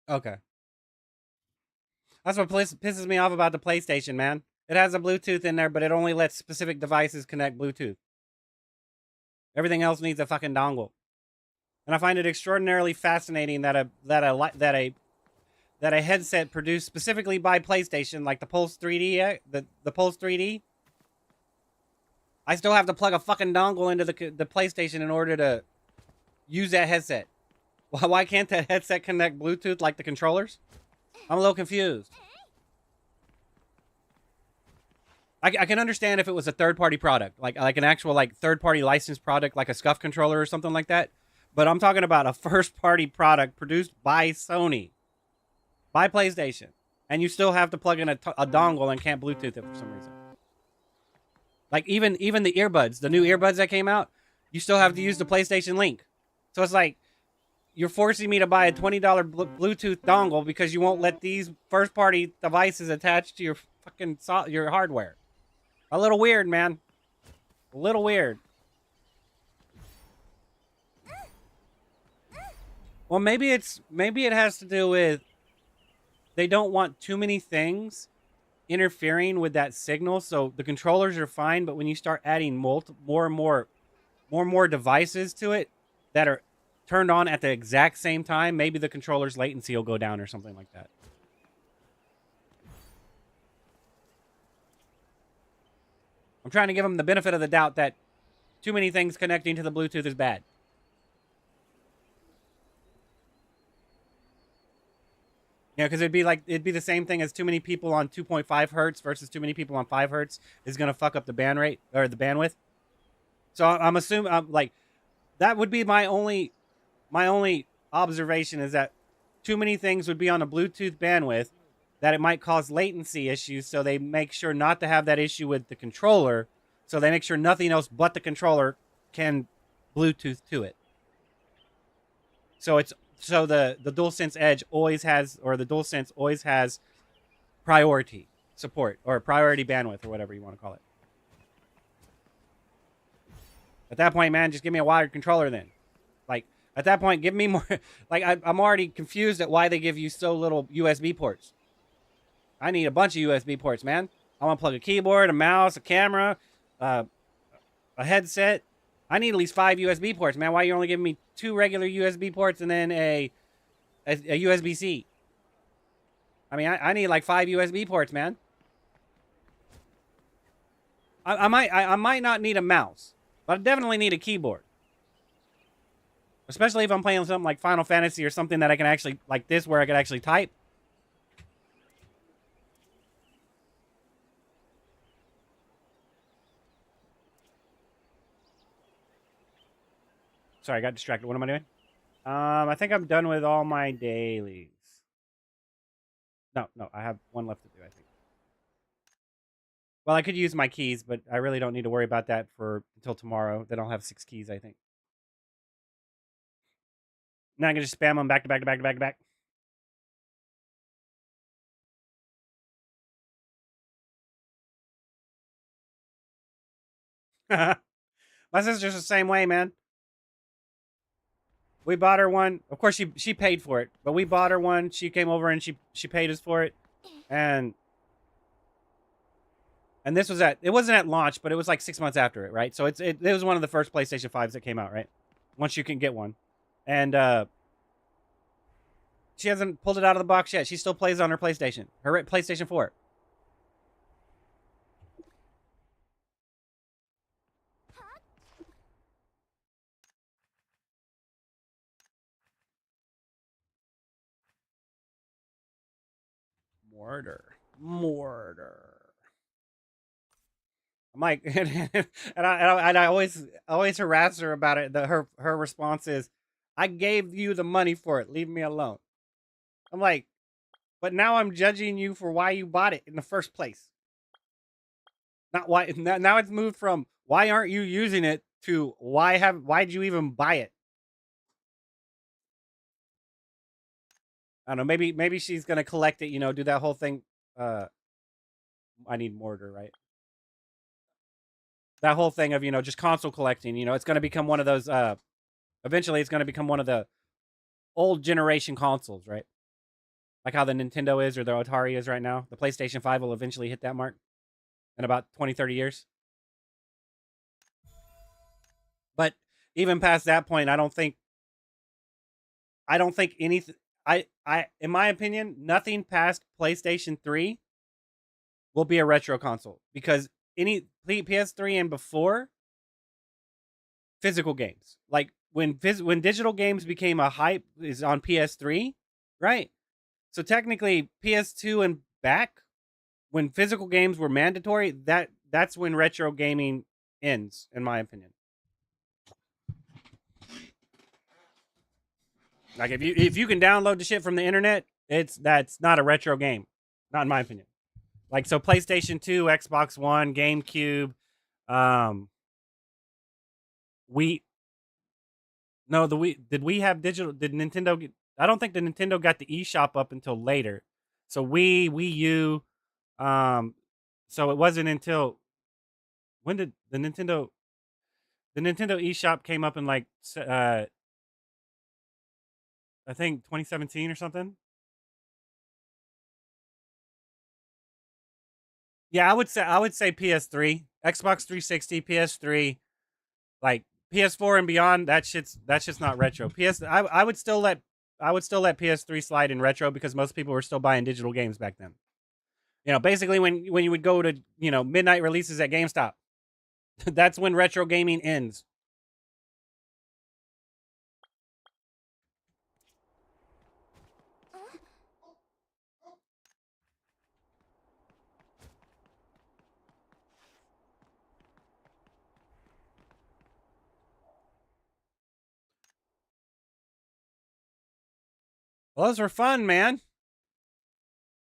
Okay. That's what pisses me off about the PlayStation, man. It has a Bluetooth in there, but it only lets specific devices connect Bluetooth. Everything else needs a fucking dongle. And I find it extraordinarily fascinating that a headset produced specifically by PlayStation, like the Pulse 3D, the Pulse 3D, I still have to plug a fucking dongle into the PlayStation in order to use that headset. Why can't that headset connect Bluetooth like the controllers? I'm a little confused. I can understand if it was a third-party product, like an actual like third-party licensed product, like a SCUF controller or something like that. But I'm talking about a first-party product produced by Sony, by PlayStation, and you still have to plug in a dongle and can't Bluetooth it for some reason. Like even the earbuds, the new earbuds that came out, you still have to use the PlayStation Link. So it's like you're forcing me to buy a $20 Bluetooth dongle because you won't let these first-party devices attach to your fucking your hardware. A little weird, man. A little weird. Well, maybe it has to do with they don't want too many things interfering with that signal. So the controllers are fine, but when you start adding more and more devices to it that are turned on at the exact same time, maybe the controller's latency will go down or something like that. I'm trying to give them the benefit of the doubt that too many things connecting to the Bluetooth is bad. Yeah, because it'd be the same thing as too many people on 2.5 hertz versus too many people on 5 hertz is going to fuck up the band rate or the bandwidth. So I'm assuming like that would be my only observation is that too many things would be on a Bluetooth bandwidth that it might cause latency issues. So they make sure not to have that issue with the controller. So they make sure nothing else but the controller can Bluetooth to it. So the DualSense Edge always has, or the DualSense always has priority support or priority bandwidth or whatever you want to call it. At that point, man, just give me a wired controller then. Like, at that point, give me more. Like, I'm already confused at why they give you so little USB ports. I need a bunch of USB ports, man. I want to plug a keyboard, a mouse, a camera, a headset. I need at least 5 USB ports, man. Why are you only giving me 2 regular USB ports and then a USB-C? I mean, I need like 5 USB ports, man. I might not need a mouse, but I definitely need a keyboard. Especially if I'm playing something like Final Fantasy or something that I can actually, like this, where I can actually type. Sorry, I got distracted. What am I doing? I think I'm done with all my dailies. No, I have one left to do, I think. Well, I could use my keys, but I really don't need to worry about that until tomorrow. Then I'll have 6 keys, I think. Now I can just spam them back to back to back to back to back. My sister's the same way, man. We bought her one. Of course, she paid for it, but we bought her one. She came over and she paid us for it, and this was it wasn't at launch, but it was like 6 months after it, right? So it was one of the first PlayStation 5s that came out, right? Once you can get one, and she hasn't pulled it out of the box yet. She still plays on her PlayStation 4. Mortar. I'm like, and I always harass her about it. Her response is, "I gave you the money for it. Leave me alone." I'm like, but now I'm judging you for why you bought it in the first place. Not why. Now it's moved from why aren't you using it to why'd you even buy it? I don't know. Maybe she's gonna collect it. Do that whole thing. I need mortar, right? That whole thing of just console collecting. It's gonna become one of those. Eventually, it's gonna become one of the old generation consoles, right? Like how the Nintendo is or the Atari is right now. The PlayStation 5 will eventually hit that mark in about 20, 30 years. But even past that point, I don't think anything. In my opinion, nothing past PlayStation 3 will be a retro console because any PS3 and before physical games, like when digital games became a hype, is on PS3, right? So technically, PS2 and back, when physical games were mandatory, that's when retro gaming ends, in my opinion. Like if you can download the shit from the internet, that's not a retro game, not in my opinion. Like so, PlayStation 2, Xbox One, GameCube, we no the we did we have digital? Did Nintendo? I don't think the Nintendo got the eShop up until later. So Wii U, so it wasn't until when did the Nintendo eShop came up in like I think 2017 or something. Yeah, I would say PS3, Xbox 360, PS3, like PS4 and beyond. That's just not retro. I would still let PS3 slide in retro because most people were still buying digital games back then. Basically when you would go to midnight releases at GameStop, that's when retro gaming ends. Well, those were fun, man.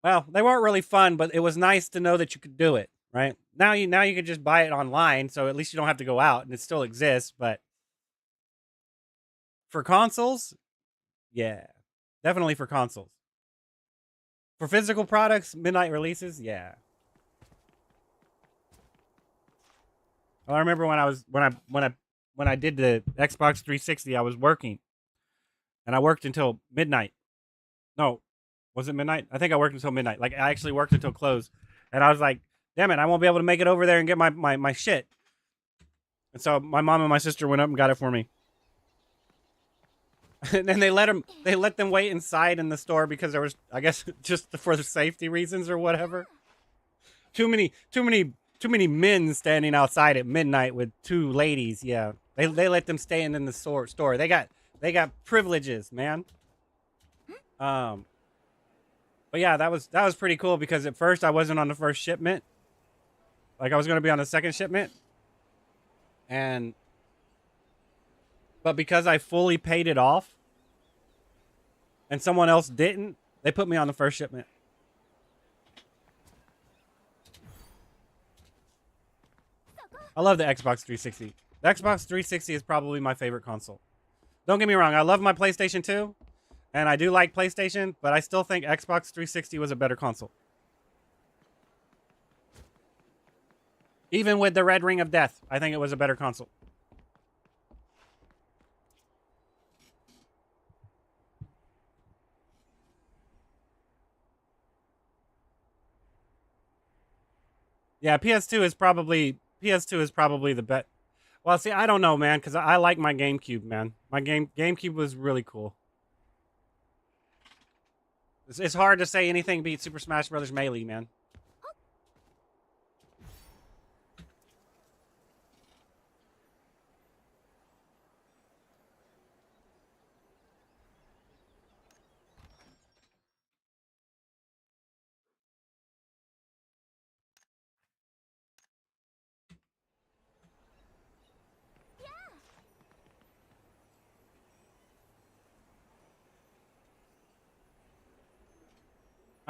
Well, they weren't really fun, but it was nice to know that you could do it. Right now, you can just buy it online, so at least you don't have to go out, and it still exists. But for consoles, yeah, definitely for consoles. For physical products, midnight releases, yeah. Well, I remember when I did the Xbox 360, I was working, and I worked until midnight. No, was it midnight? I think I worked until midnight. Like I actually worked until close, and I was like, "Damn it, I won't be able to make it over there and get my shit." And so my mom and my sister went up and got it for me. And then they let them wait inside in the store because there was, I guess, just for the safety reasons or whatever. Too many men standing outside at midnight with two ladies. Yeah, they let them stay in the store. They got privileges, man. But yeah, that was pretty cool because at first I wasn't on the first shipment. Like I was gonna be on the second shipment, but because I fully paid it off, and someone else didn't, they put me on the first shipment. I love the Xbox 360. The Xbox 360 is probably my favorite console. Don't get me wrong, I love my PlayStation 2, and I do like PlayStation, but I still think Xbox 360 was a better console. Even with the Red Ring of Death, I think it was a better console. Yeah, PS2 is probably the best. Well, see, I don't know, man, because I like my GameCube, man. My GameCube was really cool. It's hard to say anything beats Super Smash Bros. Melee, man.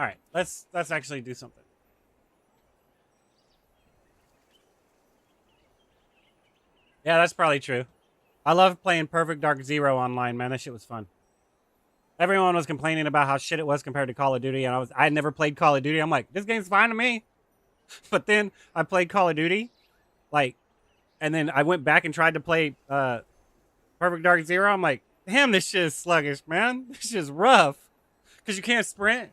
All right, let's actually do something. Yeah, that's probably true. I love playing Perfect Dark Zero online, man. That shit was fun. Everyone was complaining about how shit it was compared to Call of Duty, and I had never played Call of Duty. I'm like, this game's fine to me. But then I played Call of Duty, like, and then I went back and tried to play Perfect Dark Zero. I'm like, damn, this shit is sluggish, man. This shit is rough because you can't sprint,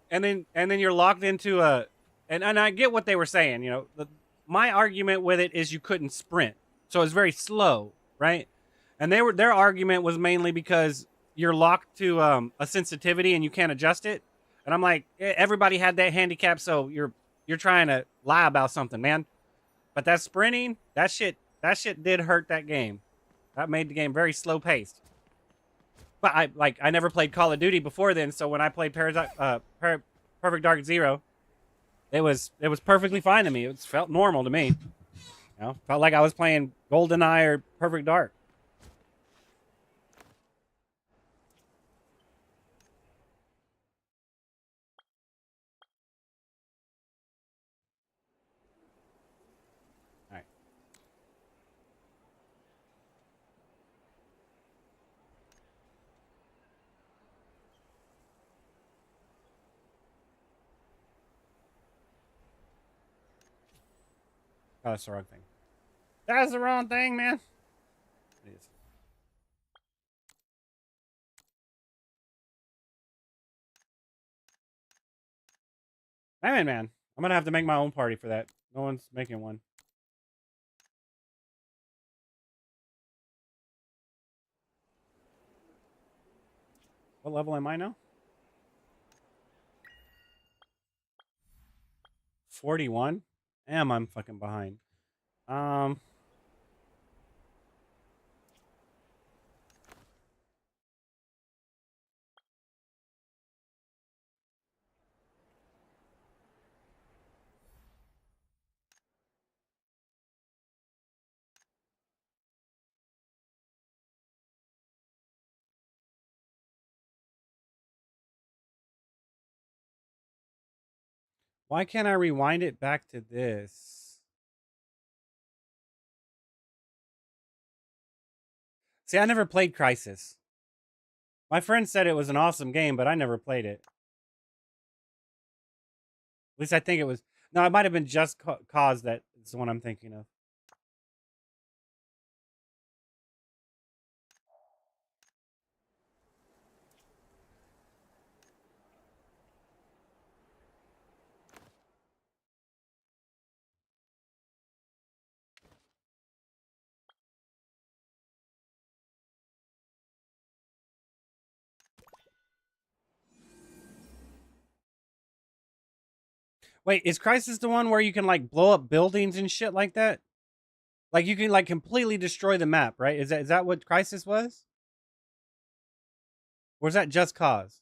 and then you're locked into a, and I get what they were saying. You know, my argument with it is you couldn't sprint, so it's very slow, right? And their argument was mainly because you're locked to a sensitivity and you can't adjust it. And I'm like, everybody had that handicap, so you're trying to lie about something, man. But that sprinting, that shit did hurt that game. That made the game very slow paced. But I never played Call of Duty before then, so when I played Perfect Dark Zero, it was perfectly fine to me. It felt normal to me. You know, felt like I was playing GoldenEye or Perfect Dark. All right. Oh, that's the wrong thing. That's the wrong thing, man. It is. Man. I'm gonna have to make my own party for that. No one's making one. What level am I now? 41? Damn, I'm fucking behind. Um, why can't I rewind it back to this? See, I never played Crisis. My friend said it was an awesome game, but I never played it. At least I think it was. No, it might have been Just Cause that is the one I'm thinking of. Wait, is Crisis the one where you can like blow up buildings and shit like that? Like you can like completely destroy the map, right? Is that what Crisis was? Or is that Just Cause?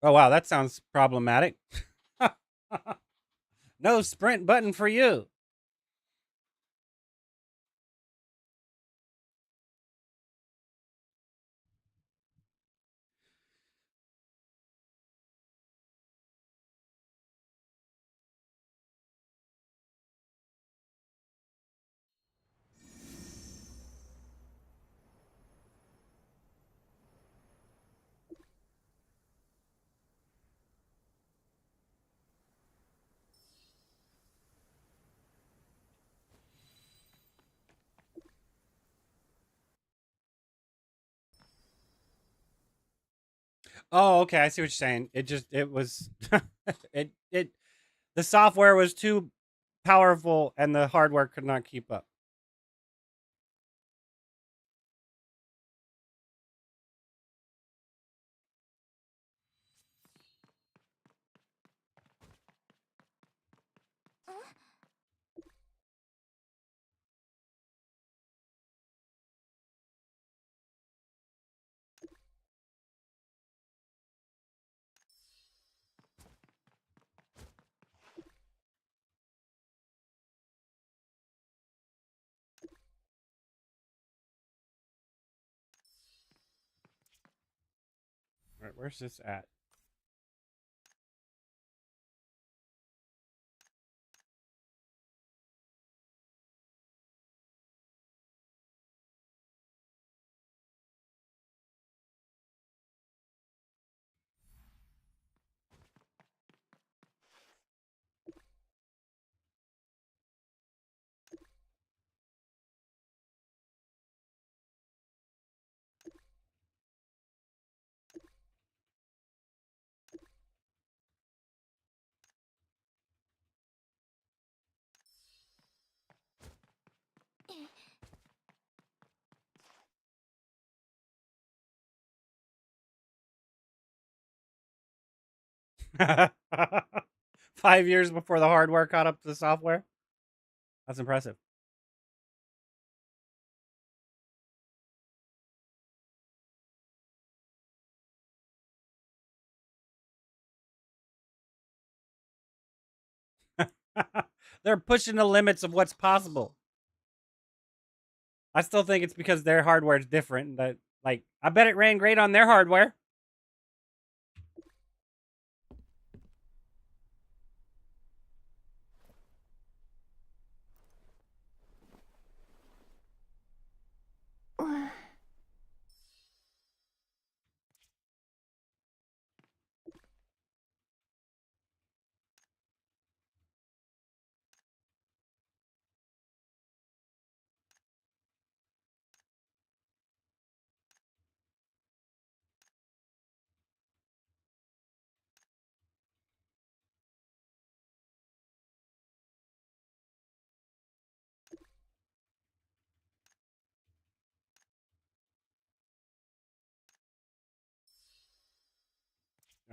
Oh wow, that sounds problematic. No sprint button for you. Oh, okay, I see what you're saying. It was it the software was too powerful and the hardware could not keep up. Where's this at? Five years before the hardware caught up to the software. That's impressive. They're pushing the limits of what's possible. I still think it's because their hardware is different. That, like, I bet it ran great on their hardware.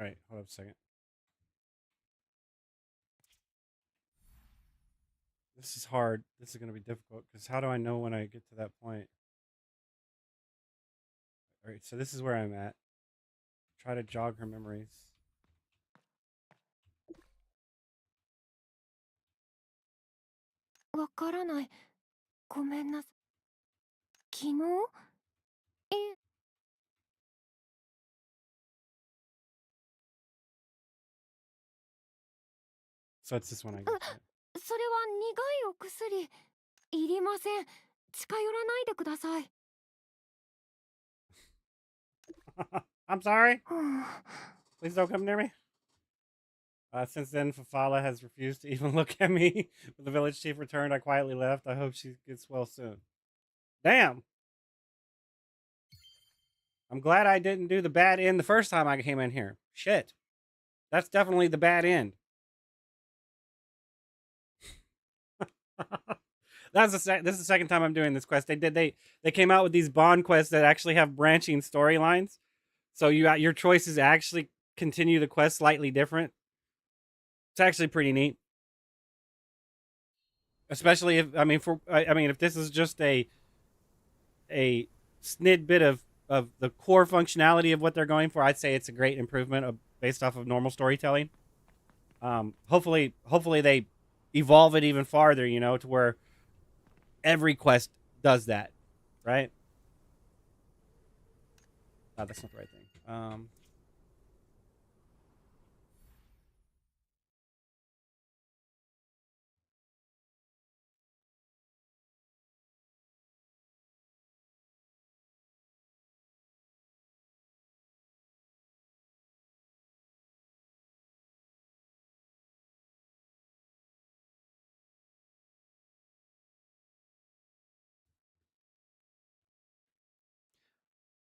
All right, hold up a second. This is hard. This is going to be difficult because how do I know when I get to that point? All right, so this is where I'm at. Try to jog her memories. わからない。ごめんなさい。昨日 So it's this one I get. それは苦いお薬。いりません。近寄らないでください。I'm sorry. Please don't come near me. Since then, Fafala has refused to even look at me. When the village chief returned, I quietly left. I hope she gets well soon. Damn. I'm glad I didn't do the bad end the first time I came in here. Shit. That's definitely the bad end. This is the second time I'm doing this quest. They came out with these bond quests that actually have branching storylines. So you got your choices actually continue the quest slightly different. It's actually pretty neat. Especially if if this is just a snid bit of the core functionality of what they're going for, I'd say it's a great improvement based off of normal storytelling. Hopefully they evolve it even farther, to where every quest does that, right? Oh, that's not the right thing.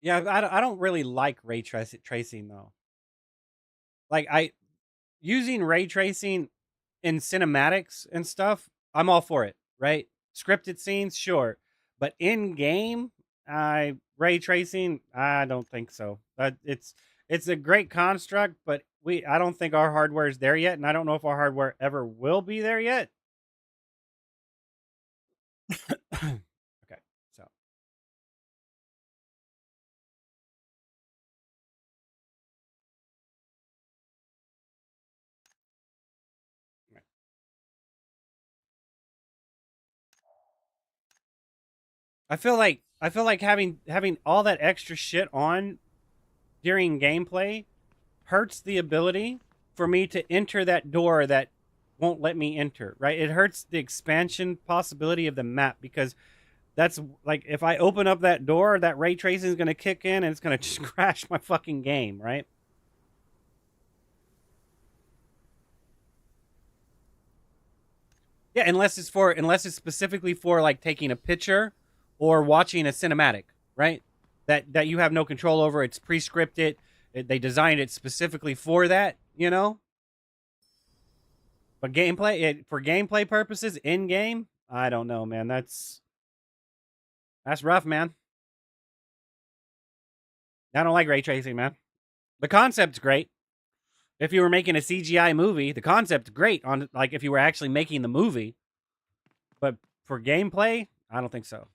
Yeah, I don't really like ray tracing though. Like using ray tracing in cinematics and stuff, I'm all for it, right? Scripted scenes, sure, but in game, ray tracing, I don't think so. It's a great construct, but I don't think our hardware is there yet, and I don't know if our hardware ever will be there yet. Okay, so I feel like having all that extra shit on during gameplay hurts the ability for me to enter that door that won't let me enter, right? It hurts the expansion possibility of the map because that's like if I open up that door, that ray tracing is going to kick in and it's going to just crash my fucking game, right? Yeah, unless it's specifically for like taking a picture or watching a cinematic, right? That you have no control over. It's pre-scripted. They designed it specifically for that, you know? But for gameplay purposes in game, I don't know, man. That's rough, man. I don't like ray tracing, man. The concept's great. If you were making a CGI movie, the concept's great on like if you were actually making the movie. But for gameplay, I don't think so.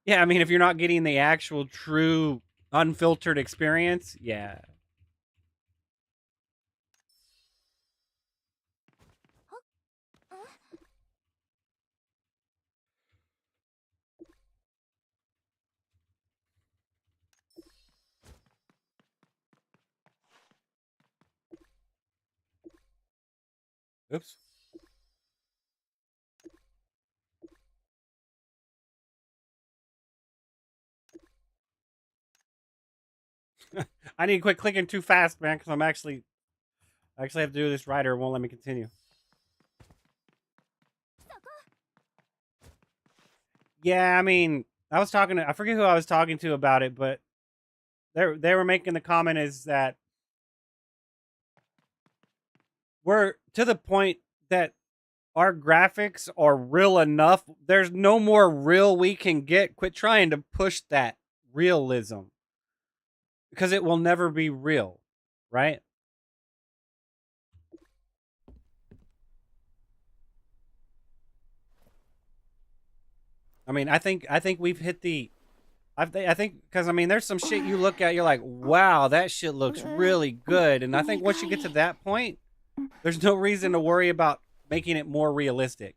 Yeah, I mean if you're not getting the actual true unfiltered experience, yeah. Oops. I need to quit clicking too fast, man, because I actually have to do this right or it won't let me continue. Yeah, I mean, I forget who I was talking to about it, but they were making the comment is that we're to the point that our graphics are real enough. There's no more real we can get. Quit trying to push that realism because it will never be real, right? I mean, I think we've hit the. I think because I mean, there's some shit you look at, you're like, wow, that shit looks really good, and I think once you get to that point, there's no reason to worry about making it more realistic.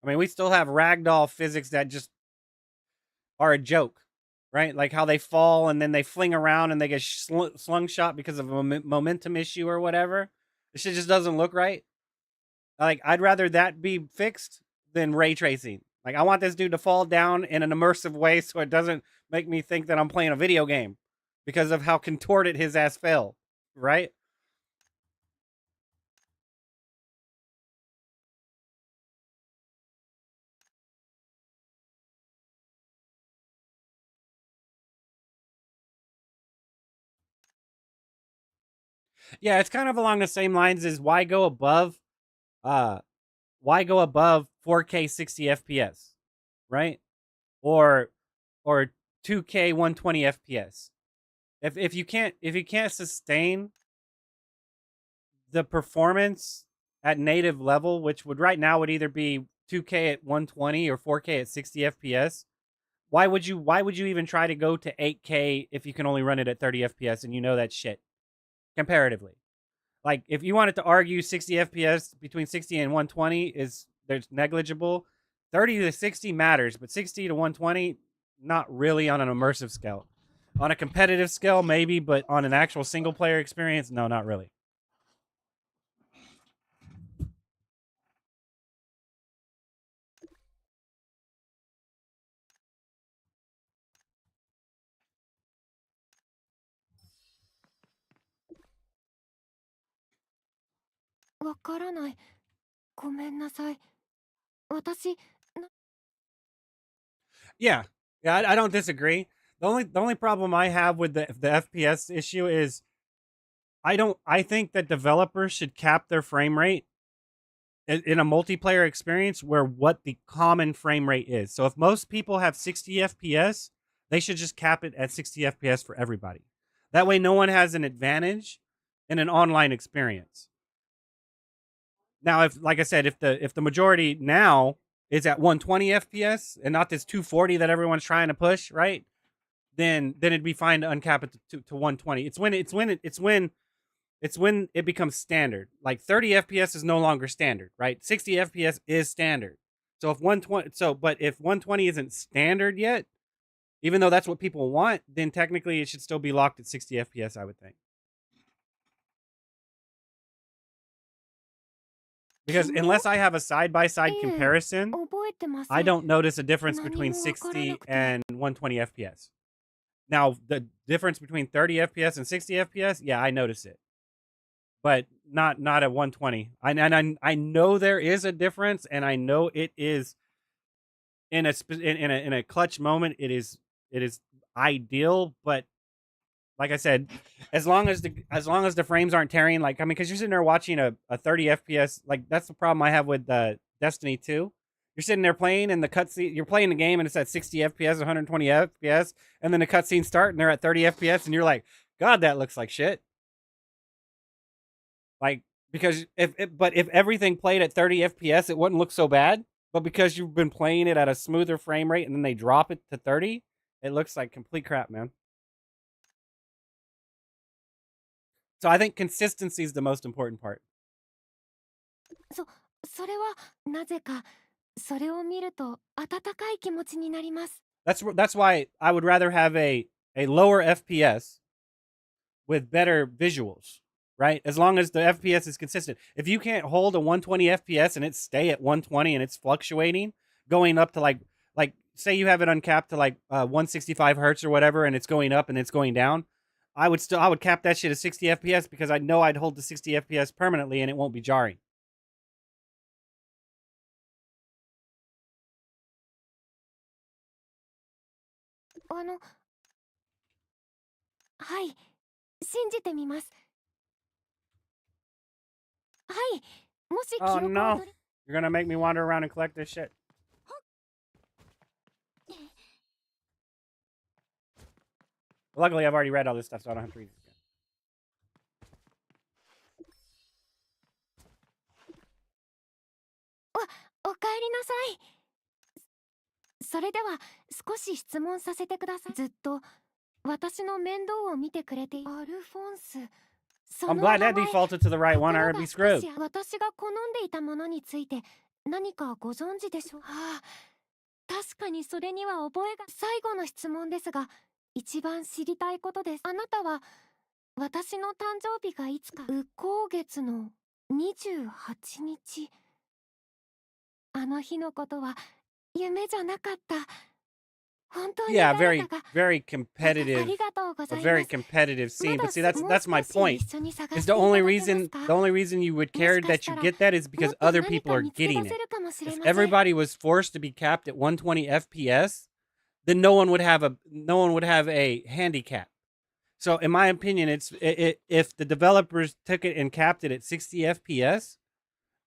I mean, we still have ragdoll physics that just are a joke, right? Like how they fall and then they fling around and they get slung shot because of a momentum issue or whatever. This shit just doesn't look right. Like, I'd rather that be fixed than ray tracing. Like, I want this dude to fall down in an immersive way so it doesn't make me think that I'm playing a video game because of how contorted his ass fell, right? Yeah, it's kind of along the same lines as why go above 4K 60 FPS, right? Or 2K 120 FPS. If you can't sustain the performance at native level, which would right now would either be 2K at 120 or 4K at 60 FPS, why would you even try to go to 8K if you can only run it at 30 FPS and you know that shit comparatively? Like if you wanted to argue 60 FPS between 60 and 120 there's negligible, 30 to 60 matters, but 60 to 120 not really on an immersive scale. On a competitive scale maybe, but on an actual single player experience, no, not really. Yeah, I don't disagree. The only problem I have with the FPS issue is I think that developers should cap their frame rate in a multiplayer experience where what the common frame rate is. So if most people have 60 FPS, they should just cap it at 60 FPS for everybody. That way no one has an advantage in an online experience. Now, if like I said, if the majority now is at 120 FPS and not this 240 that everyone's trying to push, right? Then it'd be fine to uncap it to 120. It's when It's when it becomes standard. Like 30 FPS is no longer standard, right? 60 FPS is standard. So if 120, but if 120 isn't standard yet, even though that's what people want, then technically it should still be locked at 60 FPS, I would think. Because unless I have a side-by-side comparison, 覚えてませ I ん don't notice a difference 何も between わからな 60くて and 120 FPS. Now, the difference between 30 FPS and 60 FPS, yeah, I notice it. But not at 120. I know there is a difference, and I know it is in a clutch moment. It is ideal, but like I said, as long as the frames aren't tearing, like I mean, because you're sitting there watching a 30 FPS, like that's the problem I have with Destiny 2. You're sitting there playing, and the cutscene, you're playing the game, and it's at 60 FPS, 120 FPS, and then the cutscenes start, and they're at 30 FPS, and you're like, God, that looks like shit. Like because if everything played at 30 FPS, it wouldn't look so bad. But because you've been playing it at a smoother frame rate, and then they drop it to 30, it looks like complete crap, man. So I think consistency is the most important part. それはなぜかそれを見ると温かい気持ちになります That's why I would rather have a lower FPS with better visuals, right? As long as the FPS is consistent. If you can't hold a 120 FPS and it stay at 120 and it's fluctuating, going up to like say you have it uncapped to like 165 hertz or whatever, and it's going up and it's going down, I would cap that shit at 60 FPS because I know I'd hold the 60 FPS permanently and it won't be jarring. はい信じてみますはいもし記 Oh 憶を no. 取り You're gonna make me wander around and collect this shit. Luckily, I've already read all this stuff, so I don't have to read it again. おかえりなさいそれでは少し質問させてくださいずっと私の面倒を見てくれているアルフォンスそ I'm の glad 名 that 前 defaulted to the right と one, こ or ろ I'd が be 少 screwed. し私が好んでいたものについて何かご存知でしょうああ確かにそれには覚えが最後の質問ですが一番知りたいことですあなたは私の誕生日がいつか右後月の28日あの日のことは夢じゃなかった本当に Yeah, 誰かが very あ competitive, りがとうござ a い very ます competitive scene. ま But see, だ that's もう my 少し point. 一緒に探 Is して the いた only だけます reason か the only reason you would も care しか that した you ら get that is も because っと other 何 people か are 見つけ出 getting せ it. るかもしれ If ません everybody was forced to be capped at 120 FPS, then no one would have a handicap. So, in my opinion, if the developers took it and capped it at 60 FPS,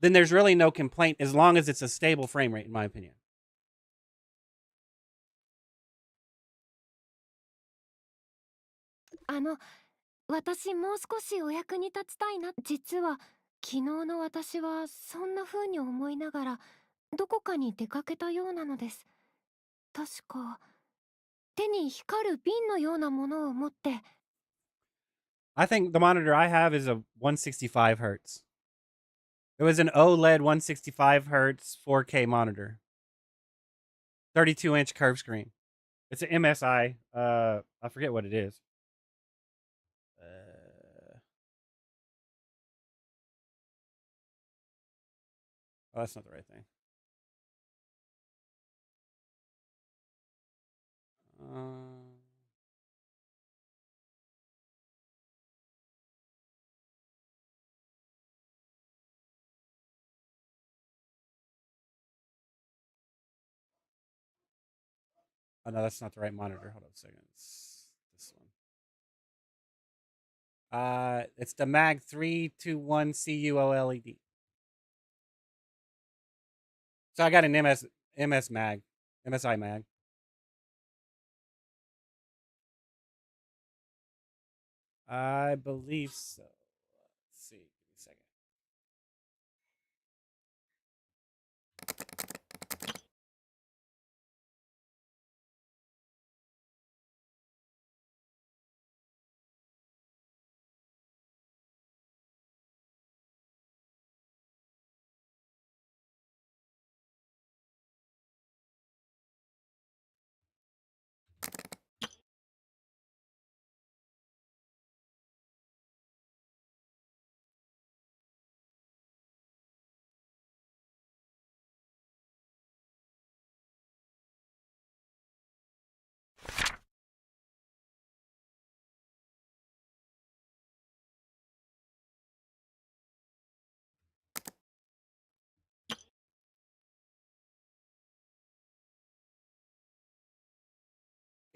then there's really no complaint as long as it's a stable frame rate, in my opinion. 私もう少しお役に立ちたいな実は昨日の私はそんな風に思いながらどこかに出かけたようなのです確か手に光る瓶のようなものを持って I think the monitor I have is a 165 hertz. It was an OLED 165 hertz 4K monitor. 32-inch curved screen. It's an MSI. I forget what it is. Oh, that's not the right thing. Oh no, that's not the right monitor. Hold on a second. It's this one. It's the Mag 321 CUOLED. So I got an MS Mag, MSI Mag. I believe so. Let's see. Give me a second.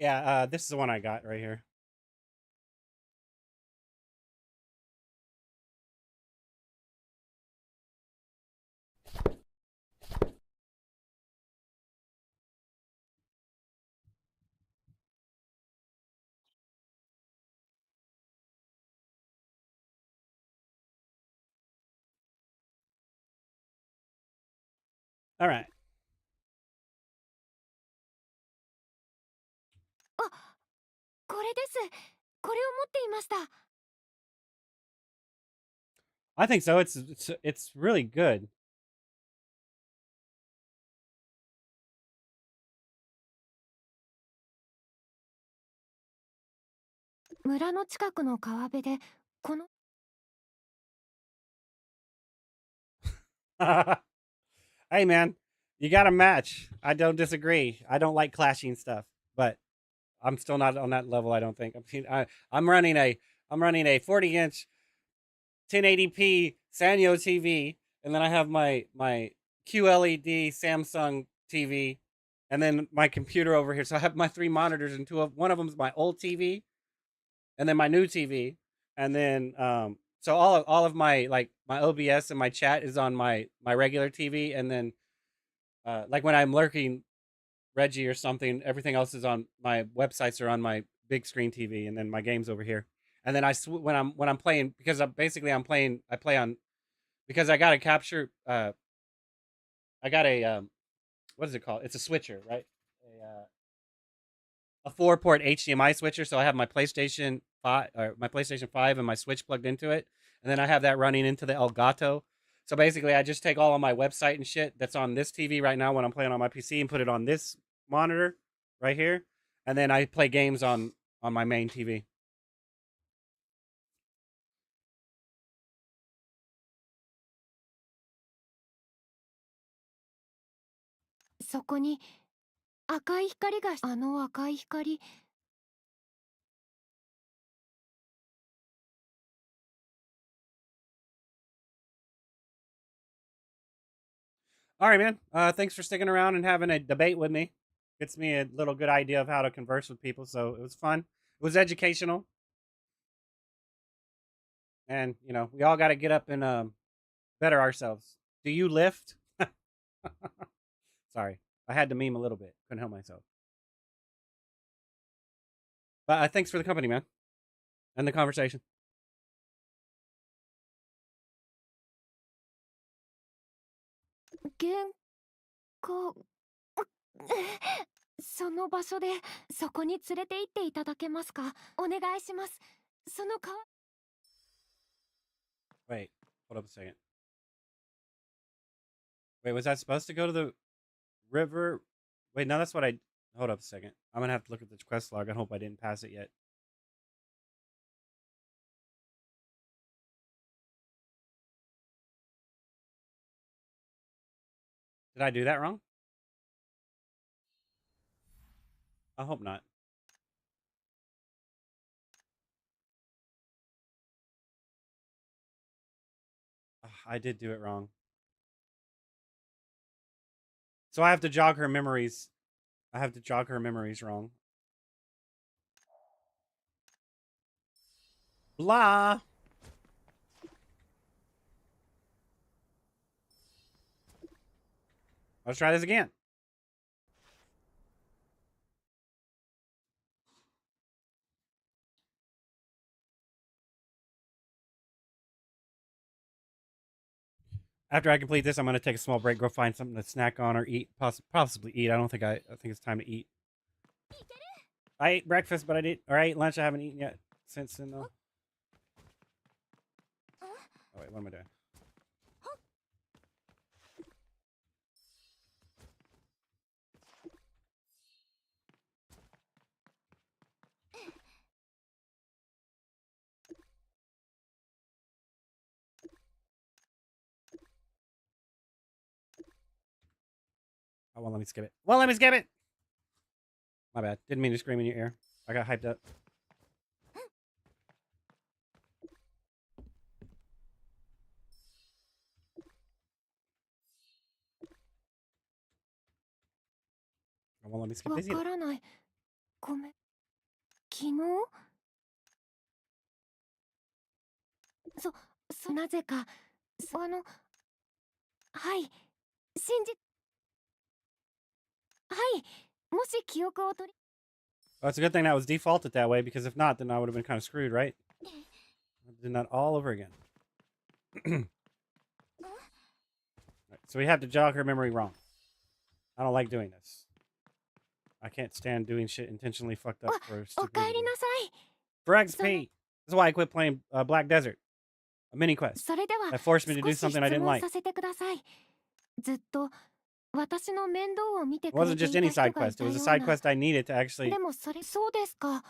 Yeah, this is the one I got right here. All right. これです。これを持っていました。 I think so. It's really good. 村の近くの川辺でこの Hey man, you got a match. I don't disagree. I don't like clashing stuff, but I'm still not on that level. I don't think. I'm running a 40-inch 1080p Sanyo TV, and then I have my QLED Samsung TV, and then my computer over here. So I have my 3 monitors, and one of them is my old TV, and then my new TV, and then so all of my like my OBS and my chat is on my regular TV, and then like when I'm lurking Reggie or something, everything else is on my websites are on my big screen TV, and then my games over here. And then when I'm playing, because I'm playing, I play on, because I got to capture I got a what is it called? It's a switcher, right? A 4-port HDMI switcher. So I have my PlayStation 5 or my PlayStation 5 and my Switch plugged into it, and then I have that running into the Elgato. So basically, I just take all of my website and shit that's on this TV right now when I'm playing on my PC and put it on this monitor right here, and then I play games on my main TV. そこに赤い光があの赤い光 All right, man. Thanks for sticking around and having a debate with me. Gets me a little good idea of how to converse with people. So it was fun. It was educational, and we all got to get up and better ourselves. Do you lift? Sorry, I had to meme a little bit. Couldn't help myself. But thanks for the company, man, and the conversation. 原稿その場所でそこに連れて行っていただけますか？お願いします。その川 Wait, hold up a second. Wait, was I supposed to go to the river? Wait, no, that's what I. Hold up a second. I'm gonna have to look at the quest log. I hope I didn't pass it yet. Did I do that wrong? I hope not. I did do it wrong. So I have to jog her memories. I have to jog her memories wrong. Blah. Let's try this again. After I complete this, I'm gonna take a small break, go find something to snack on or eat, possibly eat. I think it's time to eat. I ate breakfast, but I ate lunch. I haven't eaten yet since then though. Oh wait, what am I doing? Oh, well, let me skip it. Well, let me skip it. My bad. Didn't mean to scream in your ear. I got hyped up. Oh, well, let me skip わ this か either. らない。ごめん。昨日なぜか、はい、信じ、はい、もし記憶を取り、Well, it's a good thing that was defaulted that way, because if not, then I would have been kind of screwed, right? Doing that all over again. Right, so we have to jog her memory wrong. I don't like doing this. I can't stand doing shit intentionally fucked up for お stupid かえり reasons. なさい。 For XP. That's why I quit playing Black Desert. A mini quest それでは that forced me to 少 do し質 something I didn't 問 like. させてください。ずっと私の面倒を見て It くれ wasn't てい just た any 人 side がい quest. た It よ was う a な。 side quest I needed to actually. でもそうですか。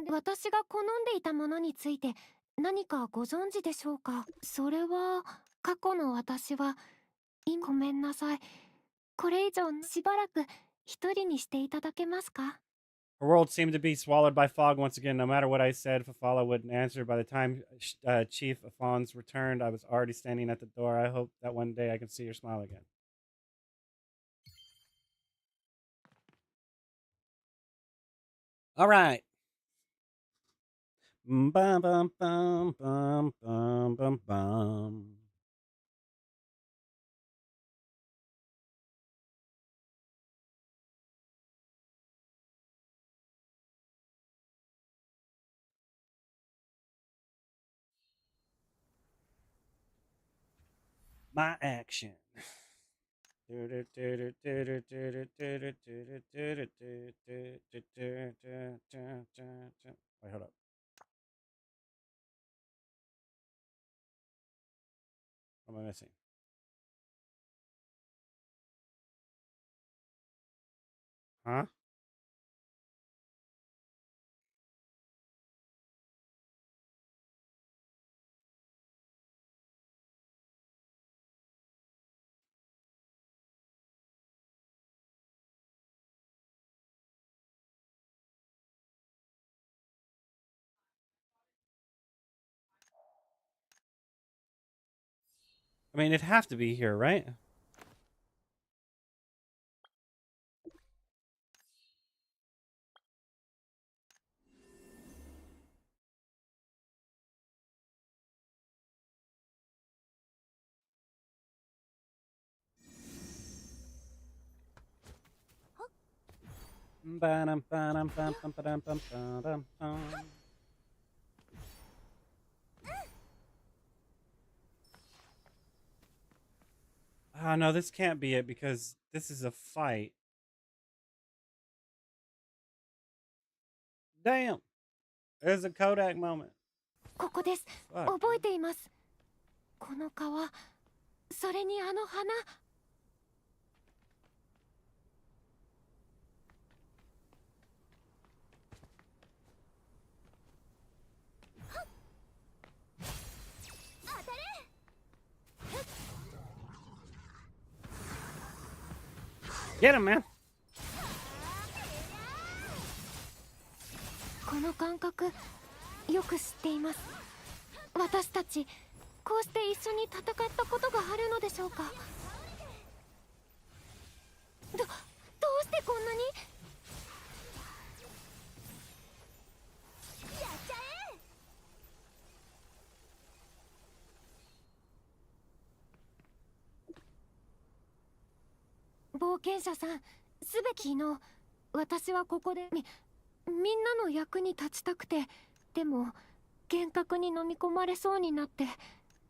私が好んでいたものについて何かご存知でしょうか。それは過去の私はごめんなさい。これ以上しばらく一人にしていただけますか。 Her world seemed to be swallowed by fog once again. No matter what I said, Fafala wouldn't answer. By the time Chief Afons returned, I was already standing at the door. I hope that one day I can see her smile again. All right. Bum bum bum bum bum bum bum. My action. Wait, hold up. What am I missing? Huh? I mean, it'd have to be here, right? Oh, no, this can't be it because this is a fight. Damn. There's a Kodak moment. ここです。 Fuck. 覚えています。この川、それにあの花。 Get him, man. この感覚よく知っています。私たちこうして一緒に戦ったことがあるのでしょうか。どうしてこんなに。やっちゃえ。冒険者さん、すべき昨日私はここでみんなの役に立ちたくて、でも幻覚に飲み込まれそうになって、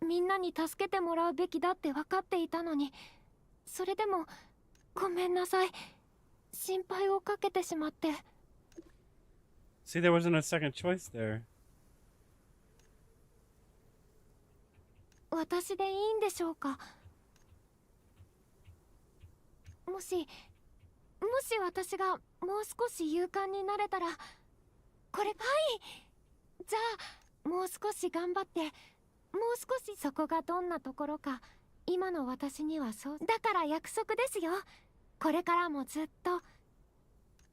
みんなに助けてもらうべきだって分かっていたのに、それでもごめんなさい。心配をかけてしまって。 See, there wasn't a second choice there. 私でいいんでしょうか。もし私がもう少し勇敢になれたら、これ、はい、じゃあもう少し頑張って、もう少し。そこがどんなところか今の私にはそうだから約束ですよ。これからもずっと。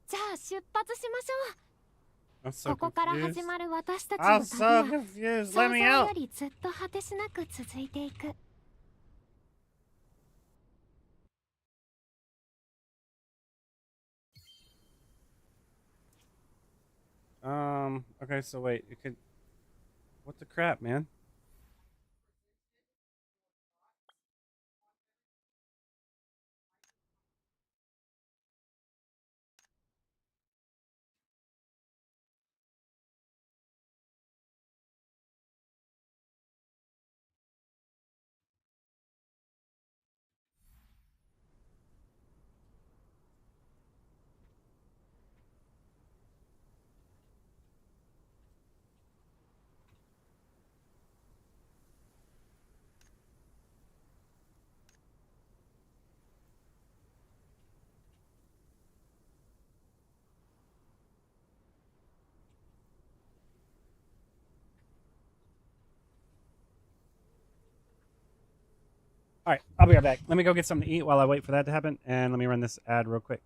じゃあ出発しましょう。 I'm so ここから confused. 始まる私たち I'm の so 旅は confused. 想 Let 像 me よ out. りずっと果てしなく続いていく。Okay, so wait, it could. What the crap, man? All right, I'll be right back. Let me go get something to eat while I wait for that to happen, and let me run this ad real quick.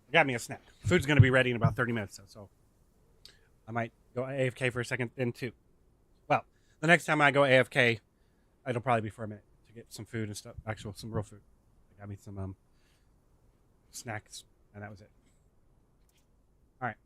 I got me a snack. Food's gonna be ready in about 30 minutes, so I might go AFK for a second then too. Well, the next time I go AFK, it'll probably be for a minute to get some food and stuff. Actual, some real food. I got me some snacks, and that was it. All right.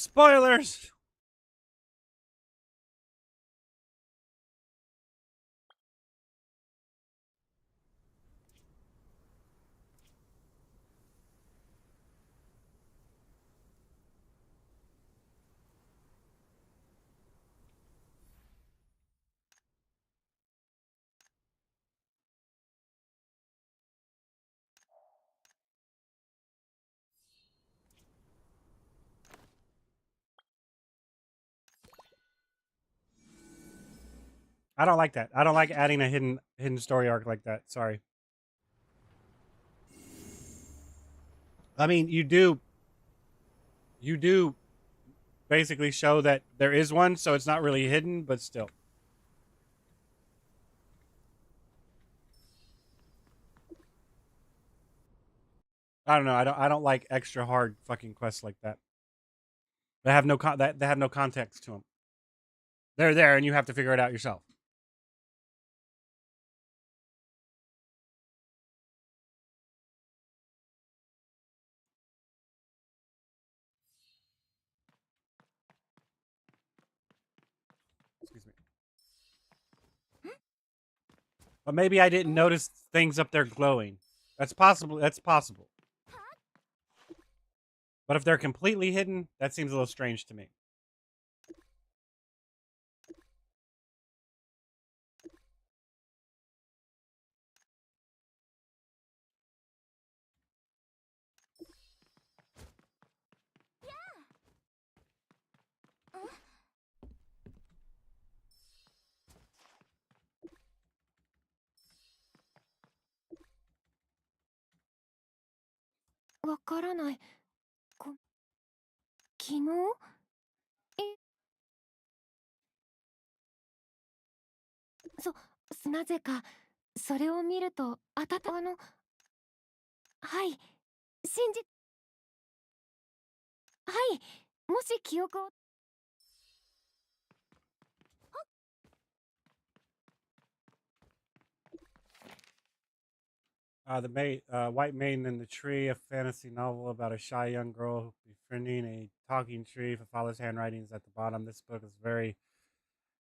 Spoilers. I don't like that. I don't like adding a hidden story arc like that. Sorry. I mean, you do basically show that there is one, so it's not really hidden, but still. I don't know. I don't like extra hard fucking quests like that. They have no that have no context to them. They're there, and you have to figure it out yourself. Excuse me. But maybe I didn't notice things up there glowing. That's possible. That's possible. But if they're completely hidden, that seems a little strange to me. White Maiden in the Tree, a fantasy novel about a shy young girl befriending a talking tree. Fafala's handwriting is at the bottom. This book is very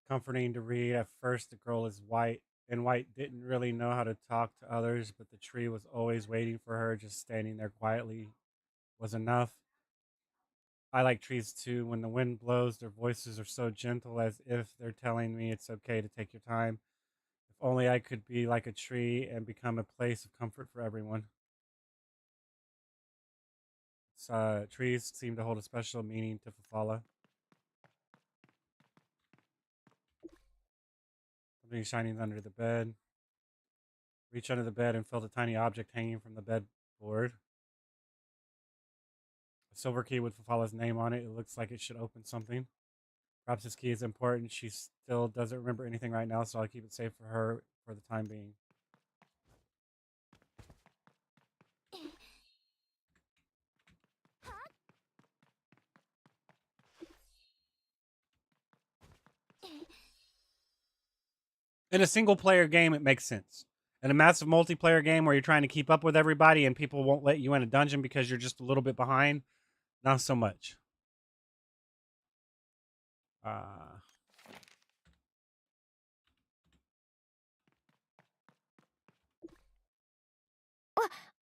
comforting to read. At first, the girl is white, and White didn't really know how to talk to others, but the tree was always waiting for her. Just standing there quietly was enough. I like trees too. When the wind blows, their voices are so gentle, as if they're telling me it's okay to take your time. If only I could be like a tree and become a place of comfort for everyone. Trees seem to hold a special meaning to Fafala. Something shining under the bed. Reach under the bed and felt a tiny object hanging from the bedboard. A silver key with Fafala's name on it. It looks like it should open something. Perhaps this key is important. She still doesn't remember anything right now, so I'll keep it safe for her for the time being. In a single player game, it makes sense. In a massive multiplayer game where you're trying to keep up with everybody and people won't let you in a dungeon because you're just a little bit behind, not so much. Uh,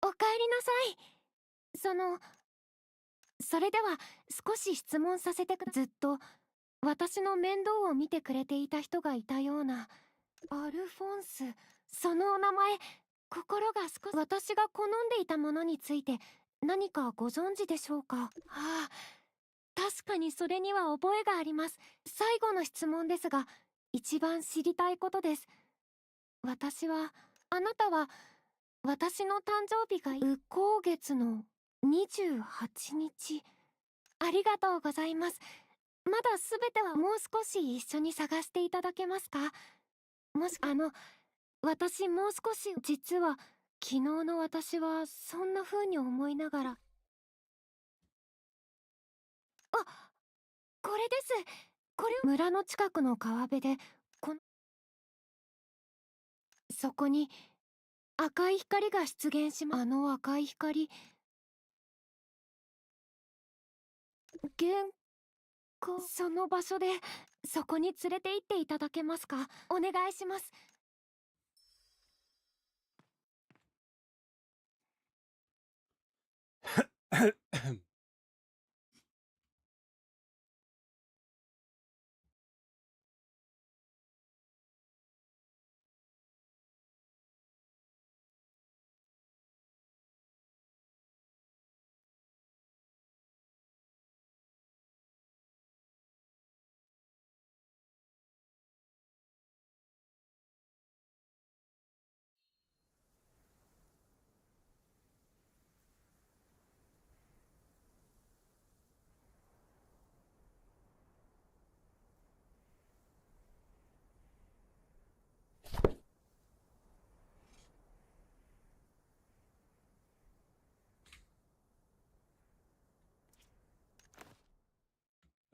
おかえりなさい。それでは少し質問させてくずっと私の面倒を見てくれていた人がいたような。アルフォンス、そのお名前、心が少し。私が好んでいたものについて何かご存知でしょうか？ああ、確かにそれには覚えがあります。最後の質問ですが、一番知りたいことです。あなたは、私の誕生日が右後月の28日。ありがとうございます。まだ全てはもう少し一緒に探していただけますか？もし、私もう少し、実は、昨日の私はそんな風に思いながら。あ、これです。これ、村の近くの川辺で、そこに赤い光が出現しま、あの赤い光、その場所で、そこに連れて行っていただけますか？お願いします。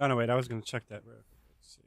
Oh no, wait! I was gonna check that real quick. Let's see.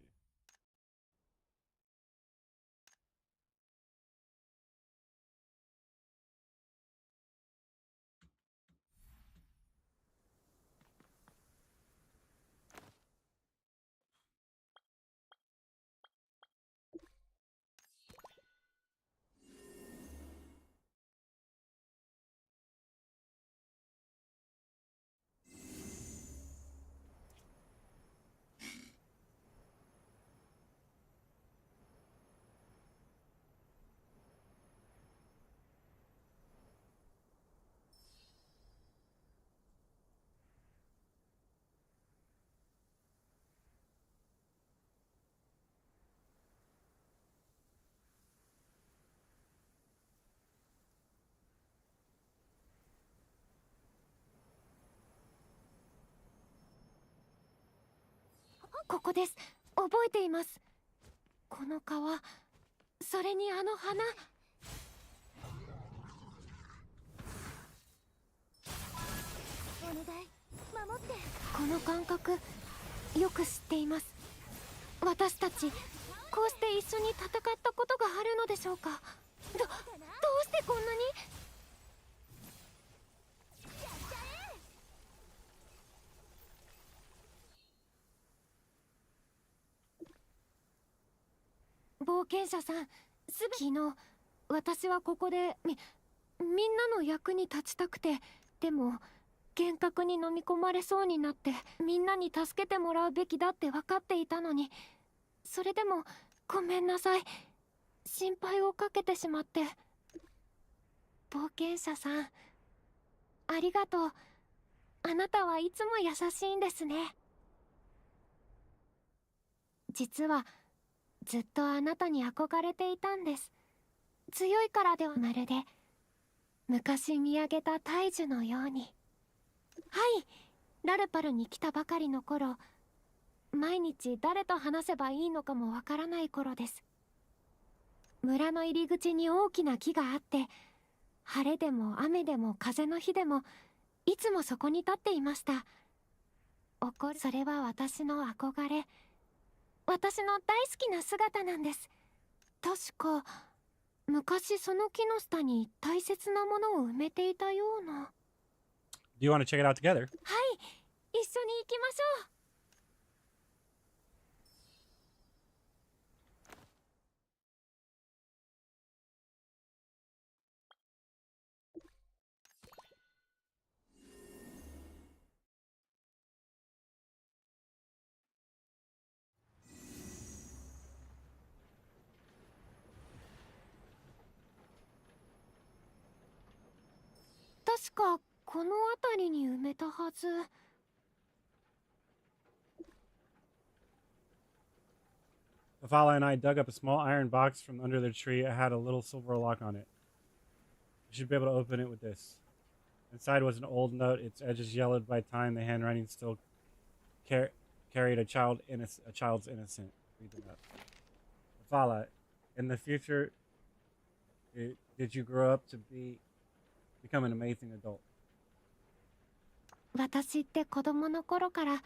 ここです。覚えています。この川、それにあの花。お願い、守って。この感覚、よく知っています。私たち、こうして一緒に戦ったことがあるのでしょうか？どうしてこんなに？冒険者さん、昨日、私はここで、みんなの役に立ちたくて、でも、幻覚に飲み込まれそうになって、みんなに助けてもらうべきだって分かっていたのに、それでも、ごめんなさい。心配をかけてしまって。冒険者さん、ありがとう。あなたはいつも優しいんですね。実は、ずっとあなたに憧れていたんです。強いからでは、まるで昔見上げた大樹のように。はい、ラルパルに来たばかりの頃、毎日誰と話せばいいのかもわからない頃です。村の入り口に大きな木があって、晴れでも雨でも風の日でもいつもそこに立っていました。それは私の憧れ、私の大好きな姿なんです。確か昔その木の下に大切なものを埋めていたような。 Do you want to check it out together? はい、一緒に行きましょう。確かこの辺りに埋めたはず。Fafala and I dug up a small iron box from under the tree. It had a little silver lock on it. You should be able to open it with this. Inside was an old note, its edges yellowed by time. The handwriting still carried a child's innocent. Read it up. Fafala, in the future, did you grow up to become an amazing adult? 私って子供の頃から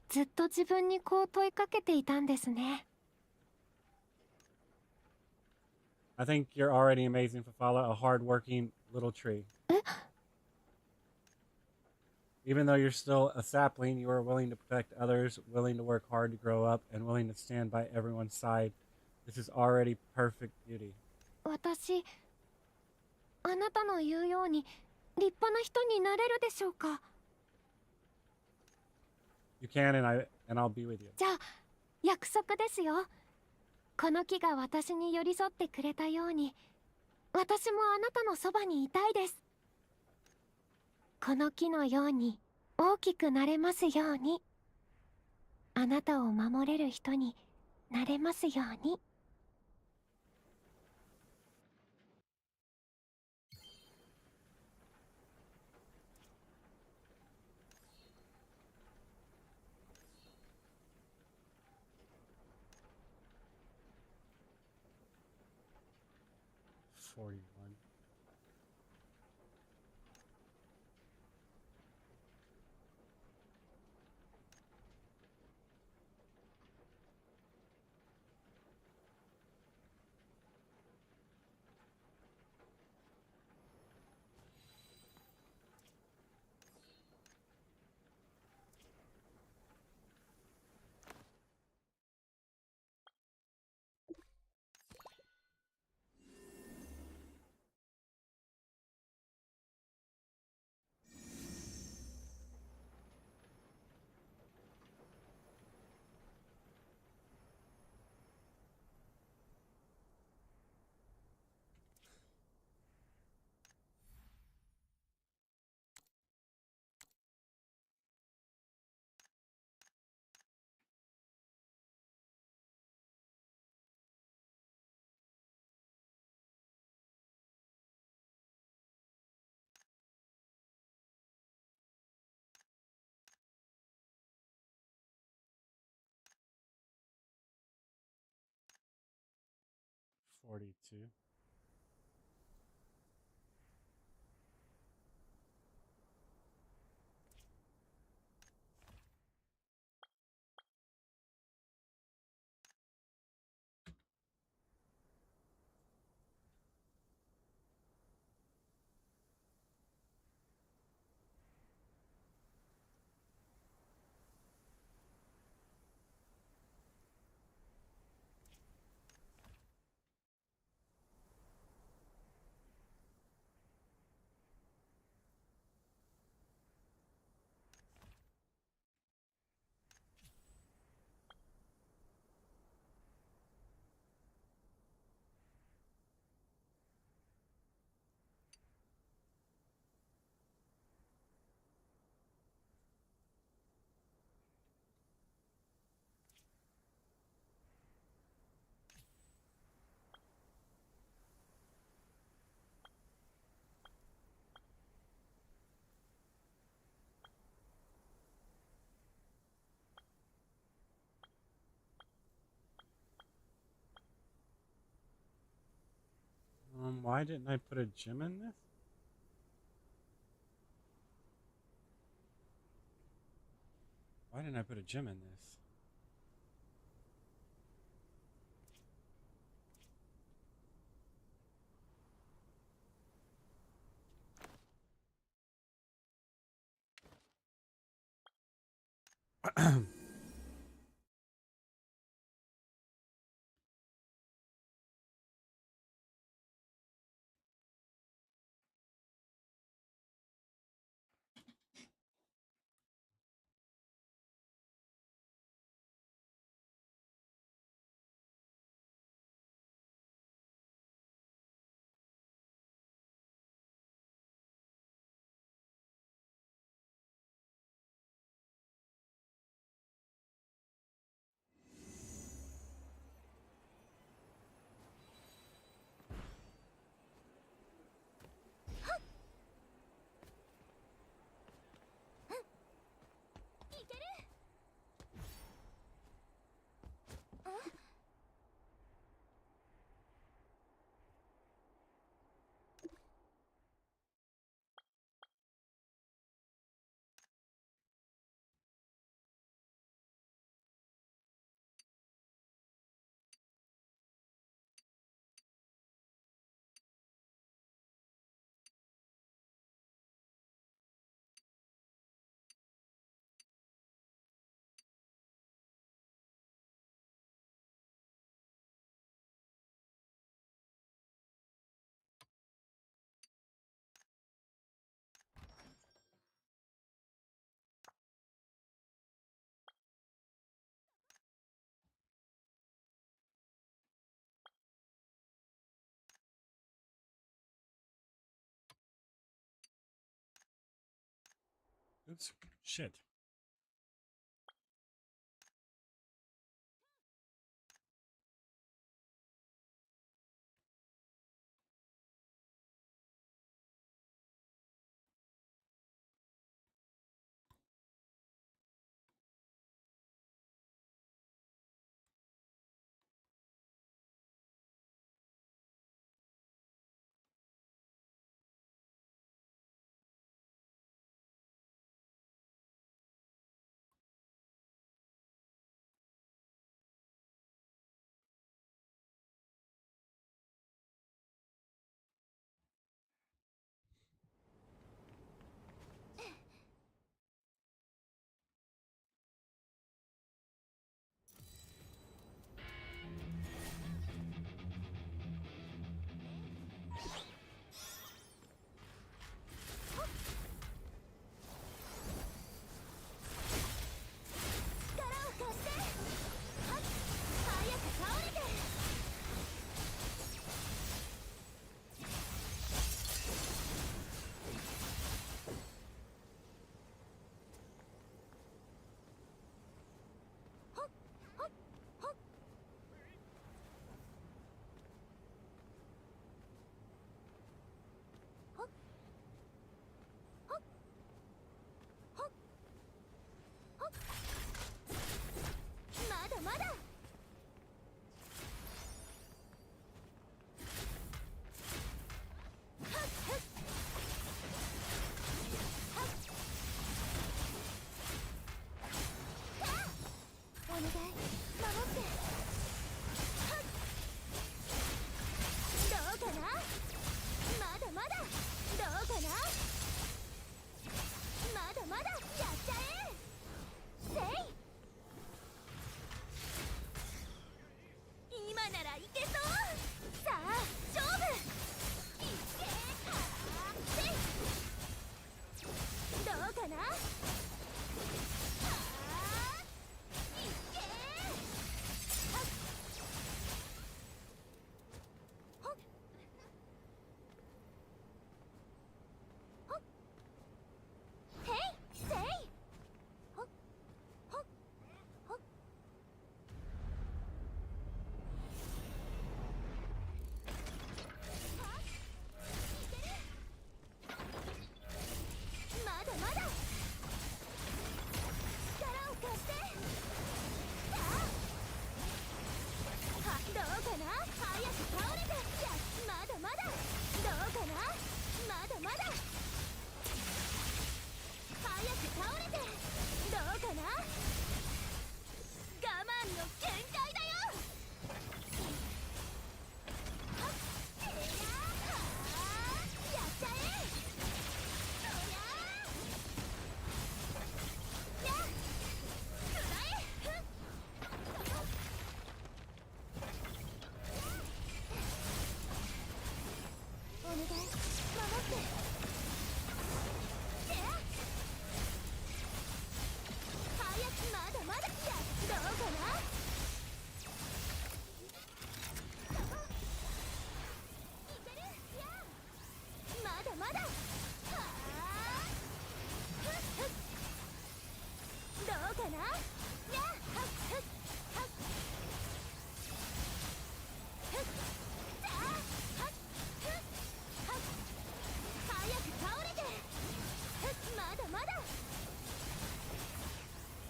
ずっと自分にこう問いかけていたんですね。I think you're already amazing, Fafala, a hard-working little tree. Even though you're still a sapling, you are willing to protect others, willing to work hard to grow up, and willing to stand by everyone's side. This is already perfect beauty. 私、あなたの言うように立派な人になれるでしょうか。You can, and I'll be with you. じゃあ約束ですよ。この木が私に寄り添ってくれたように、私もあなたのそばにいたいです。この木のように大きくなれますように。あなたを守れる人になれますように。41. $42. Why didn't I put a gem in this? Why didn't I put a gem in this? Oops. Shit.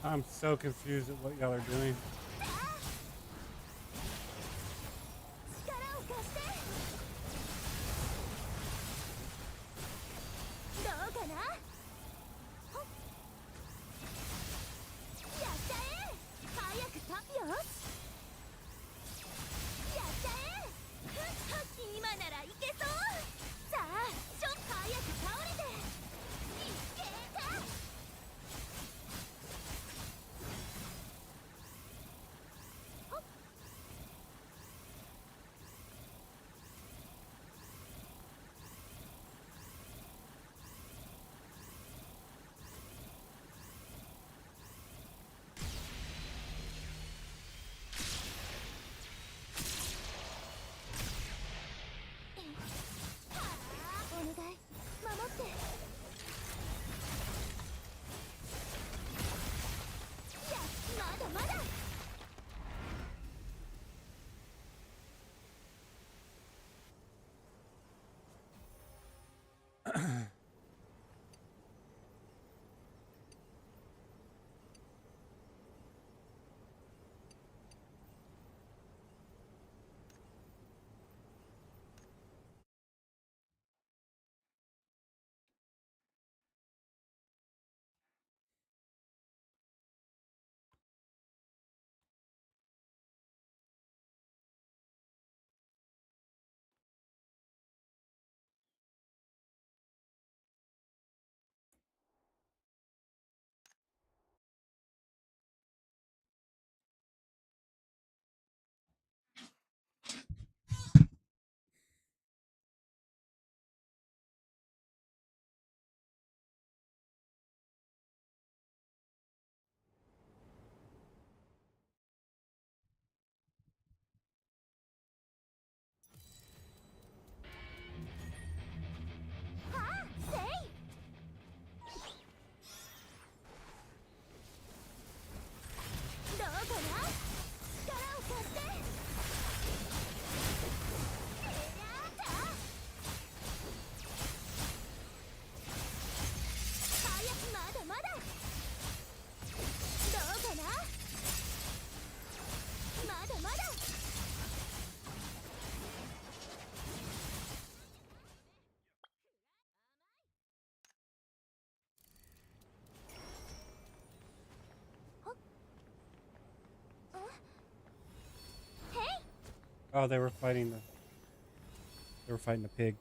I'm so confused at what y'all are doing. Oh, they were fighting the pig.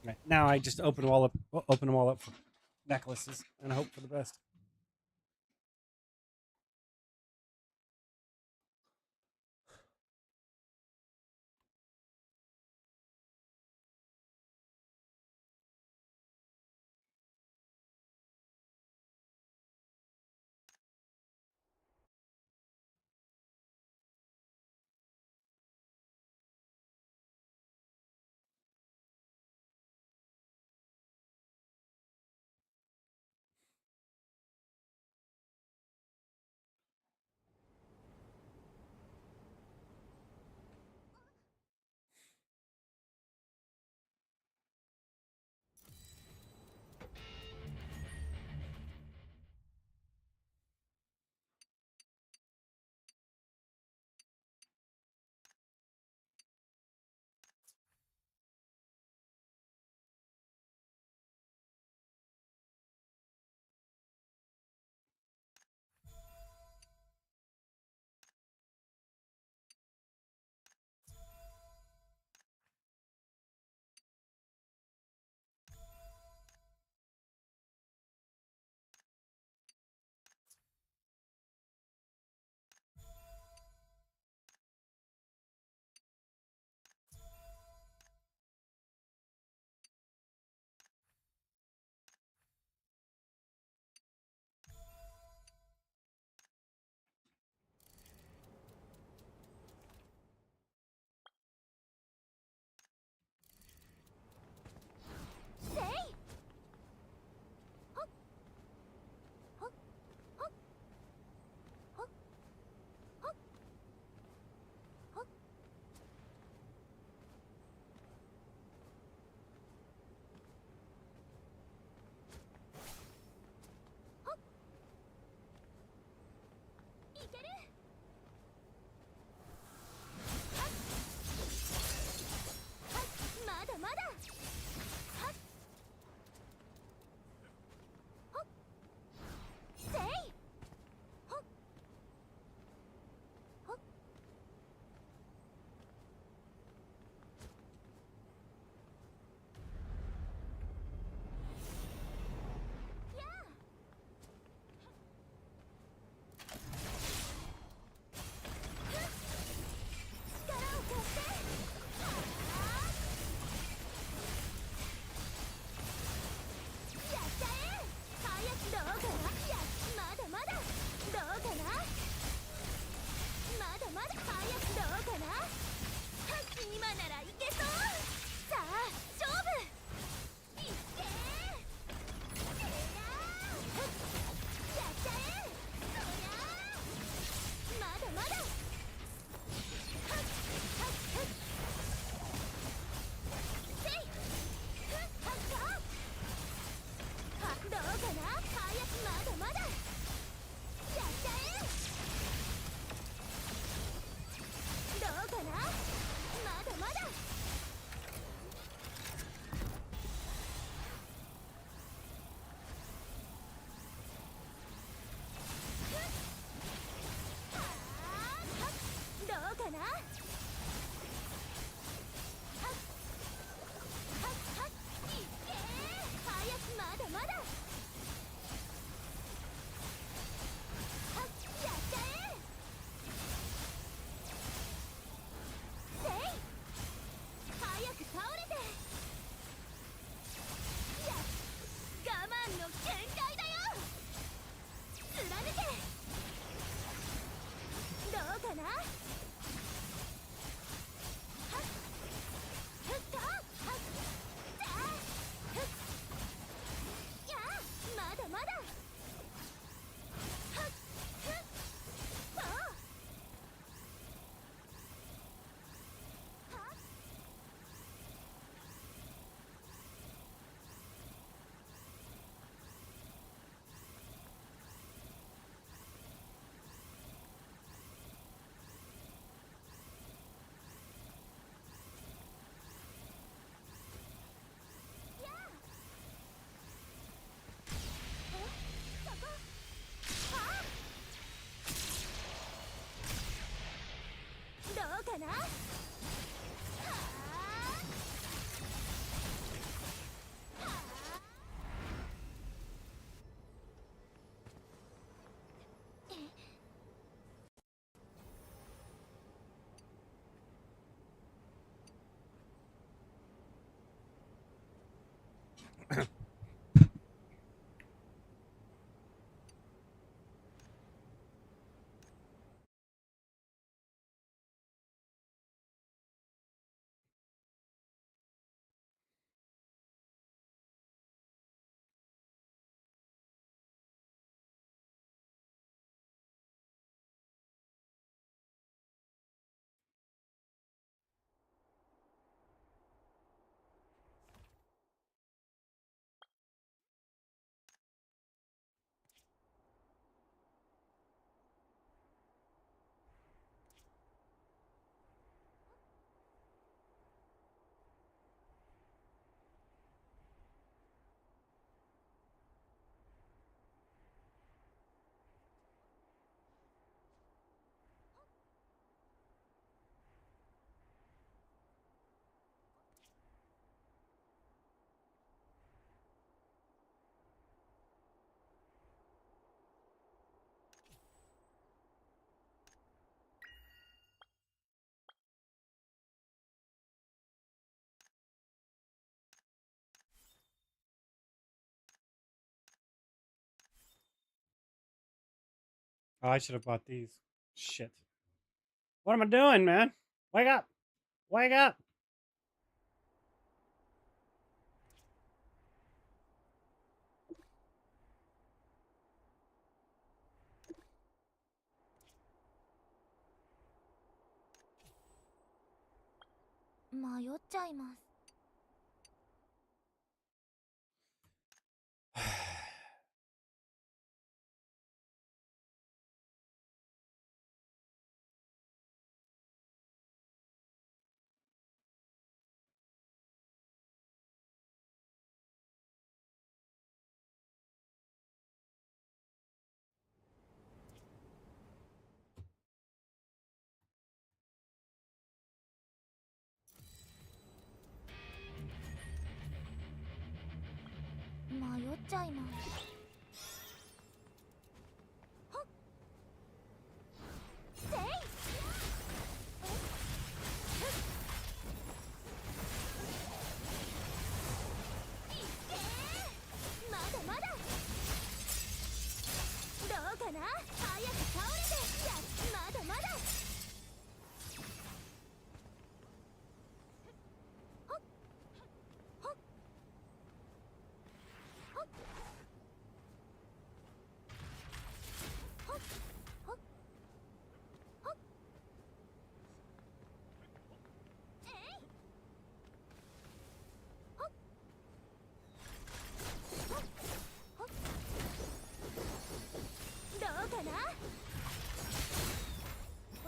Right. Now I just open them all up for necklaces and hope for the best. Oh, I should have bought these. Shit. What am I doing, man? Wake up! Wake up!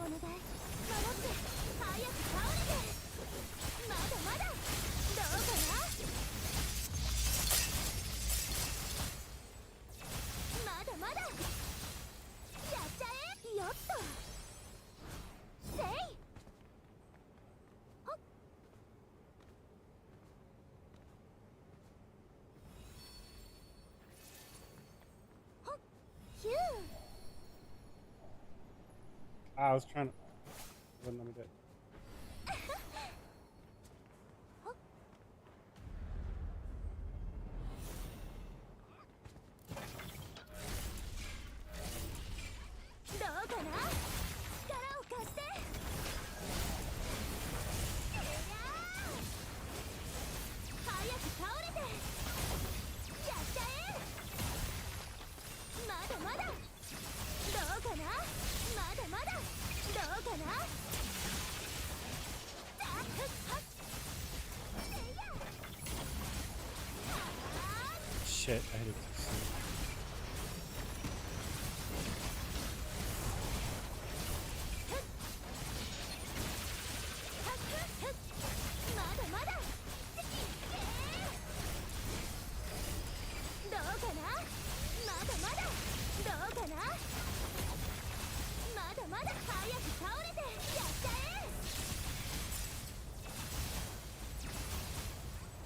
願い守って早く倒れてまだまだどうかなまだまだやっちゃえよっとせいほっほっヒューI was trying to. Wouldn't let me do it. どうかな力を貸していやー早く倒れてやっちゃえまだまだどうかなまだまだどうかなあっはっえいやあー Shit, I hit it too soon. まだまだどうかなまだまだどうかなまだまだ早く倒れてやっちゃえ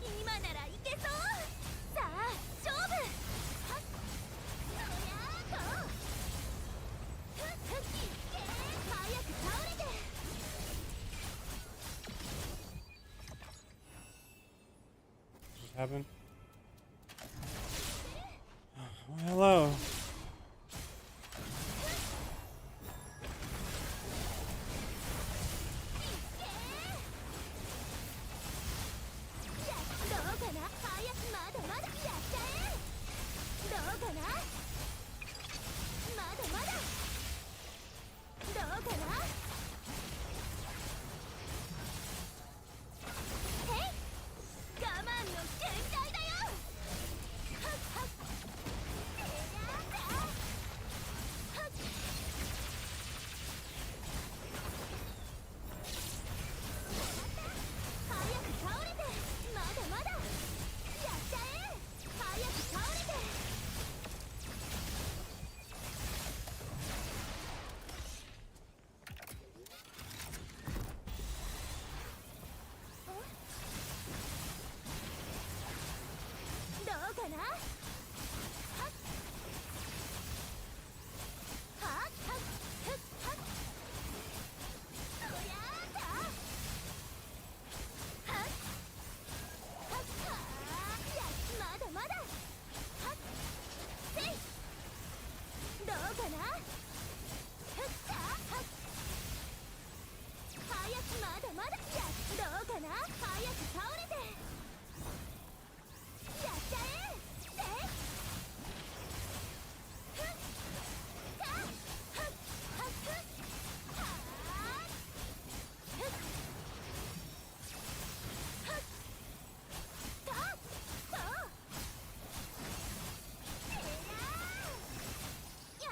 今ならいけそうさあ勝負はっそりゃーとふっふっいけ早く倒れて What happened? Oh, hello. どうかな早くまだまだやっちゃえどうかなまだまだどうかなへい我慢の限界だよはっはっやだはっ早く倒れてまだまだやっちゃえ早く倒れてどうかなはっはっはっふっはっそりゃあだはっはっはーやまだまだはっせいどうかなふっはっ早くまだまだやどうかな早く倒れてやっちゃえせいふっかふっはっふっはーふっはっかそうえらーや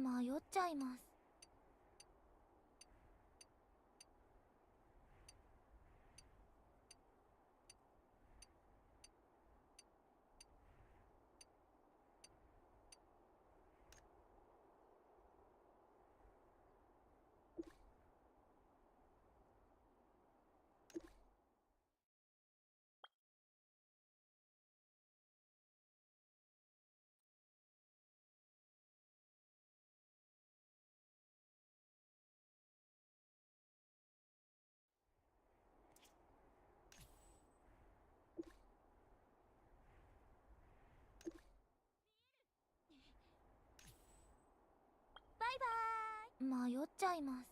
迷っちゃいます。バイバーイ。迷っちゃいます。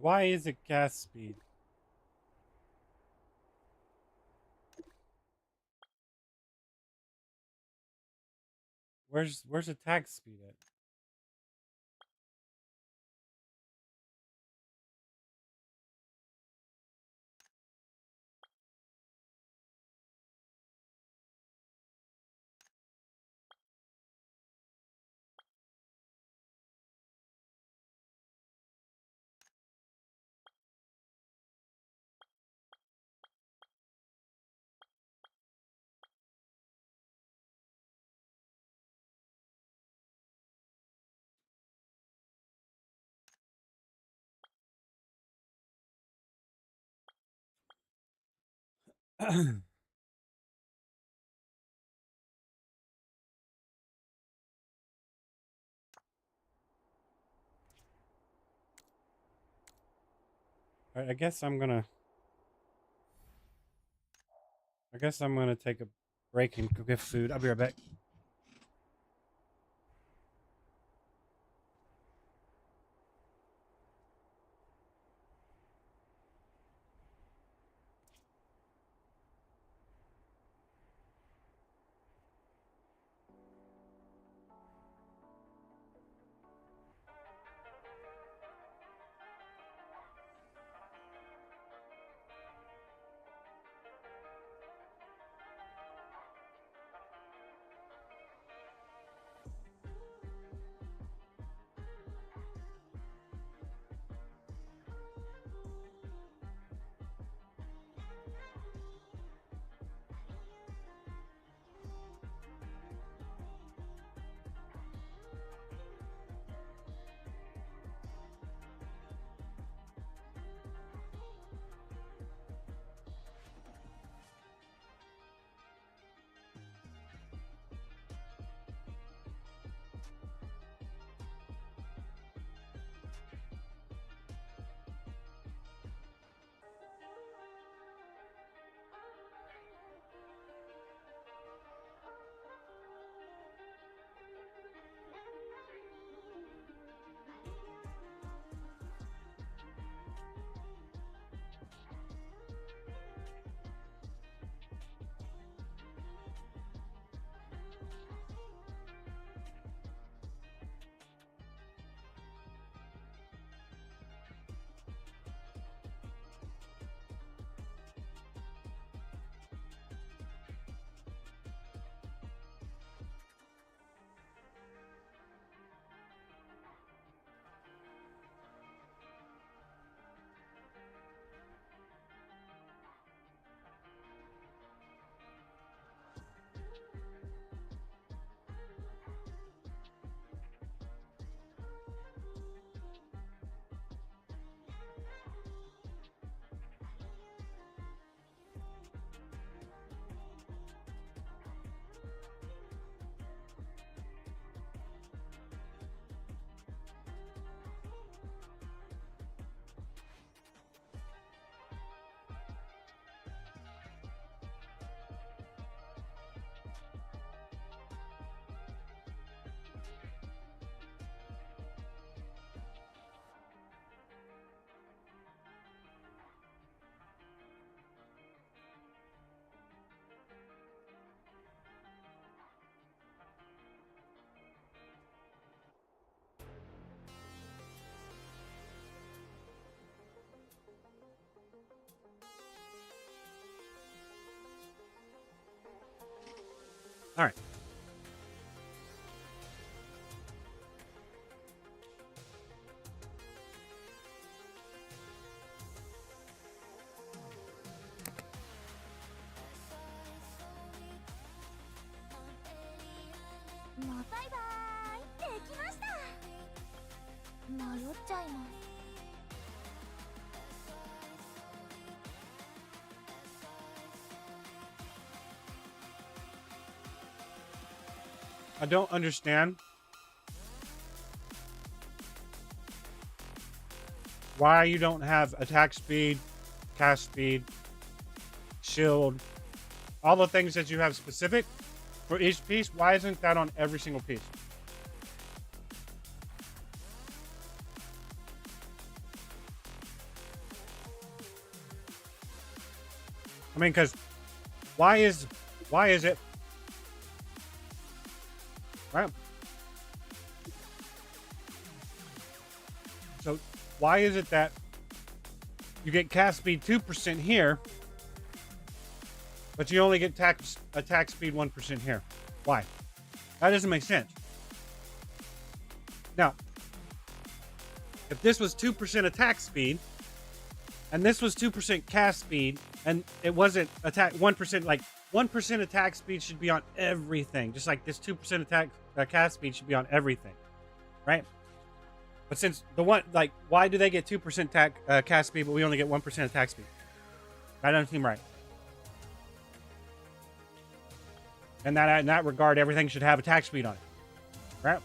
Why is it gas speed? Where's attack speed at? Alright, I guess I'm gonna take a break and go get food. I'll be right back. All right. I don't understand why you don't have attack speed, cast speed, shield, all the things that you have specific for each piece. Why isn't that on every single piece? I mean, because why is it right? So why is it that you get cast speed 2% here, but you only get attack speed 1% here? Why? That doesn't make sense. Now, if this was 2% attack speed, and this was 2% cast speed, and it wasn't attack 1%, like 1% attack speed should be on everything, just like this 2% attack cast speed should be on everything, right? But since the one, like, why do they get 2% attack cast speed, but we only get 1% attack speed? That doesn't seem right. And that in that regard, everything should have attack speed on it, right?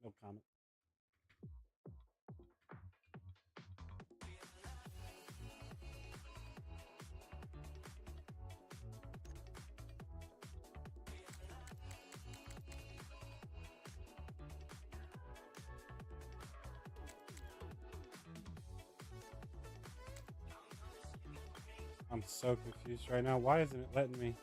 No comment. I'm so confused right now. Why isn't it letting me?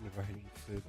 Never eating food.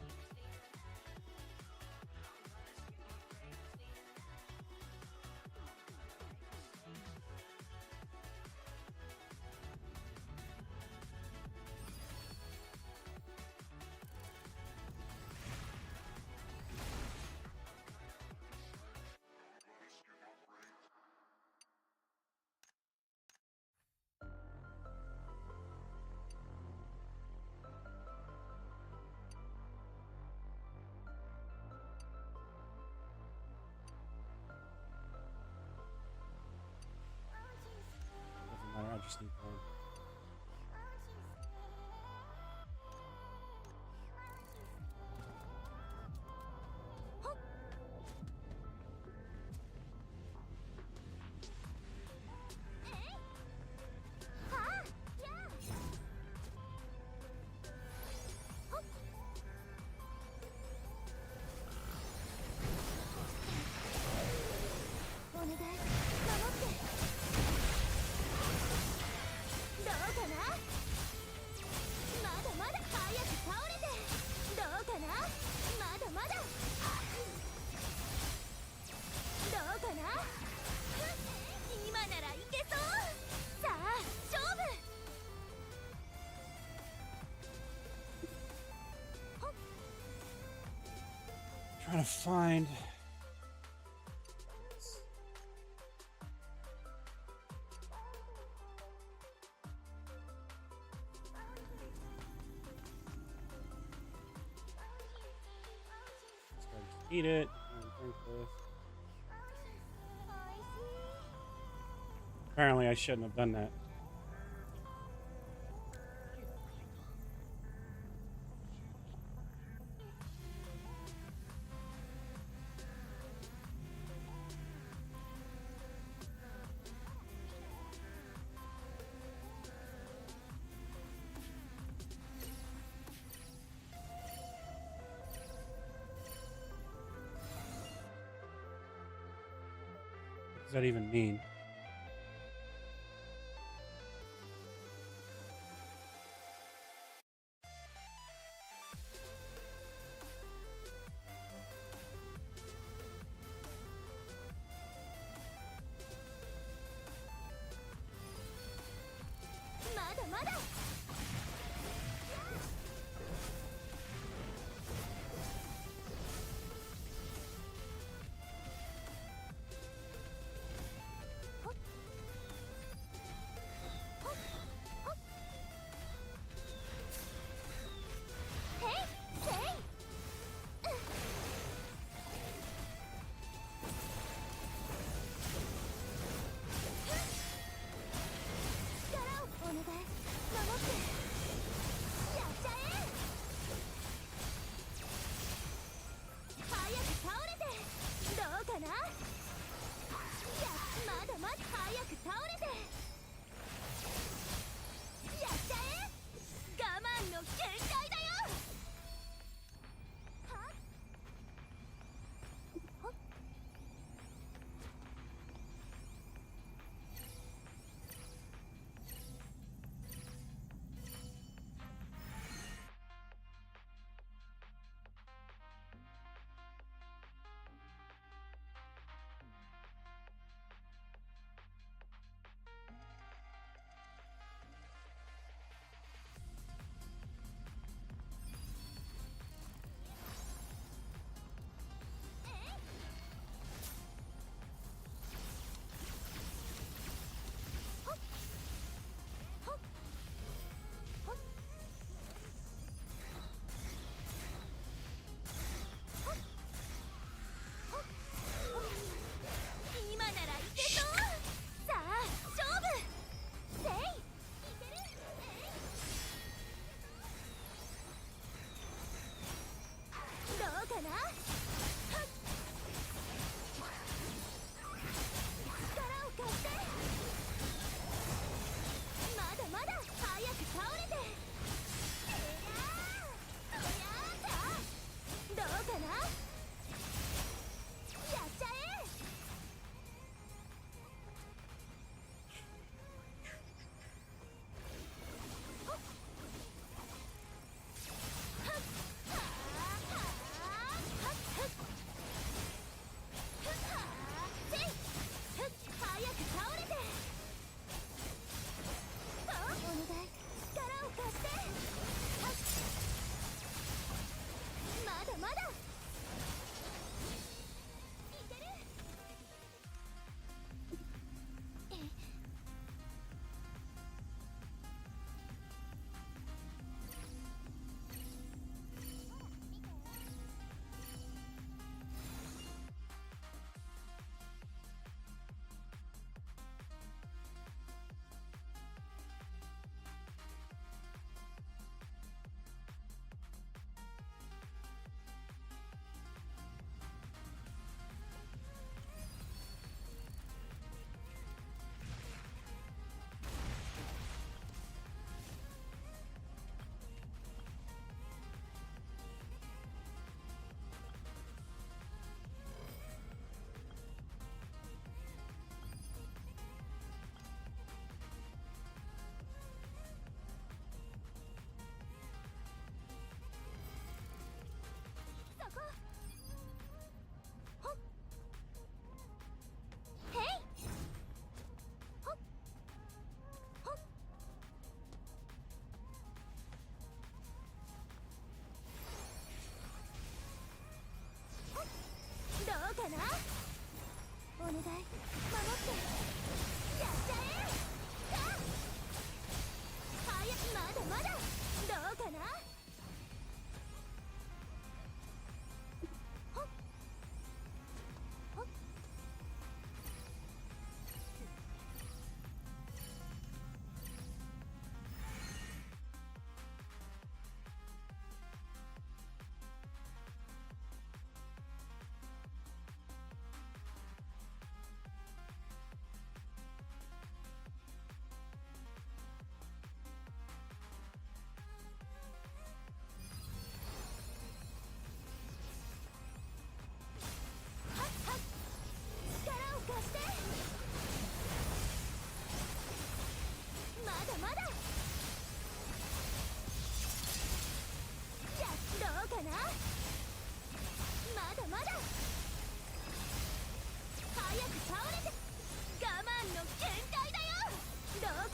Doesn't matter. I just need corn. trying to find. Eat it and drink this. Apparently, I shouldn't have done that. What does that even mean?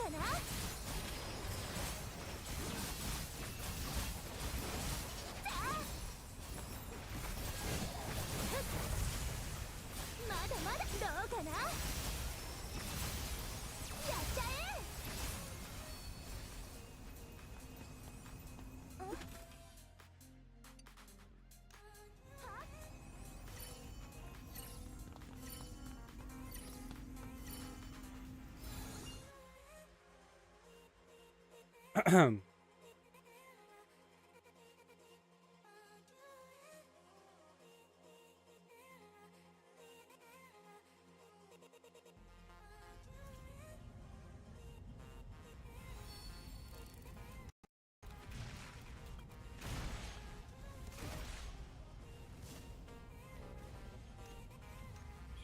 かな。まだまだどうかな。やっちゃえ。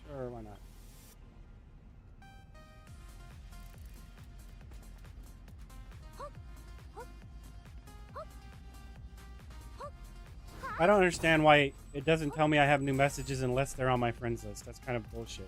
Sure, why not? I don't understand why it doesn't tell me I have new messages unless they're on my friends list. That's kind of bullshit.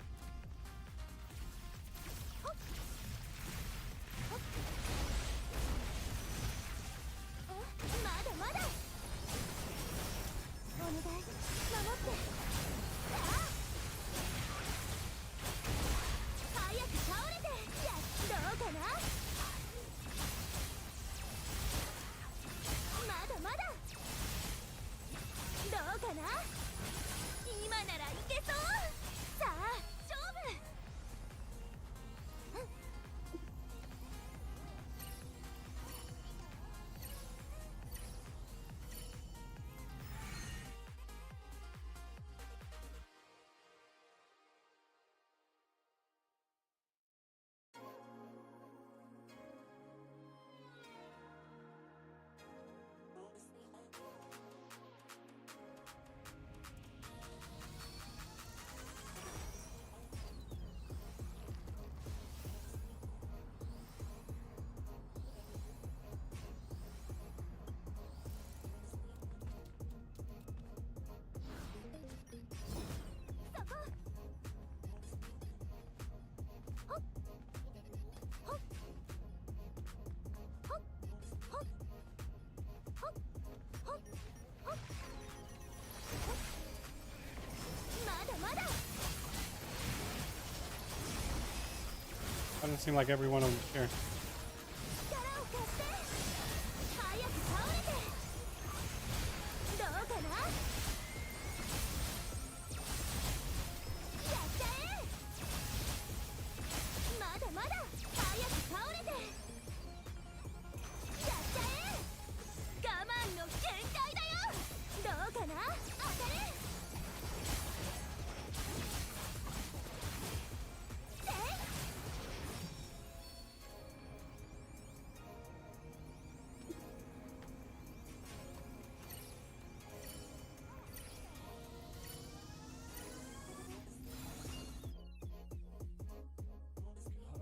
Doesn't seem like everyone will care.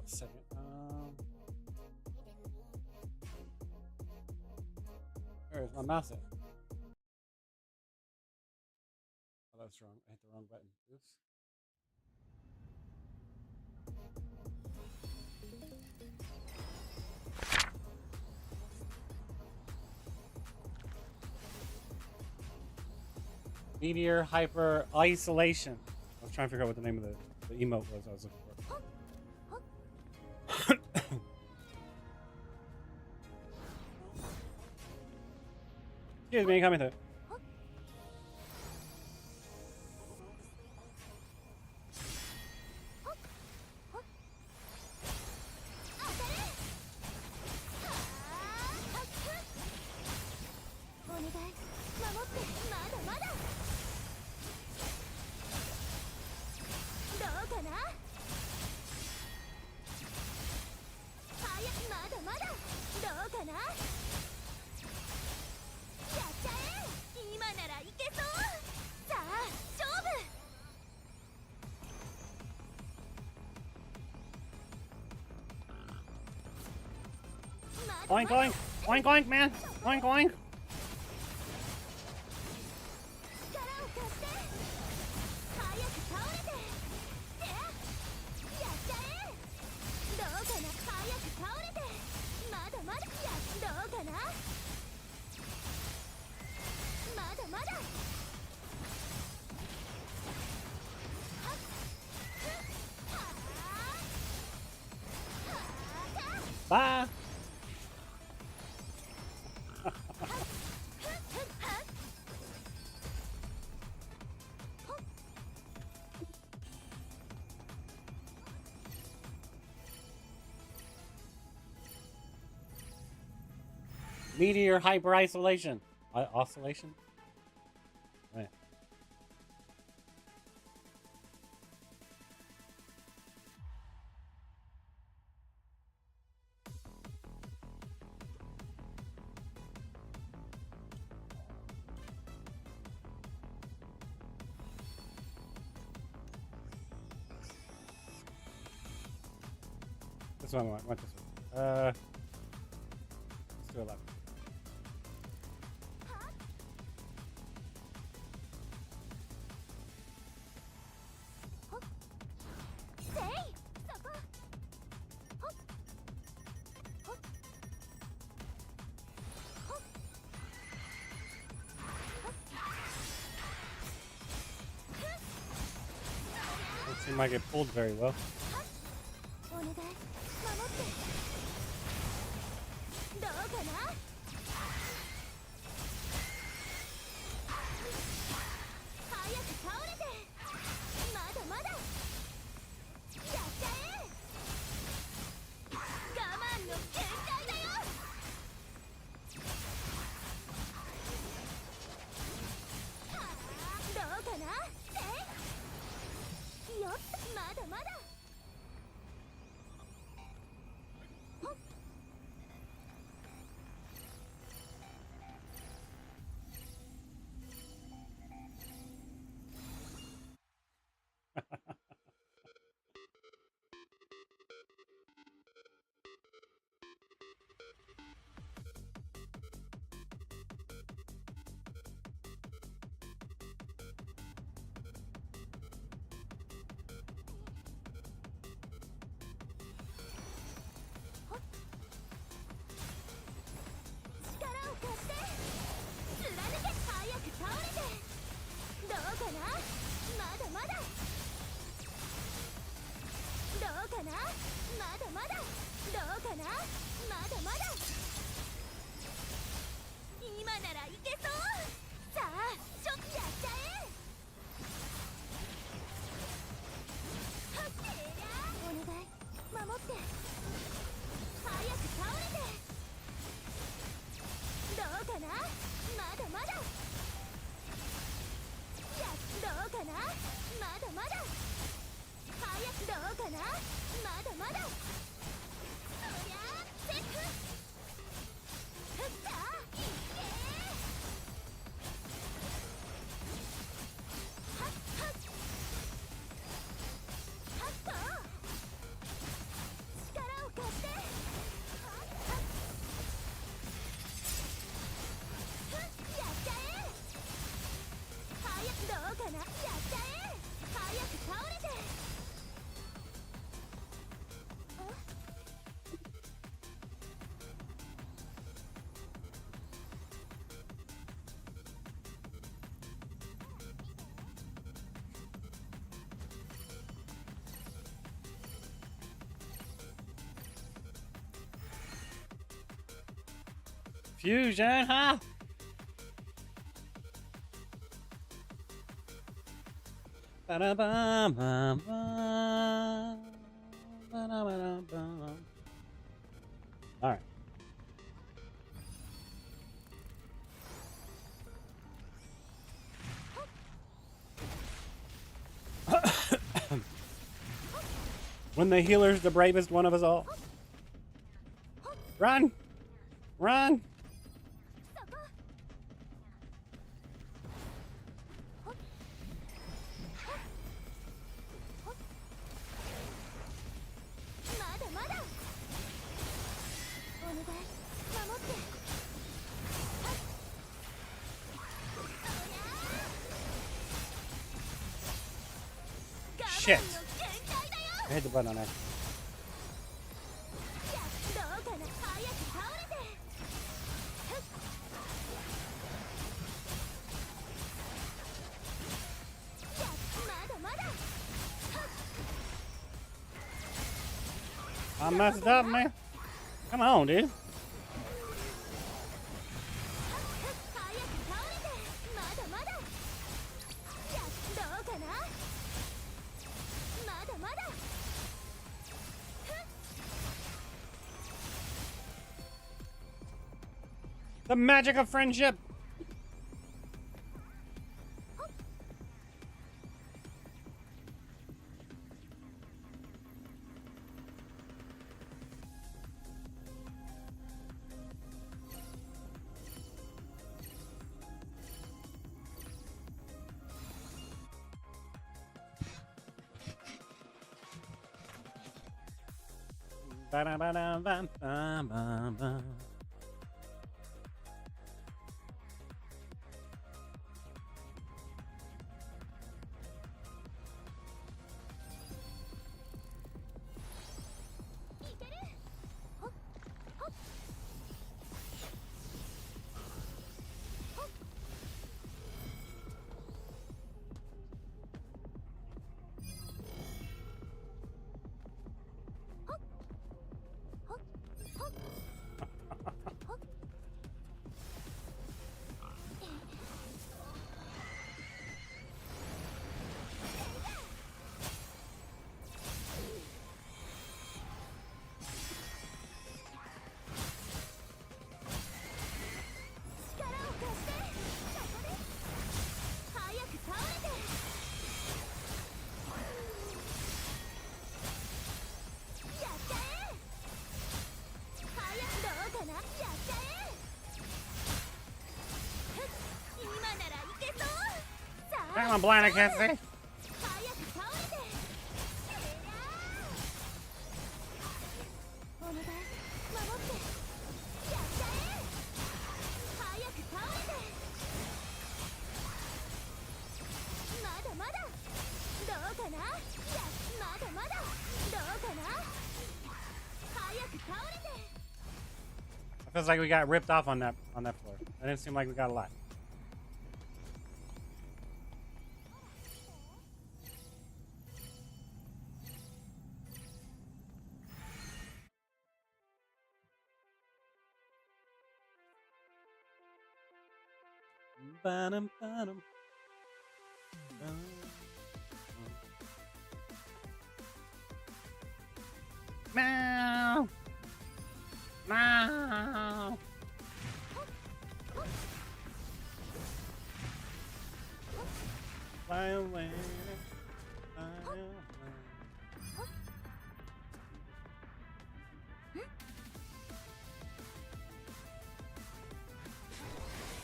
Second. Where's my mouse at? Oh, that's wrong. I hit the wrong button. Oops. Meteor Hyper Isolation. I was trying to figure out what the name of the emote was I was looking for. Excuse me, coming through. Oink oink! Oink oink, man! Oink oink! Bye. Meteor hyper isolation. Oscillation? Right. This one, I want this one. Let's do 11. Doesn't seem like it pulled very well. お願い守ってどうかな早く倒れてまだまだやっちゃえ我慢の限界だよどうかなよっまだまだ 今ならいけそうさあちょっとやっちゃえはっお願い守って早く倒れてどうかなまだまだどうかなまだまだ早くどうかなまだまだそりゃあセッフさあいけはっはっはっと力を貸してはっはっやっちゃえ早くどうかなやっちゃえ早く倒れてFusion, huh? All right. When the healer's the bravest one of us all. Run! Run! Shit! I hit the button on that. I messed up, man. Come on, dude. 早く倒れてまだまだどうかなまだまだ The magic of friendship. Ba-da-ba-da-ba-ba-ba-ba. Come on, blind, I can't see. 早く倒れてお願い守ってやっちゃえ早く倒れてまだまだどうかなまだまだどうかな早く倒れて It feels like we got ripped off on that floor. It didn't seem like we got a lot. Ba-dum, ba-dum. Meow. Meow. Fly away. Fly away.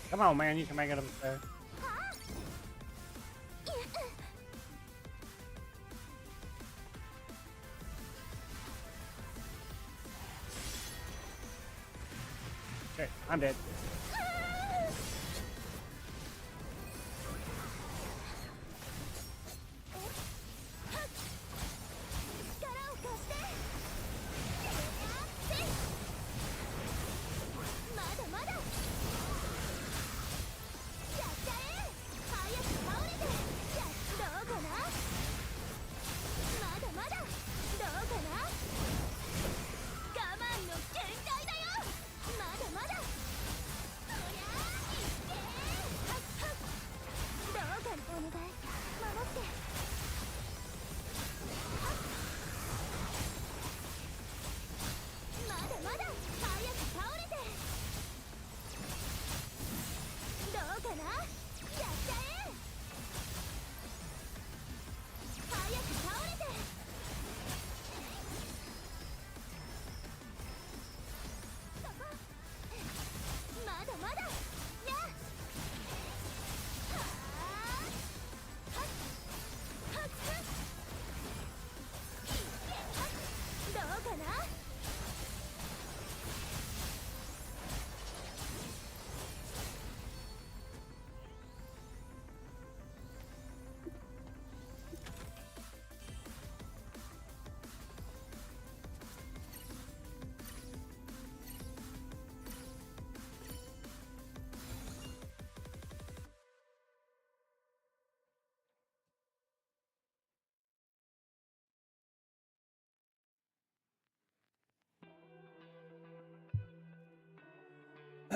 Come on, man, you can make it up the stairs. Okay, I'm dead.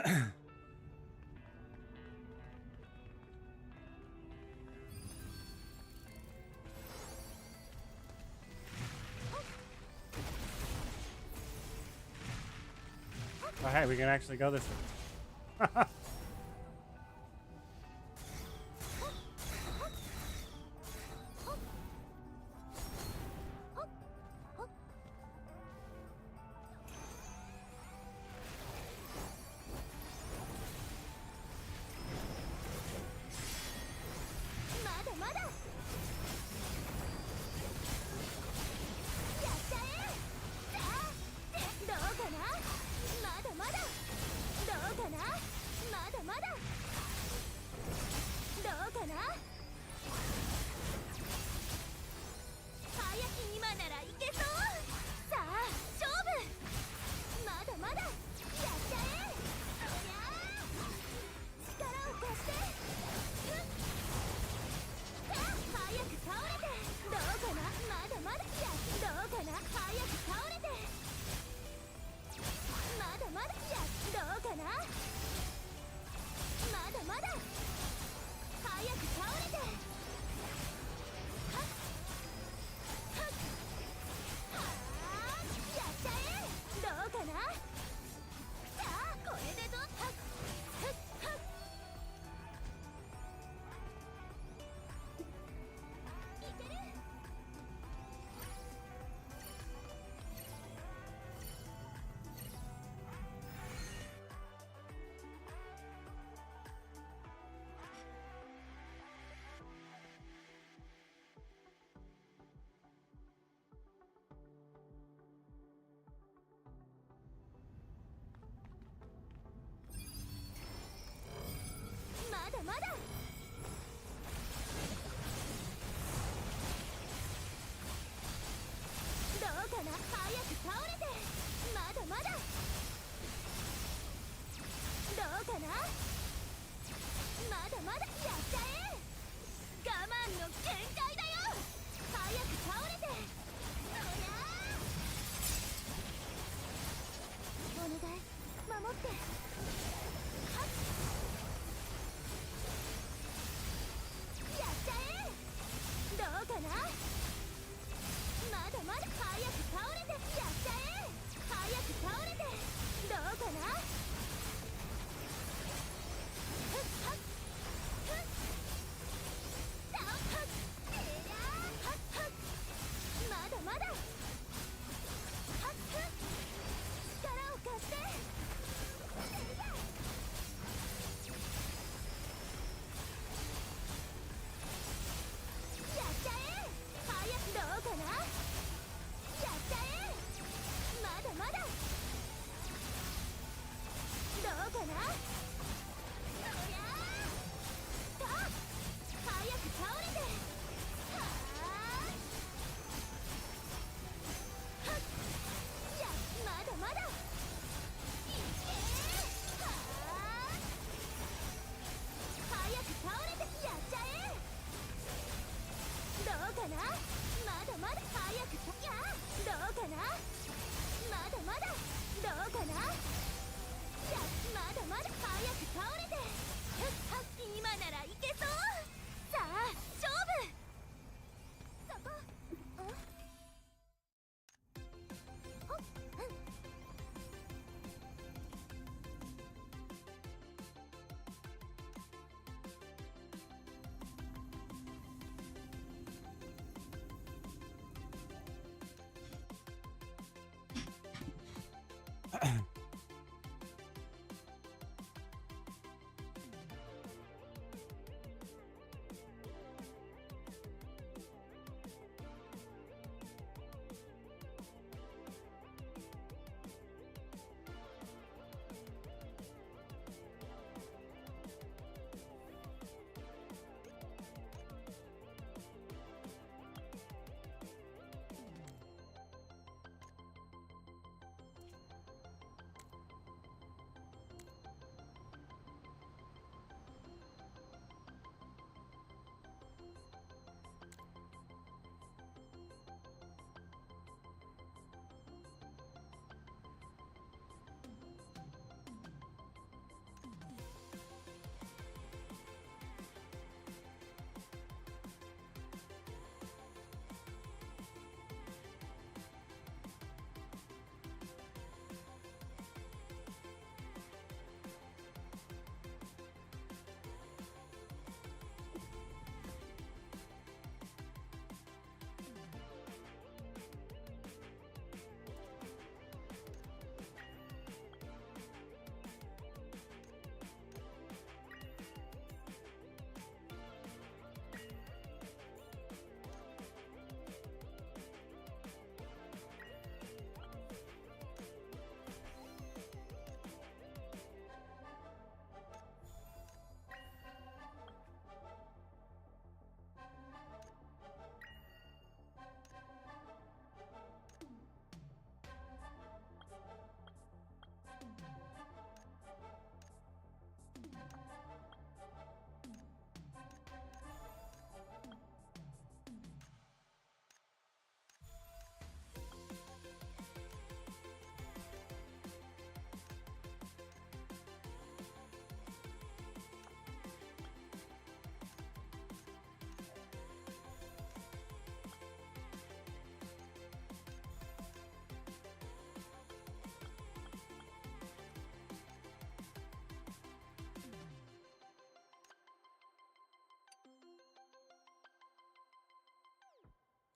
Oh, hey, we can actually go this way.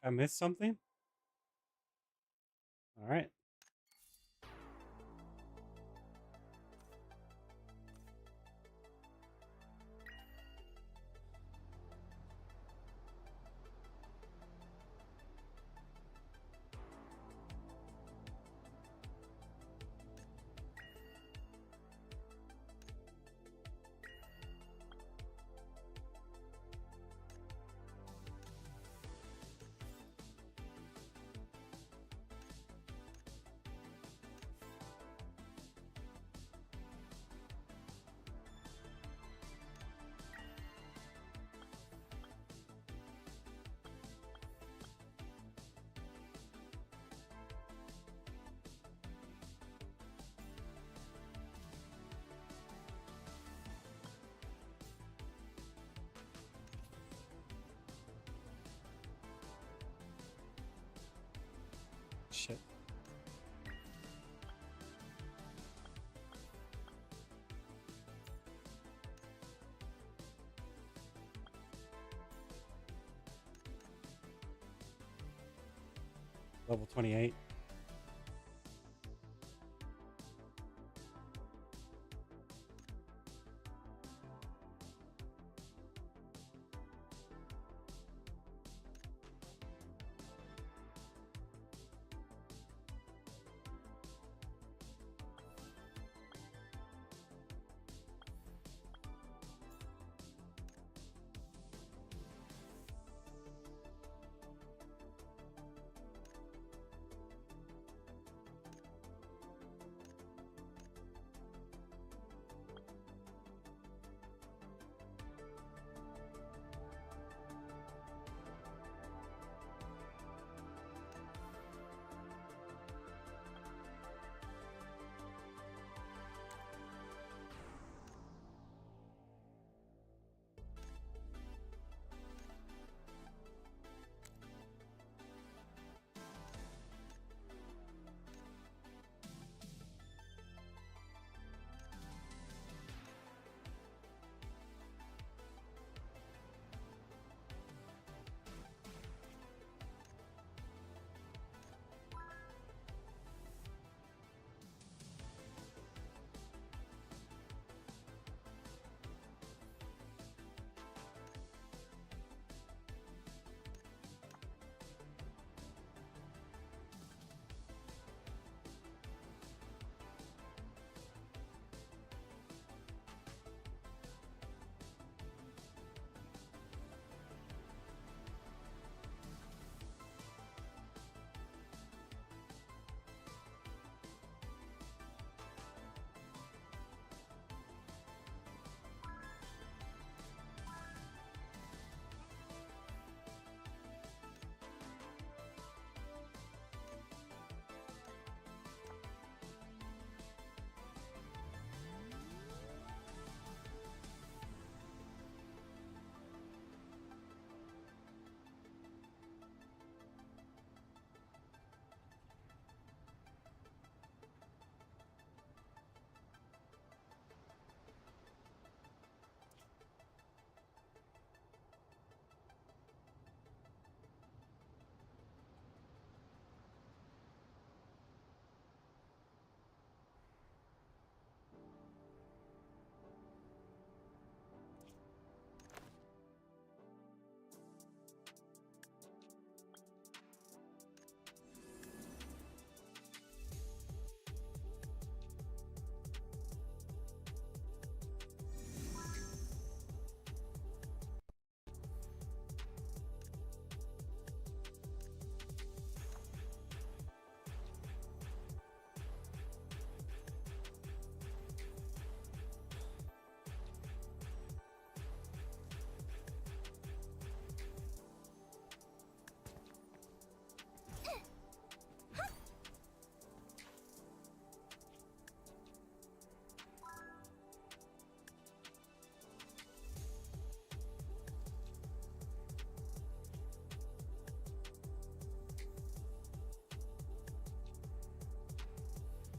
I missed something? All right. Shit. Level 28.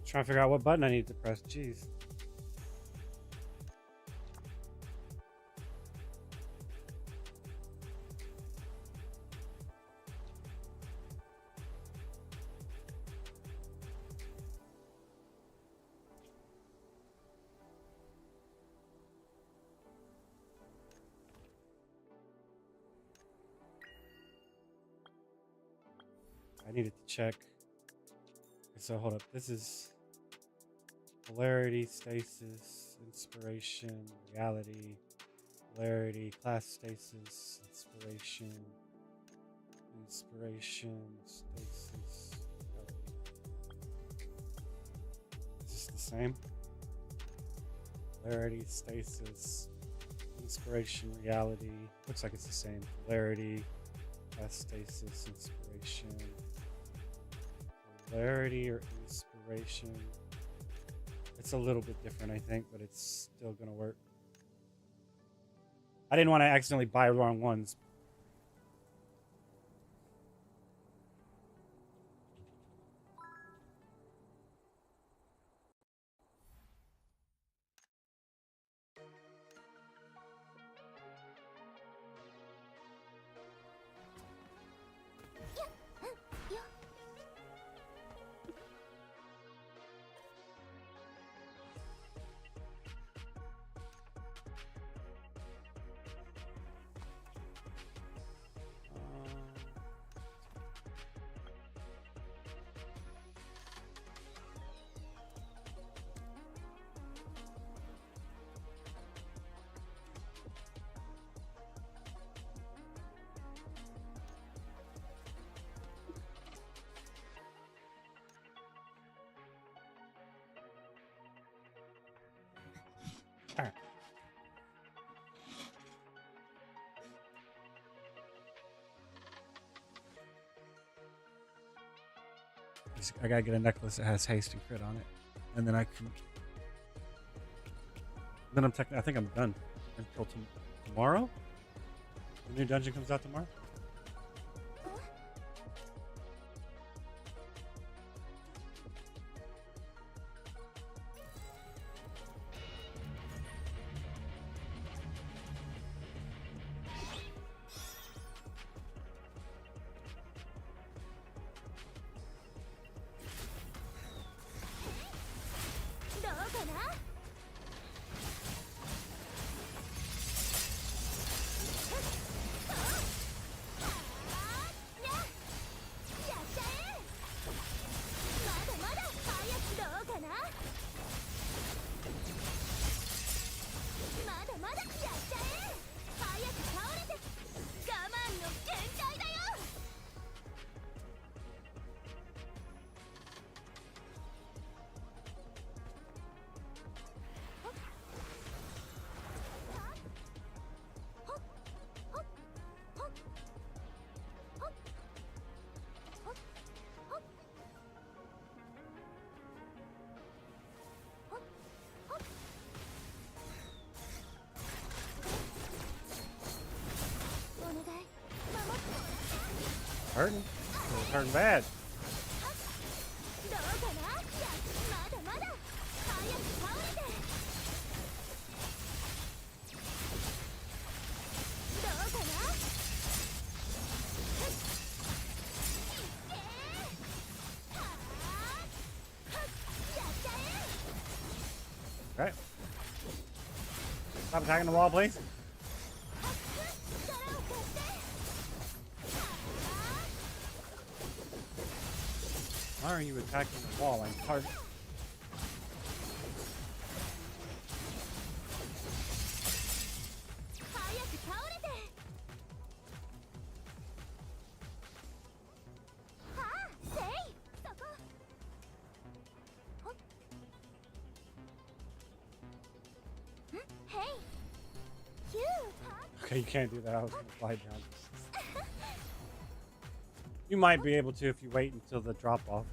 Trying to figure out what button I need to press. Jeez. I needed to check. Okay, so hold up. This is polarity, stasis, inspiration, reality, polarity, class stasis, inspiration, stasis, reality. Is this the same? Polarity, stasis, inspiration, reality. Looks like it's the same. Polarity, class stasis, inspiration. Polarity or inspiration. It's a little bit different, I think, but it's still gonna work. I didn't want to accidentally buy wrong ones. Alright. I gotta get a necklace that has haste and crit on it, and then I can. Then I'm I think I'm done until tomorrow. The new dungeon comes out tomorrow. Hurting. It's hurting bad. Right. Stop attacking the wall, please. Why are you attacking the wall? I'm hard. Okay, you can't do that. I was gonna fly down. You might be able to if you wait until the drop off.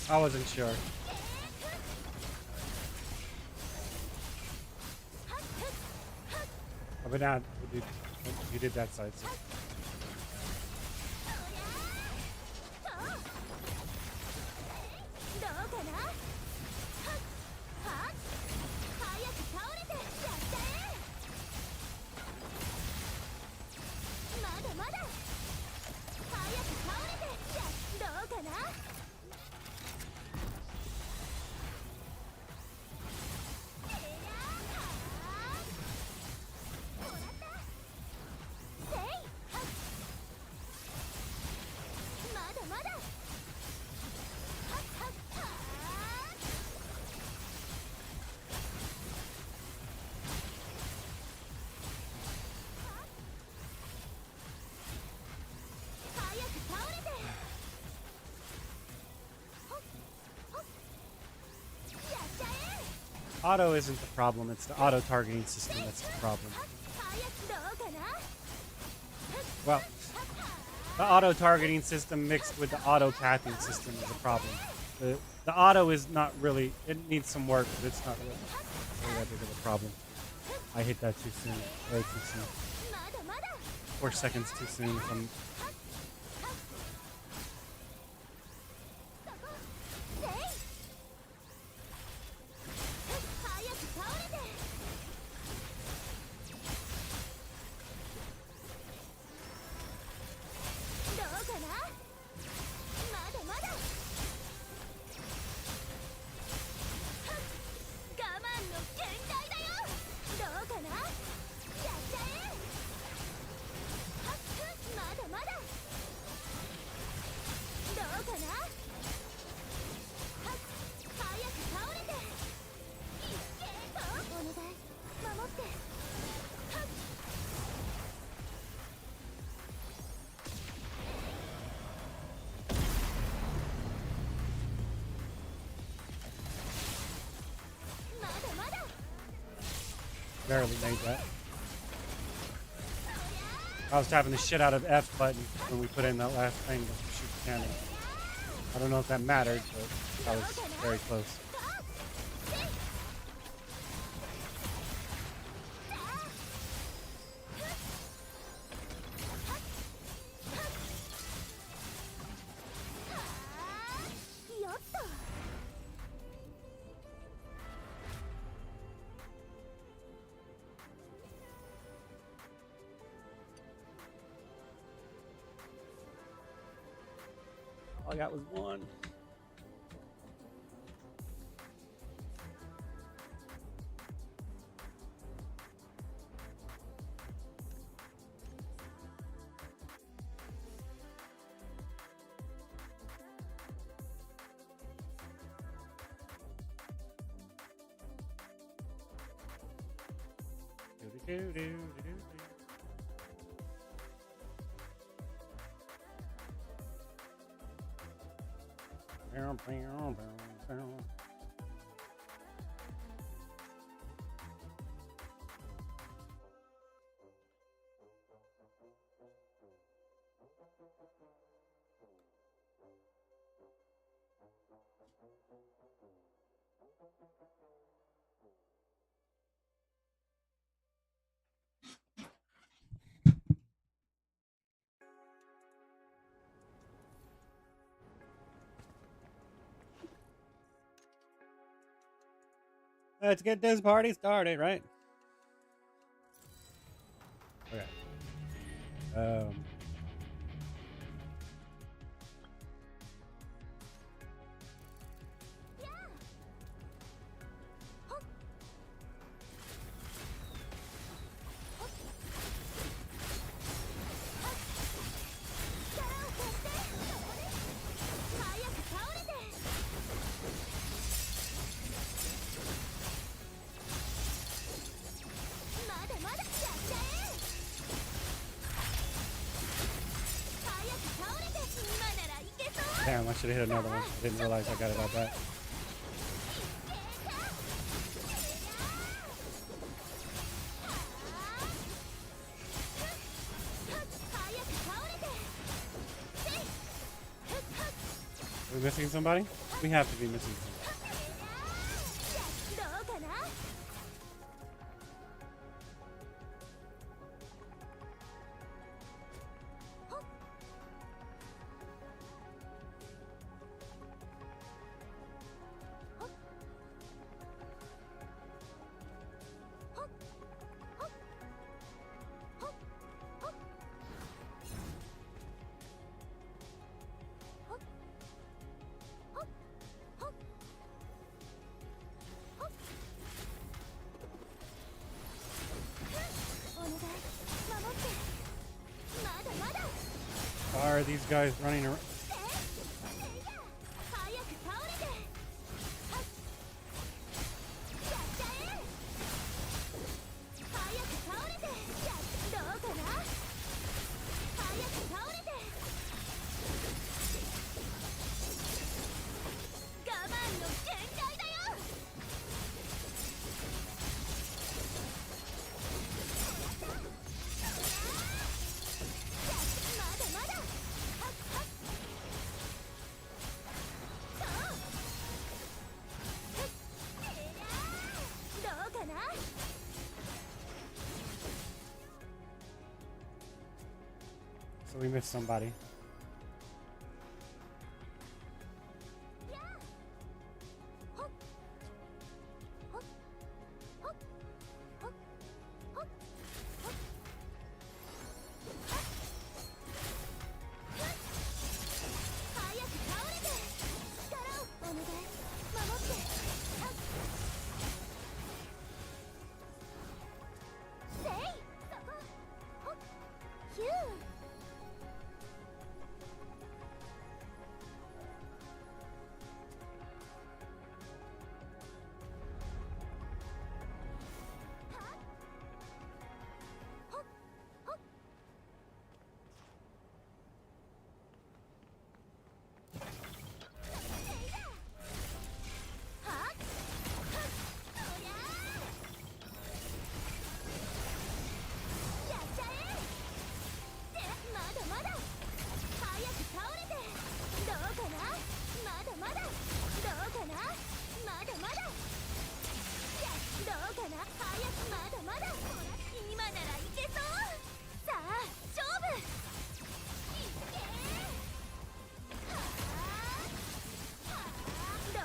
I wasn't sure. Oh, but now you did that side. So. Auto isn't the problem, it's the auto targeting system that's the problem. Well, the auto targeting system mixed with the auto pathing system is a problem. The auto is not really, it needs some work, but it's not really that big of a problem. I hit that too soon, way too soon. 4 seconds too soon from. Barely made that. I was tapping the shit out of F button when we put in that last thing to shoot the cannon. I don't know if that mattered, but I was very close. All I got was one. Let's get this party started, right? Okay. Damn, I should have hit another one. I didn't realize I got it like that. Are we missing somebody? We have to be missing something. どうかな。お願い、守って。まだまだ。 Why are these guys running around? 早く倒れて。はっ。やっちゃえ。早く倒れて。どうかな。早く倒れて。我慢の限界だよ。まだまだ。はっはっ。そう。どうかな。 So we missed somebody.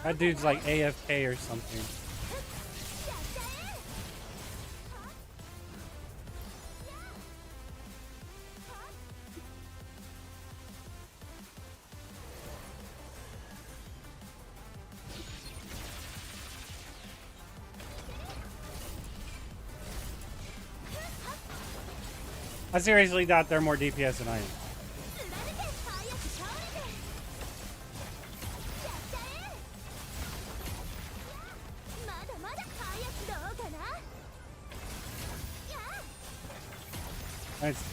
That dude's like AFK or something. I seriously doubt they're more DPS than I am.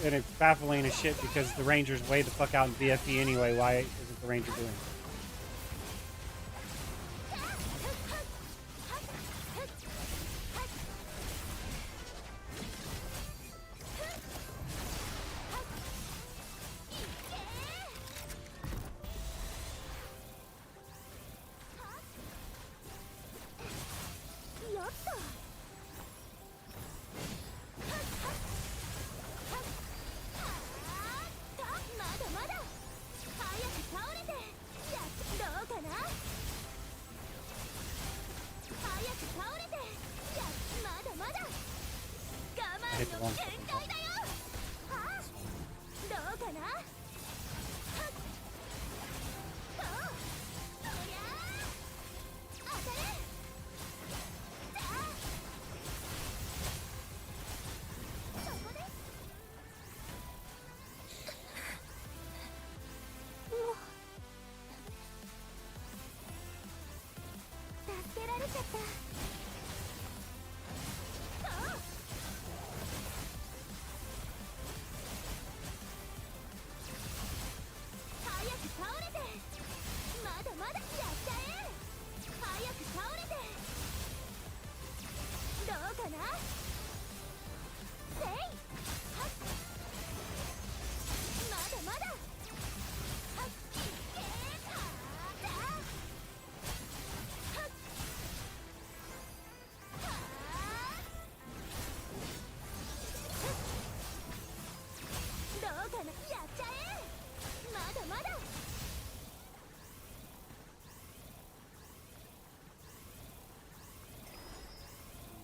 And it's baffling as shit because the Ranger's way the fuck out in BFE anyway. Why isn't the Ranger doing it? I hit the wrong fucking button.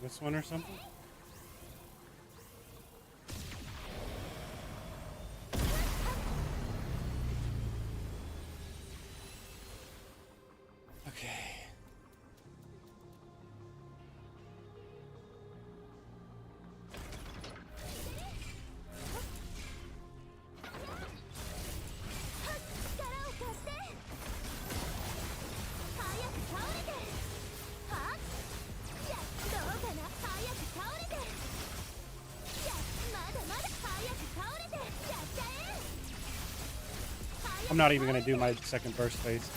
This one or something? Okay. I'm not even gonna do my second burst phase.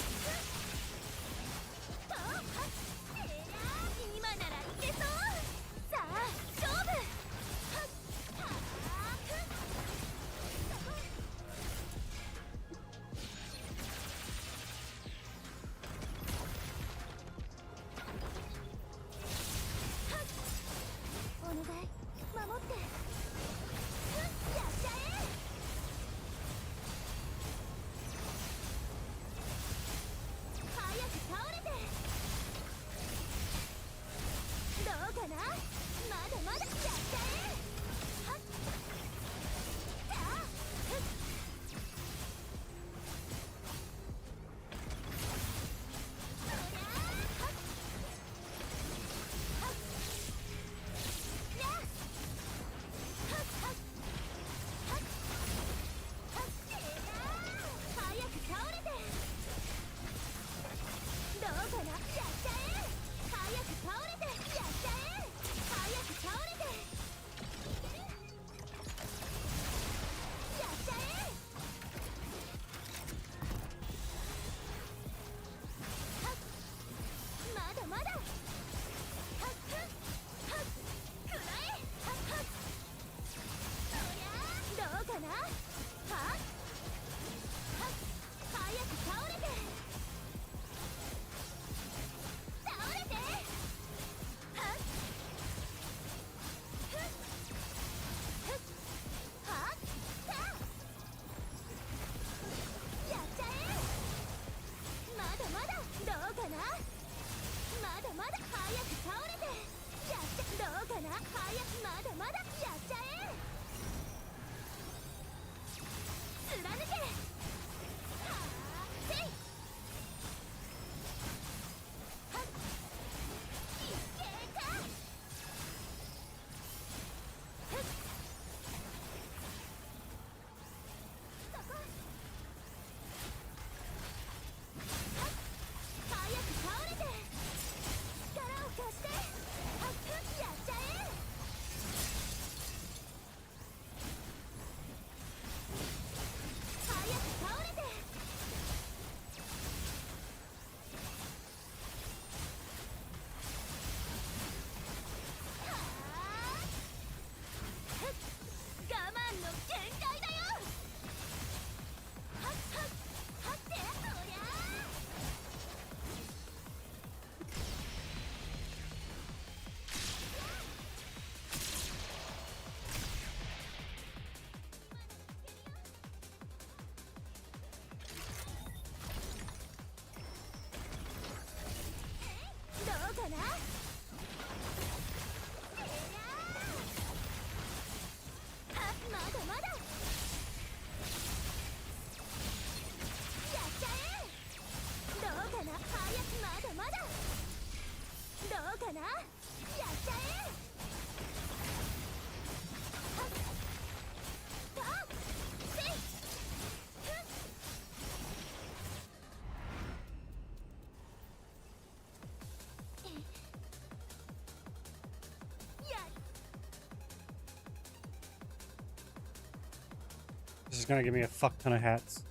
This is gonna give me a fuck ton of hats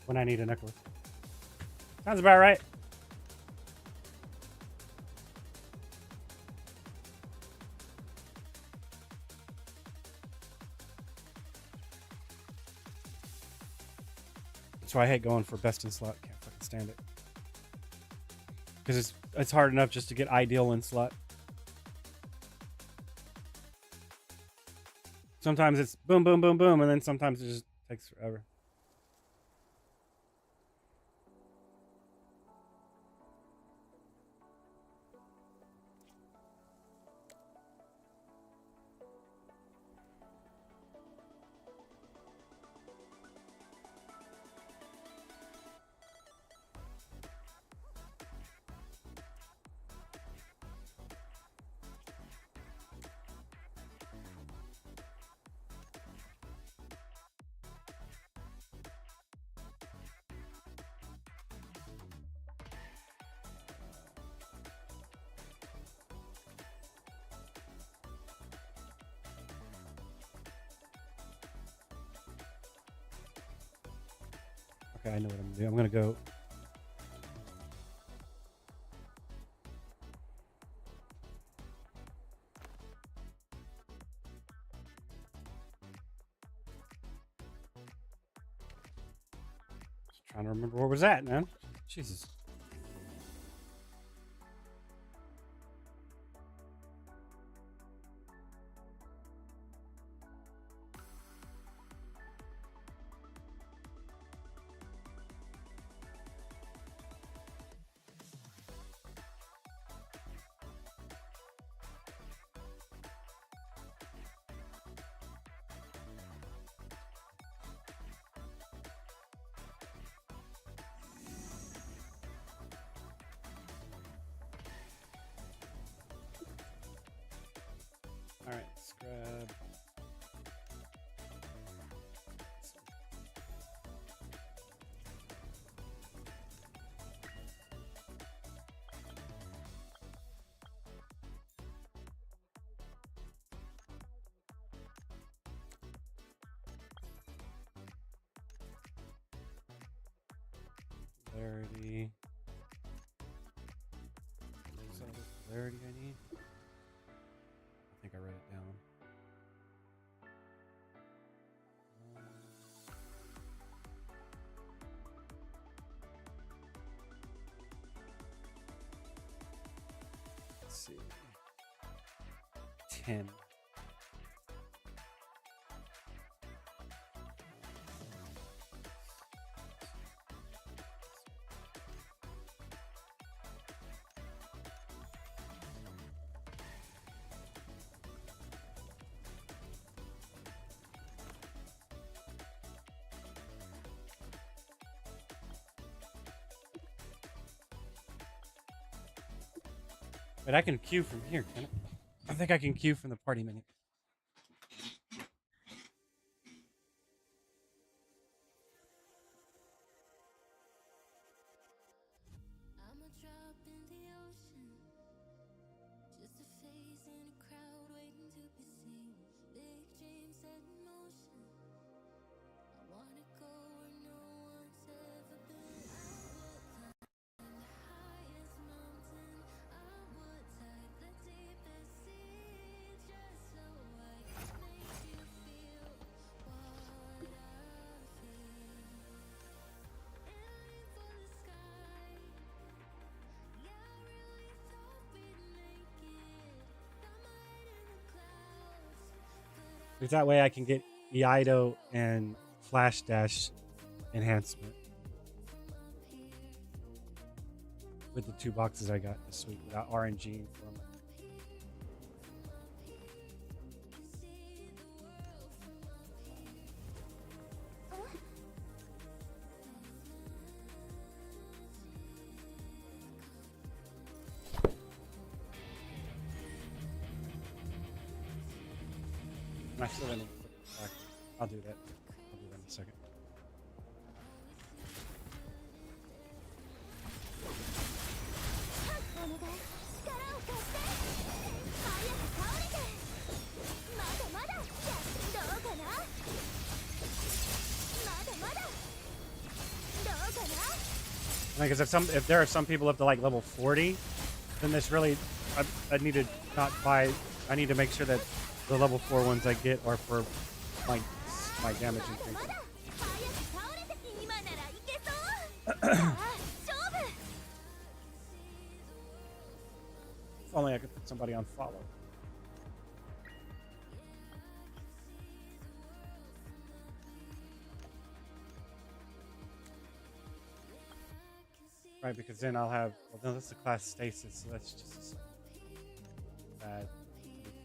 when I need a necklace. Sounds about right. That's why I hate going for best in slot. Can't fucking stand it. Because it's hard enough just to get ideal in slot. Sometimes it's boom, boom, boom, boom, and then sometimes it just takes forever. Okay, I know what I'm gonna do. I'm gonna go. Just trying to remember where was that, man. Jesus. All right, let's grab. Clarity. Is that the clarity I need? I think I wrote it down. Let's see. 10. But I can queue from here, can I? I think I can queue from the party menu. I'm a drop in the ocean, just a face in a crowd waiting to be seen. Big dreams set in motion. I wanna go where no one's ever been. I would climb the highest mountain. I would dive the deepest sea, just so I can make you feel what I feel. Aiming for the sky. Yeah, I really thought we'd make it. Got my head in the clouds, but Because that way I can get Eido and Flash Dash enhancement with the 2 boxes I got this week without RNG from it. And I still didn't put it back. I'll do that. I'll do that in a second. Because if there are some people up to like level 40, then this really I need to not buy. I need to make sure that the level 4 ones I get are for my damage increase. If only I could put somebody on follow. Right, because then I'll have. Well, no, that's the class stasis, so that's just bad.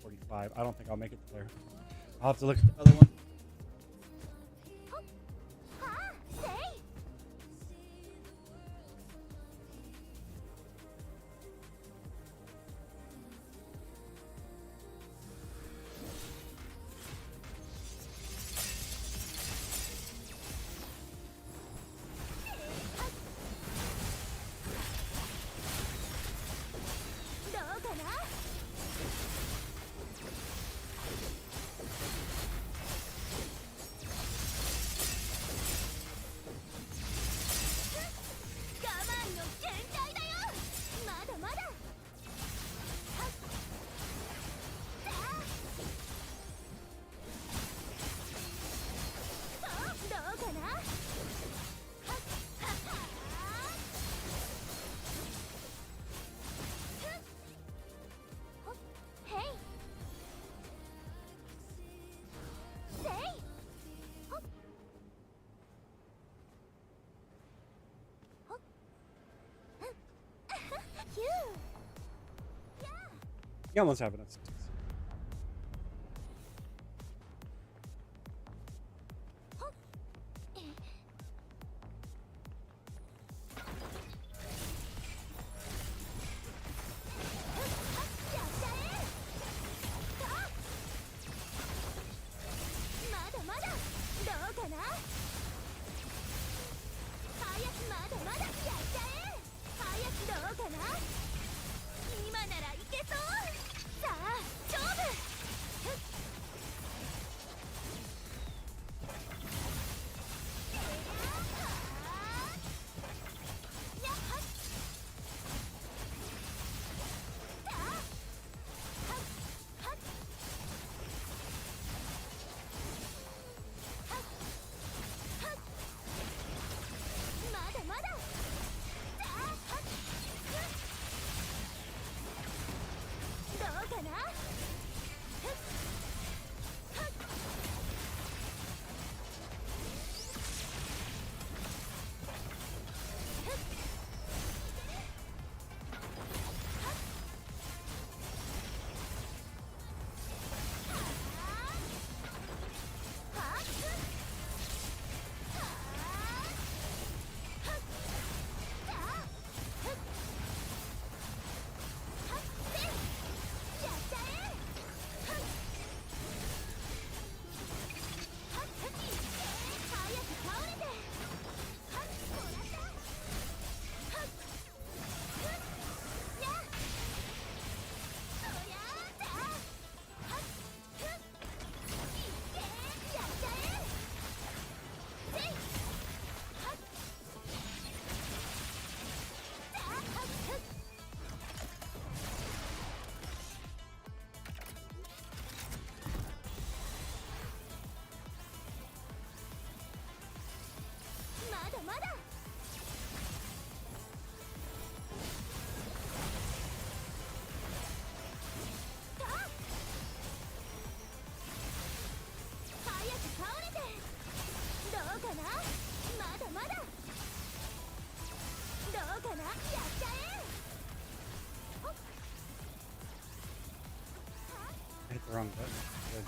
45. I don't think I'll make it there. I'll have to look at the other one. You almost have enough sixes. I hit the wrong button. Good.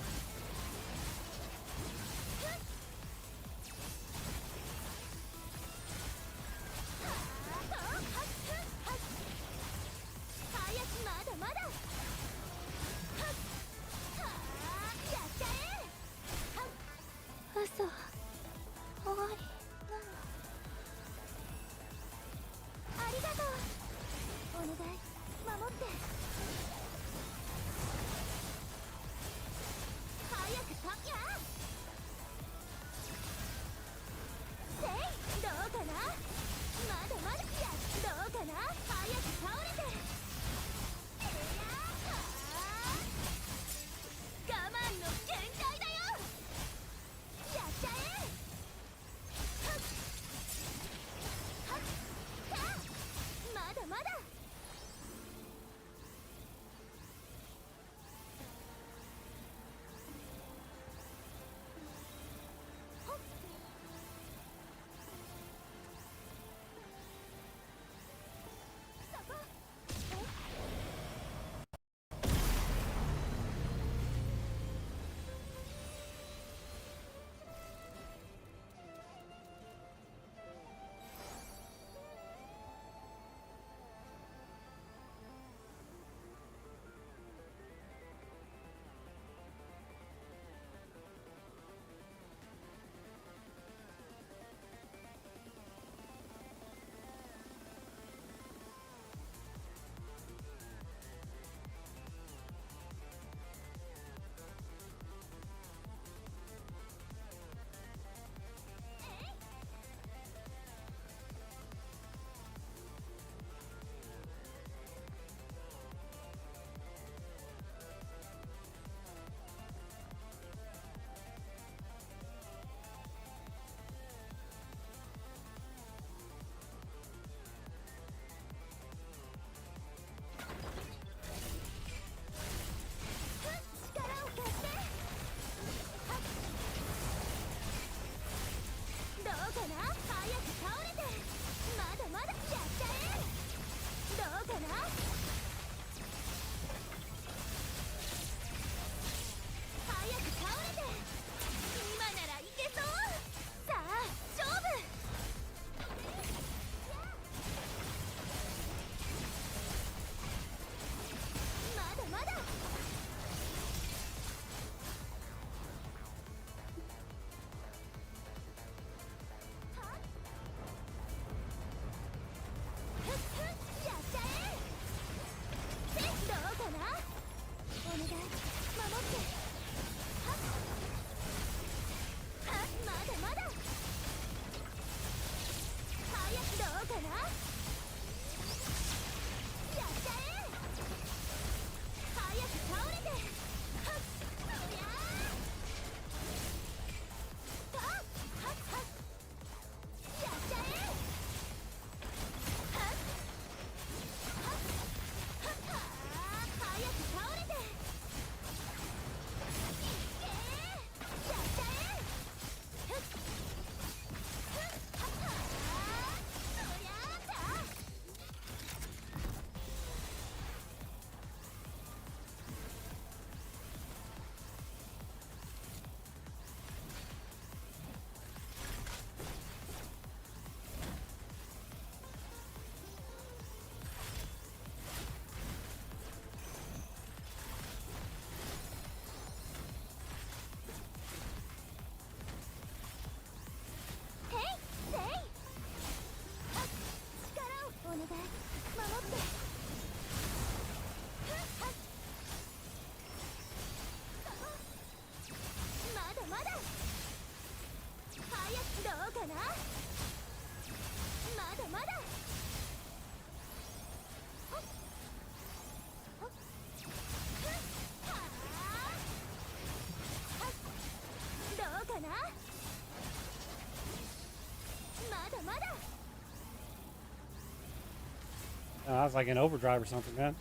Sounds like an overdrive or something, man.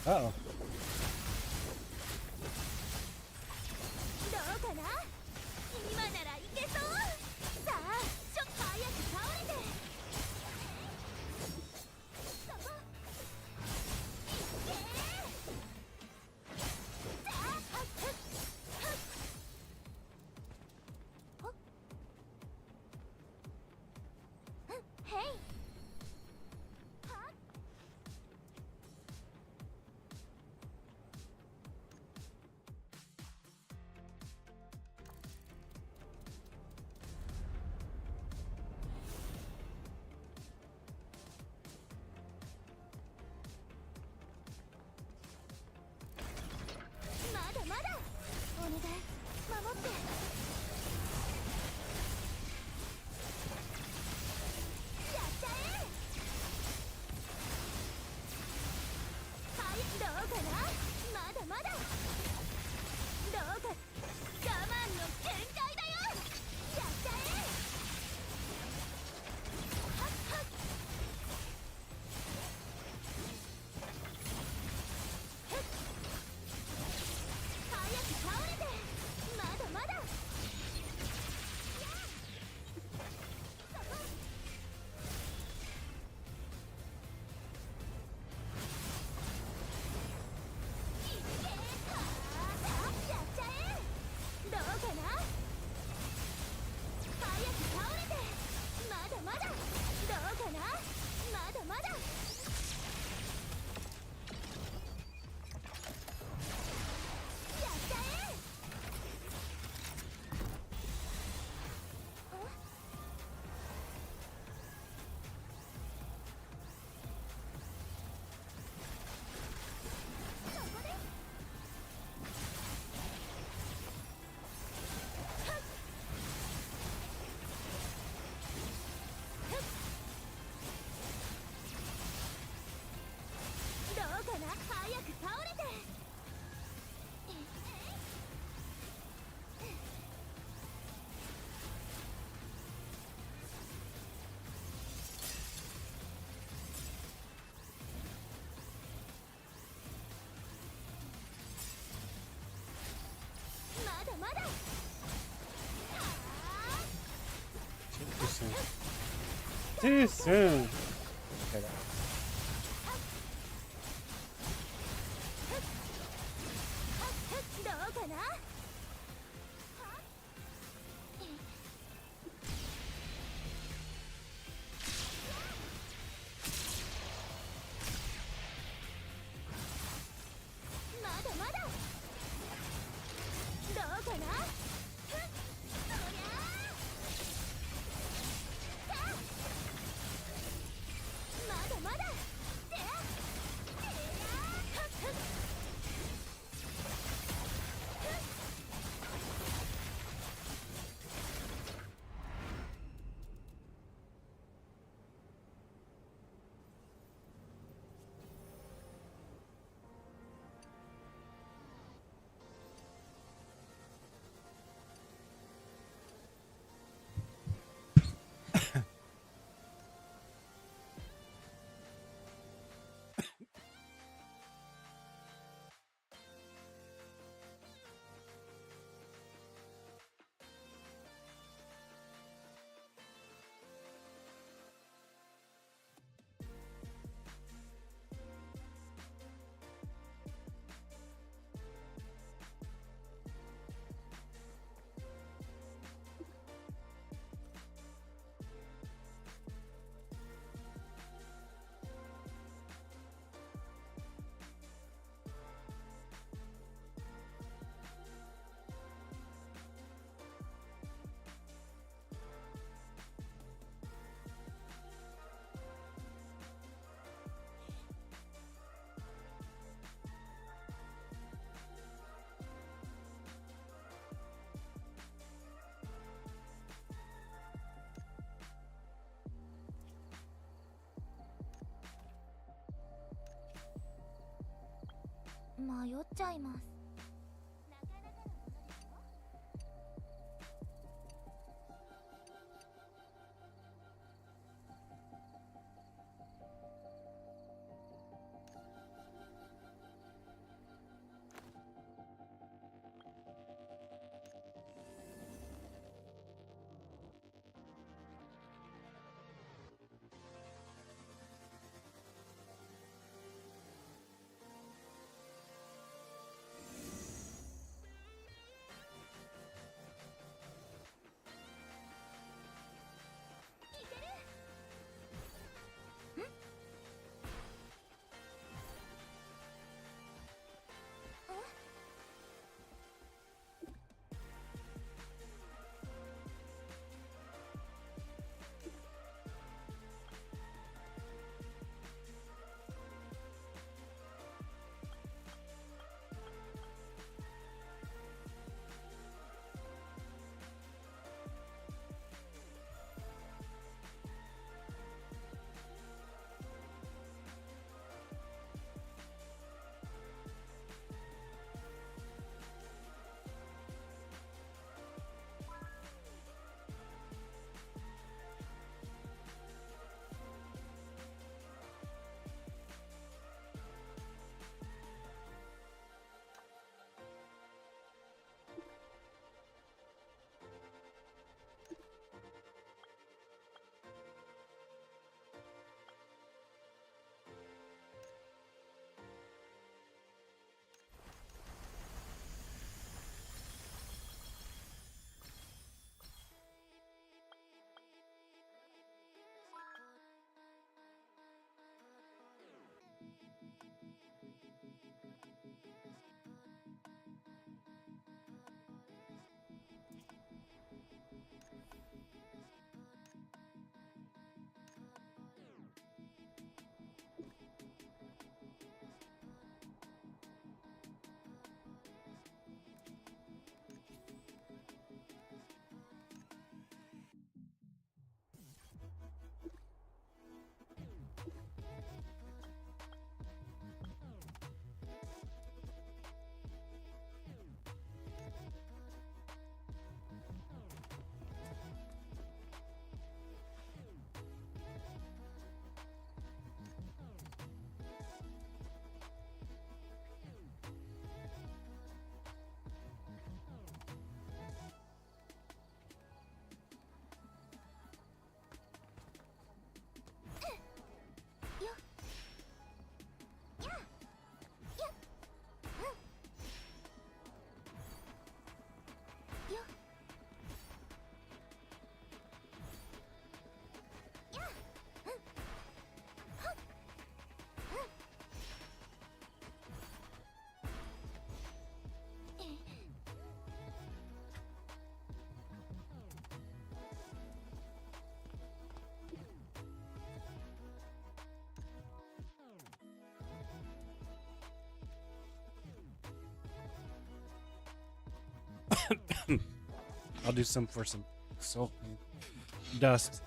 Uh-oh. どうかな、今ならいけそう。さあちょっと早く倒れて。そこいけ。さあはっはっはっほっへいはっ。まだまだお願い守って。やっちゃえ。はいどうかな、まだまだどうか我慢の限界だよ。やっちゃえ。はっはっへっ早く倒れて。まだまだやあそこいけー。はあやっちゃえ。どうかな、早く倒れて。まだまだどうかな、まだまだやっちゃえ。そこでどうかな、早く倒れて。まだまだ。あ Too soon. Too soon. Okay, that- どうかな。はまだまだどうかな。ふっそりゃあさあまだまだであえやはっふっ迷っちゃいます。なかなかのものですよ。I'll do some for some silk and dust.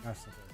That's the best.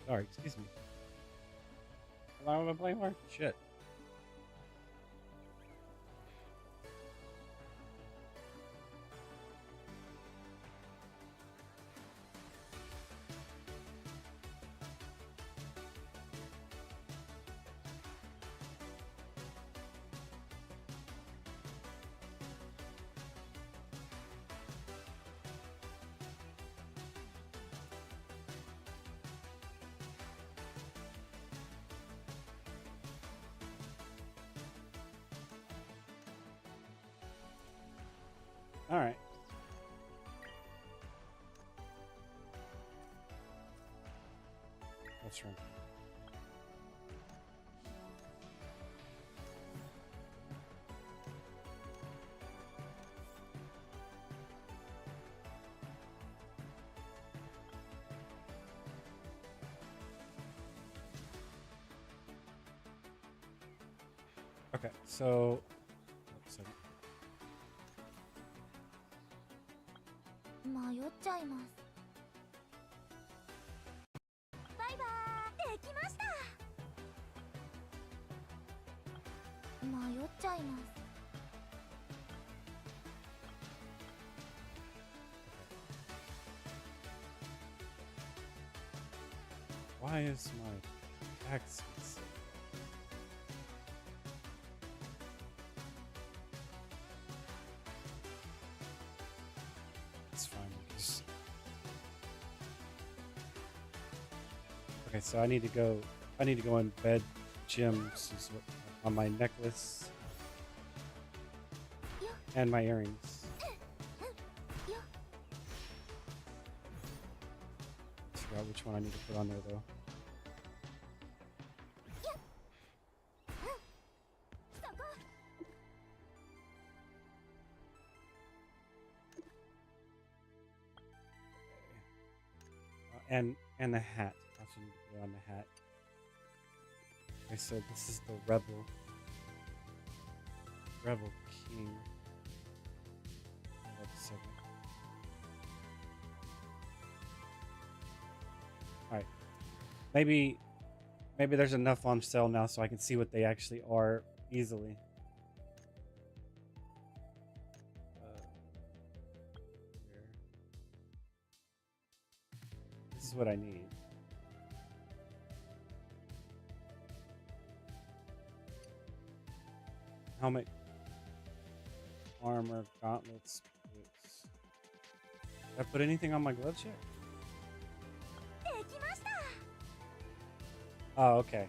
Sorry, excuse me. How long have I playing for? Shit. All right. That's right. Okay, so oops, sorry. 迷っちゃいます。バイバーイ。できました。迷っちゃいます。 Why is my tax so- It's fine. Okay, so I need to go. I need to go in bed gems is what, on my necklace and my earrings. Forgot which one I need to put on there though. And the hat. I also need to put on the hat. Okay, so this is the rebel king. Hold up a second. All right. Maybe there's enough on sale now so I can see what they actually are easily. Here. This is what I need. Helmet, armor, gauntlets, boots. Did I put anything on my gloves yet? Oh, okay.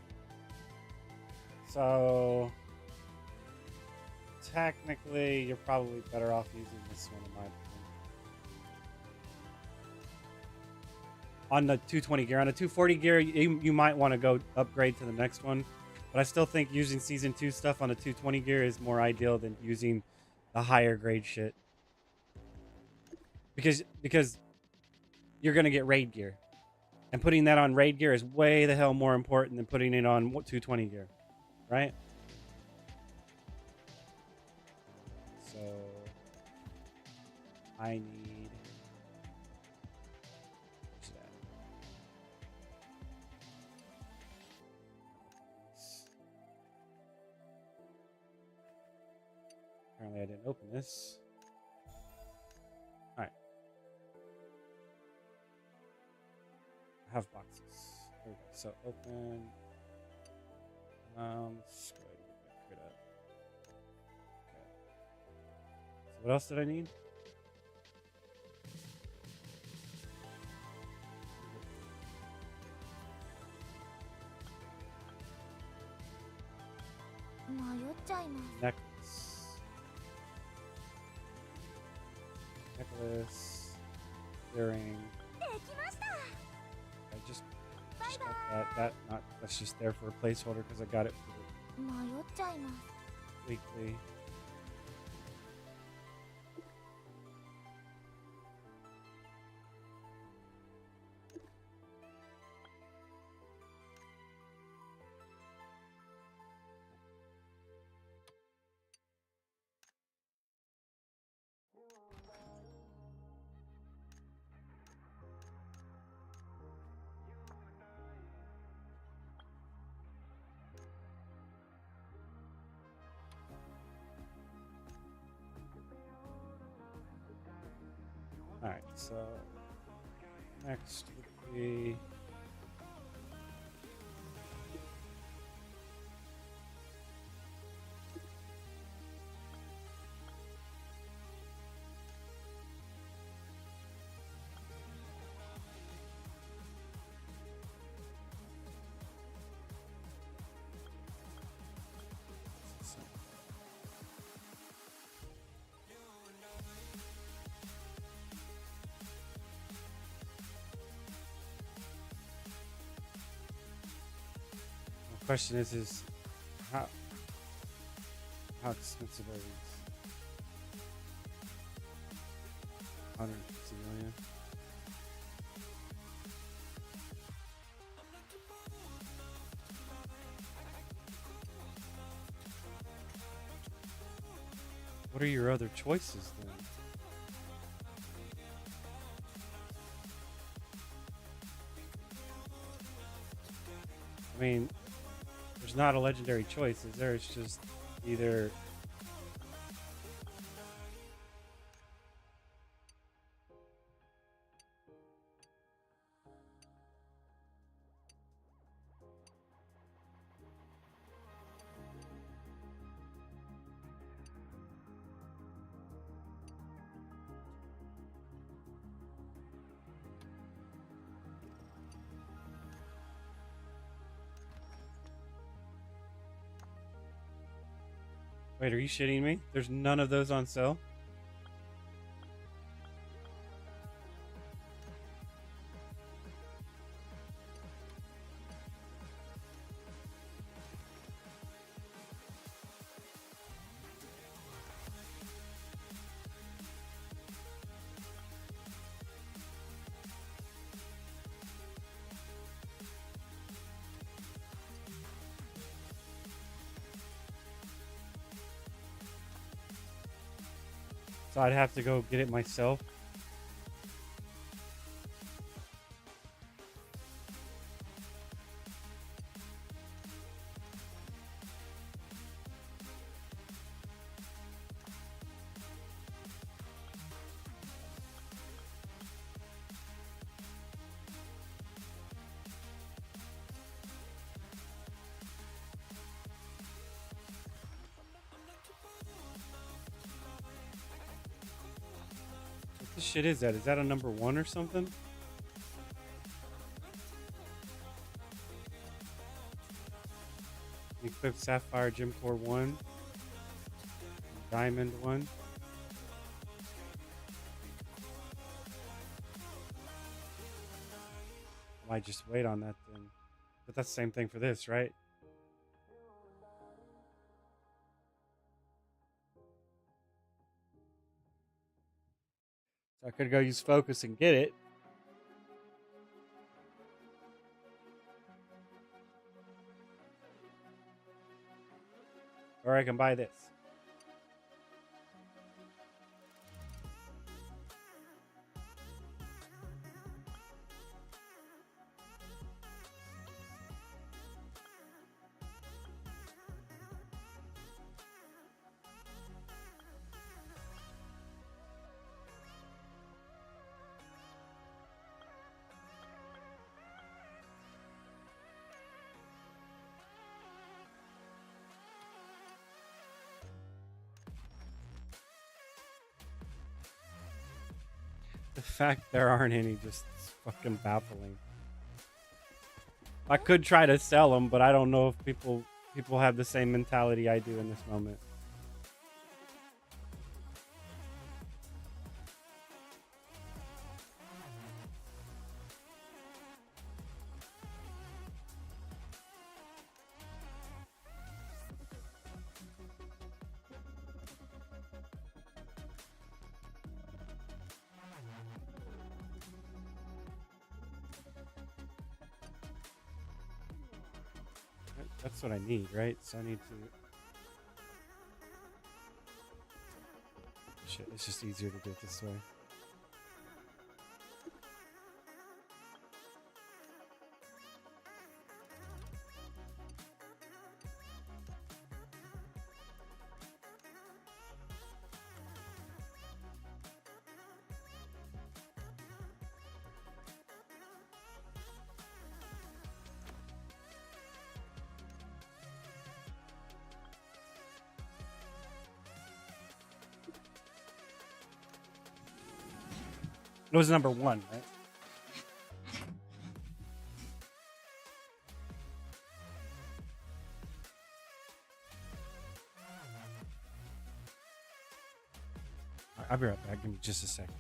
So technically, you're probably better off using this one in my opinion. On the 220 gear, on the 240 gear, you might want to go upgrade to the next one. But I still think using Season 2 stuff on the 220 gear is more ideal than using the higher grade shit. Because you're going to get raid gear. And putting that on raid gear is way the hell more important than putting it on 220 gear. Right? So I need... what's that? Apparently I didn't open this. Alright. I have boxes. There we go. So open. Let's go ahead and get that crit up. Okay. So what else did I need? Necklace. Necklace. Earring. I just got that. That's just there for a placeholder because I got it for the weekly. Alright, so next would be the question is how expensive are these? 150 million. What are your other choices then? I mean, there's not a legendary choice, is there? It's just either Wait, are you shitting me? There's none of those on sale? So I'd have to go get it myself. What the shit is that? Is that a number 1 or something? Equip Sapphire Gem Core 1. Diamond 1. I might just wait on that then. But that's the same thing for this, right? So I could go use focus and get it. Or I can buy this. The fact there aren't any just fucking baffling. I could try to sell them, but I don't know if people have the same mentality I do in this moment. That's what I need, right? So I need to... Shit, it's just easier to do it this way. It was number 1, right? All right, I'll be right back. Give me just a second.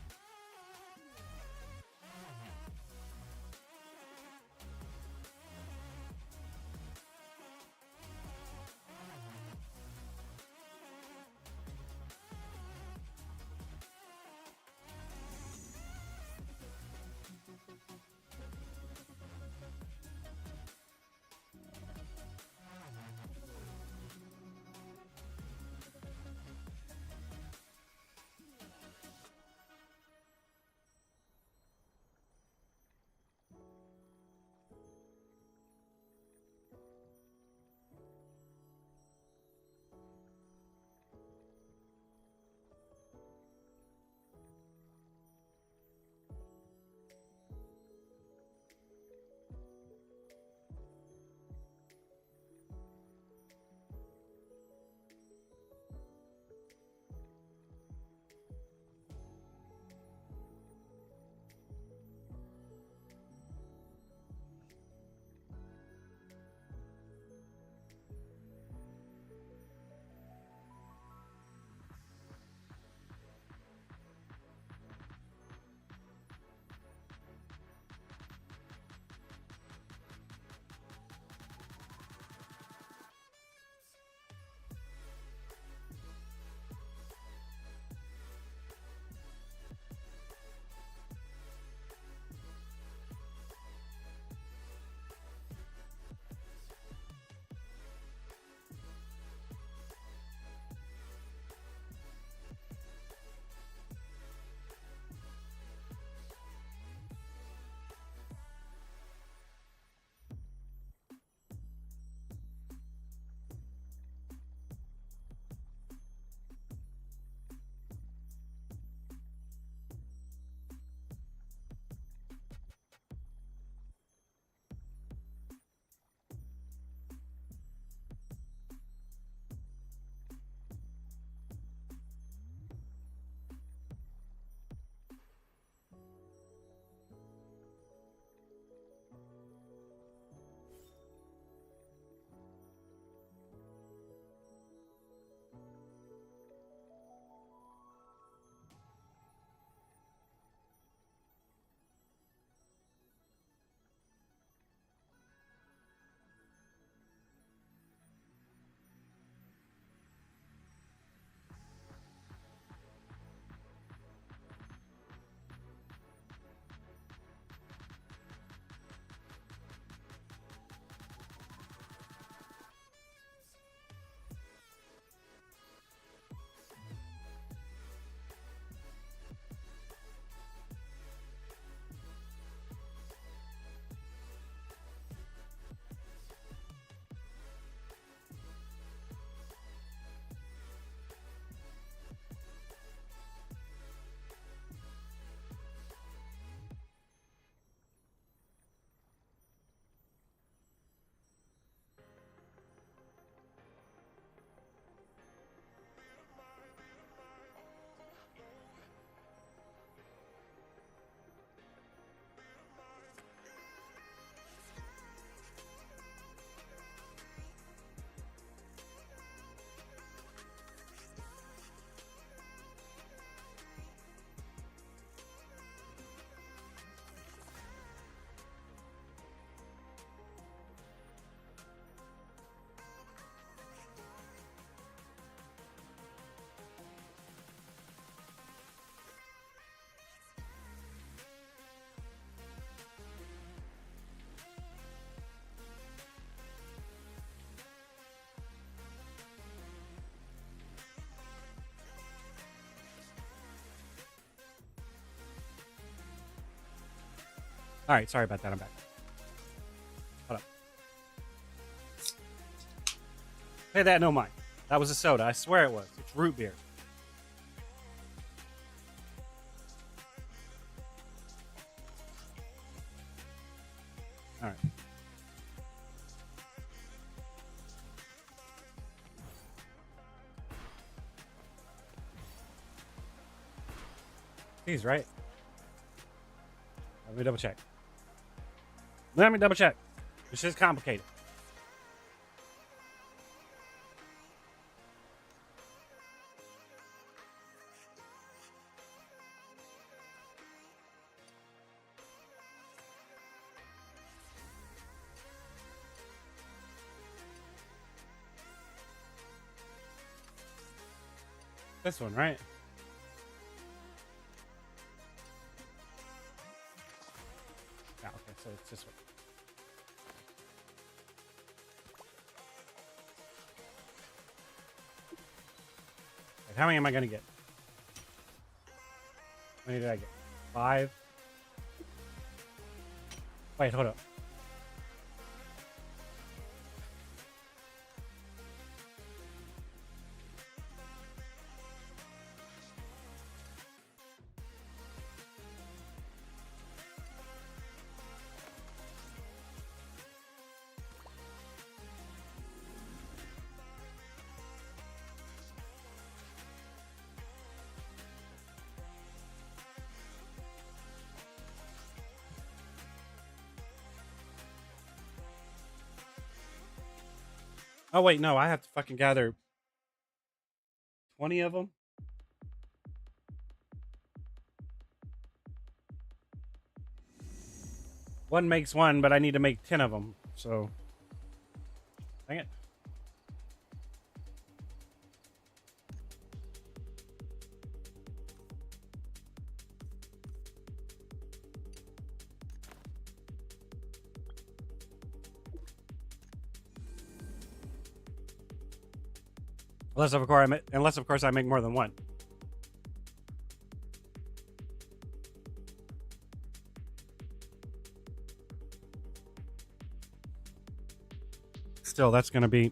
All right, sorry about that. I'm back. Hold up. Hey, that no mind. That was a soda. I swear it was. It's root beer. All right. He's right. Let me double check. Let me double check. This is complicated. This one, right? Yeah, okay, so it's this one. Wait, how many am I gonna get? How many did I get? 5. Wait, hold up. Oh wait, no, I have to fucking gather 20 of them. One makes one, but I need to make 10 of them. So, dang it. Unless of course I make more than one. Still, that's gonna be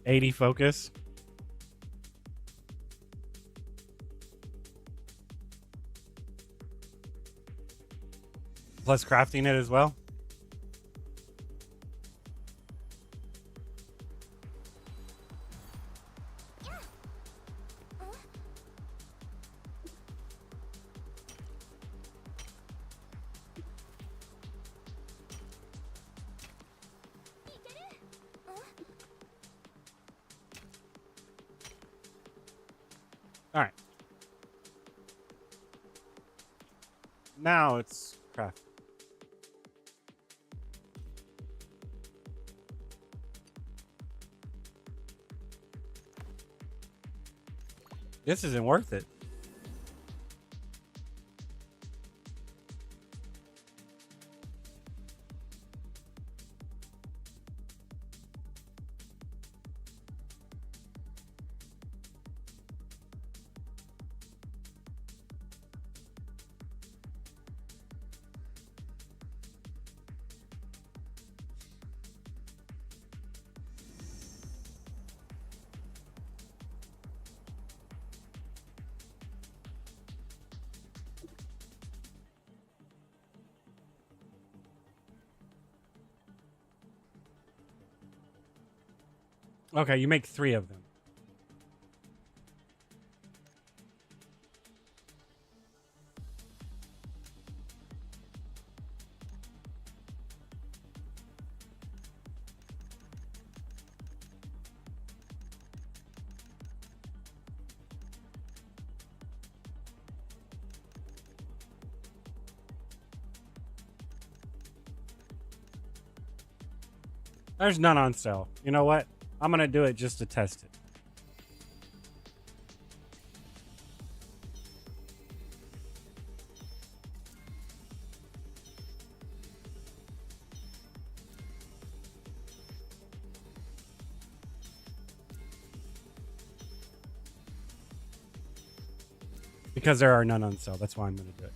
80 focus. Plus crafting it as well. All right. Now it's craft. This isn't worth it. Okay, you make 3 of them. There's none on sale. You know what? I'm gonna do it just to test it. Because there are none on sale. That's why I'm gonna do it.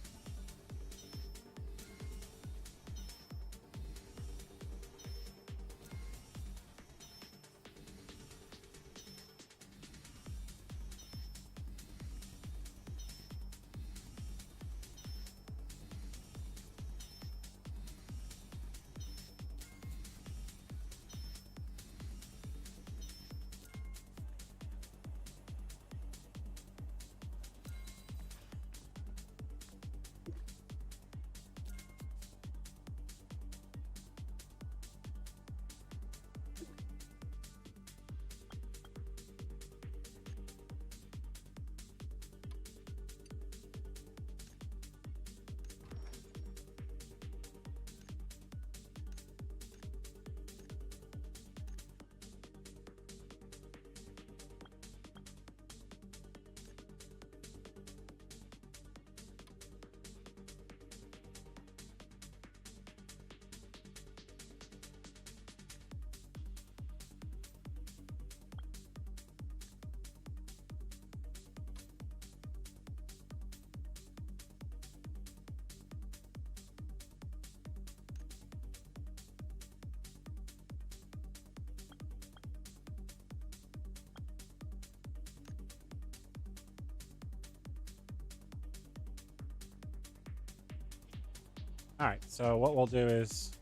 All right, so what we'll do is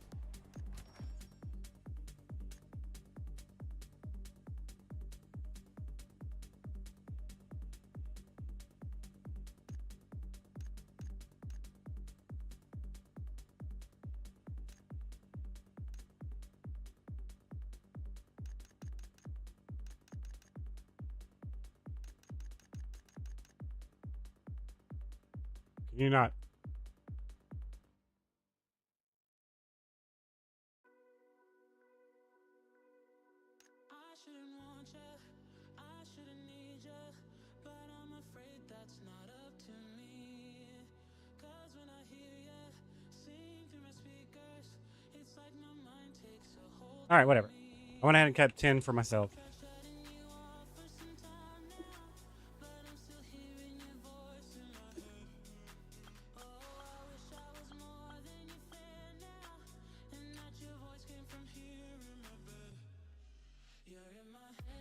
can you not? All right, whatever. I went ahead and kept 10 for myself.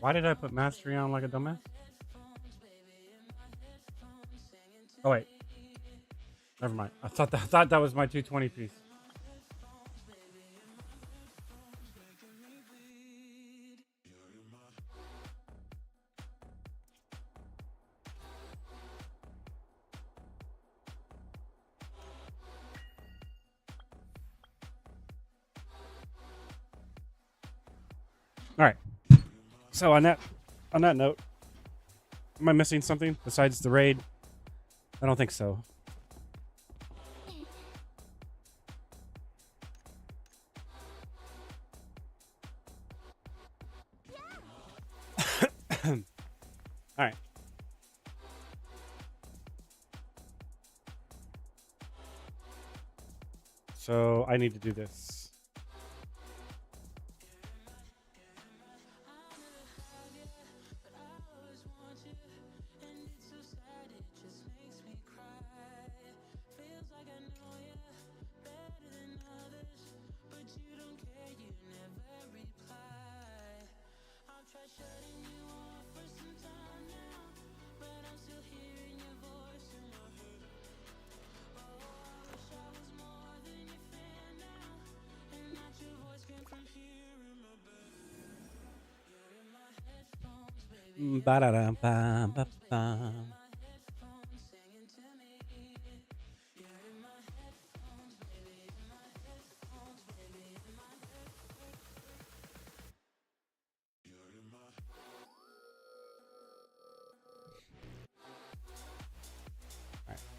Why did I put mastery on like a dumbass? Oh wait, never mind. I thought that was my 220 piece. All right. So on that note, am I missing something besides the raid? I don't think so. All right. So I need to do this. Ba-da-dum-bum-ba-bum.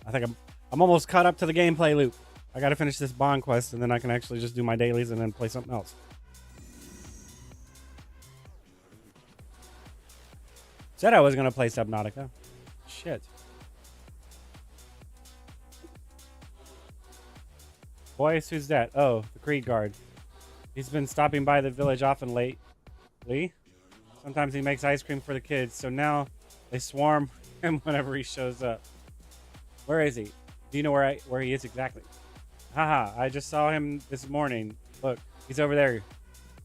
I think I'm almost caught up to the gameplay loop. I gotta finish this bond quest and then I can actually just do my dailies and then play something else. Said I was gonna play Subnotica. Shit. Boys, who's that? Oh, the Creed guard. He's been stopping by the village often lately. Sometimes he makes ice cream for the kids, so now they swarm him whenever he shows up. Where is he? Do you know where he is exactly? Haha, I just saw him this morning. Look, he's over there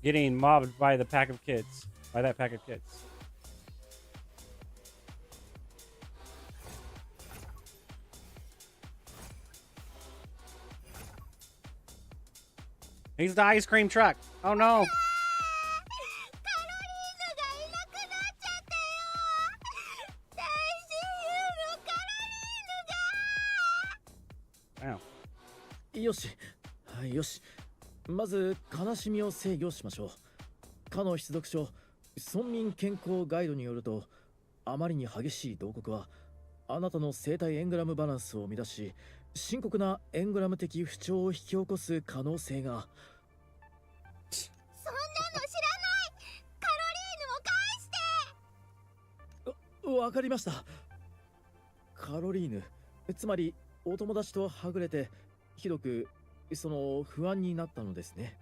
getting mobbed by the pack of kids. By that pack of kids. He's the ice cream truck. Oh no. Damn. よし、よし。まず悲しみを制御しましょう。かの出読書村民健康ガイドによると、あまりに激しい慟哭はあなたの生体エングラムバランスを乱し、深刻なエングラム的不調を引き起こす可能性が。そんなの知らない。カロリーヌを返して。わかりました。カロリーヌ、つまりお友達とはぐれてひどく不安になったのですね。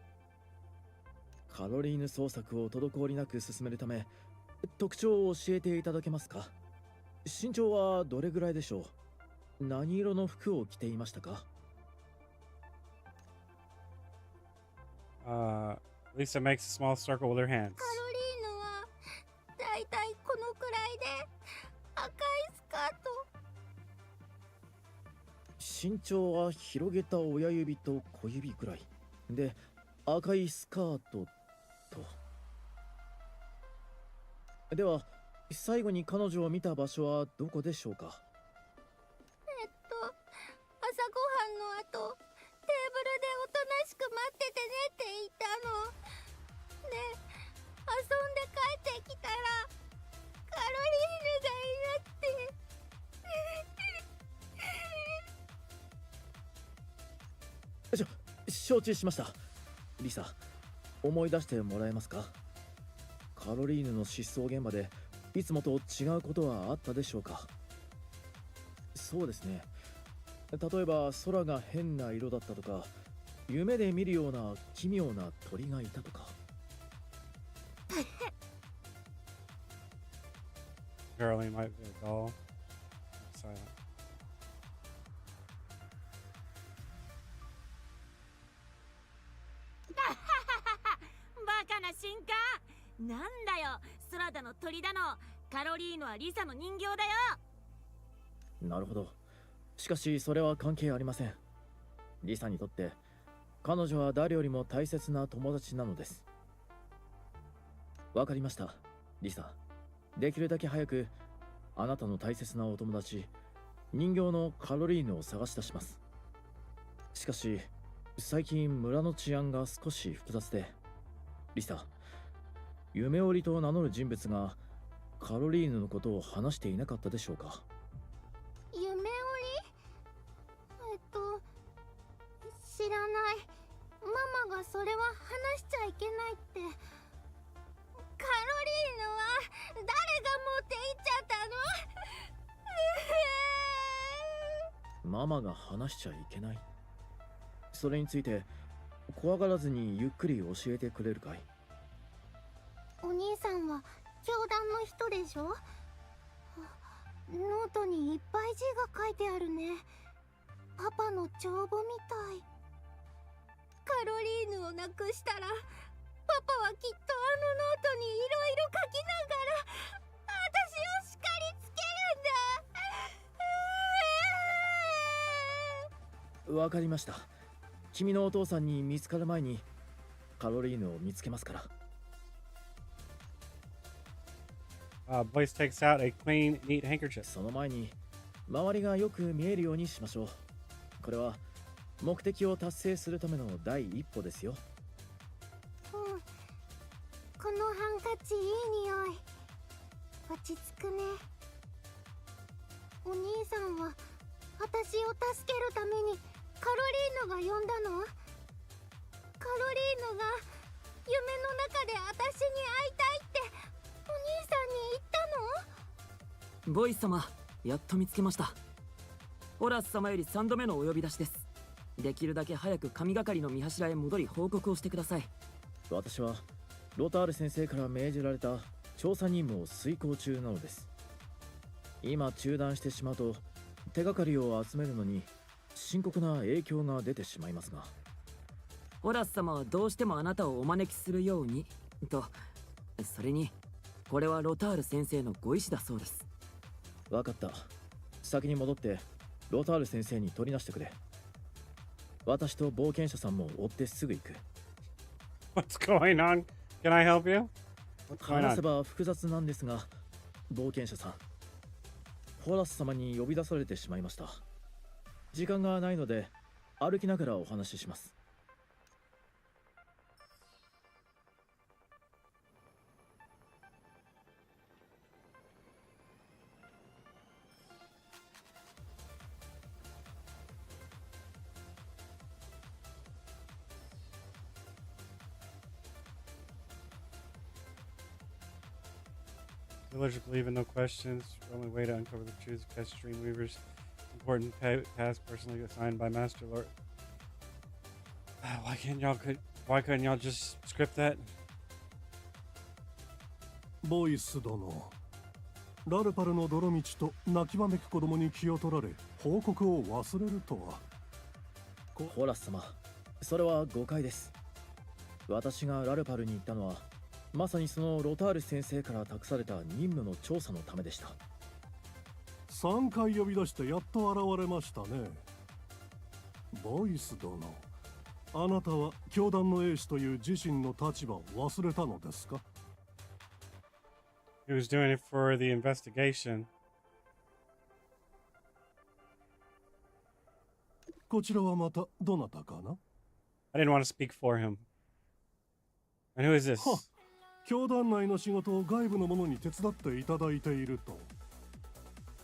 カロリーヌ捜索を滞りなく進めるため特徴を教えていただけますか。身長はどれぐらいでしょう。何色の服を着ていましたか。Lisa makes a small circle with her hands. カロリーヌはだいたいこのくらいで赤いスカート。身長は広げた親指と小指くらいで、赤いスカートと。では最後に彼女を見た場所はどこでしょうか？朝ごはんの後、テーブルでおとなしく待っててねって言ったの。で、遊んで帰ってきたら、カロリーヌがいなくて。承知しました。リサ、思い出してもらえますか？カロリーヌの失踪現場でいつもと違うことはあったでしょうか？そうですね。例えば空が変な色だったとか、夢で見るような奇妙な鳥がいたとか。Caroline might be a doll. Silent. バカな進化。なんだよ、空だの鳥だの、カロリーヌはリサの人形だよ。なるほど。しかしそれは関係ありません。リサにとって彼女は誰よりも大切な友達なのです。わかりました、リサ。できるだけ早くあなたの大切なお友達、人形のカロリーヌを探し出します。しかし最近村の治安が少し複雑で、リサ、夢織と名乗る人物がカロリーヌのことを話していなかったでしょうか？夢織？知らない。ママがそれは話しちゃいけないって。カロリーヌは誰が持って行っちゃったの？ママが話しちゃいけない。それについて怖がらずにゆっくり教えてくれるかい？お兄さんは教団の人でしょ？ノートにいっぱい字が書いてあるね。パパの帳簿みたい。カロリーヌをなくしたら、パパはきっとあのノートにいろいろ書きながら私を叱りつけるんだ。わかりました。君のお父さんに見つかる前にカロリーヌを見つけますから。Boyce takes out a clean, neat handkerchief. その前に周りがよく見えるようにしましょう。これは目的を達成するための第一歩ですよ。うん。このハンカチいい匂い。落ち着くね。お兄さんは私を助けるためにカロリーヌが呼んだの？カロリーヌが夢の中で私に会いたいってお兄さんに言ったの？ボイス様、やっと見つけました。ホラス様より3度目のお呼び出しです。できるだけ早く神係の見柱へ戻り報告をしてください。私はロタール先生から命じられた調査任務を遂行中なのです。今中断してしまうと手がかりを集めるのに深刻な影響が出てしまいますが。ホラス様はどうしてもあなたをお招きするようにと。それにこれはロタール先生のご意思だそうです。わかった。先に戻ってロタール先生に取り出してくれ。私と冒険者さんも追ってすぐ行く。What's going on? Can I help you? What's going 話せ on? ば複雑なんですが、冒険者さん、ホラス様に呼び出されてしまいました。時間がないので歩きながらお話しします。Villagers believe in no questions. The only way to uncover the truth is catch Dreamweaver's important task personally assigned by Master Lord. Why couldn't y'all just script that? ボイス殿、ラルパルの泥道と泣きわめく子供に気を取られ報告を忘れるとは。ホラス様、それは誤解です。私がラルパルに行ったのはまさにそのロタール先生から託された任務の調査のためでした。3回呼び出してやっと現れましたね。ボイス殿、あなたは教団の英士という自身の立場を忘れたのですか？ He was doing it for the investigation. こちらはまたどなたかな？ I didn't want to speak for him. And who is this? は、教団内の仕事を外部の者に手伝っていただいていると。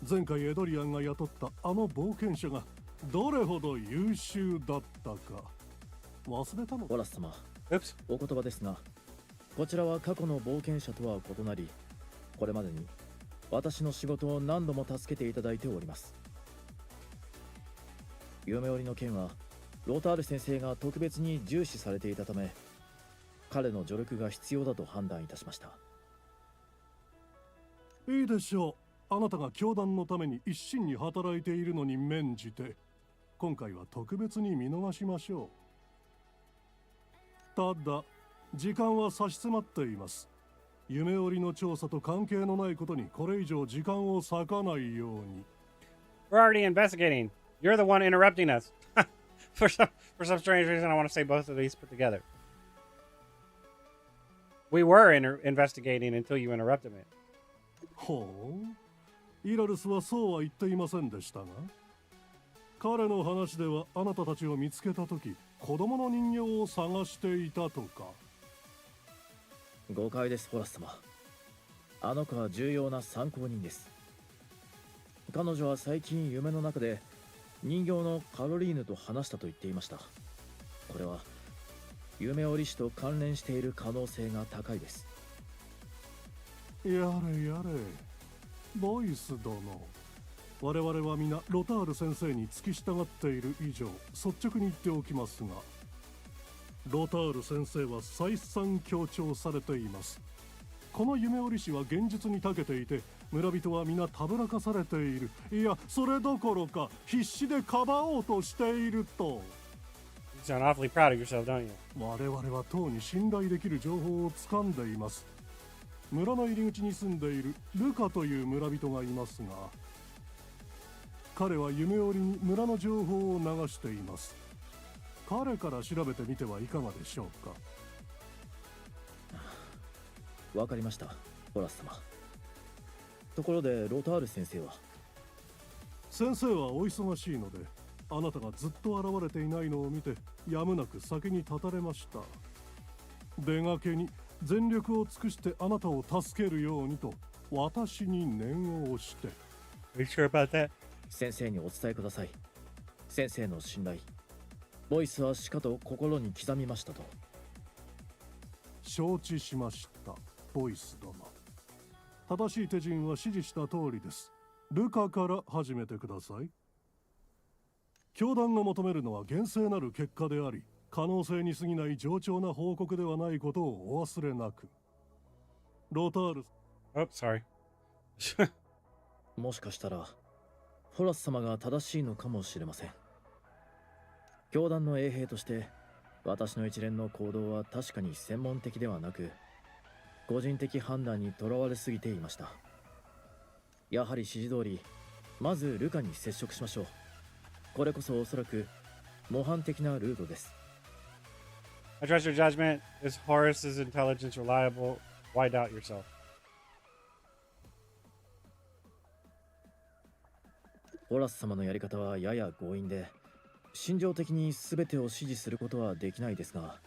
前回エドリアンが雇ったあの冒険者がどれほど優秀だったか忘れたの？ホラス様、 Oops. お言葉ですが、こちらは過去の冒険者とは異なり、これまでに私の仕事を何度も助けていただいております。夢折りの件はロータール先生が特別に重視されていたため、彼の助力が必要だと判断いたしました。いいでしょう。あなたが教団のために一心に働いているのに免じて、今回は特別に見逃しましょう。ただ、時間は差し迫っています。夢折りの調査と関係のないことにこれ以上時間を割かないように。We're already investigating. You're the one interrupting us. for some strange reason, I want to say both of these put together. We were investigating until you interrupted me. ほう。イラルスはそうは言っていませんでしたが、彼の話ではあなたたちを見つけたとき、子供の人形を探していたとか。誤解です、ホラス様。あの子は重要な参考人です。彼女は最近夢の中で人形のカロリーヌと話したと言っていました。これは夢折り師と関連している可能性が高いです。やれやれ、ボイス殿。我々は皆ロタール先生に付き従っている以上、率直に言っておきますが、ロタール先生は再三強調されています。この夢折り師は現実に長けていて、村人は皆たぶらかされている。いや、それどころか必死でかばおうとしていると。You sound awfully proud of yourself, don't you? 我々はとうに信頼できる情報を掴んでいます。村の入り口に住んでいるルカという村人がいますが、彼は夢折りに村の情報を流しています。彼から調べてみてはいかがでしょうか。わかりました、ホラス様。ところでロタール先生は？先生はお忙しいので、あなたがずっと現れていないのを見てやむなく先に立たれました。出がけに全力を尽くしてあなたを助けるようにと私に念を押して。 Are you sure about that? 先生にお伝えください。先生の信頼、ボイスはしかと心に刻みましたと。承知しました、ボイス殿。正しい手順は指示した通りです。ルカから始めてください。教団が求めるのは厳正なる結果であり、可能性に過ぎない冗長な報告ではないことをお忘れなく。ロタール。 Oh, sorry. もしかしたらホラス様が正しいのかもしれません。教団の衛兵として私の一連の行動は確かに専門的ではなく、個人的判断にとらわれすぎていました。やはり指示通り、まずルカに接触しましょう。これこそおそらく模範的なルートです。I trust your judgment. Is Horace's intelligence reliable? Why doubt yourself? ホラス様のやり方はやや強引で、心情的に全てを指示することはできないですが、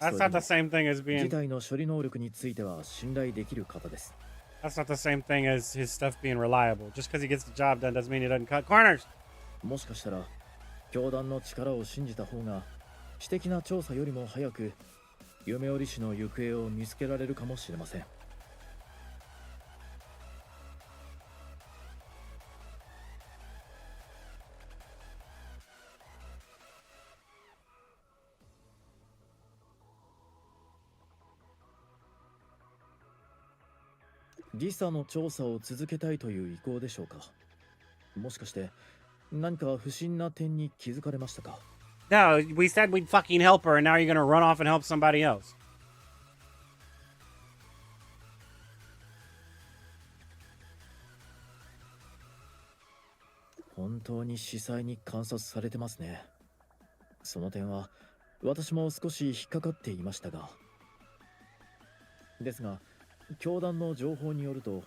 That's not the same thing as 事 being. 態の処理能力については信頼できる方です。 That's not the same thing as his stuff being reliable. Just because he gets the job done doesn't mean he doesn't cut corners. もしかしたら教団の力を信じた方が私的な調査よりも早く夢折り師の行方を見つけられるかもしれません。リサの調査を続けたいという意向でしょうか。もしかして何か不審な点に気づかれましたか？ No, we said we'd fucking help her, and now you're gonna run off and help somebody else. 本当に司祭に観察されてますね。その点は私も少し引っかかっていましたが、ですが教団の情報によると、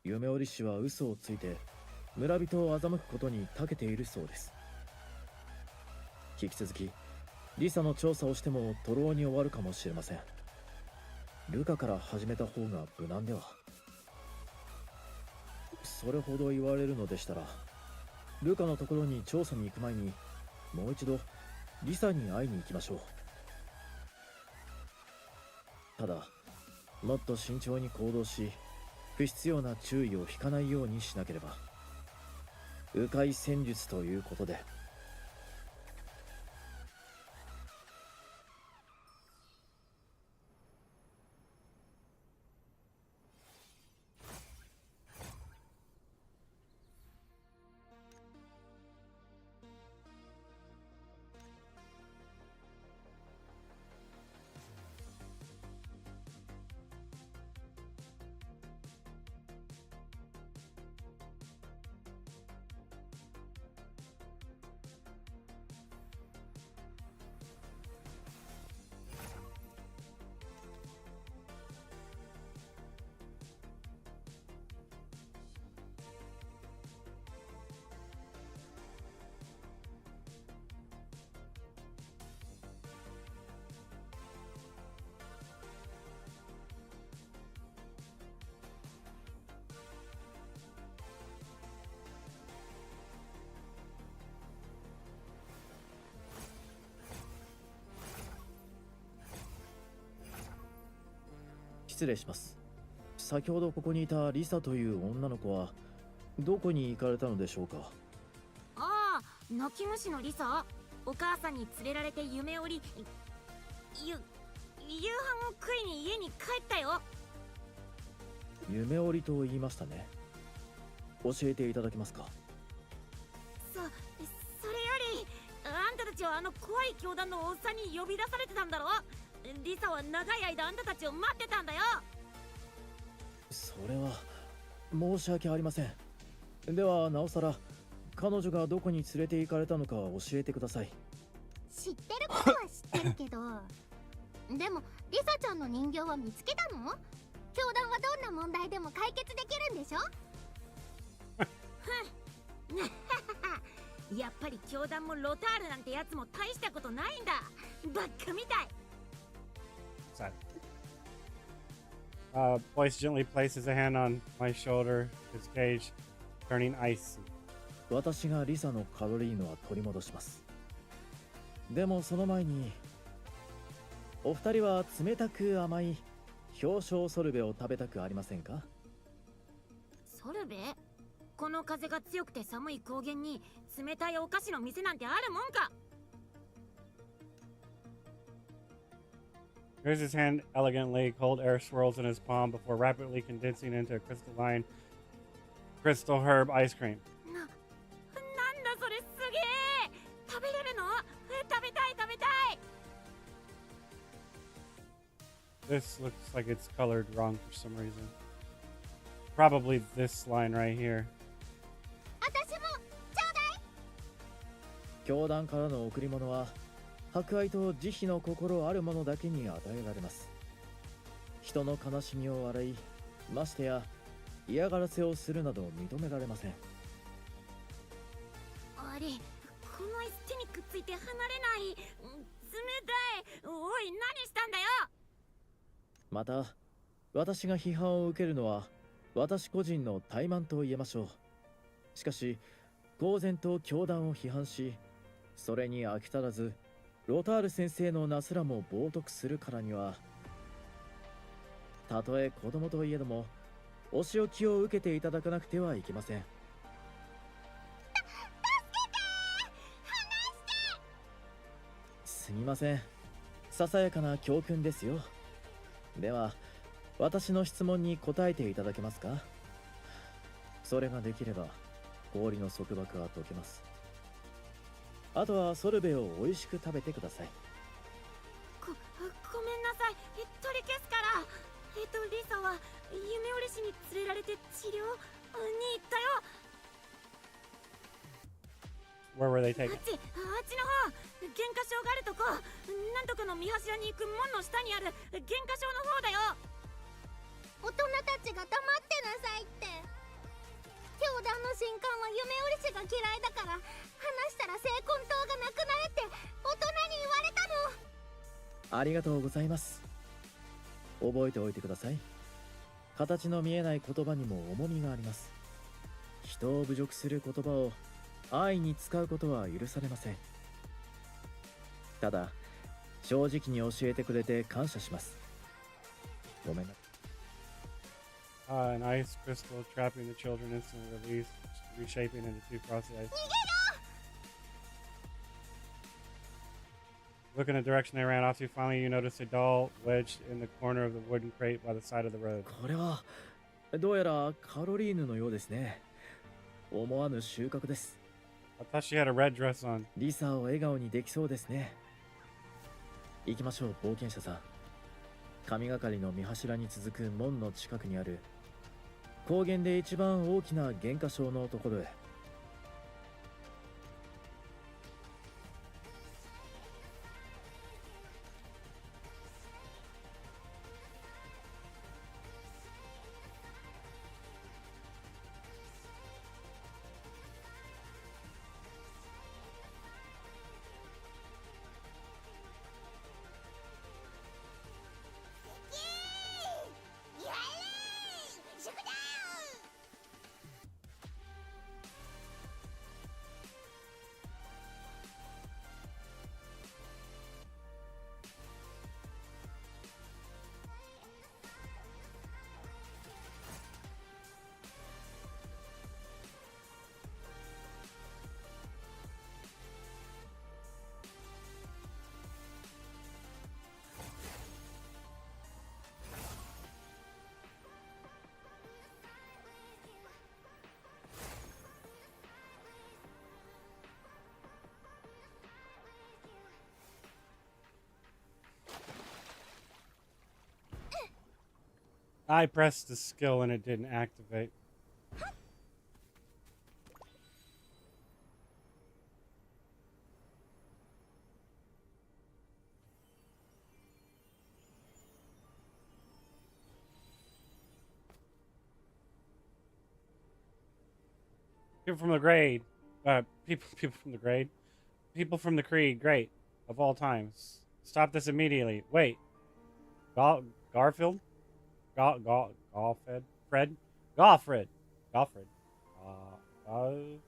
夢織氏は嘘をついて村人を欺くことに長けているそうです。引き続きリサの調査をしても徒労に終わるかもしれません。ルカから始めた方が無難では。それほど言われるのでしたら、ルカのところに調査に行く前にもう一度リサに会いに行きましょう。ただもっと慎重に行動し、不必要な注意を引かないようにしなければ。迂回戦術ということで。失礼します。先ほどここにいたリサという女の子はどこに行かれたのでしょうか。ああ、泣き虫のリサ。お母さんに連れられて夢織り夕飯を食いに家に帰ったよ。夢織りと言いましたね。教えていただけますか。それより、あんたたちはあの怖い教団のおっさんに呼び出されてたんだろ。リサは長い間あんたたちを待ってたんだよ。それは申し訳ありません。ではなおさら彼女がどこに連れて行かれたのか教えてください。知ってることは知ってるけどでもリサちゃんの人形は見つけたの？教団はどんな問題でも解決できるんでしょやっぱり教団もロタールなんてやつも大したことないんだ。バッカみたい。Sad. Boyce gently places a hand on my shoulder, his gaze turning icy. 私がリサのカロリーヌは取り戻します。でもその前に、お二人は冷たく甘い氷晶ソルベを食べたくありませんか？ソルベ？この風が強くて寒い高原に冷たいお菓子の店なんてあるもんか。Here's his hand elegantly. Cold air swirls in his palm before rapidly condensing into a crystalline crystal herb ice cream. なんだそれ、すげえ。食べれるの？食べたい食べたい。 This looks like it's colored wrong for some reason. Probably this line right here. 私もちょうだい。教団からの贈り物は博愛と慈悲の心ある者だけに与えられます。人の悲しみを笑い、ましてや嫌がらせをするなど認められません。あれ、このアイス手にくっついて離れない。冷たい。おい、何したんだよ。また私が批判を受けるのは私個人の怠慢と言えましょう。しかし公然と教団を批判し、それに飽き足らずロタール先生のなすらも冒涜するからには、たとえ子供といえどもお仕置きを受けていただかなくてはいけません。すみません、ささやかな教訓ですよ。では私の質問に答えていただけますか？それができれば氷の束縛は解けます。あとはソルベを美味しく食べてください。ごめんなさい。取り消すから。リサは夢織師に連れられて治療に行ったよ。Where were they あっ taken? ちの方。喧嘩所の見柱に行く門の下にある原価所の方だよ。大人たちが黙ってなさいって。教団の神官は夢折り師が嫌いだから、話したら聖魂灯がなくなるって大人に言われたの。ありがとうございます。覚えておいてください。形の見えない言葉にも重みがあります。人を侮辱する言葉を安易に使うことは許されません。ただ正直に教えてくれて感謝します。ごめんな。An ice crystal trapping the children instantly released, reshaping into two frosty ice. Look in the direction they ran off to. Finally, you notice a doll wedged in the corner of the wooden crate by the side of the road. これはどうやらカロリーヌのようですね。思わぬ収穫です。I thought she had a red dress on. リサを笑顔にできそうですね。行きましょう、冒険者さん。神がかりの見柱に続く門の近くにある高原で一番大きな原価所のところへ。I pressed the skill and it didn't activate. People from the grade, people from the grade, people from the creed, great, of all times. Stop this immediately. Wait, Garfield? Galfred? Fred? Galfred. Galfred. Galfred.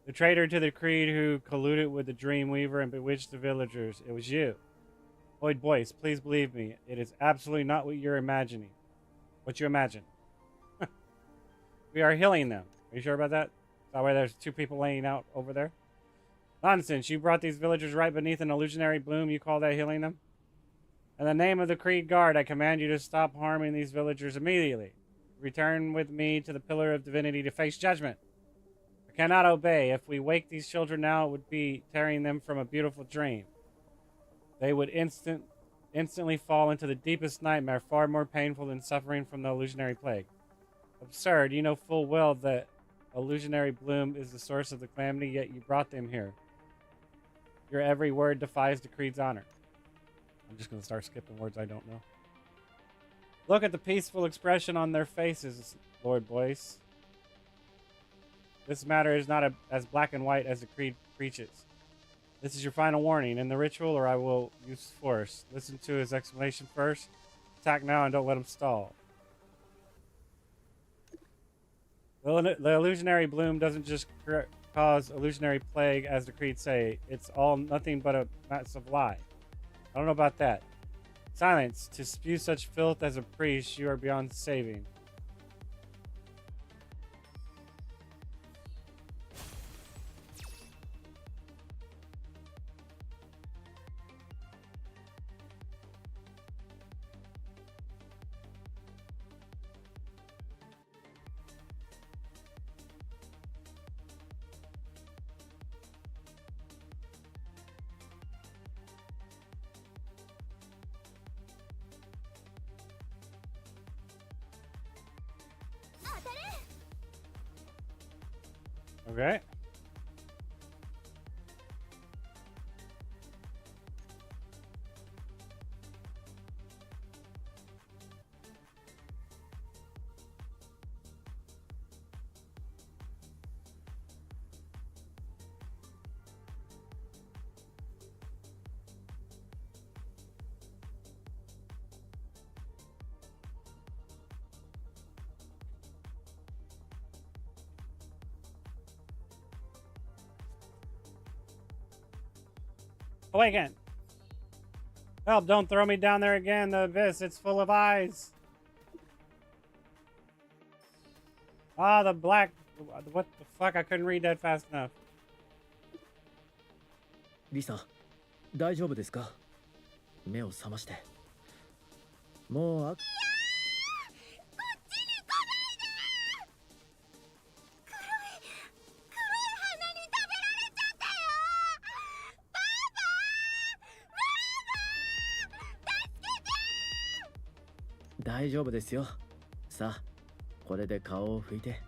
The traitor to the creed who colluded with the Dreamweaver and bewitched the villagers. It was you. Lloyd Boyce, please believe me. It is absolutely not what you're imagining. What you imagine. We are healing them. Are you sure about that? That way there's two people laying out over there? Nonsense. You brought these villagers right beneath an illusionary bloom. You call that healing them? In the name of the Creed Guard, I command you to stop harming these villagers immediately. Return with me to the Pillar of Divinity to face judgment. I cannot obey. If we wake these children now, it would be tearing them from a beautiful dream. They would instantly fall into the deepest nightmare, far more painful than suffering from the illusionary plague. Absurd. You know full well that illusionary bloom is the source of the calamity, yet you brought them here. Your every word defies the Creed's honor. I'm just going to start skipping words I don't know. Look at the peaceful expression on their faces, Lord Boyce. This matter is not as black and white as the Creed preaches. This is your final warning. In the ritual, or I will use force. Listen to his explanation first. Attack now and don't let him stall. The illusionary bloom doesn't just cause illusionary plague, as the Creed say. It's all nothing but a massive lie. I don't know about that. Silence. To spew such filth as a priest, you are beyond saving. Okay. Awaken! Help, don't throw me down there again, the abyss, it's full of eyes. Ah, the black... What the fuck? I couldn't read that fast enough. リサ、大丈夫ですか？目を覚まして。もうあ、大丈夫ですよ。さあ、これで顔を拭いて。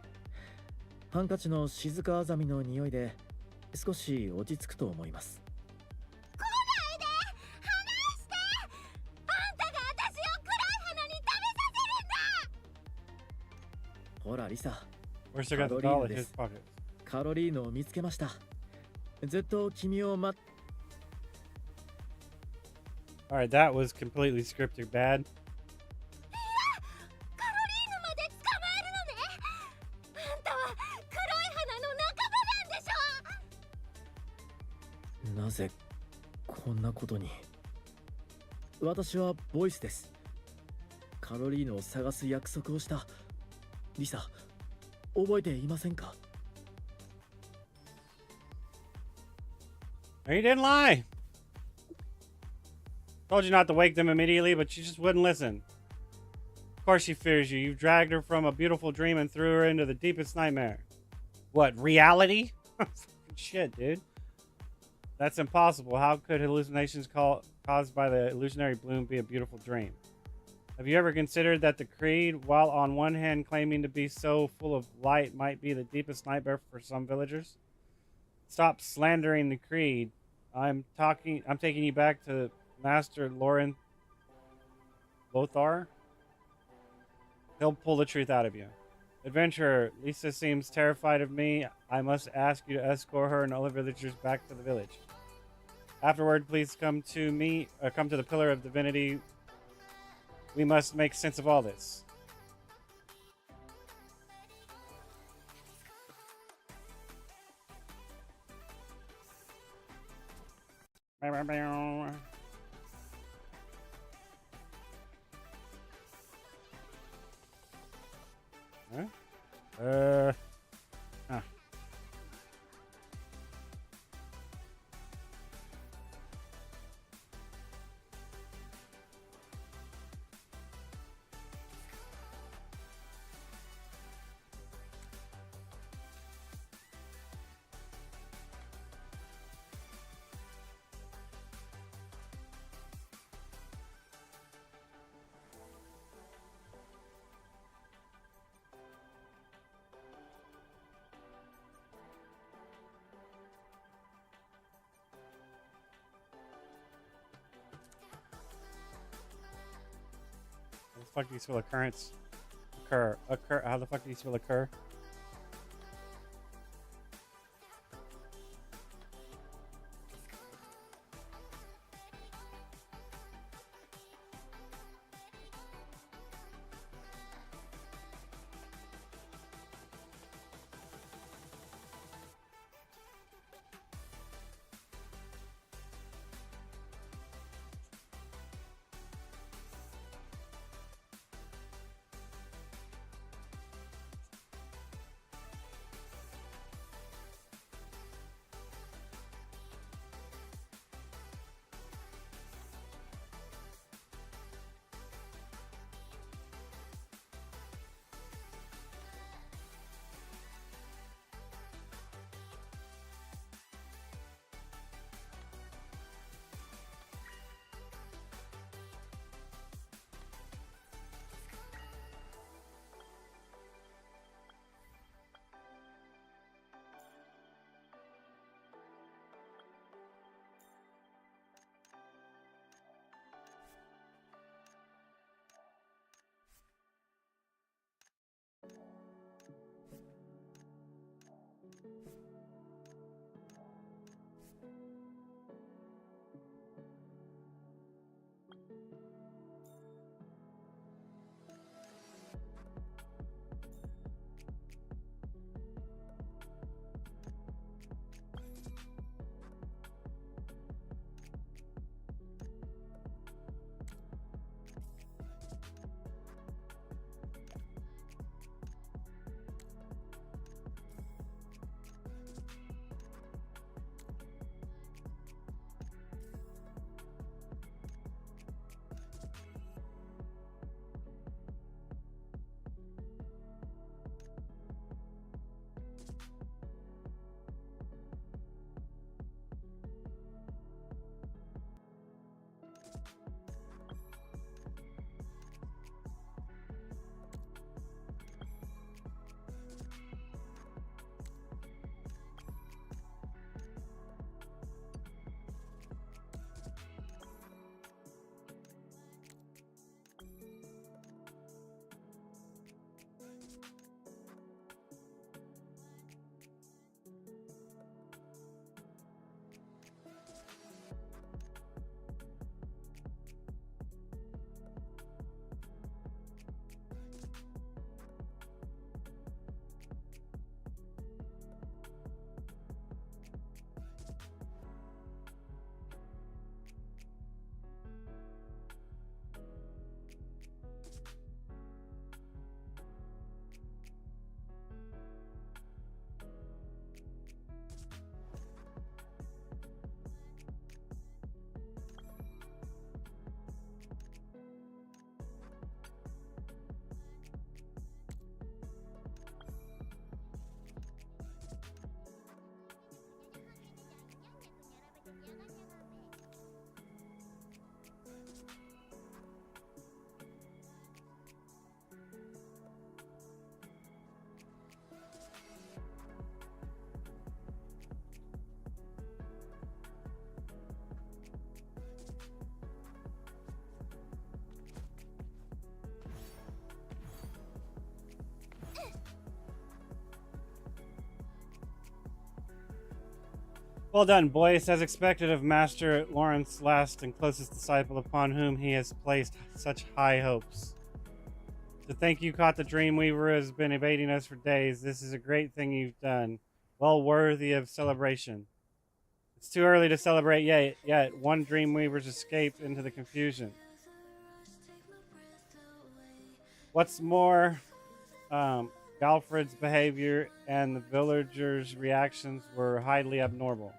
ハンカチの静かあざみの匂いで少し落ち着くと思います。ほらリサ、 Where's the got the doll in his pocket? カロリーヌを見つけました。ずっと君を待っ Alright, that was completely scripted bad. カロリーヌまで捕まえるのね。あんたは黒い花の仲間なんでしょ。なぜこんなことに。私はボイスです。カロリーヌを探す約束をした。リサ、覚えていませんか？ He didn't lie. Told you not to wake them immediately, but she just wouldn't listen. Of course she fears you. You dragged her from a beautiful dream and threw her into the deepest nightmare. What, reality? Shit, dude. That's impossible. How could hallucinations caused by the illusionary bloom be a beautiful dream? Have you ever considered that the creed, while on one hand claiming to be so full of light, might be the deepest nightmare for some villagers? Stop slandering the creed. I'm taking you back to Master Lothar. He'll pull the truth out of you. Adventurer, Lisa seems terrified of me. I must ask you to escort her and other villagers back to the village. Afterward, please come to the Pillar of Divinity. We must make sense of all this. Huh? Huh. How the fuck do you spell occurrence? Occur. How the fuck do you spell occur? Well done, boys. As expected of Master Lawrence, last and closest disciple upon whom he has placed such high hopes. To think you caught the Dreamweaver has been evading us for days. This is a great thing you've done. Well worthy of celebration. It's too early to celebrate yet. One Dreamweaver's escaped into the confusion. What's more, Galfred's behavior and the villagers' reactions were highly abnormal.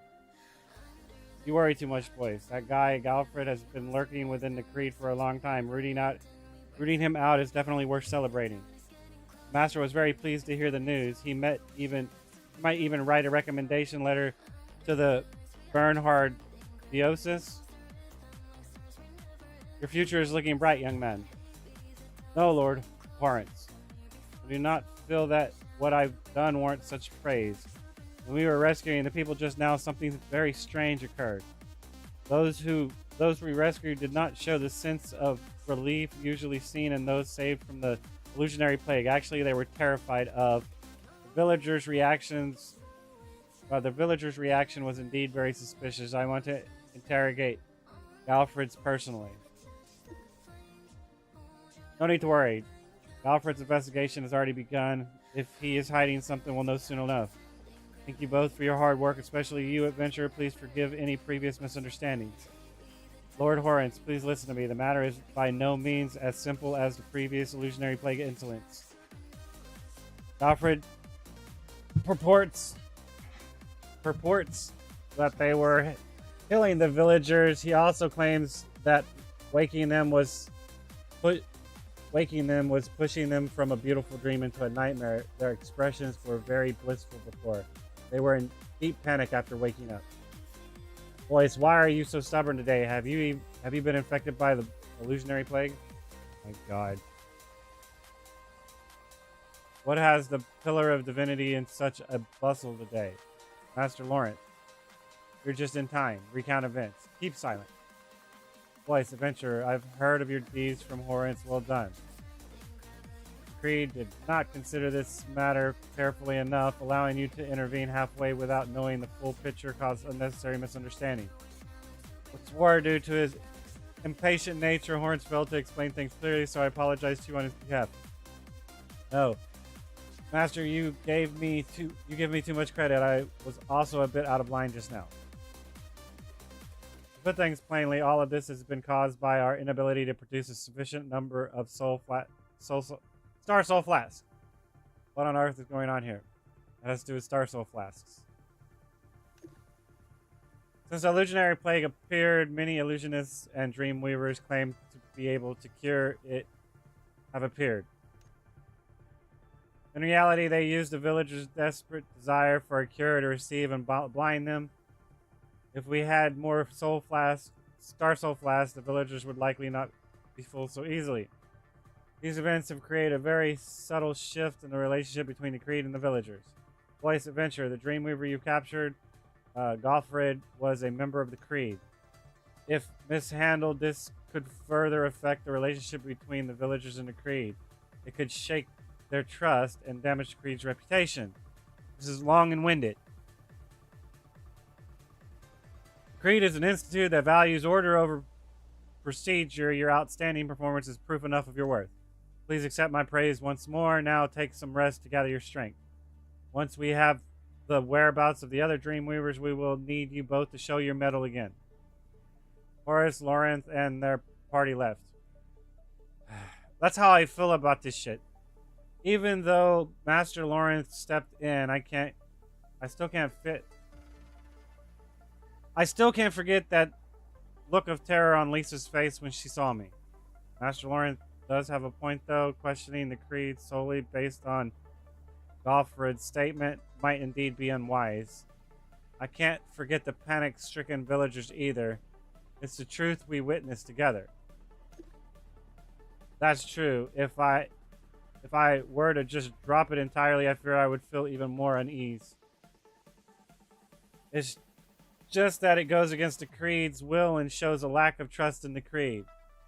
You worry too much, boys. That guy, Galfred, has been lurking within the Creed for a long time. Rooting him out is definitely worth celebrating. The Master was very pleased to hear the news. He might even write a recommendation letter to the Bernhard Diocese. Your future is looking bright, young man. No, Lord Horrence. I do not feel that what I've done warrants such praise. When we were rescuing the people just now, something very strange occurred. Those we rescued did not show the sense of relief usually seen in those saved from the illusionary plague. Actually, they were terrified of the villagers' reactions. The villagers' reaction was indeed very suspicious. I want to interrogate Galfred's personally. No need to worry. Galfred's investigation has already begun. If he is hiding something, we'll know soon enough. Thank you both for your hard work, especially you, Adventurer. Please forgive any previous misunderstandings. Lord Horrence, please listen to me. The matter is by no means as simple as the previous illusionary plague insolence. Galfred purports that they were killing the villagers. He also claims that waking them was pushing them from a beautiful dream into a nightmare. Their expressions were very blissful before. They were in deep panic after waking up. Boys, why are you so stubborn today? Have you been infected by the illusionary plague? My God. What has the Pillar of Divinity in such a bustle today? Master Lawrence, you're just in time. Recount events. Keep silent. Boys, adventurer, I've heard of your deeds from Horrence. Well done. Creed did not consider this matter carefully enough. Allowing you to intervene halfway without knowing the full picture caused unnecessary misunderstanding. What's more, due to his impatient nature, Horrence failed to explain things clearly, so I apologize to you on his behalf. No. Master, you give me too much credit. I was also a bit out of line just now. To put things plainly, all of this has been caused by our inability to produce a sufficient number of Star Soul Flasks. What on earth is going on here? It has to do with Star Soul Flasks. Since the illusionary plague appeared, many illusionists and dreamweavers claimed to be able to cure it have appeared. In reality, they used the villagers' desperate desire for a cure to receive and blind them. If we had more Star Soul Flasks, the villagers would likely not be fooled so easily. These events have created a very subtle shift in the relationship between the Creed and the villagers. Voice Adventure, the Dreamweaver you captured, Galfred, was a member of the Creed. If mishandled, this could further affect the relationship between the villagers and the Creed. It could shake their trust and damage the Creed's reputation. This is long and winded. The Creed is an institute that values order over procedure. Your outstanding performance is proof enough of your worth. Please accept my praise once more. Now take some rest to gather your strength. Once we have the whereabouts of the other Dreamweavers, we will need you both to show your mettle again. Horace, Lawrence, and their party left. That's how I feel about this shit. Even though Master Lawrence stepped in, I still can't forget that look of terror on Lisa's face when she saw me. Master Lawrence does have a point, though. Questioning the Creed solely based on Galfred's statement might indeed be unwise. I can't forget the panic-stricken villagers either. It's the truth we witnessed together. That's true. If I were to just drop it entirely, I fear I would feel even more unease. It's just that it goes against the Creed's will and shows a lack of trust in the Creed.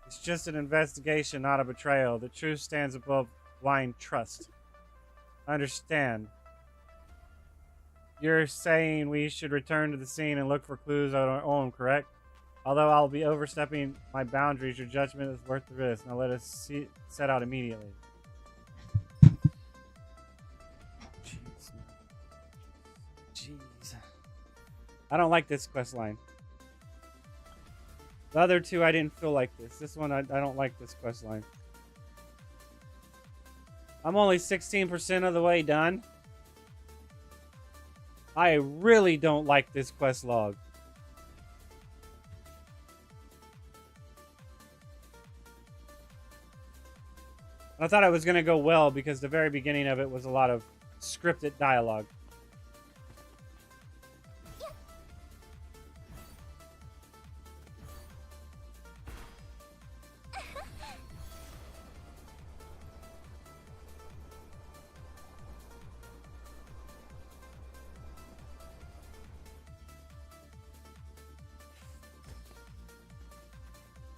It's just an investigation, not a betrayal. The truth stands above blind trust. I understand. you're saying we should return to the scene and look for clues on our own, correct? Although I'll be overstepping my boundaries, your judgment is worth the risk. Now let us set out immediately. Jeez. I don't like this quest line. The other two, I didn't feel like this. This one, I don't like this quest line. I'm only 16% of the way done. I really don't like this quest log. I thought it was going to go well because the very beginning of it was a lot of scripted dialogue.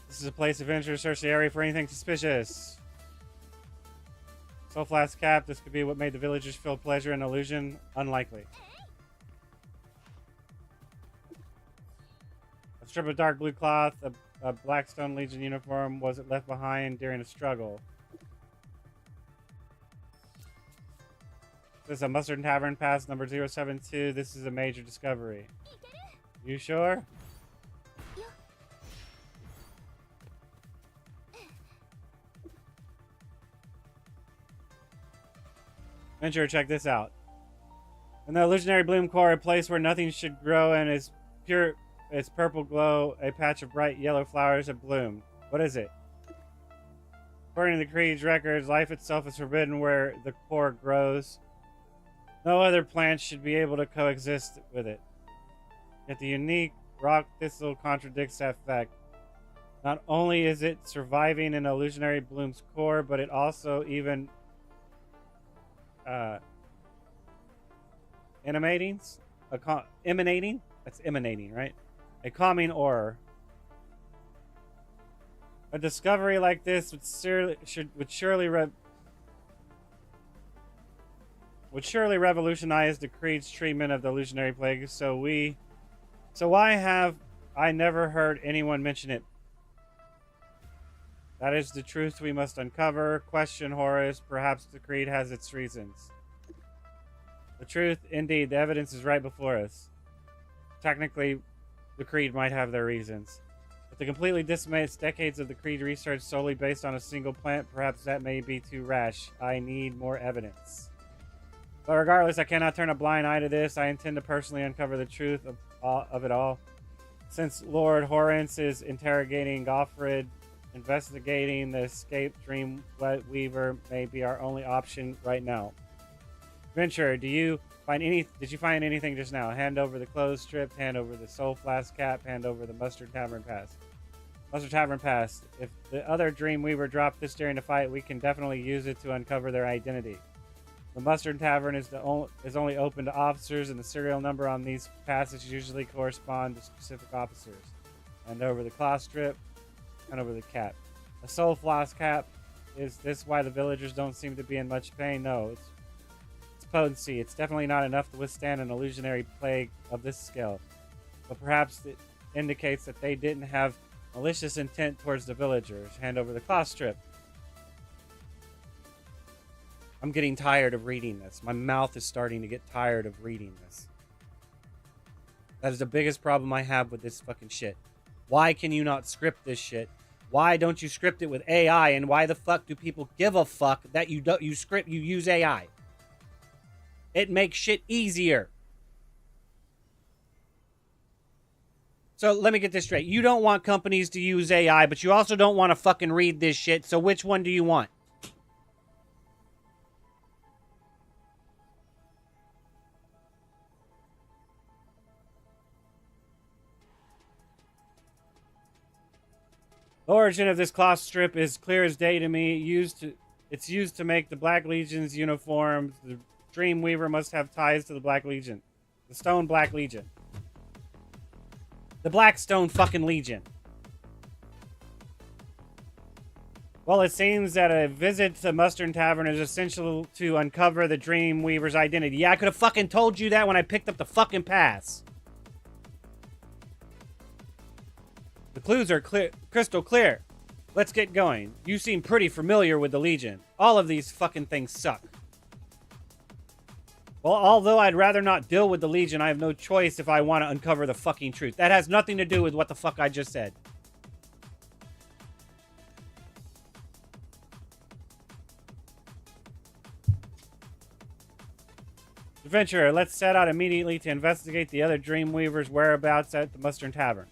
This is a place of interest. Search the area for anything suspicious. Soul Flask Cap. This could be what made the villagers feel pleasure and illusion. Unlikely. A strip of dark blue cloth. A Blackstone Legion uniform. Was it left behind during a struggle? This is a Mustard Tavern Pass number 072. This is a major discovery. You sure? Venture, check this out. In the illusionary bloom core, a place where nothing should grow and is pure its purple glow, a patch of bright yellow flowers have bloomed. What is it? According to the Creed's records, life itself is forbidden where the core grows. No other plants should be able to coexist with it. Yet the unique rock thistle contradicts that fact. Not only is it surviving in illusionary bloom's core, but it also even emanating? That's emanating, right? A calming aura. A discovery like this would surely revolutionize the Creed's treatment of the illusionary plague. So why have I never heard anyone mention it? That is the truth we must uncover. Question, Horus. Perhaps the Creed has its reasons. The truth, indeed, the evidence is right before us. Technically, the Creed might have their reasons. But to completely dismiss decades of the Creed research solely based on a single plant, perhaps that may be too rash. I need more evidence. But regardless, I cannot turn a blind eye to this. I intend to personally uncover the truth of it all. Since Lord Horus is interrogating Goffred, investigating the escaped Dream Weaver may be our only option right now. Venture, did you find anything just now? Hand over the clothes strip, hand over the Soul Flask Cap, hand over the Mustard Tavern Pass. Mustard Tavern Pass. If the other Dream Weaver dropped this during the fight, we can definitely use it to uncover their identity. The Mustard Tavern is only open to officers, and the serial number on these passes usually correspond to specific officers. Hand over the cloth strip. And over the cap. A Soul Flask Cap. Is this why the villagers don't seem to be in much pain? No, it's potency. It's definitely not enough to withstand an illusionary plague of this scale. But perhaps it indicates that they didn't have malicious intent towards the villagers. Hand over the cloth strip. I'm getting tired of reading this. My mouth is starting to get tired of reading this. That is the biggest problem I have with this fucking shit. Why can you not script this shit? Why don't you script it with AI? And why the fuck do people give a fuck that you use AI? It makes shit easier. So let me get this straight. You don't want companies to use AI, but you also don't want to fucking read this shit. So which one do you want? The origin of this cloth strip is clear as day to me. It's used to make the Black Legion's uniforms. The Dreamweaver must have ties to the Black Legion. The Stone Black Legion. The Blackstone fucking Legion. Well, it seems that a visit to the Mustard Tavern is essential to uncover the Dreamweaver's identity. Yeah, I could have fucking told you that when I picked up the fucking pass. The clues are clear, crystal clear. Let's get going. You seem pretty familiar with the Legion. All of these fucking things suck. Well, although I'd rather not deal with the Legion, I have no choice if I want to uncover the fucking truth. That has nothing to do with what the fuck I just said. Adventurer, let's set out immediately to investigate the other Dreamweaver's whereabouts at the Mustard Tavern.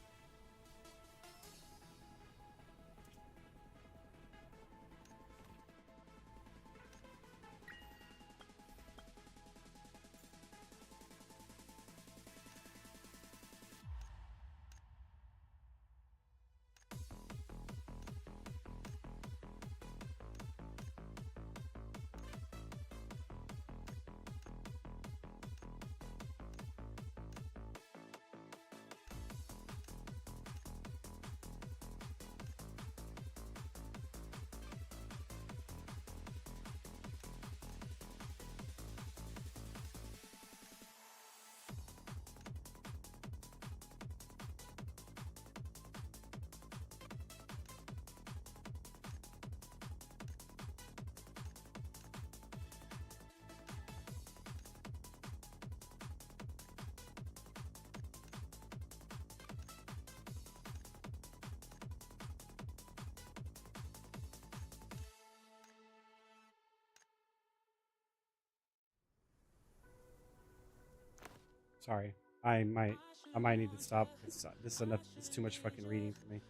Sorry, I might need to stop. This is enough. It's too much fucking reading for me.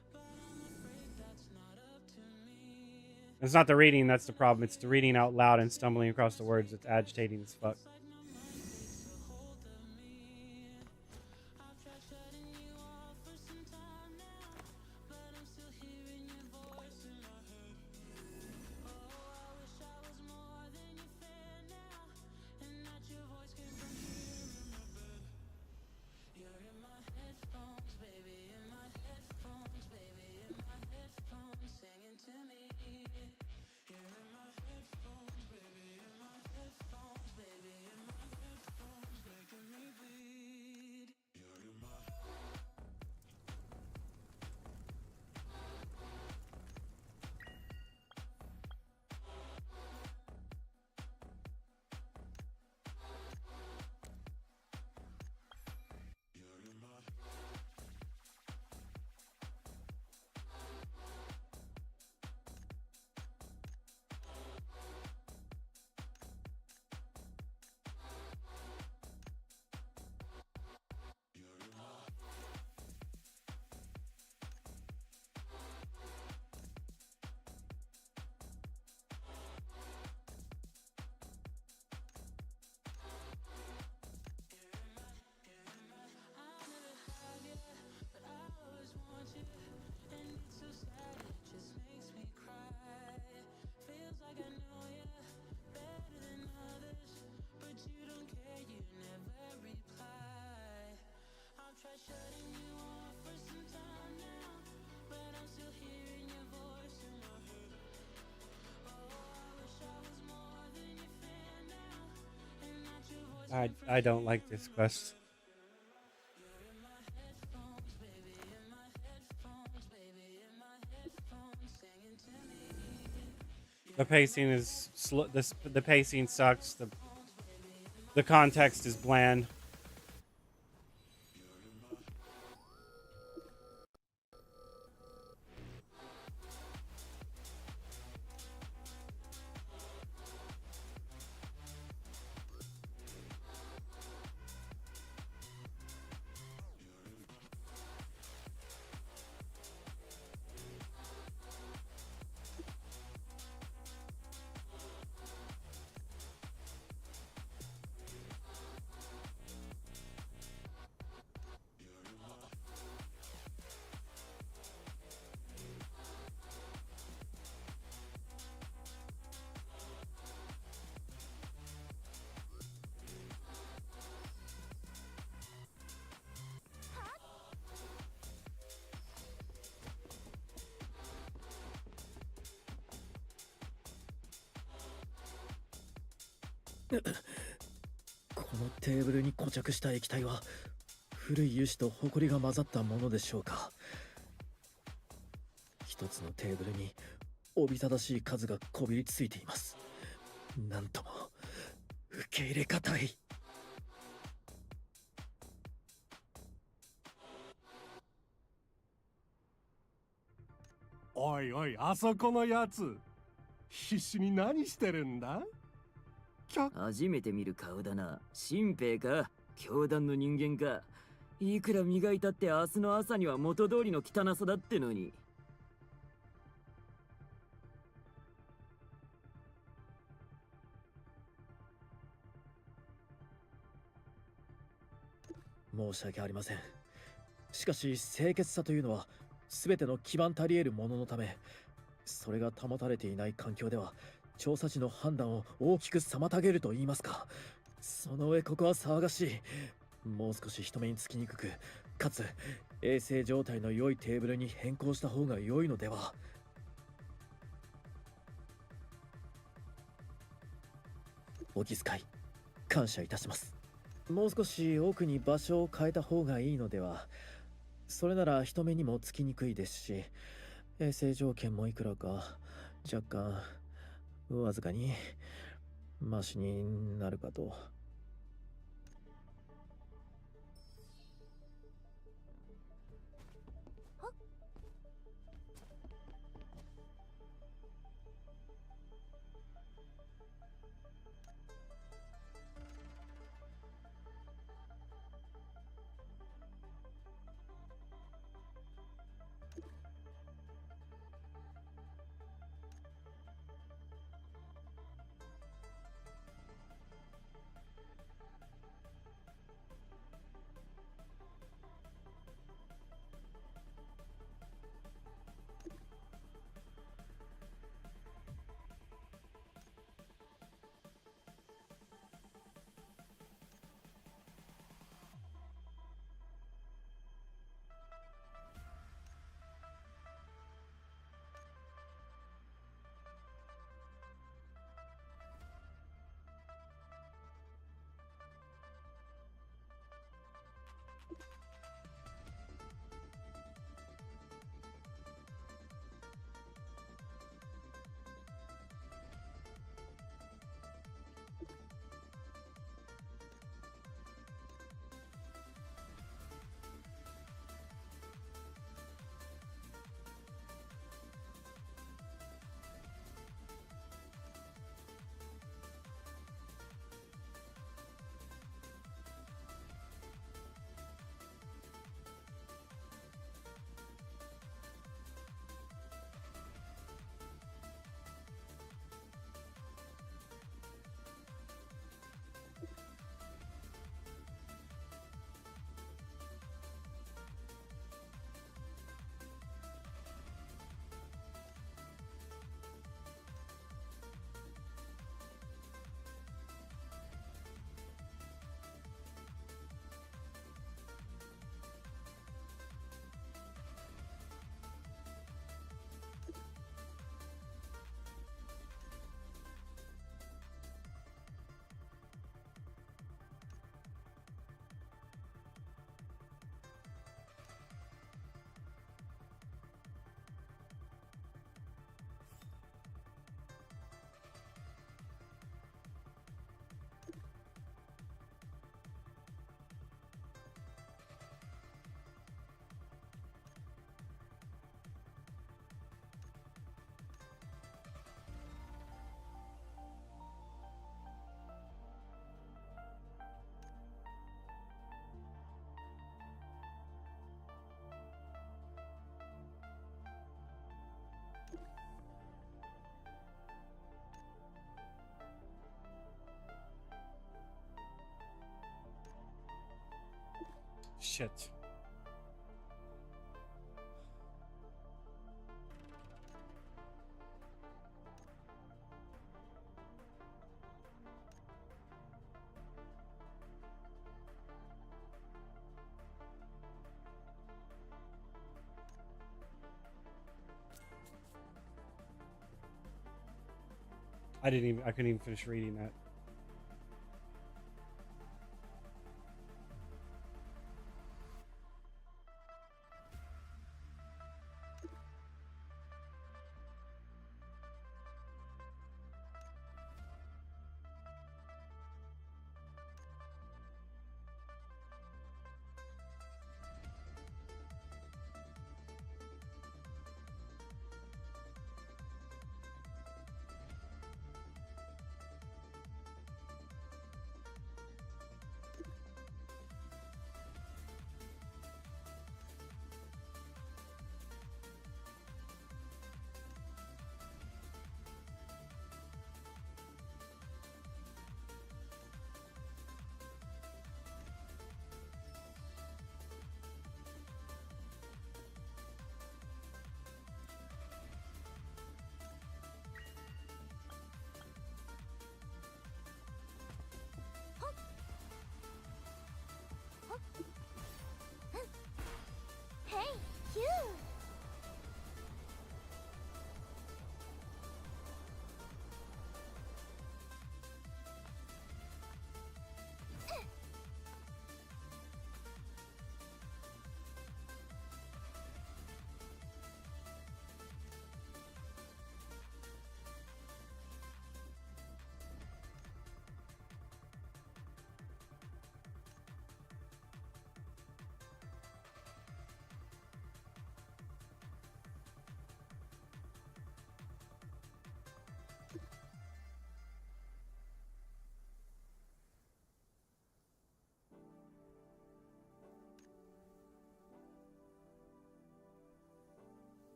It's not the reading that's the problem. It's the reading out loud and stumbling across the words that's agitating as fuck. I don't like this quest. The pacing is the pacing sucks. The context is bland. このテーブルに固着した液体は古い油脂とホコリが混ざったものでしょうか。一つのテーブルにおびただしい数がこびりついています。なんとも受け入れがたい。おいおい、あそこのやつ必死に何してるんだ？初めて見る顔だな。新兵か教団の人間か。いくら磨いたって明日の朝には元通りの汚さだってのに。申し訳ありません。しかし清潔さというのは全ての基盤足り得るもののため、それが保たれていない環境では調査時の判断を大きく妨げると言いますか。その上ここは騒がしい。もう少し人目につきにくく、かつ衛生状態の良いテーブルに変更した方が良いのでは。お気遣い感謝いたします。もう少し奥に場所を変えた方がいいのでは。それなら人目にもつきにくいですし、衛生条件もいくらか若干わずかにマシになるかと。Shit. I couldn't even finish reading that.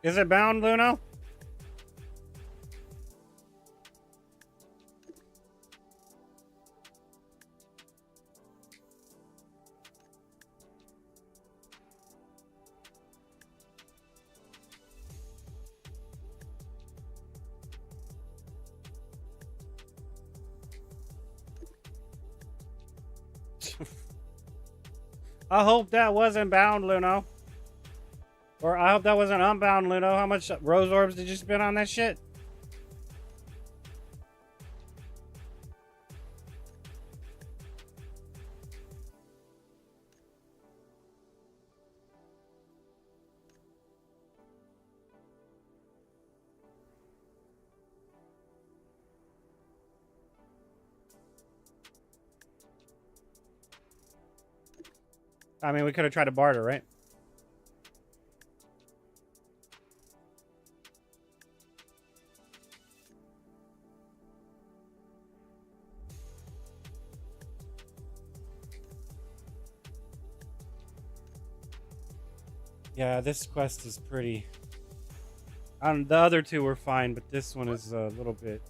Is it bound, Luno? I hope that wasn't bound, Luno. Or I hope that wasn't unbound, Luno. How much rose orbs did you spend on that shit? I mean, we could have tried to barter, right? Yeah, this quest is pretty... the other two were fine, but this one is a little bit...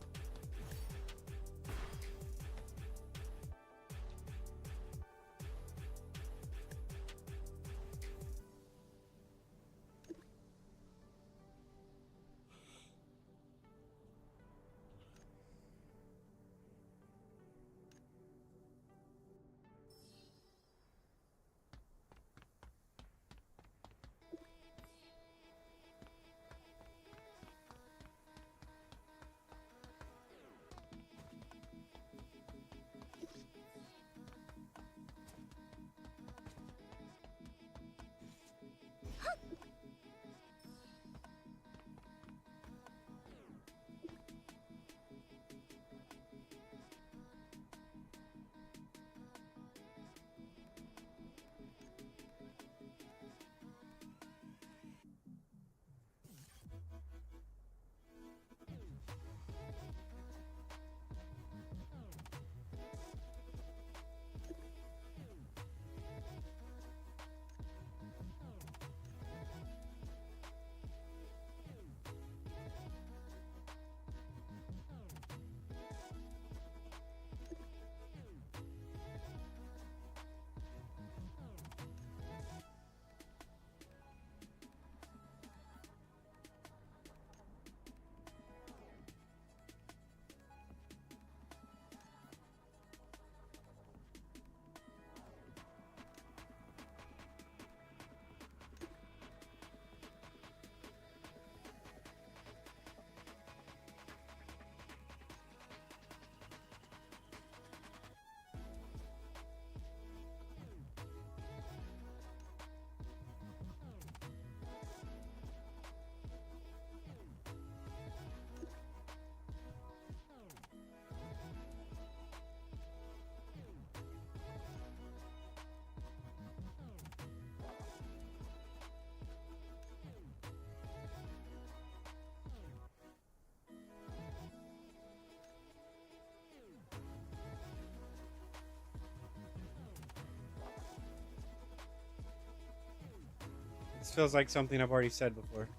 This feels like something I've already said before.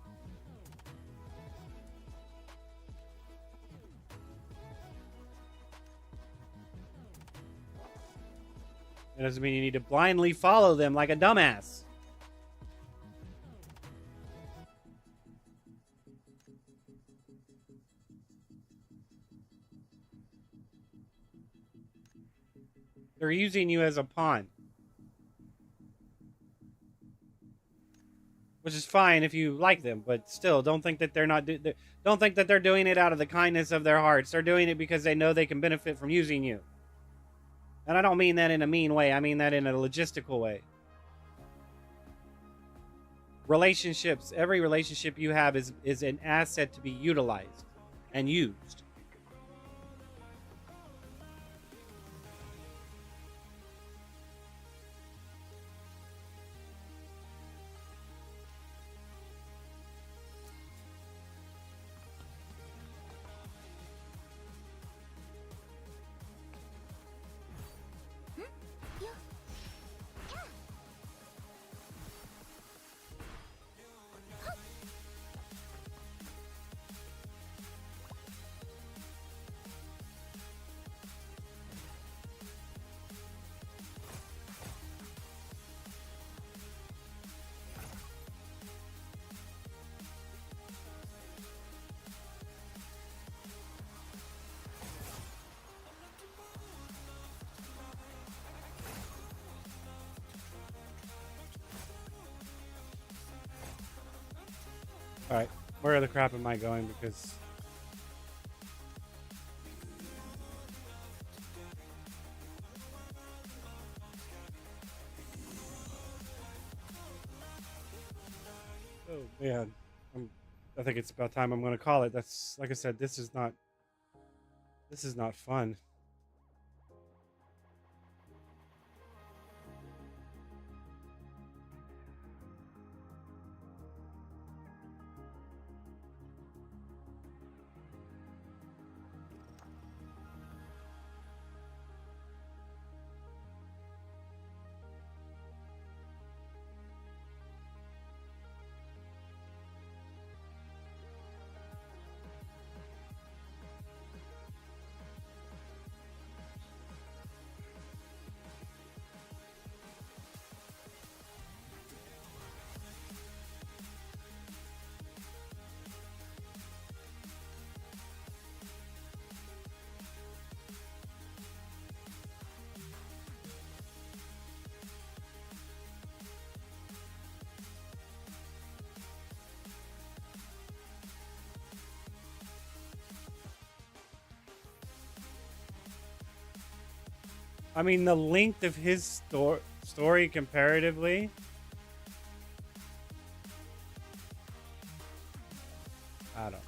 It doesn't mean you need to blindly follow them like a dumbass. They're using you as a pawn. Which is fine if you like them, but still, don't think that they're not. Don't think that they're doing it out of the kindness of their hearts. They're doing it because they know they can benefit from using you. And I don't mean that in a mean way. I mean that in a logistical way. Relationships, every relationship you have is an asset to be utilized and used. Where the crap am I going? Because oh man, I think it's about time I'm going to call it. That's like I said. This is not fun. I mean, the length of his story comparatively. I don't.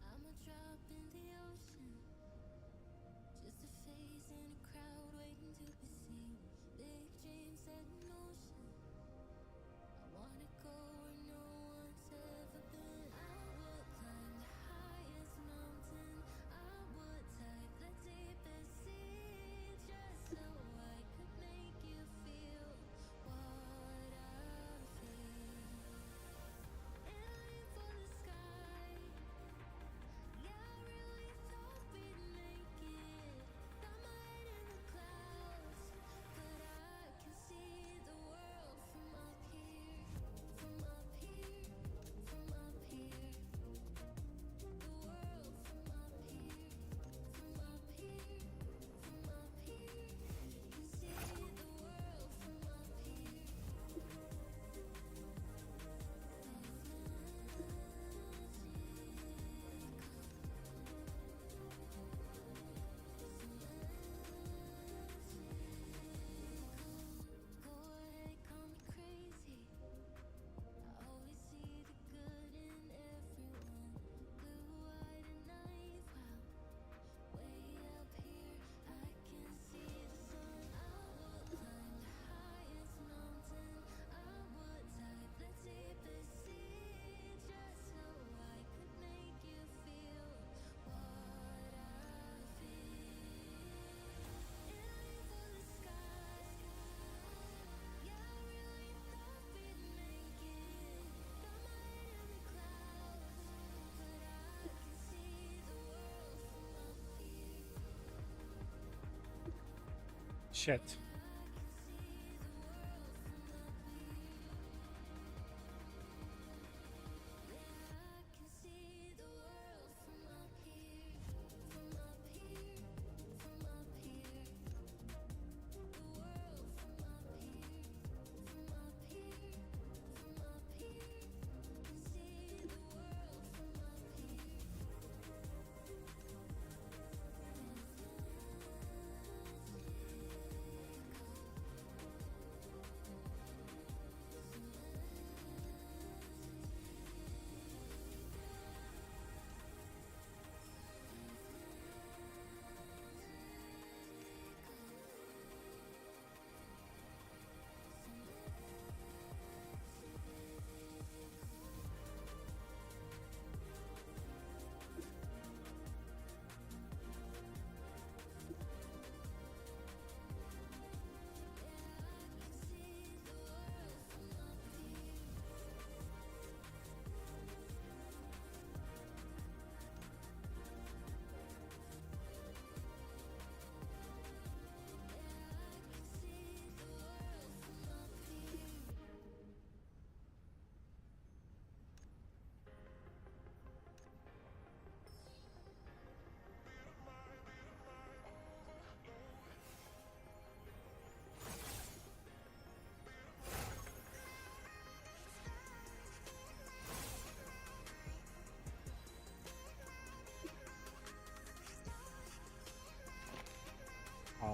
I'm a drop in the ocean, just a face in a crowd waiting to be seen. Big dreams set in motion. I wanna go where no one's ever been. I would climb the highest mountain. I would dive the deepest sea, just so I could make you feel what I feel. Aiming for the sky. Yeah, I really thought we'd make it. Got my head in the clouds, but I can see the world from up here, from up here, from up here. The world from up here, from up here, from up here. Can see the world from up here. Go ahead, call me crazy. I always see the good in everyone. Blue-eyed and naive, wow. Way up here, I can see the sun. I would climb the highest mountain. I would dive the deepest sea, just so I could make you feel what I feel. Aiming for the sky. Yeah, I really thought we'd make it. Got my head in the clouds, but I can see the world from up here. Shit.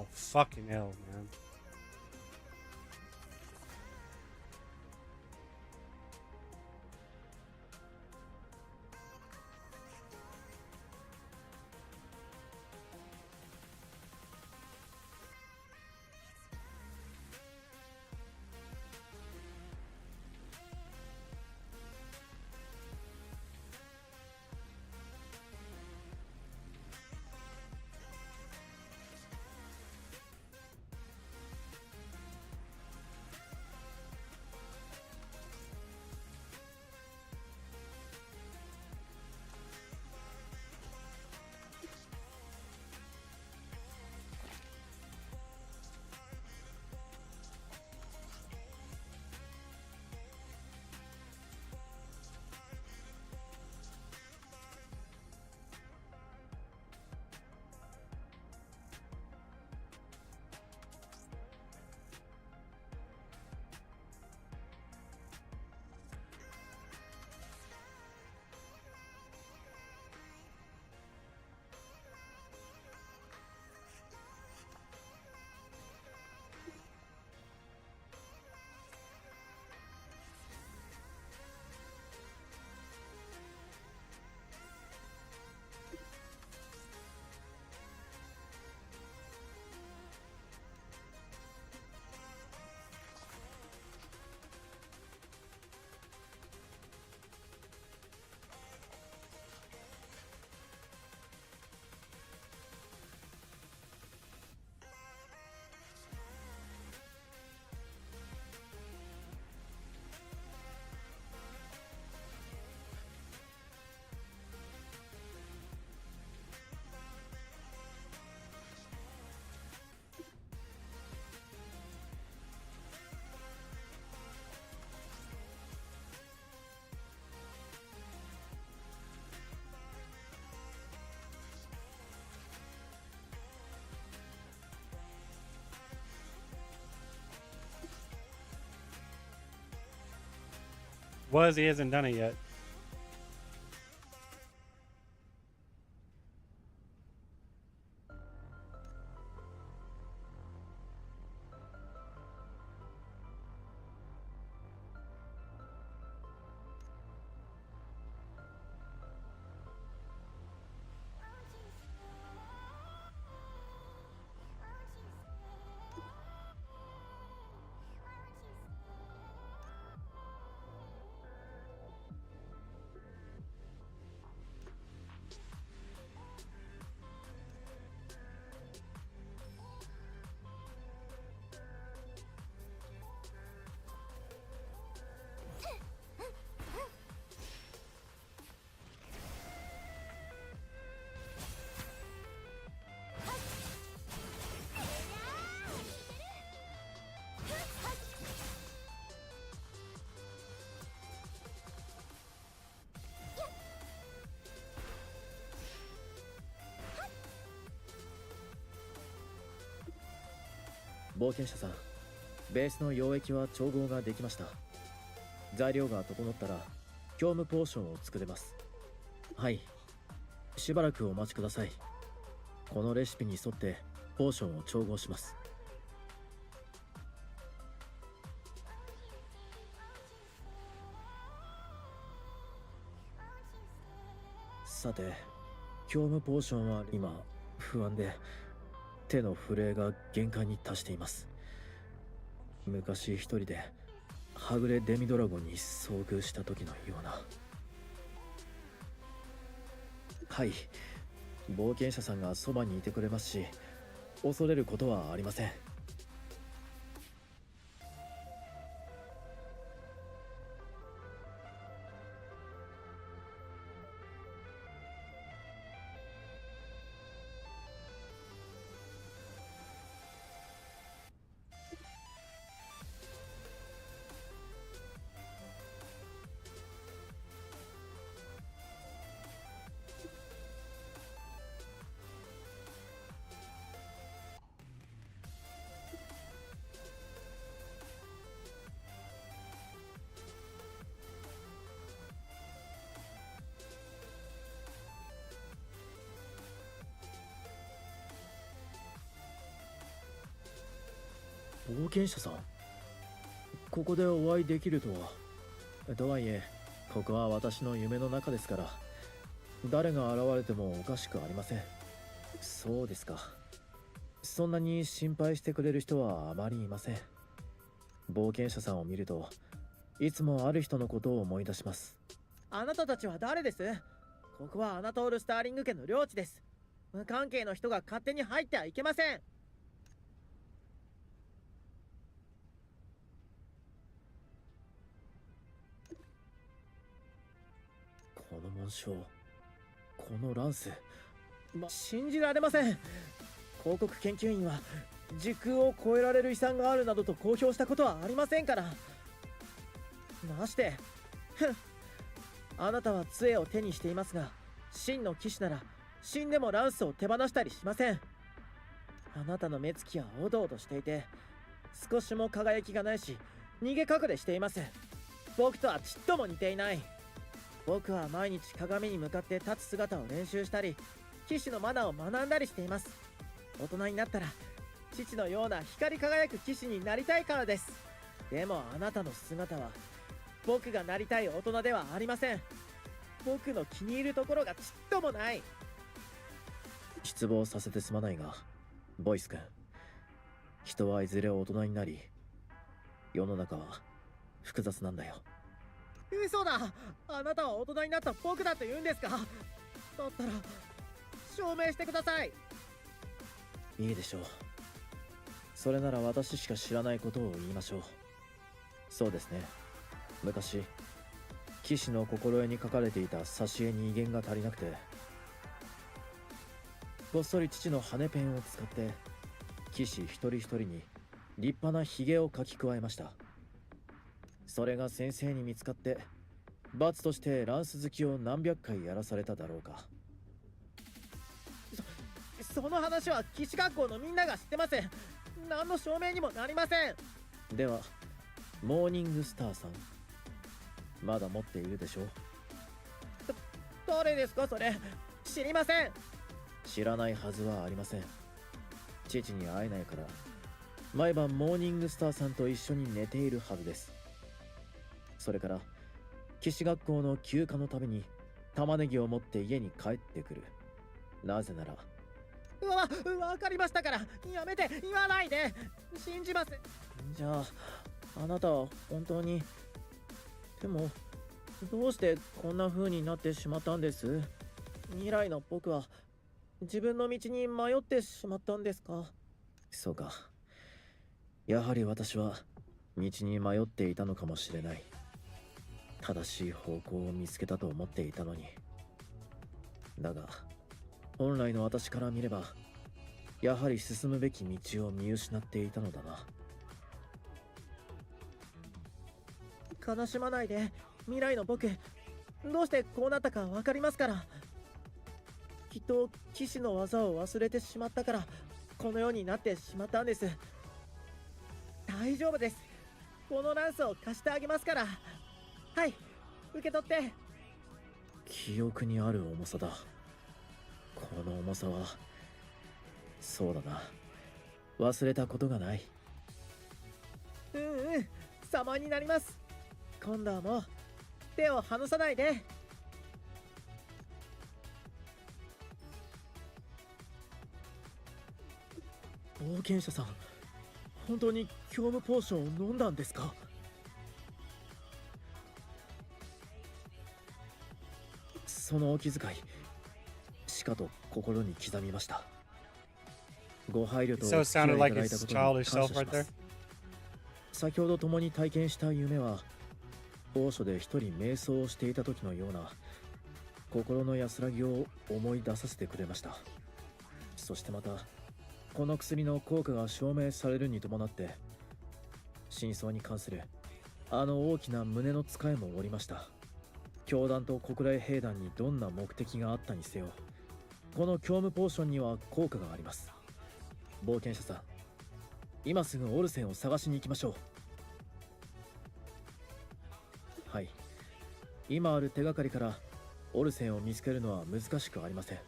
Oh, fucking hell, man. He hasn't done it yet.冒険者さん、ベースの溶液は調合ができました。材料が整ったら虚無ポーションを作れます。はい、しばらくお待ちください。このレシピに沿ってポーションを調合します。さて、虚無ポーションは今不安で手の震えが限界に達しています。昔一人ではぐれデミドラゴンに遭遇した時のような。はい、冒険者さんがそばにいてくれますし、恐れることはありません。冒険者さん、ここでお会いできるとは。とはいえここは私の夢の中ですから、誰が現れてもおかしくありません。そうですか。そんなに心配してくれる人はあまりいません。冒険者さんを見るといつもある人のことを思い出します。あなたたちは誰です？ここはアナトール・スターリング家の領地です。無関係の人が勝手に入ってはいけません。この紋章、このランス、信じられません。広告研究員は時空を超えられる遺産があるなどと公表したことはありませんから。ましてあなたは杖を手にしていますが、真の騎士なら死んでもランスを手放したりしません。あなたの目つきはおどおどしていて、少しも輝きがないし逃げ隠れしています。僕とはちっとも似ていない。僕は毎日鏡に向かって立つ姿を練習したり、騎士のマナーを学んだりしています。大人になったら父のような光り輝く騎士になりたいからです。でもあなたの姿は僕がなりたい大人ではありません。僕の気に入るところがちっともない。失望させてすまないが、ボイス君、人はいずれ大人になり、世の中は複雑なんだよ。嘘だ。あなたは大人になった僕だと言うんですか？だったら証明してください。いいでしょう。それなら私しか知らないことを言いましょう。そうですね、昔騎士の心得に書かれていた挿絵に威厳が足りなくて、こっそり父の羽ペンを使って騎士一人一人に立派なヒゲを描き加えました。それが先生に見つかって罰としてランス好きを何百回やらされただろうか。その話は騎士学校のみんなが知ってます。何の証明にもなりません。ではモーニングスターさん、まだ持っているでしょう。誰ですかそれ？知りません。知らないはずはありません。父に会えないから毎晩モーニングスターさんと一緒に寝ているはずです。それから騎士学校の休暇のために玉ねぎを持って家に帰ってくる。なぜならわかりましたから、やめて、言わないで。信じます。じゃああなたは本当に。でもどうしてこんな風になってしまったんです？未来の僕は自分の道に迷ってしまったんですか？そうか、やはり私は道に迷っていたのかもしれない。正しい方向を見つけたと思っていたのに。だが本来の私から見ればやはり進むべき道を見失っていたのだな。悲しまないで。未来の僕、どうしてこうなったか分かりますから。きっと騎士の技を忘れてしまったからこのようになってしまったんです。大丈夫です。このランスを貸してあげますから。はい、受け取って。記憶にある重さだ。この重さは、そうだな、忘れたことがない。様になります。今度はもう手を離さないで。冒険者さん、本当に虚無ポーションを飲んだんですか？そのお気遣い、しかと心に刻みました。ご配慮とお付き合いいただいたことに感謝します。先ほど共に体験した夢は、某所で一人瞑想をしていた時のような心の安らぎを思い出させてくれました。そしてまたこの薬の効果が証明されるに伴って、真相に関するあの大きな胸の使いもおりました。教団と国来兵団にどんな目的があったにせよ、この虚無ポーションには効果があります。冒険者さん、今すぐオルセンを探しに行きましょう。はい、今ある手がかりからオルセンを見つけるのは難しくありません。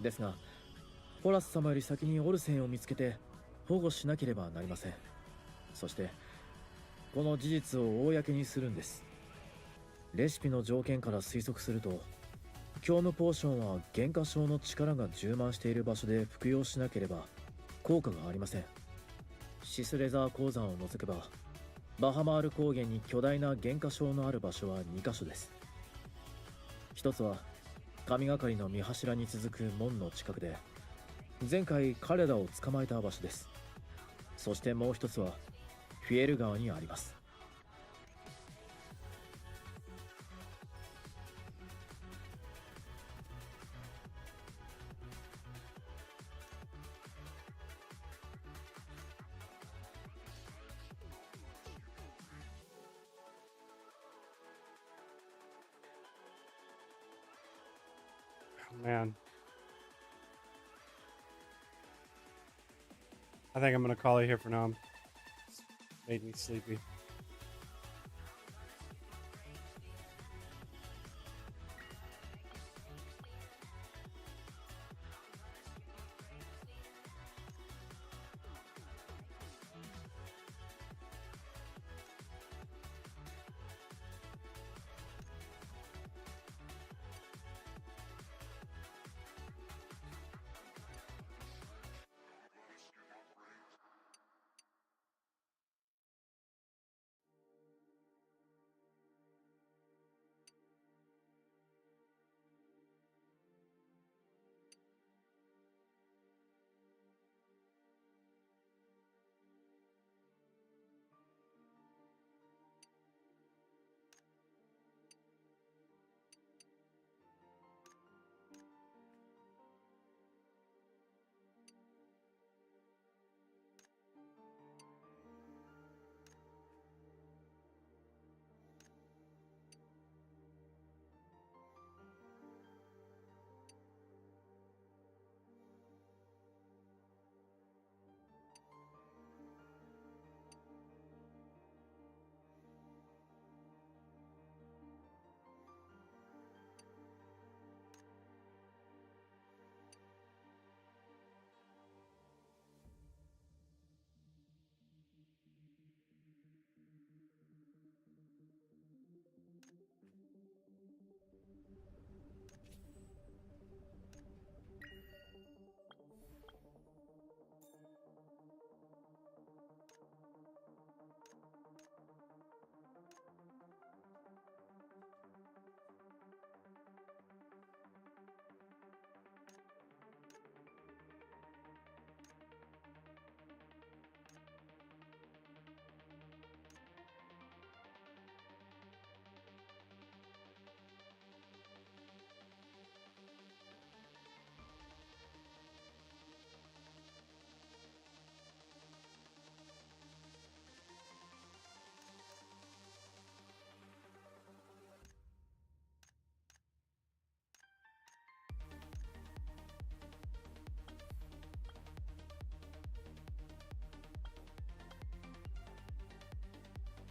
ですがホラス様より先にオルセンを見つけて保護しなければなりません。そしてこの事実を公にするんです。レシピの条件から推測すると、強無ポーションは減価症の力が充満している場所で服用しなければ効果がありません。シスレザー鉱山を除けばバハマール高原に巨大な減価症のある場所は2カ所です。一つは神がかりの見柱に続く門の近くで前回彼らを捕まえた場所です。そしてもう一つはフィエル川にあります。Oh, man. I think I'm gonna call it here for now. It's made me sleepy.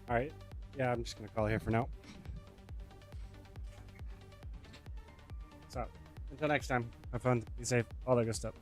Alright. Yeah, I'm just gonna call it here for now. So, until next time, have fun, be safe, all that good stuff.